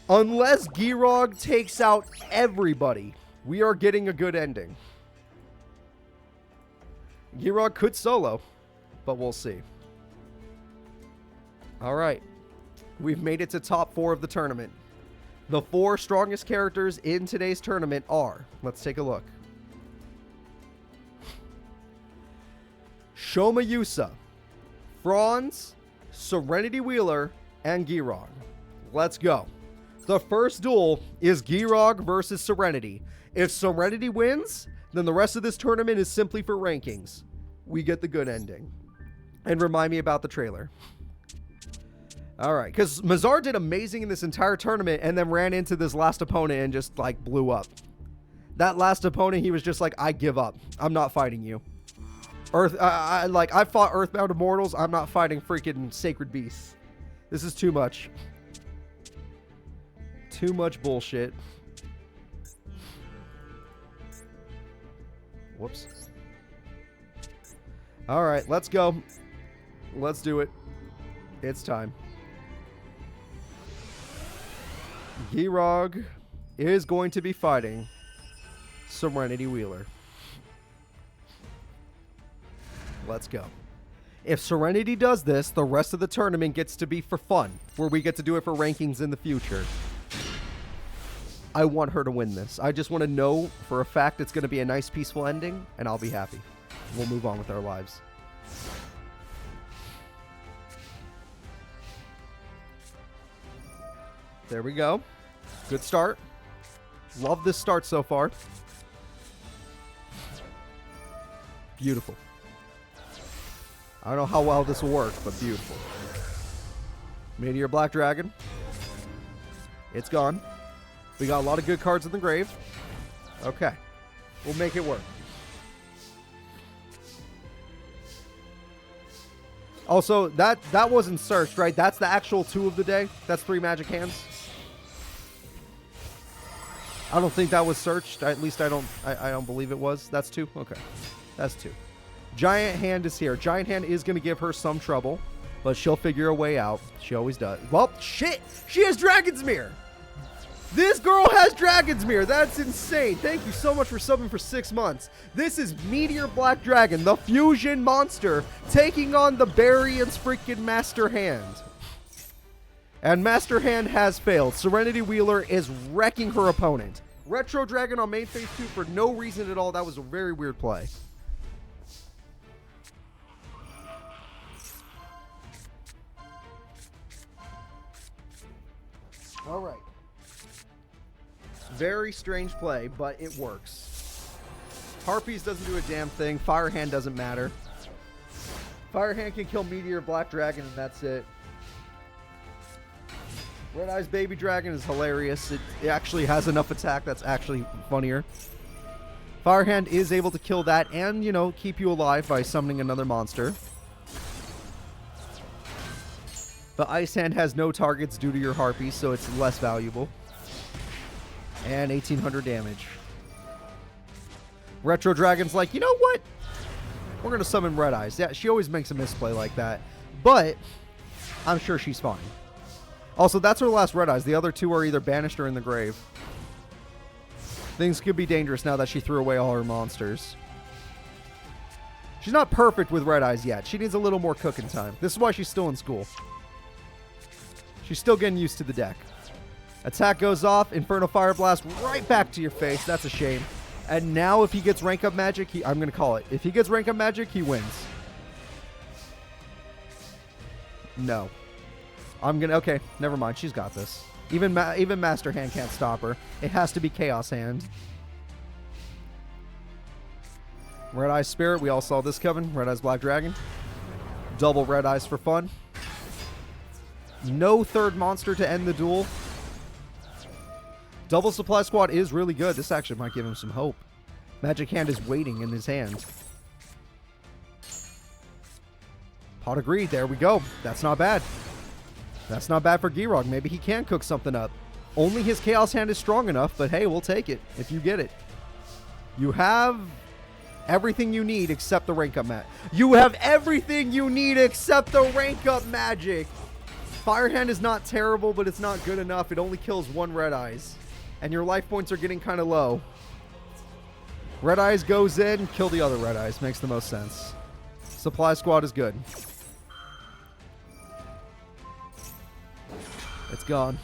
Unless Guog takes out everybody, we are getting a good ending. Guog could solo, but we'll see. All right. We've made it to top 4 of the tournament. The 4 strongest characters in today's tournament are, let's take a look. Shoma Yusa, Fronz, Serenity Wheeler, and Guog. Let's go. The first duel is Guog versus Serenity. If Serenity wins, then the rest of this tournament is simply for rankings. We get the good ending. And remind me about the trailer. Alright, because Mazar did amazing in this entire tournament and then ran into this last opponent and just, like, blew up. That last opponent, he was just like, I give up. I'm not fighting you. I fought Earthbound Immortals. I'm not fighting freaking Sacred Beasts. This is too much. Too much bullshit. Whoops. Alright, let's go. Let's do it. It's time. Guog is going to be fighting Serenity Wheeler. Let's go. If Serenity does this, the rest of the tournament gets to be for fun, where we get to do it for rankings in the future. I want her to win this. I just want to know for a fact it's going to be a nice, peaceful ending, and I'll be happy. We'll move on with our lives. There we go. Good start. Love this start so far. Beautiful. I don't know how well this will work, but beautiful. Meteor Black Dragon. It's gone. We got a lot of good cards in the grave. Okay. We'll make it work. Also, that wasn't searched, right? That's the actual 2 of the day. That's 3 magic hands. I don't think that was searched. At least I don't believe it was. That's 2? Okay. That's 2. Giant Hand is here. Giant Hand is going to give her some trouble, but she'll figure a way out. She always does. Well, shit! She has Dragon's Mirror! This girl has Dragon's Mirror! That's insane! Thank you so much for subbing for 6 months. This is Meteor Black Dragon, the fusion monster, taking on the Barian's freaking Master Hand. And Master Hand has failed. Serenity Wheeler is wrecking her opponent. Retro Dragon on main phase 2 for no reason at all. That was a very weird play. All right. Very strange play, but it works. Harpies doesn't do a damn thing. Fire Hand doesn't matter. Fire Hand can kill Meteor Black Dragon, and that's it. Red Eyes Baby Dragon is hilarious. It actually has enough attack that's actually funnier. Fire Hand is able to kill that and, you know, keep you alive by summoning another monster. The Ice Hand has no targets due to your Harpies, so it's less valuable. And 1,800 damage. Retro Dragon's like, you know what? We're going to summon Red Eyes. Yeah, she always makes a misplay like that. But I'm sure she's fine. Also, that's her last Red Eyes. The other two are either banished or in the grave. Things could be dangerous now that she threw away all her monsters. She's not perfect with Red Eyes yet. She needs a little more cooking time. This is why she's still in school. She's still getting used to the deck. Attack goes off. Inferno Fire Blast right back to your face. That's a shame. And now if he gets rank up magic, I'm going to call it. If he gets rank up magic, he wins. No. Okay, never mind. She's got this. Even Master Hand can't stop her. It has to be Chaos Hand. Red Eyes Spirit. We all saw this coming. Red Eyes Black Dragon. Double Red Eyes for fun. No third monster to end the duel. Double Supply Squad is really good. This actually might give him some hope. Magic Hand is waiting in his hand. Pot of Greed. There we go. That's not bad. That's not bad for Guog. Maybe he can cook something up. Only his Chaos Hand is strong enough, but hey, we'll take it if you get it. You have everything you need except the rank up magic. You have everything you need except the rank up magic. Fire Hand is not terrible, but it's not good enough. It only kills one Red Eyes. And your life points are getting kind of low. Red Eyes goes in, kill the other Red Eyes. Makes the most sense. Supply Squad is good. It's gone.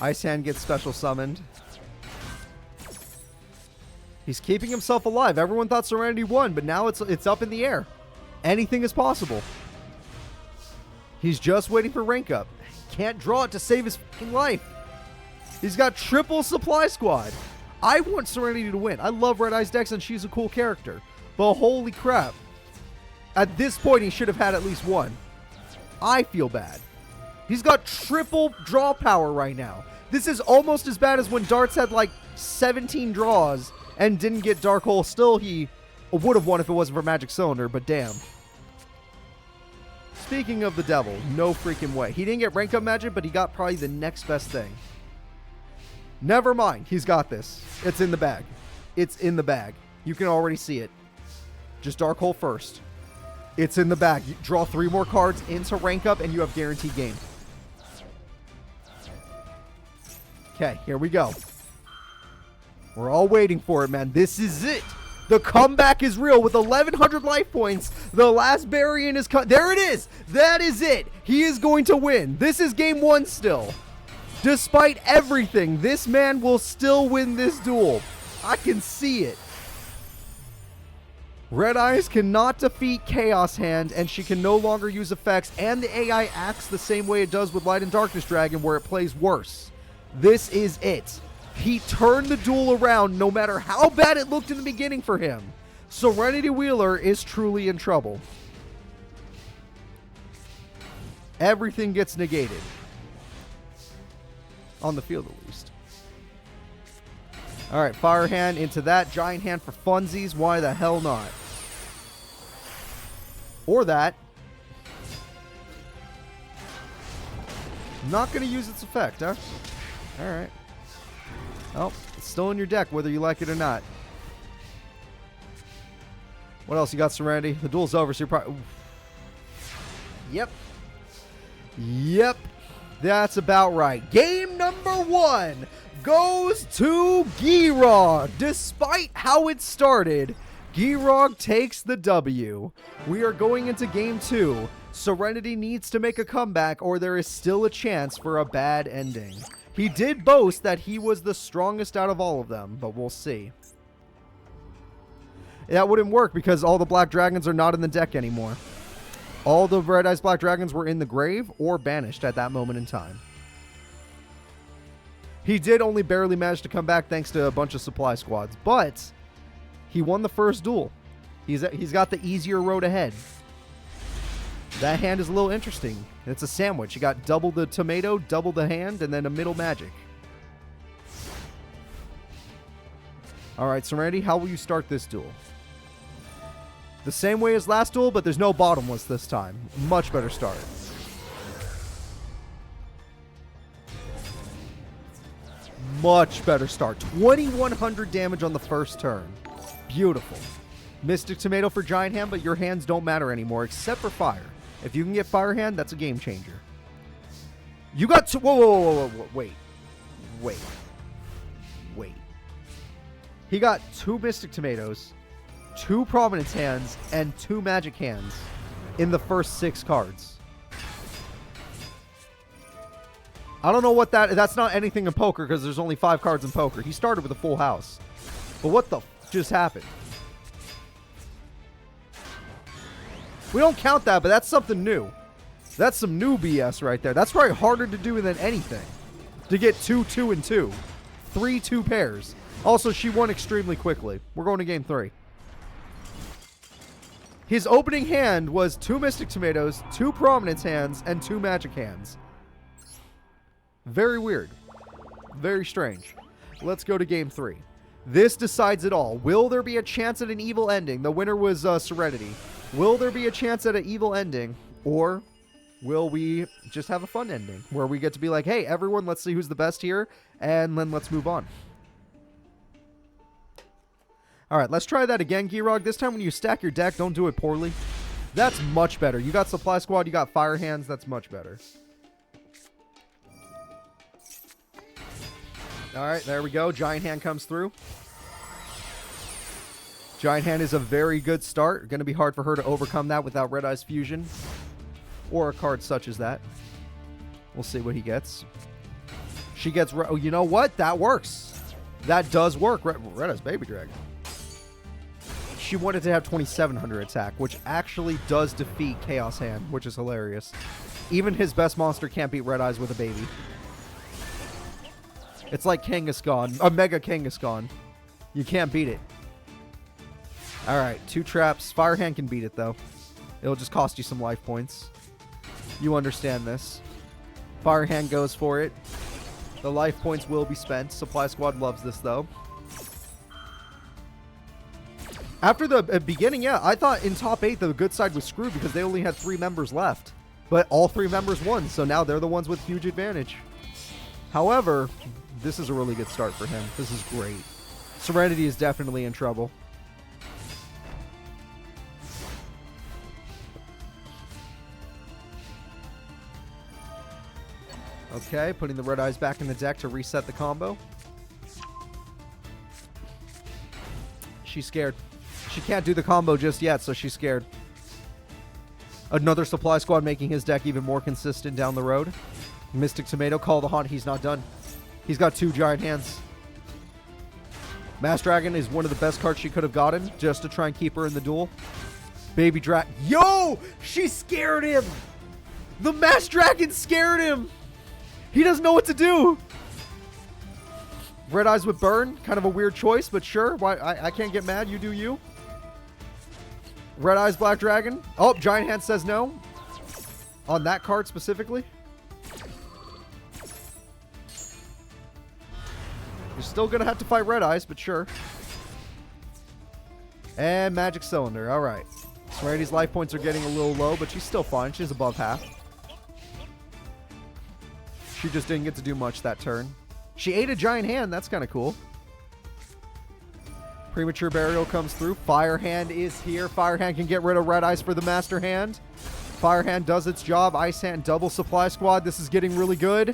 Ice Hand gets special summoned. He's keeping himself alive. Everyone thought Serenity won, but now it's up in the air. Anything is possible. He's just waiting for rank up. Can't draw it to save his fucking life. He's got triple Supply Squad. I want Serenity to win. I love Red Eyes decks, and she's a cool character. But holy crap. At this point, he should have had at least one. I feel bad. He's got triple draw power right now. This is almost as bad as when Darts had like 17 draws and didn't get Dark Hole. Still, he would have won if it wasn't for Magic Cylinder, but damn. Speaking of the devil, no freaking way. He didn't get rank up magic, but he got probably the next best thing. Never mind. He's got this. It's in the bag. It's in the bag. You can already see it. Just Dark Hole first. It's in the bag. You draw 3 more cards into rank up, and you have guaranteed game. Okay, here we go. We're all waiting for it, man. This is it. The comeback is real with 1,100 life points. The last Barian is there it is. That is it. He is going to win. This is game 1 still. Despite everything, this man will still win this duel. I can see it. Red Eyes cannot defeat Chaos Hand, and she can no longer use effects, and the AI acts the same way it does with Light and Darkness Dragon, where it plays worse. This is it. He turned the duel around no matter how bad it looked in the beginning for him. Serenity Wheeler is truly in trouble. Everything gets negated. On the field, at least. Alright, Fire Hand into that. Giant Hand for funsies. Why the hell not? Or that. Not going to use its effect, huh? Alright. Oh, it's still in your deck, whether you like it or not. What else? You got Serenity. The duel's over, so you're probably... Yep. Yep. That's about right. Game number 1 goes to Guog. Despite how it started, Guog takes the W. We are going into game 2. Serenity needs to make a comeback, or there is still a chance for a bad ending. He did boast that he was the strongest out of all of them, but we'll see. That wouldn't work because all the Black Dragons are not in the deck anymore. All the Red Eyes Black Dragons were in the grave or banished at that moment in time. He did only barely manage to come back thanks to a bunch of supply squads, but he won the first duel. He's got the easier road ahead. That hand is a little interesting. It's a sandwich. You got double the tomato, double the hand, and then a middle magic. All right, Serenity, how will you start this duel? The same way as last duel, but there's no bottomless this time. Much better start. Much better start. 2,100 damage on the first turn. Beautiful. Mystic Tomato for Giant Hand, but your hands don't matter anymore except for fire. If you can get Fire Hand, that's a game changer. You got two. Whoa. Wait. He got 2 Mystic Tomatoes, 2 Prominence Hands, and 2 Magic Hands in the first 6 cards. I don't know what that's not anything in poker because there's only 5 cards in poker. He started with a full house. But what the just happened? We don't count that, but that's something new. That's some new BS right there. That's probably harder to do than anything. To get 2, 2, and 2. 3 2 pairs. Also, she won extremely quickly. We're going to game 3. His opening hand was 2 Mystic Tomatoes, 2 Prominence Hands, and 2 Magic Hands. Very weird. Very strange. Let's go to game 3. This decides it all. Will there be a chance at an evil ending? The winner was Serenity. Will there be a chance at an evil ending? Or will we just have a fun ending where we get to be like, hey, everyone, let's see who's the best here, and then let's move on. All right, let's try that again, Guog. This time when you stack your deck, don't do it poorly. That's much better. You got Supply Squad, you got Fire Hands. That's much better. All right, there we go. Giant Hand comes through. Giant Hand is a very good start. Going to be hard for her to overcome that without Red Eyes Fusion. Or a card such as that. We'll see what he gets. She gets... Oh, you know what? That works. That does work. Red Eyes Baby Dragon. She wanted to have 2,700 attack, which actually does defeat Chaos Hand, which is hilarious. Even his best monster can't beat Red Eyes with a baby. It's like Kangaskhan, a Mega Kangaskhan. You can't beat it. Alright, 2 traps. Fire Hand can beat it, though. It'll just cost you some life points. You understand this. Fire Hand goes for it. The life points will be spent. Supply Squad loves this, though. After the beginning, yeah, I thought in top 8 the good side was screwed because they only had 3 members left. But all 3 members won, so now they're the ones with huge advantage. However, this is a really good start for him. This is great. Serenity is definitely in trouble. Okay, putting the Red Eyes back in the deck to reset the combo. She's scared. She can't do the combo just yet, so she's scared. Another Supply Squad making his deck even more consistent down the road. Mystic Tomato, call the haunt. He's not done. He's got 2 Giant Hands. Mass Dragon is one of the best cards she could have gotten just to try and keep her in the duel. Baby Dragon. Yo! She scared him! The Mass Dragon scared him! He doesn't know what to do! Red Eyes with Burn. Kind of a weird choice, but sure. Why? I can't get mad. You do you. Red Eyes Black Dragon. Oh, Giant Hand says no. On that card specifically. You're still going to have to fight Red Eyes, but sure. And Magic Cylinder. All right. Serenity's life points are getting a little low, but she's still fine. She's above half. She just didn't get to do much that turn. She ate a Giant Hand. That's kind of cool. Premature Burial comes through. Fire Hand is here. Fire Hand can get rid of Red Eyes for the Master Hand. Fire Hand does its job. Ice Hand double Supply Squad. This is getting really good.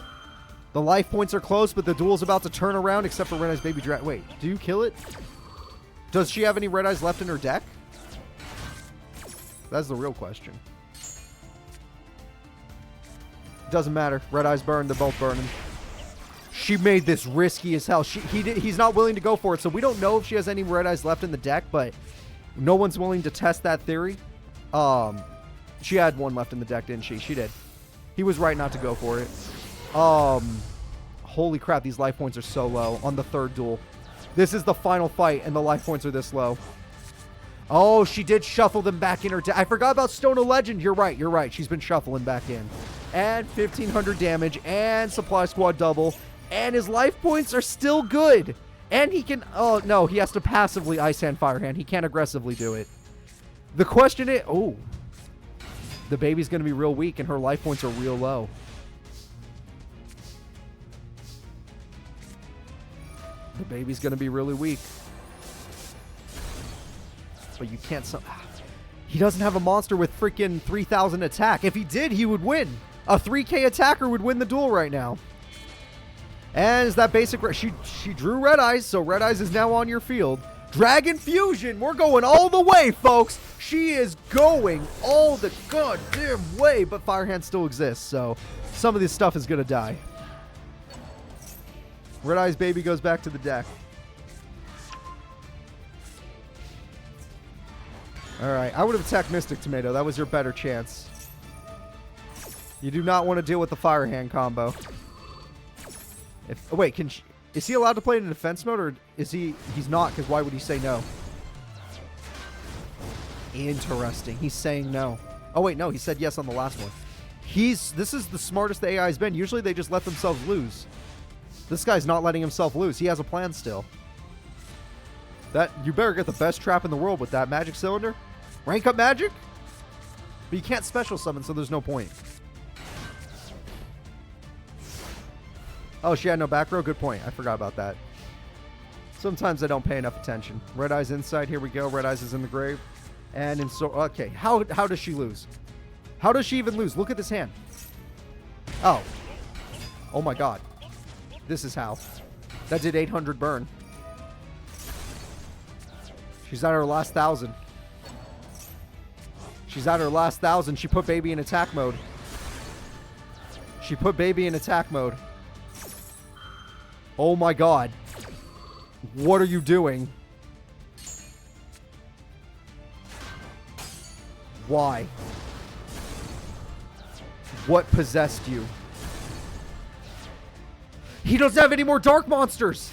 The life points are close, but the duel's about to turn around except for Red Eyes Baby Dragon. Wait, do you kill it? Does she have any Red Eyes left in her deck? That's the real question. Doesn't matter. Red Eyes burn. They're both burning. She made this risky as hell. He's not willing to go for it, so we don't know if she has any Red Eyes left in the deck, but no one's willing to test that theory. She had one left in the deck, didn't she? She did. He was right not to go for it. Holy crap, these life points are so low on the third duel. This is the final fight, and the life points are this low. Oh, she did shuffle them back in her deck. I forgot about Stone of Legend. You're right, you're right. She's been shuffling back in. And 1,500 damage, and Supply Squad double. And his life points are still good. And he can... Oh, no. He has to passively Ice Hand, Fire Hand. He can't aggressively do it. The question is... Oh. The baby's going to be real weak, and her life points are real low. The baby's going to be really weak. But you can't... He doesn't have a monster with freaking 3,000 attack. If he did, he would win. A 3k attacker would win the duel right now. And is that basic... She drew Red Eyes, so Red Eyes is now on your field. Dragon Fusion. We're going all the way, folks. She is going all the goddamn way. But Fire Hand still exists, so some of this stuff is going to die. Red Eyes baby goes back to the deck. Alright, I would have attacked Mystic Tomato. That was your better chance. You do not want to deal with the Fire Hand combo. Oh, wait, is he allowed to play in defense mode, or is he's not, because why would he say no? Interesting. He's saying no. Oh, wait, no, he said yes on the last one. This is the smartest the AI's been. Usually they just let themselves lose. This guy's not letting himself lose. He has a plan still. You better get the best trap in the world with that magic cylinder. Rank up magic? But you can't special summon, so there's no point. Oh, she had no back row? Good point. I forgot about that. Sometimes I don't pay enough attention. Red Eyes inside. Here we go. Red Eyes is in the grave. And okay. How does she lose? How does she even lose? Look at this hand. Oh. Oh my god. This is how. That did 800 burn. She's at her last 1,000. She's at her last 1,000. She put baby in attack mode. She put baby in attack mode. Oh my god. What are you doing? Why? What possessed you? He doesn't have any more dark monsters.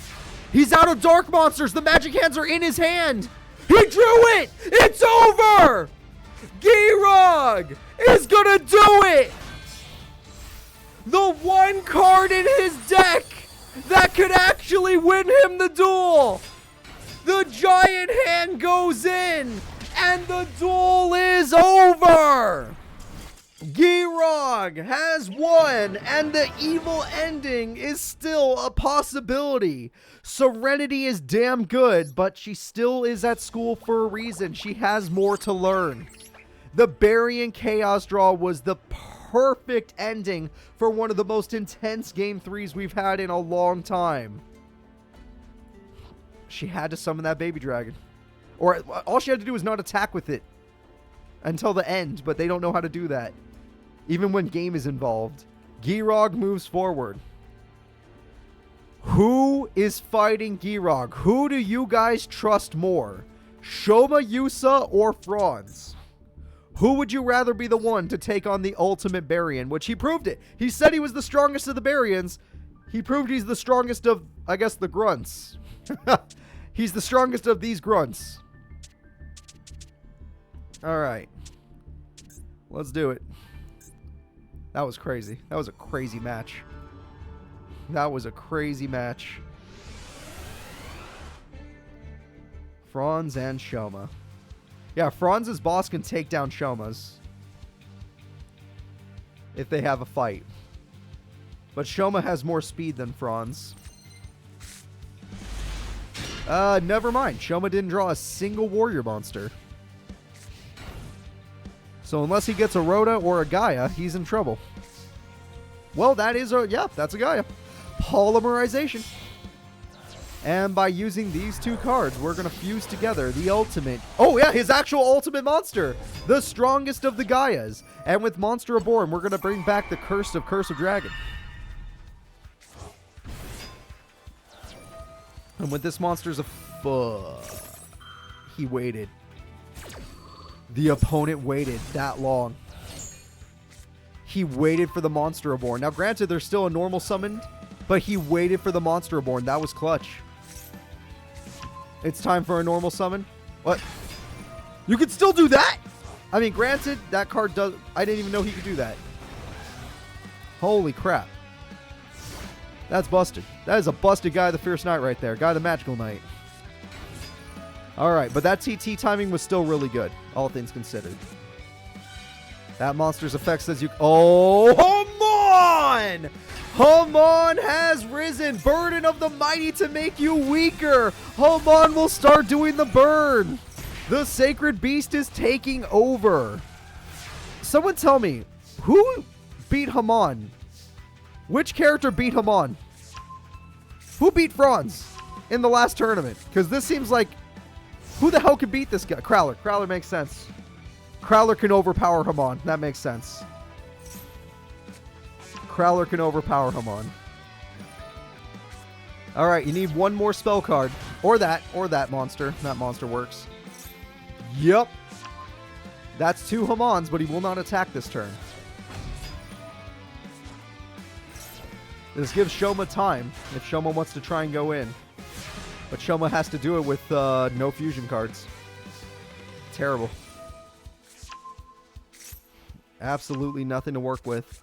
He's out of dark monsters. The magic hands are in his hand. He drew it. It's over. Guog is gonna do it. The one card in his deck that could actually win him the duel. The giant hand goes in, and the duel is over. Guog has won, and the evil ending is still a possibility. Serenity is damn good, but she still is at school for a reason. She has more to learn. The Barian Chaos draw was the perfect ending for one of the most intense game 3s we've had in a long time. She had to summon that baby dragon. Or all she had to do was not attack with it until the end, but they don't know how to do that. Even when game is involved. Guog moves forward. Who is fighting Guog? Who do you guys trust more? Shoma, Yusa, or Fronz? Who would you rather be the one to take on the ultimate Barian? Which he proved it. He said he was the strongest of the Barians. He proved he's the strongest of, I guess, the grunts. He's the strongest of these grunts. Alright. Let's do it. That was crazy. That was a crazy match. That was a crazy match. Fronz and Shoma. Yeah, Fronz's boss can take down Shoma's if they have a fight. But Shoma has more speed than Fronz. Never mind. Shoma didn't draw a single warrior monster. So unless he gets a Rhoda or a Gaia, he's in trouble. Well, that is a... Yeah, that's a Gaia. Polymerization. And by using these two cards, we're going to fuse together the ultimate... Oh, yeah, his actual ultimate monster. The strongest of the Gaias. And with Monster Reborn, we're going to bring back the Curse of Dragon. And with this monster's he waited. The opponent waited that long. He waited for the Monster Reborn. Now, granted, there's still a normal summoned, but he waited for the Monster Reborn. That was clutch. It's time for a normal summon. What? You could still do that? I mean, granted, that card does... I didn't even know he could do that. Holy crap. That's busted. That is a busted Guy of the Fierce Knight right there. Guy of the Magical Knight. Alright, but that TT timing was still really good, all things considered. That monster's effect says you... Oh, come on! Hamon has risen. Burden of the mighty to make you weaker. Hamon will start doing the burn. The sacred beast is taking over. Someone tell me, who beat Hamon? Which character beat Hamon? Who beat Fronz in the last tournament? Because this seems like, who the hell could beat this guy? Crowler. Crowler makes sense. Crowler can overpower Hamon. That makes sense. Crowler can overpower Hamon. Alright, you need one more spell card. Or that monster. That monster works. Yep. That's 2 Hamons, but he will not attack this turn. This gives Shoma time if Shoma wants to try and go in. But Shoma has to do it with no fusion cards. Terrible. Absolutely nothing to work with.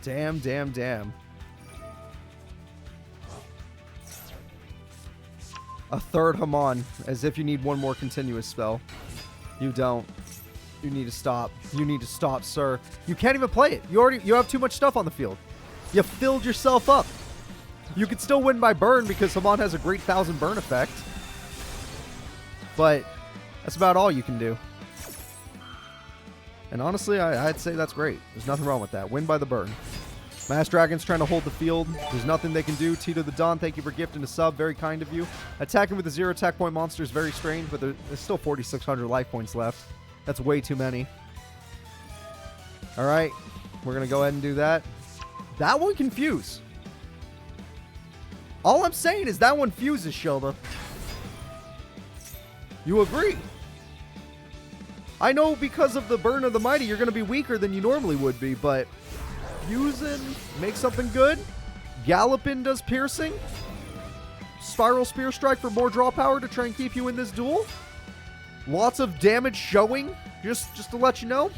Damn. A third Hamon, as if you need one more continuous spell. You don't. You need to stop. You need to stop, sir. You can't even play it. You have too much stuff on the field. You filled yourself up. You could still win by burn because Hamon has a great 1000 burn effect. But that's about all you can do. And honestly, I'd say that's great. There's nothing wrong with that. Win by the burn. Mass Dragon's trying to hold the field. There's nothing they can do. Tito the Dawn, thank you for gifting a sub. Very kind of you. Attacking with a 0 attack point monster is very strange, but there's still 4,600 life points left. That's way too many. Alright. We're going to go ahead and do that. That one can fuse. All I'm saying is that one fuses, Shoma. You agree? I know because of the Burn of the Mighty, you're going to be weaker than you normally would be, but fusing makes something good. Gallopin does piercing. Spiral Spear Strike for more draw power to try and keep you in this duel. Lots of damage showing, just to let you know.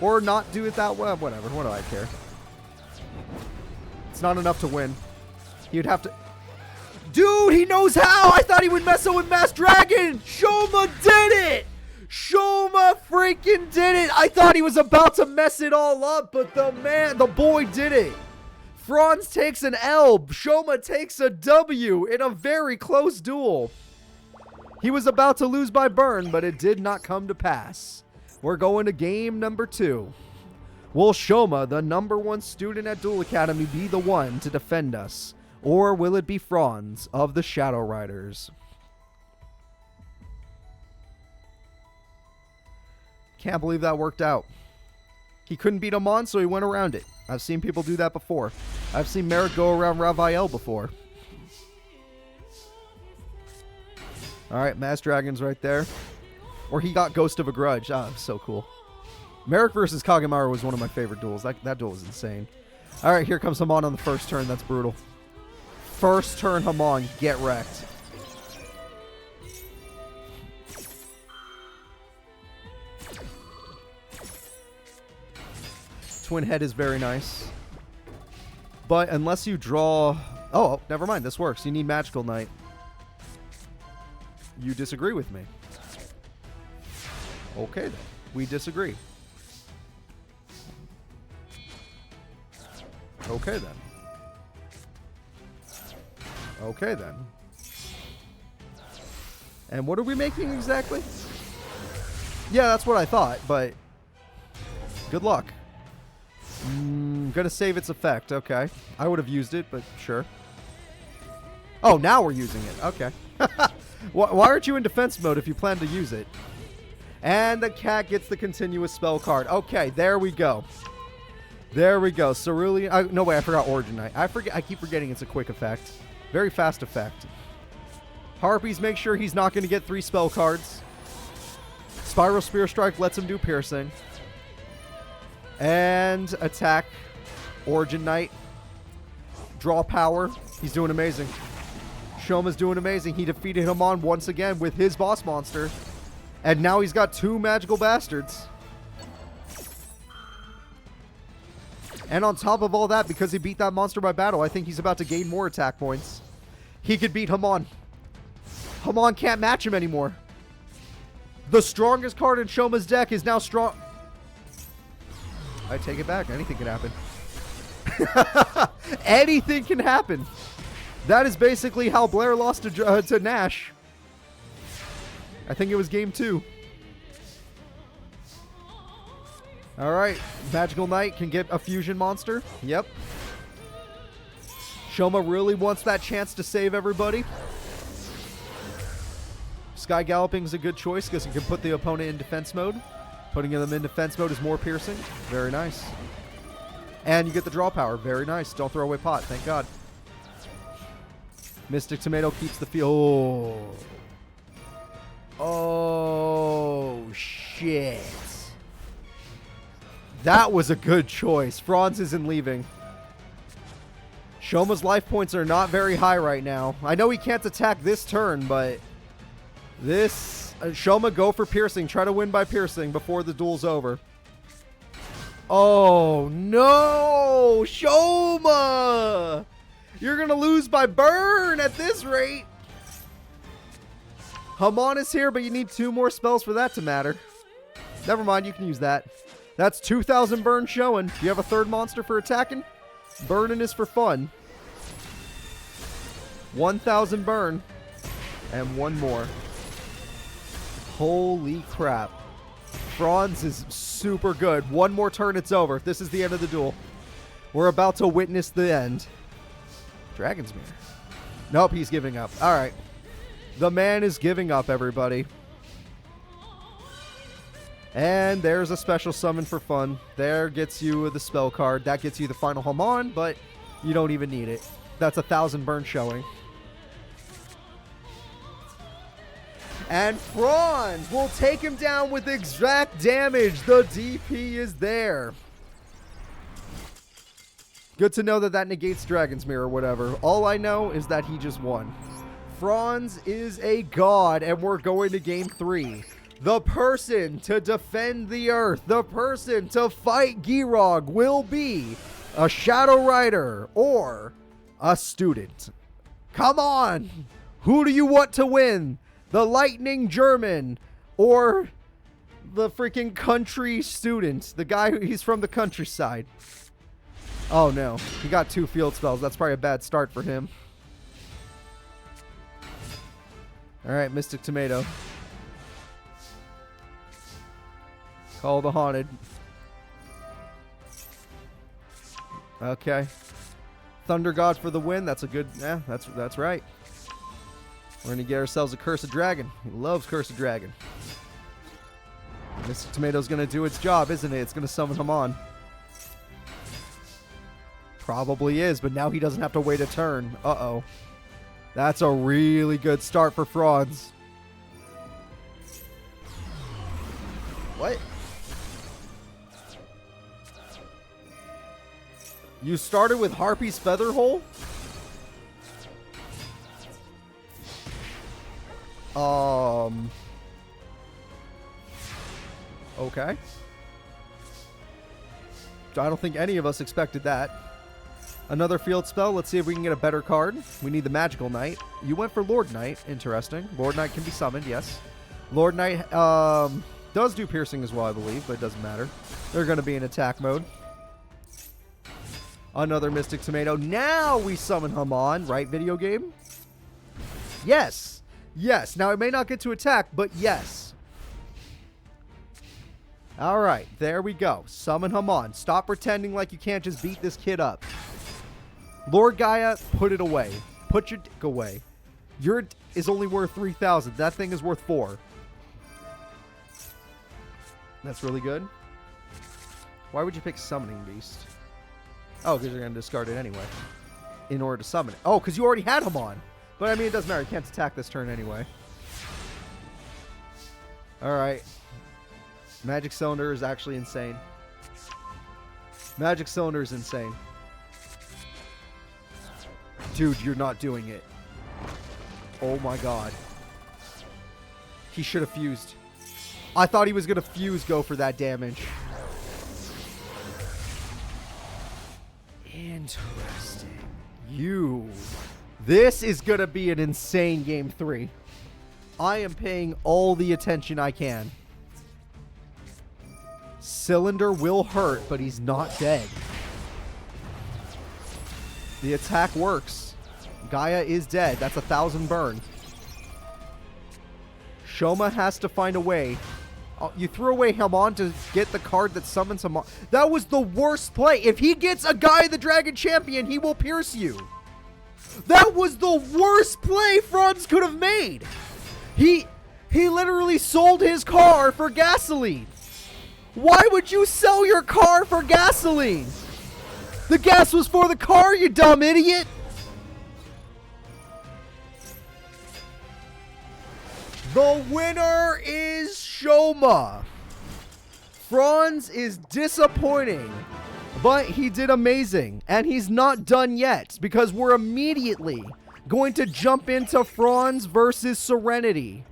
Or not do it that way. Whatever. What do I care? It's not enough to win. You'd have to... Dude, he knows how! I thought he would mess up with Mass Dragon! Shoma did it! Shoma freaking did it! I thought he was about to mess it all up, but the boy did it. Fronz takes an L. Shoma takes a W in a very close duel. He was about to lose by burn, but it did not come to pass. We're going to game number 2. Will Shoma, the #1 student at Duel Academy, be the one to defend us? Or will it be Fronz of the Shadow Riders? Can't believe that worked out. He couldn't beat him on, so he went around it. I've seen people do that before. I've seen Merrick go around Raphael before. Alright, Mass Dragon's right there. Or he got Ghost of a Grudge. Ah, so cool. Merrick versus Kagemaru was one of my favorite duels. That duel was insane. Alright, here comes Hamon on the first turn. That's brutal. First turn Hamon, get wrecked. Twin Head is very nice. But unless you draw... Oh, never mind. This works. You need Magical Knight. You disagree with me. Okay, then. We disagree. Okay, then. Okay, then. And what are we making exactly? Yeah, that's what I thought, but... Good luck. Gonna save its effect. Okay. I would have used it, but sure. Oh, now we're using it. Okay. Why aren't you in defense mode if you plan to use it? And the cat gets the continuous spell card. Okay, there we go. There we go. Cerulean. No, wait, I forgot Origin Knight. I keep forgetting it's a quick effect. Very fast effect. Harpies, make sure he's not going to get 3 spell cards. Spiral Spear Strike lets him do piercing. And attack. Origin Knight. Draw power. He's doing amazing. Shoma's doing amazing. He defeated him on once again with his boss monster. And now he's got 2 magical bastards. And on top of all that, because he beat that monster by battle, I think he's about to gain more attack points. He could beat Hamon. Hamon can't match him anymore. The strongest card in Shoma's deck is now strong. I take it back. Anything can happen. Anything can happen. That is basically how Blair lost to Nash. I think it was game 2. Alright. Magical Knight can get a fusion monster. Yep. Shoma really wants that chance to save everybody. Sky Galloping is a good choice because you can put the opponent in defense mode. Putting them in defense mode is more piercing. Very nice. And you get the draw power. Very nice. Don't throw away pot. Thank God. Mystic Tomato keeps the field. Oh, shit. That was a good choice. Fronz isn't leaving. Shoma's life points are not very high right now. I know he can't attack this turn, but this... Shoma, go for piercing. Try to win by piercing before the duel's over. Oh, no! Shoma! You're going to lose by burn at this rate. Hamon is here, but you need 2 more spells for that to matter. Never mind, you can use that. That's 2,000 burn showing. Do you have a third monster for attacking? Burning is for fun. 1,000 burn. And 1 more. Holy crap. Fronz is super good. 1 more turn, it's over. This is the end of the duel. We're about to witness the end. Dragon's Mirror. Nope, he's giving up. Alright. The man is giving up, everybody. And there's a special summon for fun. There gets you the spell card. That gets you the final Hamon, but you don't even need it. That's 1,000 burn showing. And Fronz will take him down with exact damage. The DP is there. Good to know that that negates Dragon's Mirror or whatever. All I know is that he just won. Fronz is a god, and we're going to game 3. The person to defend the earth, the person to fight Guog will be a Shadow Rider or a student. Come on! Who do you want to win? The Lightning German or the freaking country student? The guy he's from the countryside. Oh no, he got 2 field spells. That's probably a bad start for him. Alright, Mystic Tomato. Call the Haunted. Okay. Thunder God for the win. That's a good... Yeah, that's right. We're going to get ourselves a Cursed Dragon. He loves Cursed Dragon. Mystic Tomato's going to do its job, isn't it? It's going to summon him on. Probably is, but now he doesn't have to wait a turn. Uh-oh. That's a really good start for Fronz. What? You started with Harpy's Featherhole? Okay. I don't think any of us expected that. Another field spell. Let's see if we can get a better card. We need the Magical Knight. You went for Lord Knight. Interesting. Lord Knight can be summoned, yes. Lord Knight does do piercing as well, I believe, but it doesn't matter. They're going to be in attack mode. Another Mystic Tomato. Now we summon him on, right, video game? Yes. Yes. Now, it may not get to attack, but yes. All right. There we go. Summon him on. Stop pretending like you can't just beat this kid up. Lord Gaia, put it away. Put your dick away. Your is only worth 3,000. That thing is worth 4. That's really good. Why would you pick Summoning Beast? Oh, because you're going to discard it anyway. In order to summon it. Oh, because you already had him on. But I mean, it doesn't matter. You can't attack this turn anyway. Alright. Magic Cylinder is actually insane. Magic Cylinder is insane. Dude, you're not doing it. Oh my god. He should have fused. I thought he was going to fuse go for that damage. Interesting. This is going to be an insane game 3. I am paying all the attention I can. Cylinder will hurt, but he's not dead. The attack works. Gaia is dead. That's 1,000 burn. Shoma has to find a way. Oh, you threw away Hamon to get the card that summons Hamon. That was the worst play. If he gets a Gaia the Dragon Champion, he will pierce you. That was the worst play Fronz could have made. He literally sold his car for gasoline. Why would you sell your car for gasoline? The gas was for the car, you dumb idiot. The winner is Shoma. Fronz is disappointing, but he did amazing. And he's not done yet, because we're immediately going to jump into Fronz versus Serenity.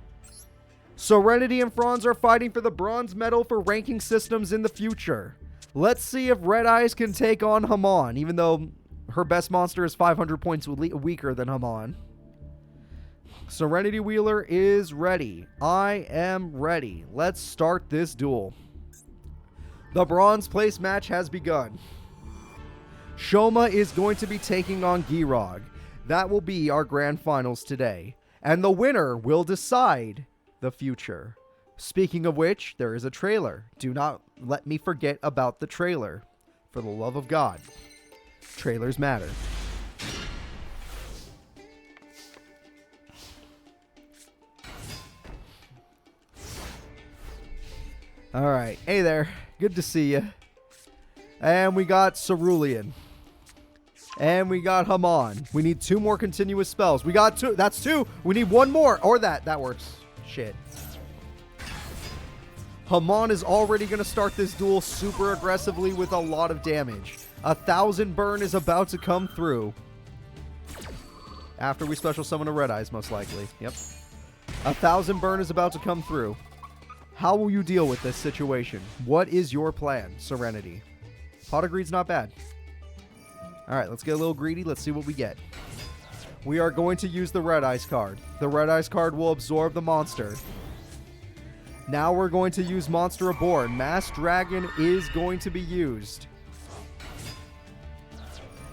Serenity and Fronz are fighting for the bronze medal for ranking systems in the future. Let's see if Red Eyes can take on Hamon, even though her best monster is 500 points weaker than Hamon. Serenity Wheeler is ready. I am ready. Let's start this duel. The bronze place match has begun. Shoma is going to be taking on Guog. That will be our grand finals today. And the winner will decide the future. Speaking of which, there is a trailer. Do not let me forget about the trailer. For the love of God. Trailers matter. Alright. Hey there. Good to see you. And we got Cerulean. And we got Hamon. We need 2 more continuous spells. We got 2. That's 2. We need 1 more. Or that. That works. Shit. Hamon is already going to start this duel super aggressively with a lot of damage. 1,000 burn is about to come through. After we special summon a Red Eyes, most likely. Yep. 1,000 burn is about to come through. How will you deal with this situation? What is your plan, Serenity? Pot of Greed's not bad. Alright, let's get a little greedy. Let's see what we get. We are going to use the Red Eyes card. The Red Eyes card will absorb the monster. Now we're going to use Monster Reborn. Mass Dragon is going to be used.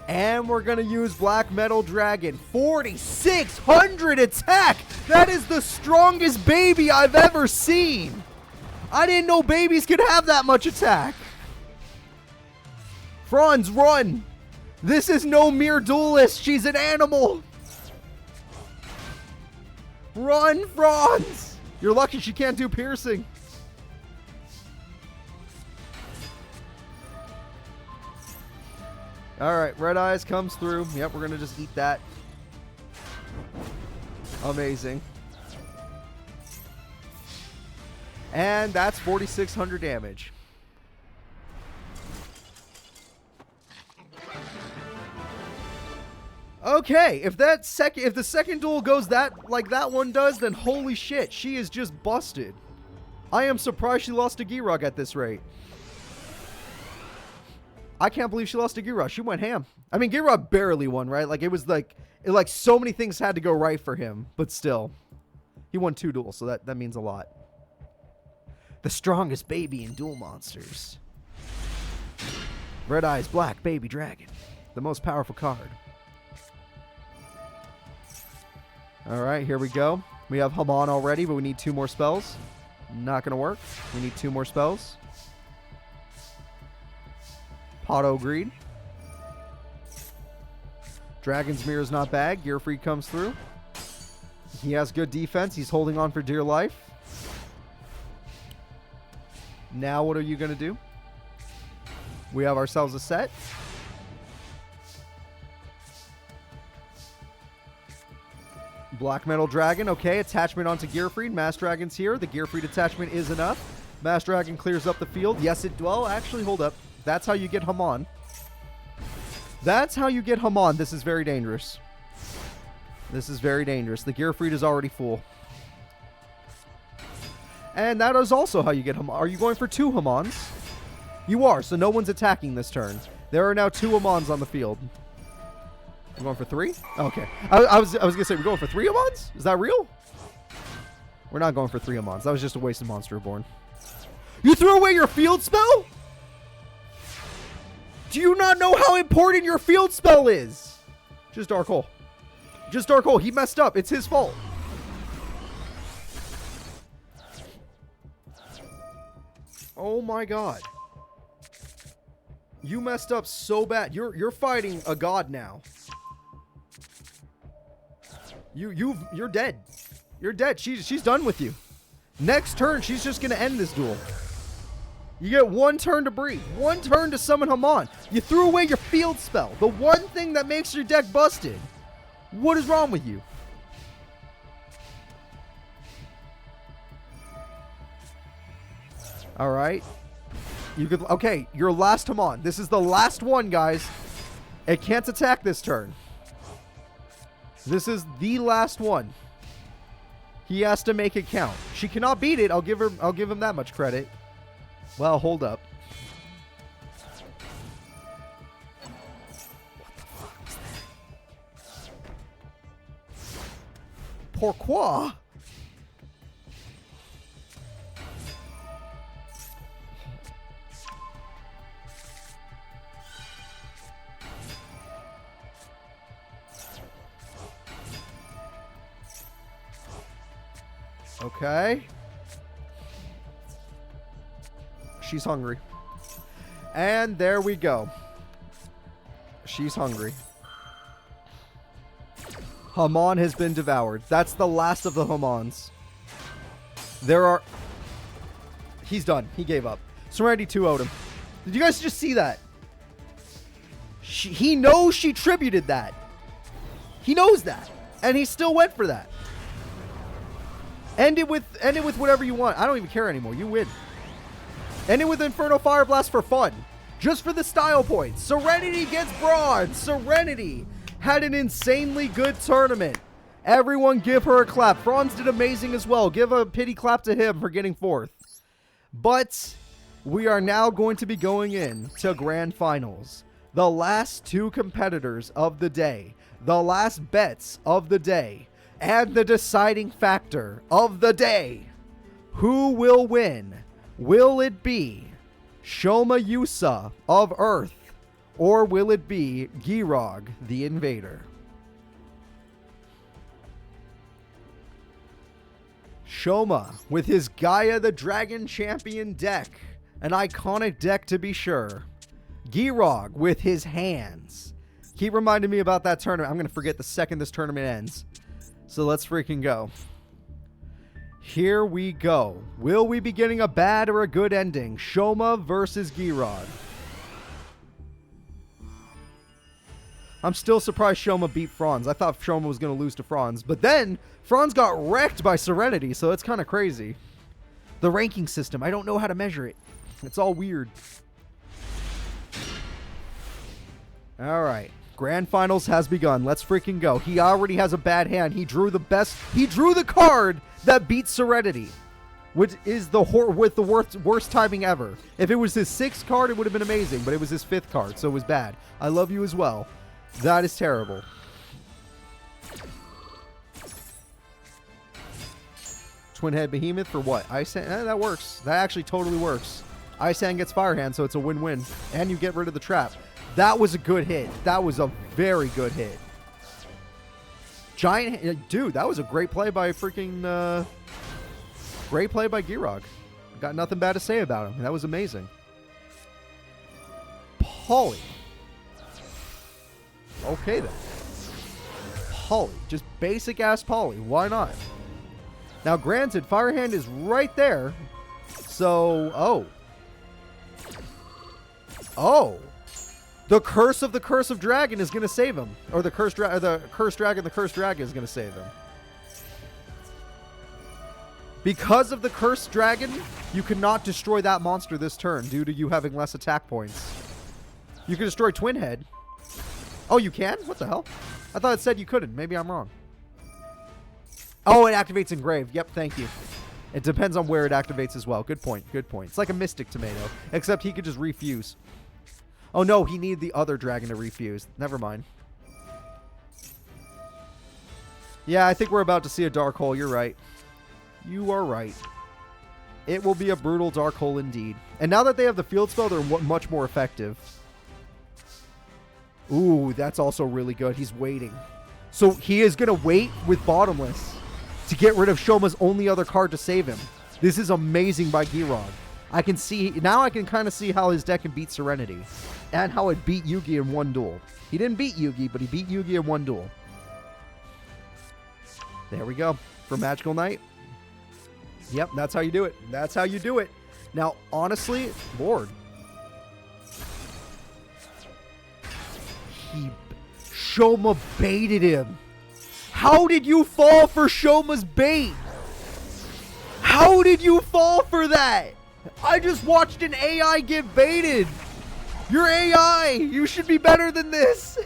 And we're going to use Black Metal Dragon. 4,600 attack! That is the strongest baby I've ever seen! I didn't know babies could have that much attack! Fronz, run! This is no mere duelist, she's an animal! Run, Fronz! You're lucky she can't do piercing. Alright, Red Eyes comes through. Yep, we're going to just eat that. Amazing. And that's 4,600 damage. Okay, if the second duel goes like that one does, then holy shit, she is just busted. I am surprised she lost to Guog at this rate. I can't believe she lost to Guog. She went ham. I mean, Guog barely won, right? Like, it was like so many things had to go right for him, but still. He won 2 duels, so that means a lot. The strongest baby in Duel Monsters. Red Eyes Black Baby Dragon. The most powerful card. Alright, here we go. We have Hamon already, but we need 2 more spells. Not going to work. We need 2 more spells. Potto Greed. Dragon's Mirror is not bad. Gearfried comes through. He has good defense. He's holding on for dear life. Now what are you going to do? We have ourselves a set. Black Metal Dragon. Okay, attachment onto Gearfried. Mass Dragon's here. The Gearfried attachment is enough. Mass Dragon clears up the field. Yes, well, actually, hold up. That's how you get Hamon. That's how you get Hamon. This is very dangerous. This is very dangerous. The Gearfried is already full. And that is also how you get Hamon. Are you going for 2 Hamons? You are, so no one's attacking this turn. There are now 2 Hamons on the field. We're going for 3? Okay. I was going to say, we're going for 3 Hamons? Is that real? We're not going for 3 Hamons. That was just a wasted Monster Reborn. You threw away your field spell? Do you not know how important your field spell is? Just Dark Hole. Just Dark Hole. He messed up. It's his fault. Oh my god. You messed up so bad. You're fighting a god now. You're dead. You're dead. She's done with you. Next turn, she's just gonna end this duel. You get 1 turn to breathe, 1 turn to summon Hamon. You threw away your field spell, the one thing that makes your deck busted. What is wrong with you? All right. You could, okay, your last Hamon. This is the last one, guys. It can't attack this turn. This is the last one. He has to make it count. She cannot beat it. I'll give him that much credit. Well, hold up. What the fuck is that? Pourquoi? Okay. She's hungry. And there we go. She's hungry. Hamon has been devoured. That's the last of the Hamons. There are... He's done. He gave up. Serenity 2-0'd him. Did you guys just see that? He knows she tributed that. He knows that. And he still went for that. End it with whatever you want. I don't even care anymore. You win. End it with Inferno Fire Blast for fun. Just for the style points. Serenity gets bronze. Serenity had an insanely good tournament. Everyone give her a clap. Fronz did amazing as well. Give a pity clap to him for getting 4th. But we are now going to be going in to Grand Finals. The last 2 competitors of the day. The last bets of the day. And the deciding factor of the day. Who will win? Will it be Shoma Yusa of Earth? Or will it be Guog the Invader? Shoma with his Gaia the Dragon Champion deck. An iconic deck to be sure. Guog with his hands. Keep reminding me about that tournament. I'm going to forget the second this tournament ends. So let's freaking go. Here we go. Will we be getting a bad or a good ending? Shoma versus Guog. I'm still surprised Shoma beat Fronz. I thought Shoma was going to lose to Fronz. But then, Fronz got wrecked by Serenity, so it's kind of crazy. The ranking system, I don't know how to measure it. It's all weird. Alright. Grand Finals has begun. Let's freaking go. He already has a bad hand. He drew the best. He drew the card that beats Serenity, which is with the worst timing ever. If it was his 6th card, it would have been amazing, but it was his 5th card, so it was bad. I love you as well. That is terrible. Twin Head Behemoth for what? Ice Hand? That works. That actually totally works. Ice Hand gets Fire Hand, so it's a win-win. And you get rid of the trap. That was a good hit. That was a very good hit. Giant... Dude, that was a great play by freaking... great play by Guog. Got nothing bad to say about him. That was amazing. Polly. Okay, then. Polly. Just basic-ass Polly. Why not? Now, granted, Fire Hand is right there. So... Oh. Oh. The Curse of Dragon is going to save him. Or the Cursed Dragon, the Cursed Dragon is going to save him. Because of the Cursed Dragon, you cannot destroy that monster this turn due to you having less attack points. You can destroy Twin Head. Oh, you can? What the hell? I thought it said you couldn't. Maybe I'm wrong. Oh, it activates Engrave. Yep, thank you. It depends on where it activates as well. Good point. Good point. It's like a Mystic Tomato, except he could just refuse. Oh, no, he needed the other dragon to refuse. Never mind. Yeah, I think we're about to see a Dark Hole. You're right. You are right. It will be a brutal dark hole indeed. And now that they have the field spell, they're much more effective. Ooh, that's also really good. He's waiting. So he is going to wait with Bottomless to get rid of Shoma's only other card to save him. This is amazing by Guog. I can see, now I can kind of see how his deck can beat Serenity. And how it beat Yugi in one duel. He didn't beat Yugi, but he beat Yugi in one duel. There we go. For Magical Knight. Yep, that's how you do it. That's how you do it. Now, honestly, Lord. Shoma baited him. How did you fall for Shoma's bait? How did you fall for that? I just watched an AI get baited. You're AI. You should be better than this.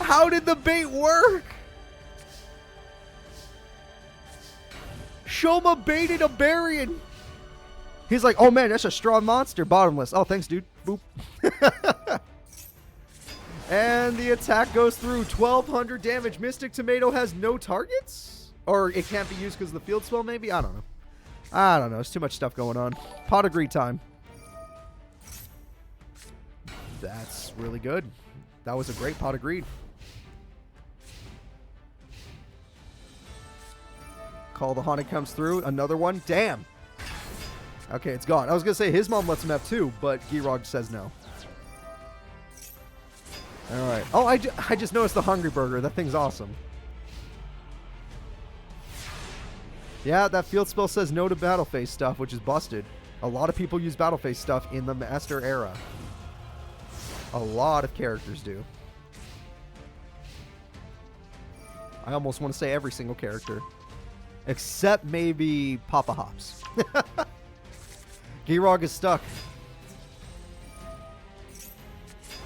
How did the bait work? Shoma baited a Barian. He's like, oh man, that's a strong monster. Bottomless. Oh, thanks, dude. Boop. And the attack goes through. 1,200 damage. Mystic Tomato has no targets? Or it can't be used because of the field spell, maybe? I don't know. I don't know. There's too much stuff going on. Pot of Greed time. That's really good. That was a great Pot of Greed. Call the Haunted comes through. Another one. Damn. Okay, it's gone. I was going to say his mom lets him have two, but Guog says no. All right. Oh, I just noticed the Hungry Burger. That thing's awesome. Yeah, that field spell says no to battle phase stuff, which is busted. A lot of people use battle phase stuff in the Master era. A lot of characters do. I almost want to say every single character. Except maybe Papa Hops. Guog is stuck.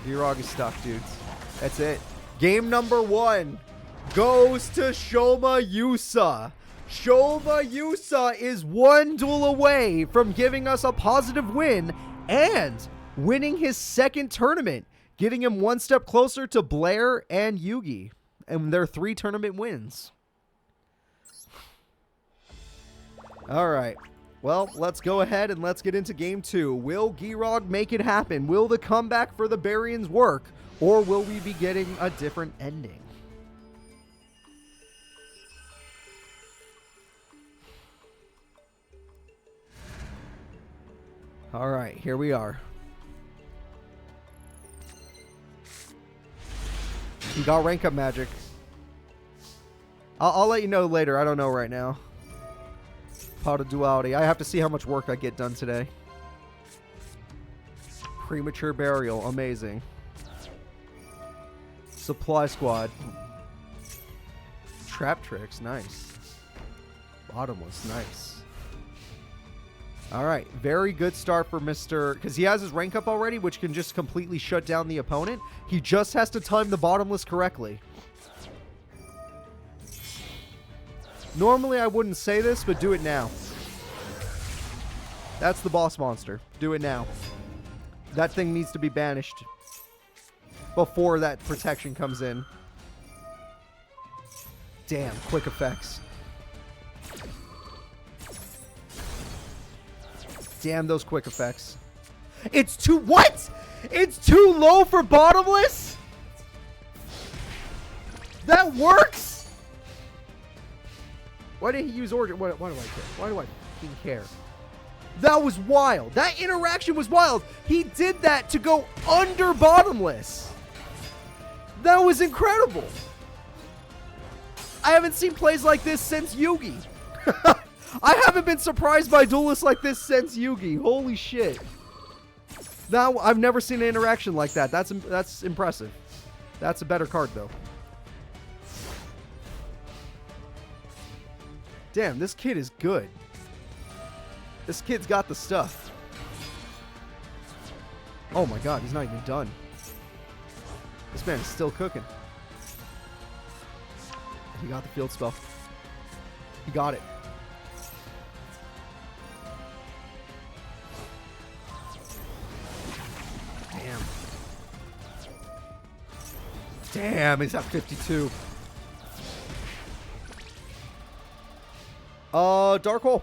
Guog is stuck, dudes. That's it. Game number 1 goes to Shoma Yusa. Shoma Yusa is one duel away from giving us a positive win and winning his second tournament, getting him one step closer to Blair and Yugi and their 3 tournament wins. All right. Well, let's go ahead and let's get into game 2. Will Guog make it happen? Will the comeback for the Barians work? Or will we be getting a different ending? All right, here we are. He got rank up magic. I'll let you know later. I don't know right now. Pot of Duality. I have to see how much work I get done today. Premature Burial. Amazing. Supply Squad. Trap Tricks. Nice. Bottomless. Nice. Alright. Very good start for Mr. Because he has his rank up already, which can just completely shut down the opponent. He just has to time the Bottomless correctly. Normally I wouldn't say this, but do it now. That's the boss monster. Do it now. That thing needs to be banished before that protection comes in. Damn, quick effects. Damn those quick effects. It's too... What? It's too low for Bottomless? That works? Why did he use Origin? Why do I care? Why do I fucking care? That was wild. That interaction was wild. He did that to go under Bottomless. That was incredible. I haven't seen plays like this since Yugi. I haven't been surprised by duelists like this since Yugi. Holy shit. Now, I've never seen an interaction like that. That's impressive. That's a better card, though. Damn, this kid is good. This kid's got the stuff. Oh my god, he's not even done. This man is still cooking. He got the field spell. He got it. Damn. Damn, he's at 52. Dark hole.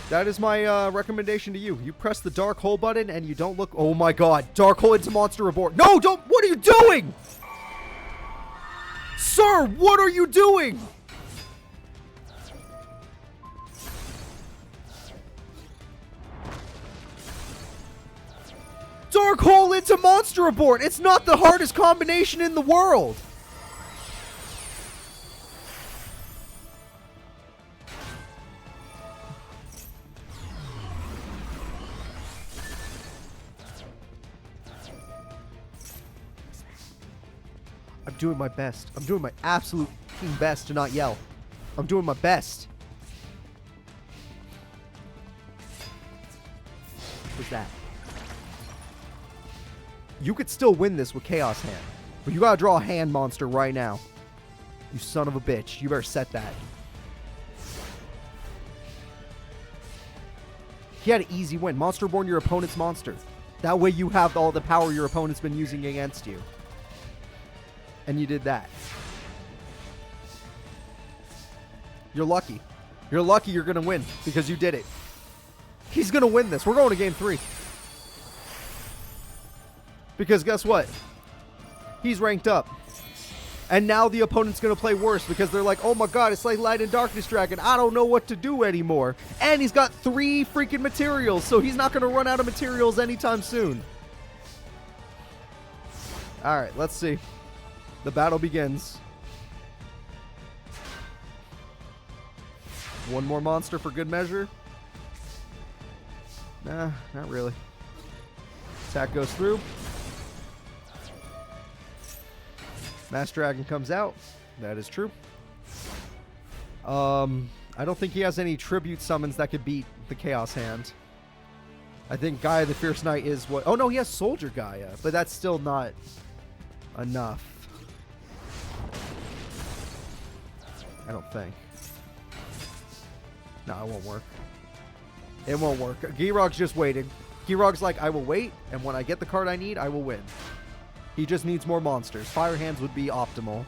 That is my recommendation to you. You press the dark hole button and you don't look. Oh my god. Dark hole into monster abort. No, don't. What are you doing? Sir, what are you doing? Dark hole into monster abort. It's not the hardest combination in the world. I'm doing my best. I'm doing my absolute best to not yell. I'm doing my best. What's that? You could still win this with Chaos Hand. But you gotta draw a hand monster right now. You son of a bitch. You better set that. He had an easy win. Monster Born your opponent's monster. That way you have all the power your opponent's been using against you. And you did that. You're lucky. You're lucky you're gonna win because you did it. He's gonna win this. We're going to game 3. Because guess what? He's ranked up. And now the opponent's going to play worse because they're like, oh my god, it's like Light and Darkness Dragon. I don't know what to do anymore. And he's got 3 freaking materials, so he's not going to run out of materials anytime soon. Alright, let's see. The battle begins. One more monster for good measure. Nah, not really. Attack goes through. Mass Dragon comes out. That is true. I don't think he has any tribute summons that could beat the Chaos Hand. I think Gaia the Fierce Knight is what... Oh no, he has Soldier Gaia, but that's still not enough. I don't think. No, it won't work. It won't work. Girog's just waiting. Girog's like, I will wait, and when I get the card I need, I will win. He just needs more monsters. Fire Hands would be optimal.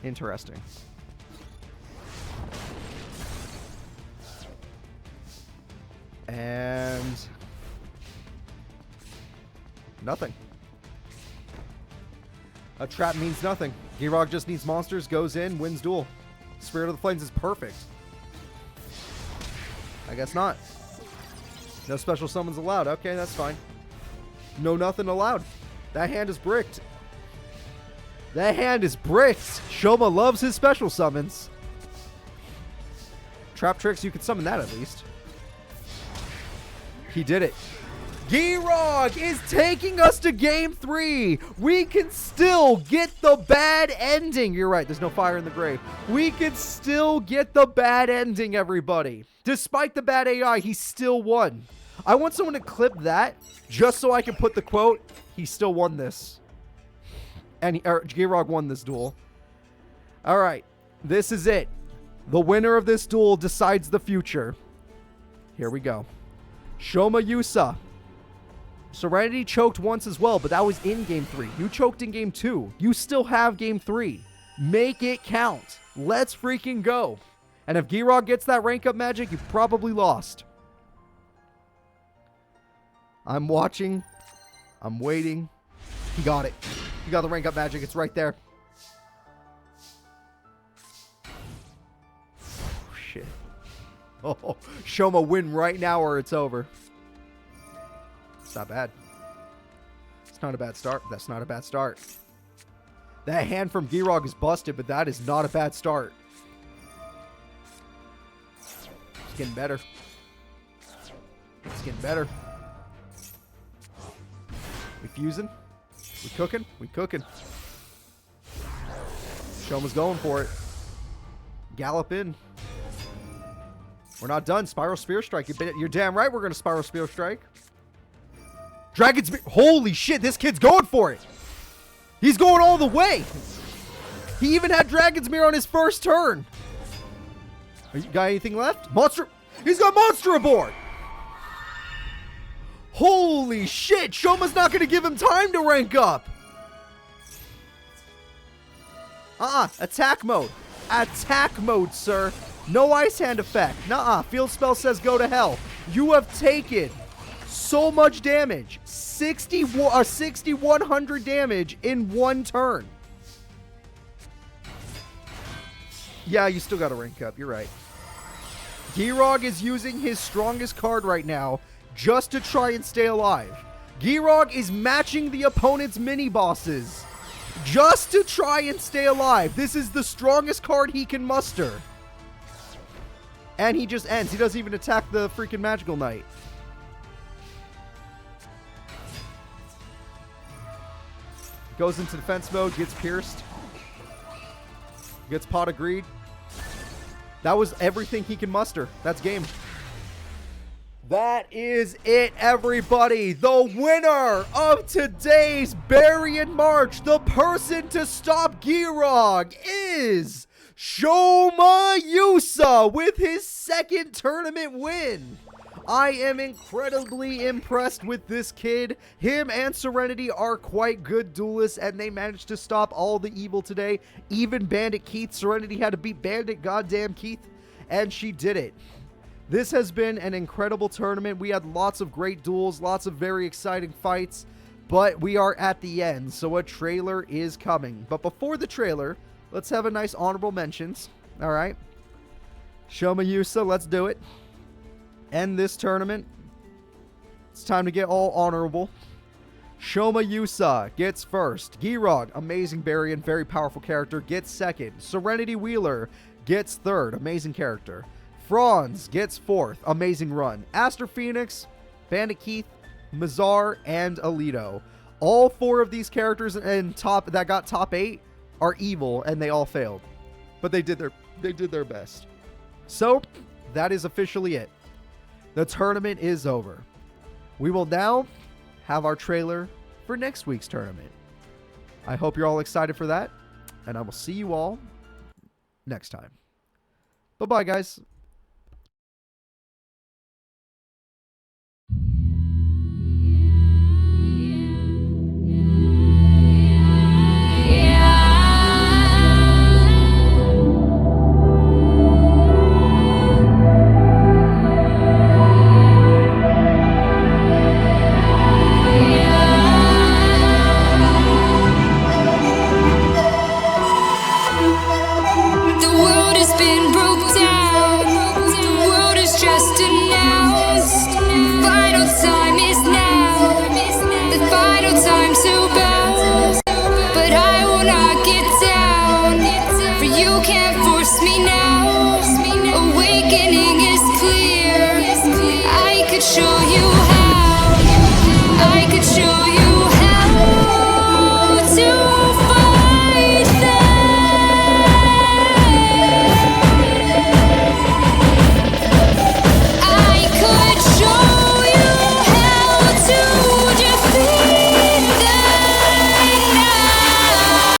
Interesting. And... nothing. A trap means nothing. Girog just needs monsters, goes in, wins duel. Spirit of the Flames is perfect. I guess not. No special summons allowed. Okay, that's fine. No nothing allowed. That hand is bricked. That hand is bricked. Shoma loves his special summons. Trap Tricks, you could summon that at least. He did it. Girog is taking us to game 3. We can still get the bad ending. You're right, there's no fire in the grave. We can still get the bad ending, everybody. Despite the bad AI, he still won. I want someone to clip that just so I can put the quote, he still won this. And Girog won this duel. All right, this is it. The winner of this duel decides the future. Here we go. Shoma Yusa. Serenity choked once as well, but that was in game 3. You choked in game 2. You still have game 3. Make it count. Let's freaking go. And if Girog gets that rank up magic, you've probably lost. I'm watching. I'm waiting. He got it. He got the rank up magic. It's right there. Oh, shit. Oh, Shoma win right now or it's over. It's not bad. It's not a bad start. That's not a bad start. That hand from Girog is busted, but that is not a bad start. It's getting better. It's getting better. We fusing? We cooking? We cooking. Shoma's going for it. Gallop in. We're not done. Spiral Spear Strike. You're damn right we're going to Spiral Spear Strike. Dragon's Spear. Holy shit, this kid's going for it. He's going all the way. He even had Dragon's Mirror on his first turn. You got anything left? Monster. He's got Monster aboard. Holy shit! Shoma's not going to give him time to rank up! Attack mode. attack mode, sir. No Ice Hand effect. Nuh-uh. Field Spell says go to hell. You have taken so much damage. 6,100 damage in one turn. Yeah, you still got to rank up. You're right. Guog is using his strongest card right now just to try and stay alive. Guog is matching the opponent's mini-bosses just to try and stay alive. This is the strongest card he can muster. And he just ends. He doesn't even attack the freaking Magical Knight. Goes into defense mode, gets pierced. Gets Pot of Greed. That was everything he can muster. That's game. That is it, everybody. The winner of today's Barian March, the person to stop Guog, is Shoma Yusa with his second tournament win. I am incredibly impressed with this kid. Him and Serenity are quite good duelists, and they managed to stop all the evil today. Even Bandit Keith. Serenity had to beat Bandit goddamn Keith, and she did it. This has been an incredible tournament. We had lots of great duels, lots of very exciting fights, but we are at the end, so a trailer is coming. But before the trailer, let's have a nice honorable mentions. All right. Shoma Yusa, let's do it. End this tournament. It's time to get all honorable. Shoma Yusa gets first. Guog, amazing Barian, very powerful character, gets second. Serenity Wheeler gets third, amazing character. Fronz gets fourth, amazing run. Aster Phoenix, Bandit Keith, Mazar, and Alito. All four of these characters in top that got top 8 are evil, and they all failed. But they did their best. So that is officially it. The tournament is over. We will now have our trailer for next week's tournament. I hope you're all excited for that, and I will see you all next time. Bye-bye, guys.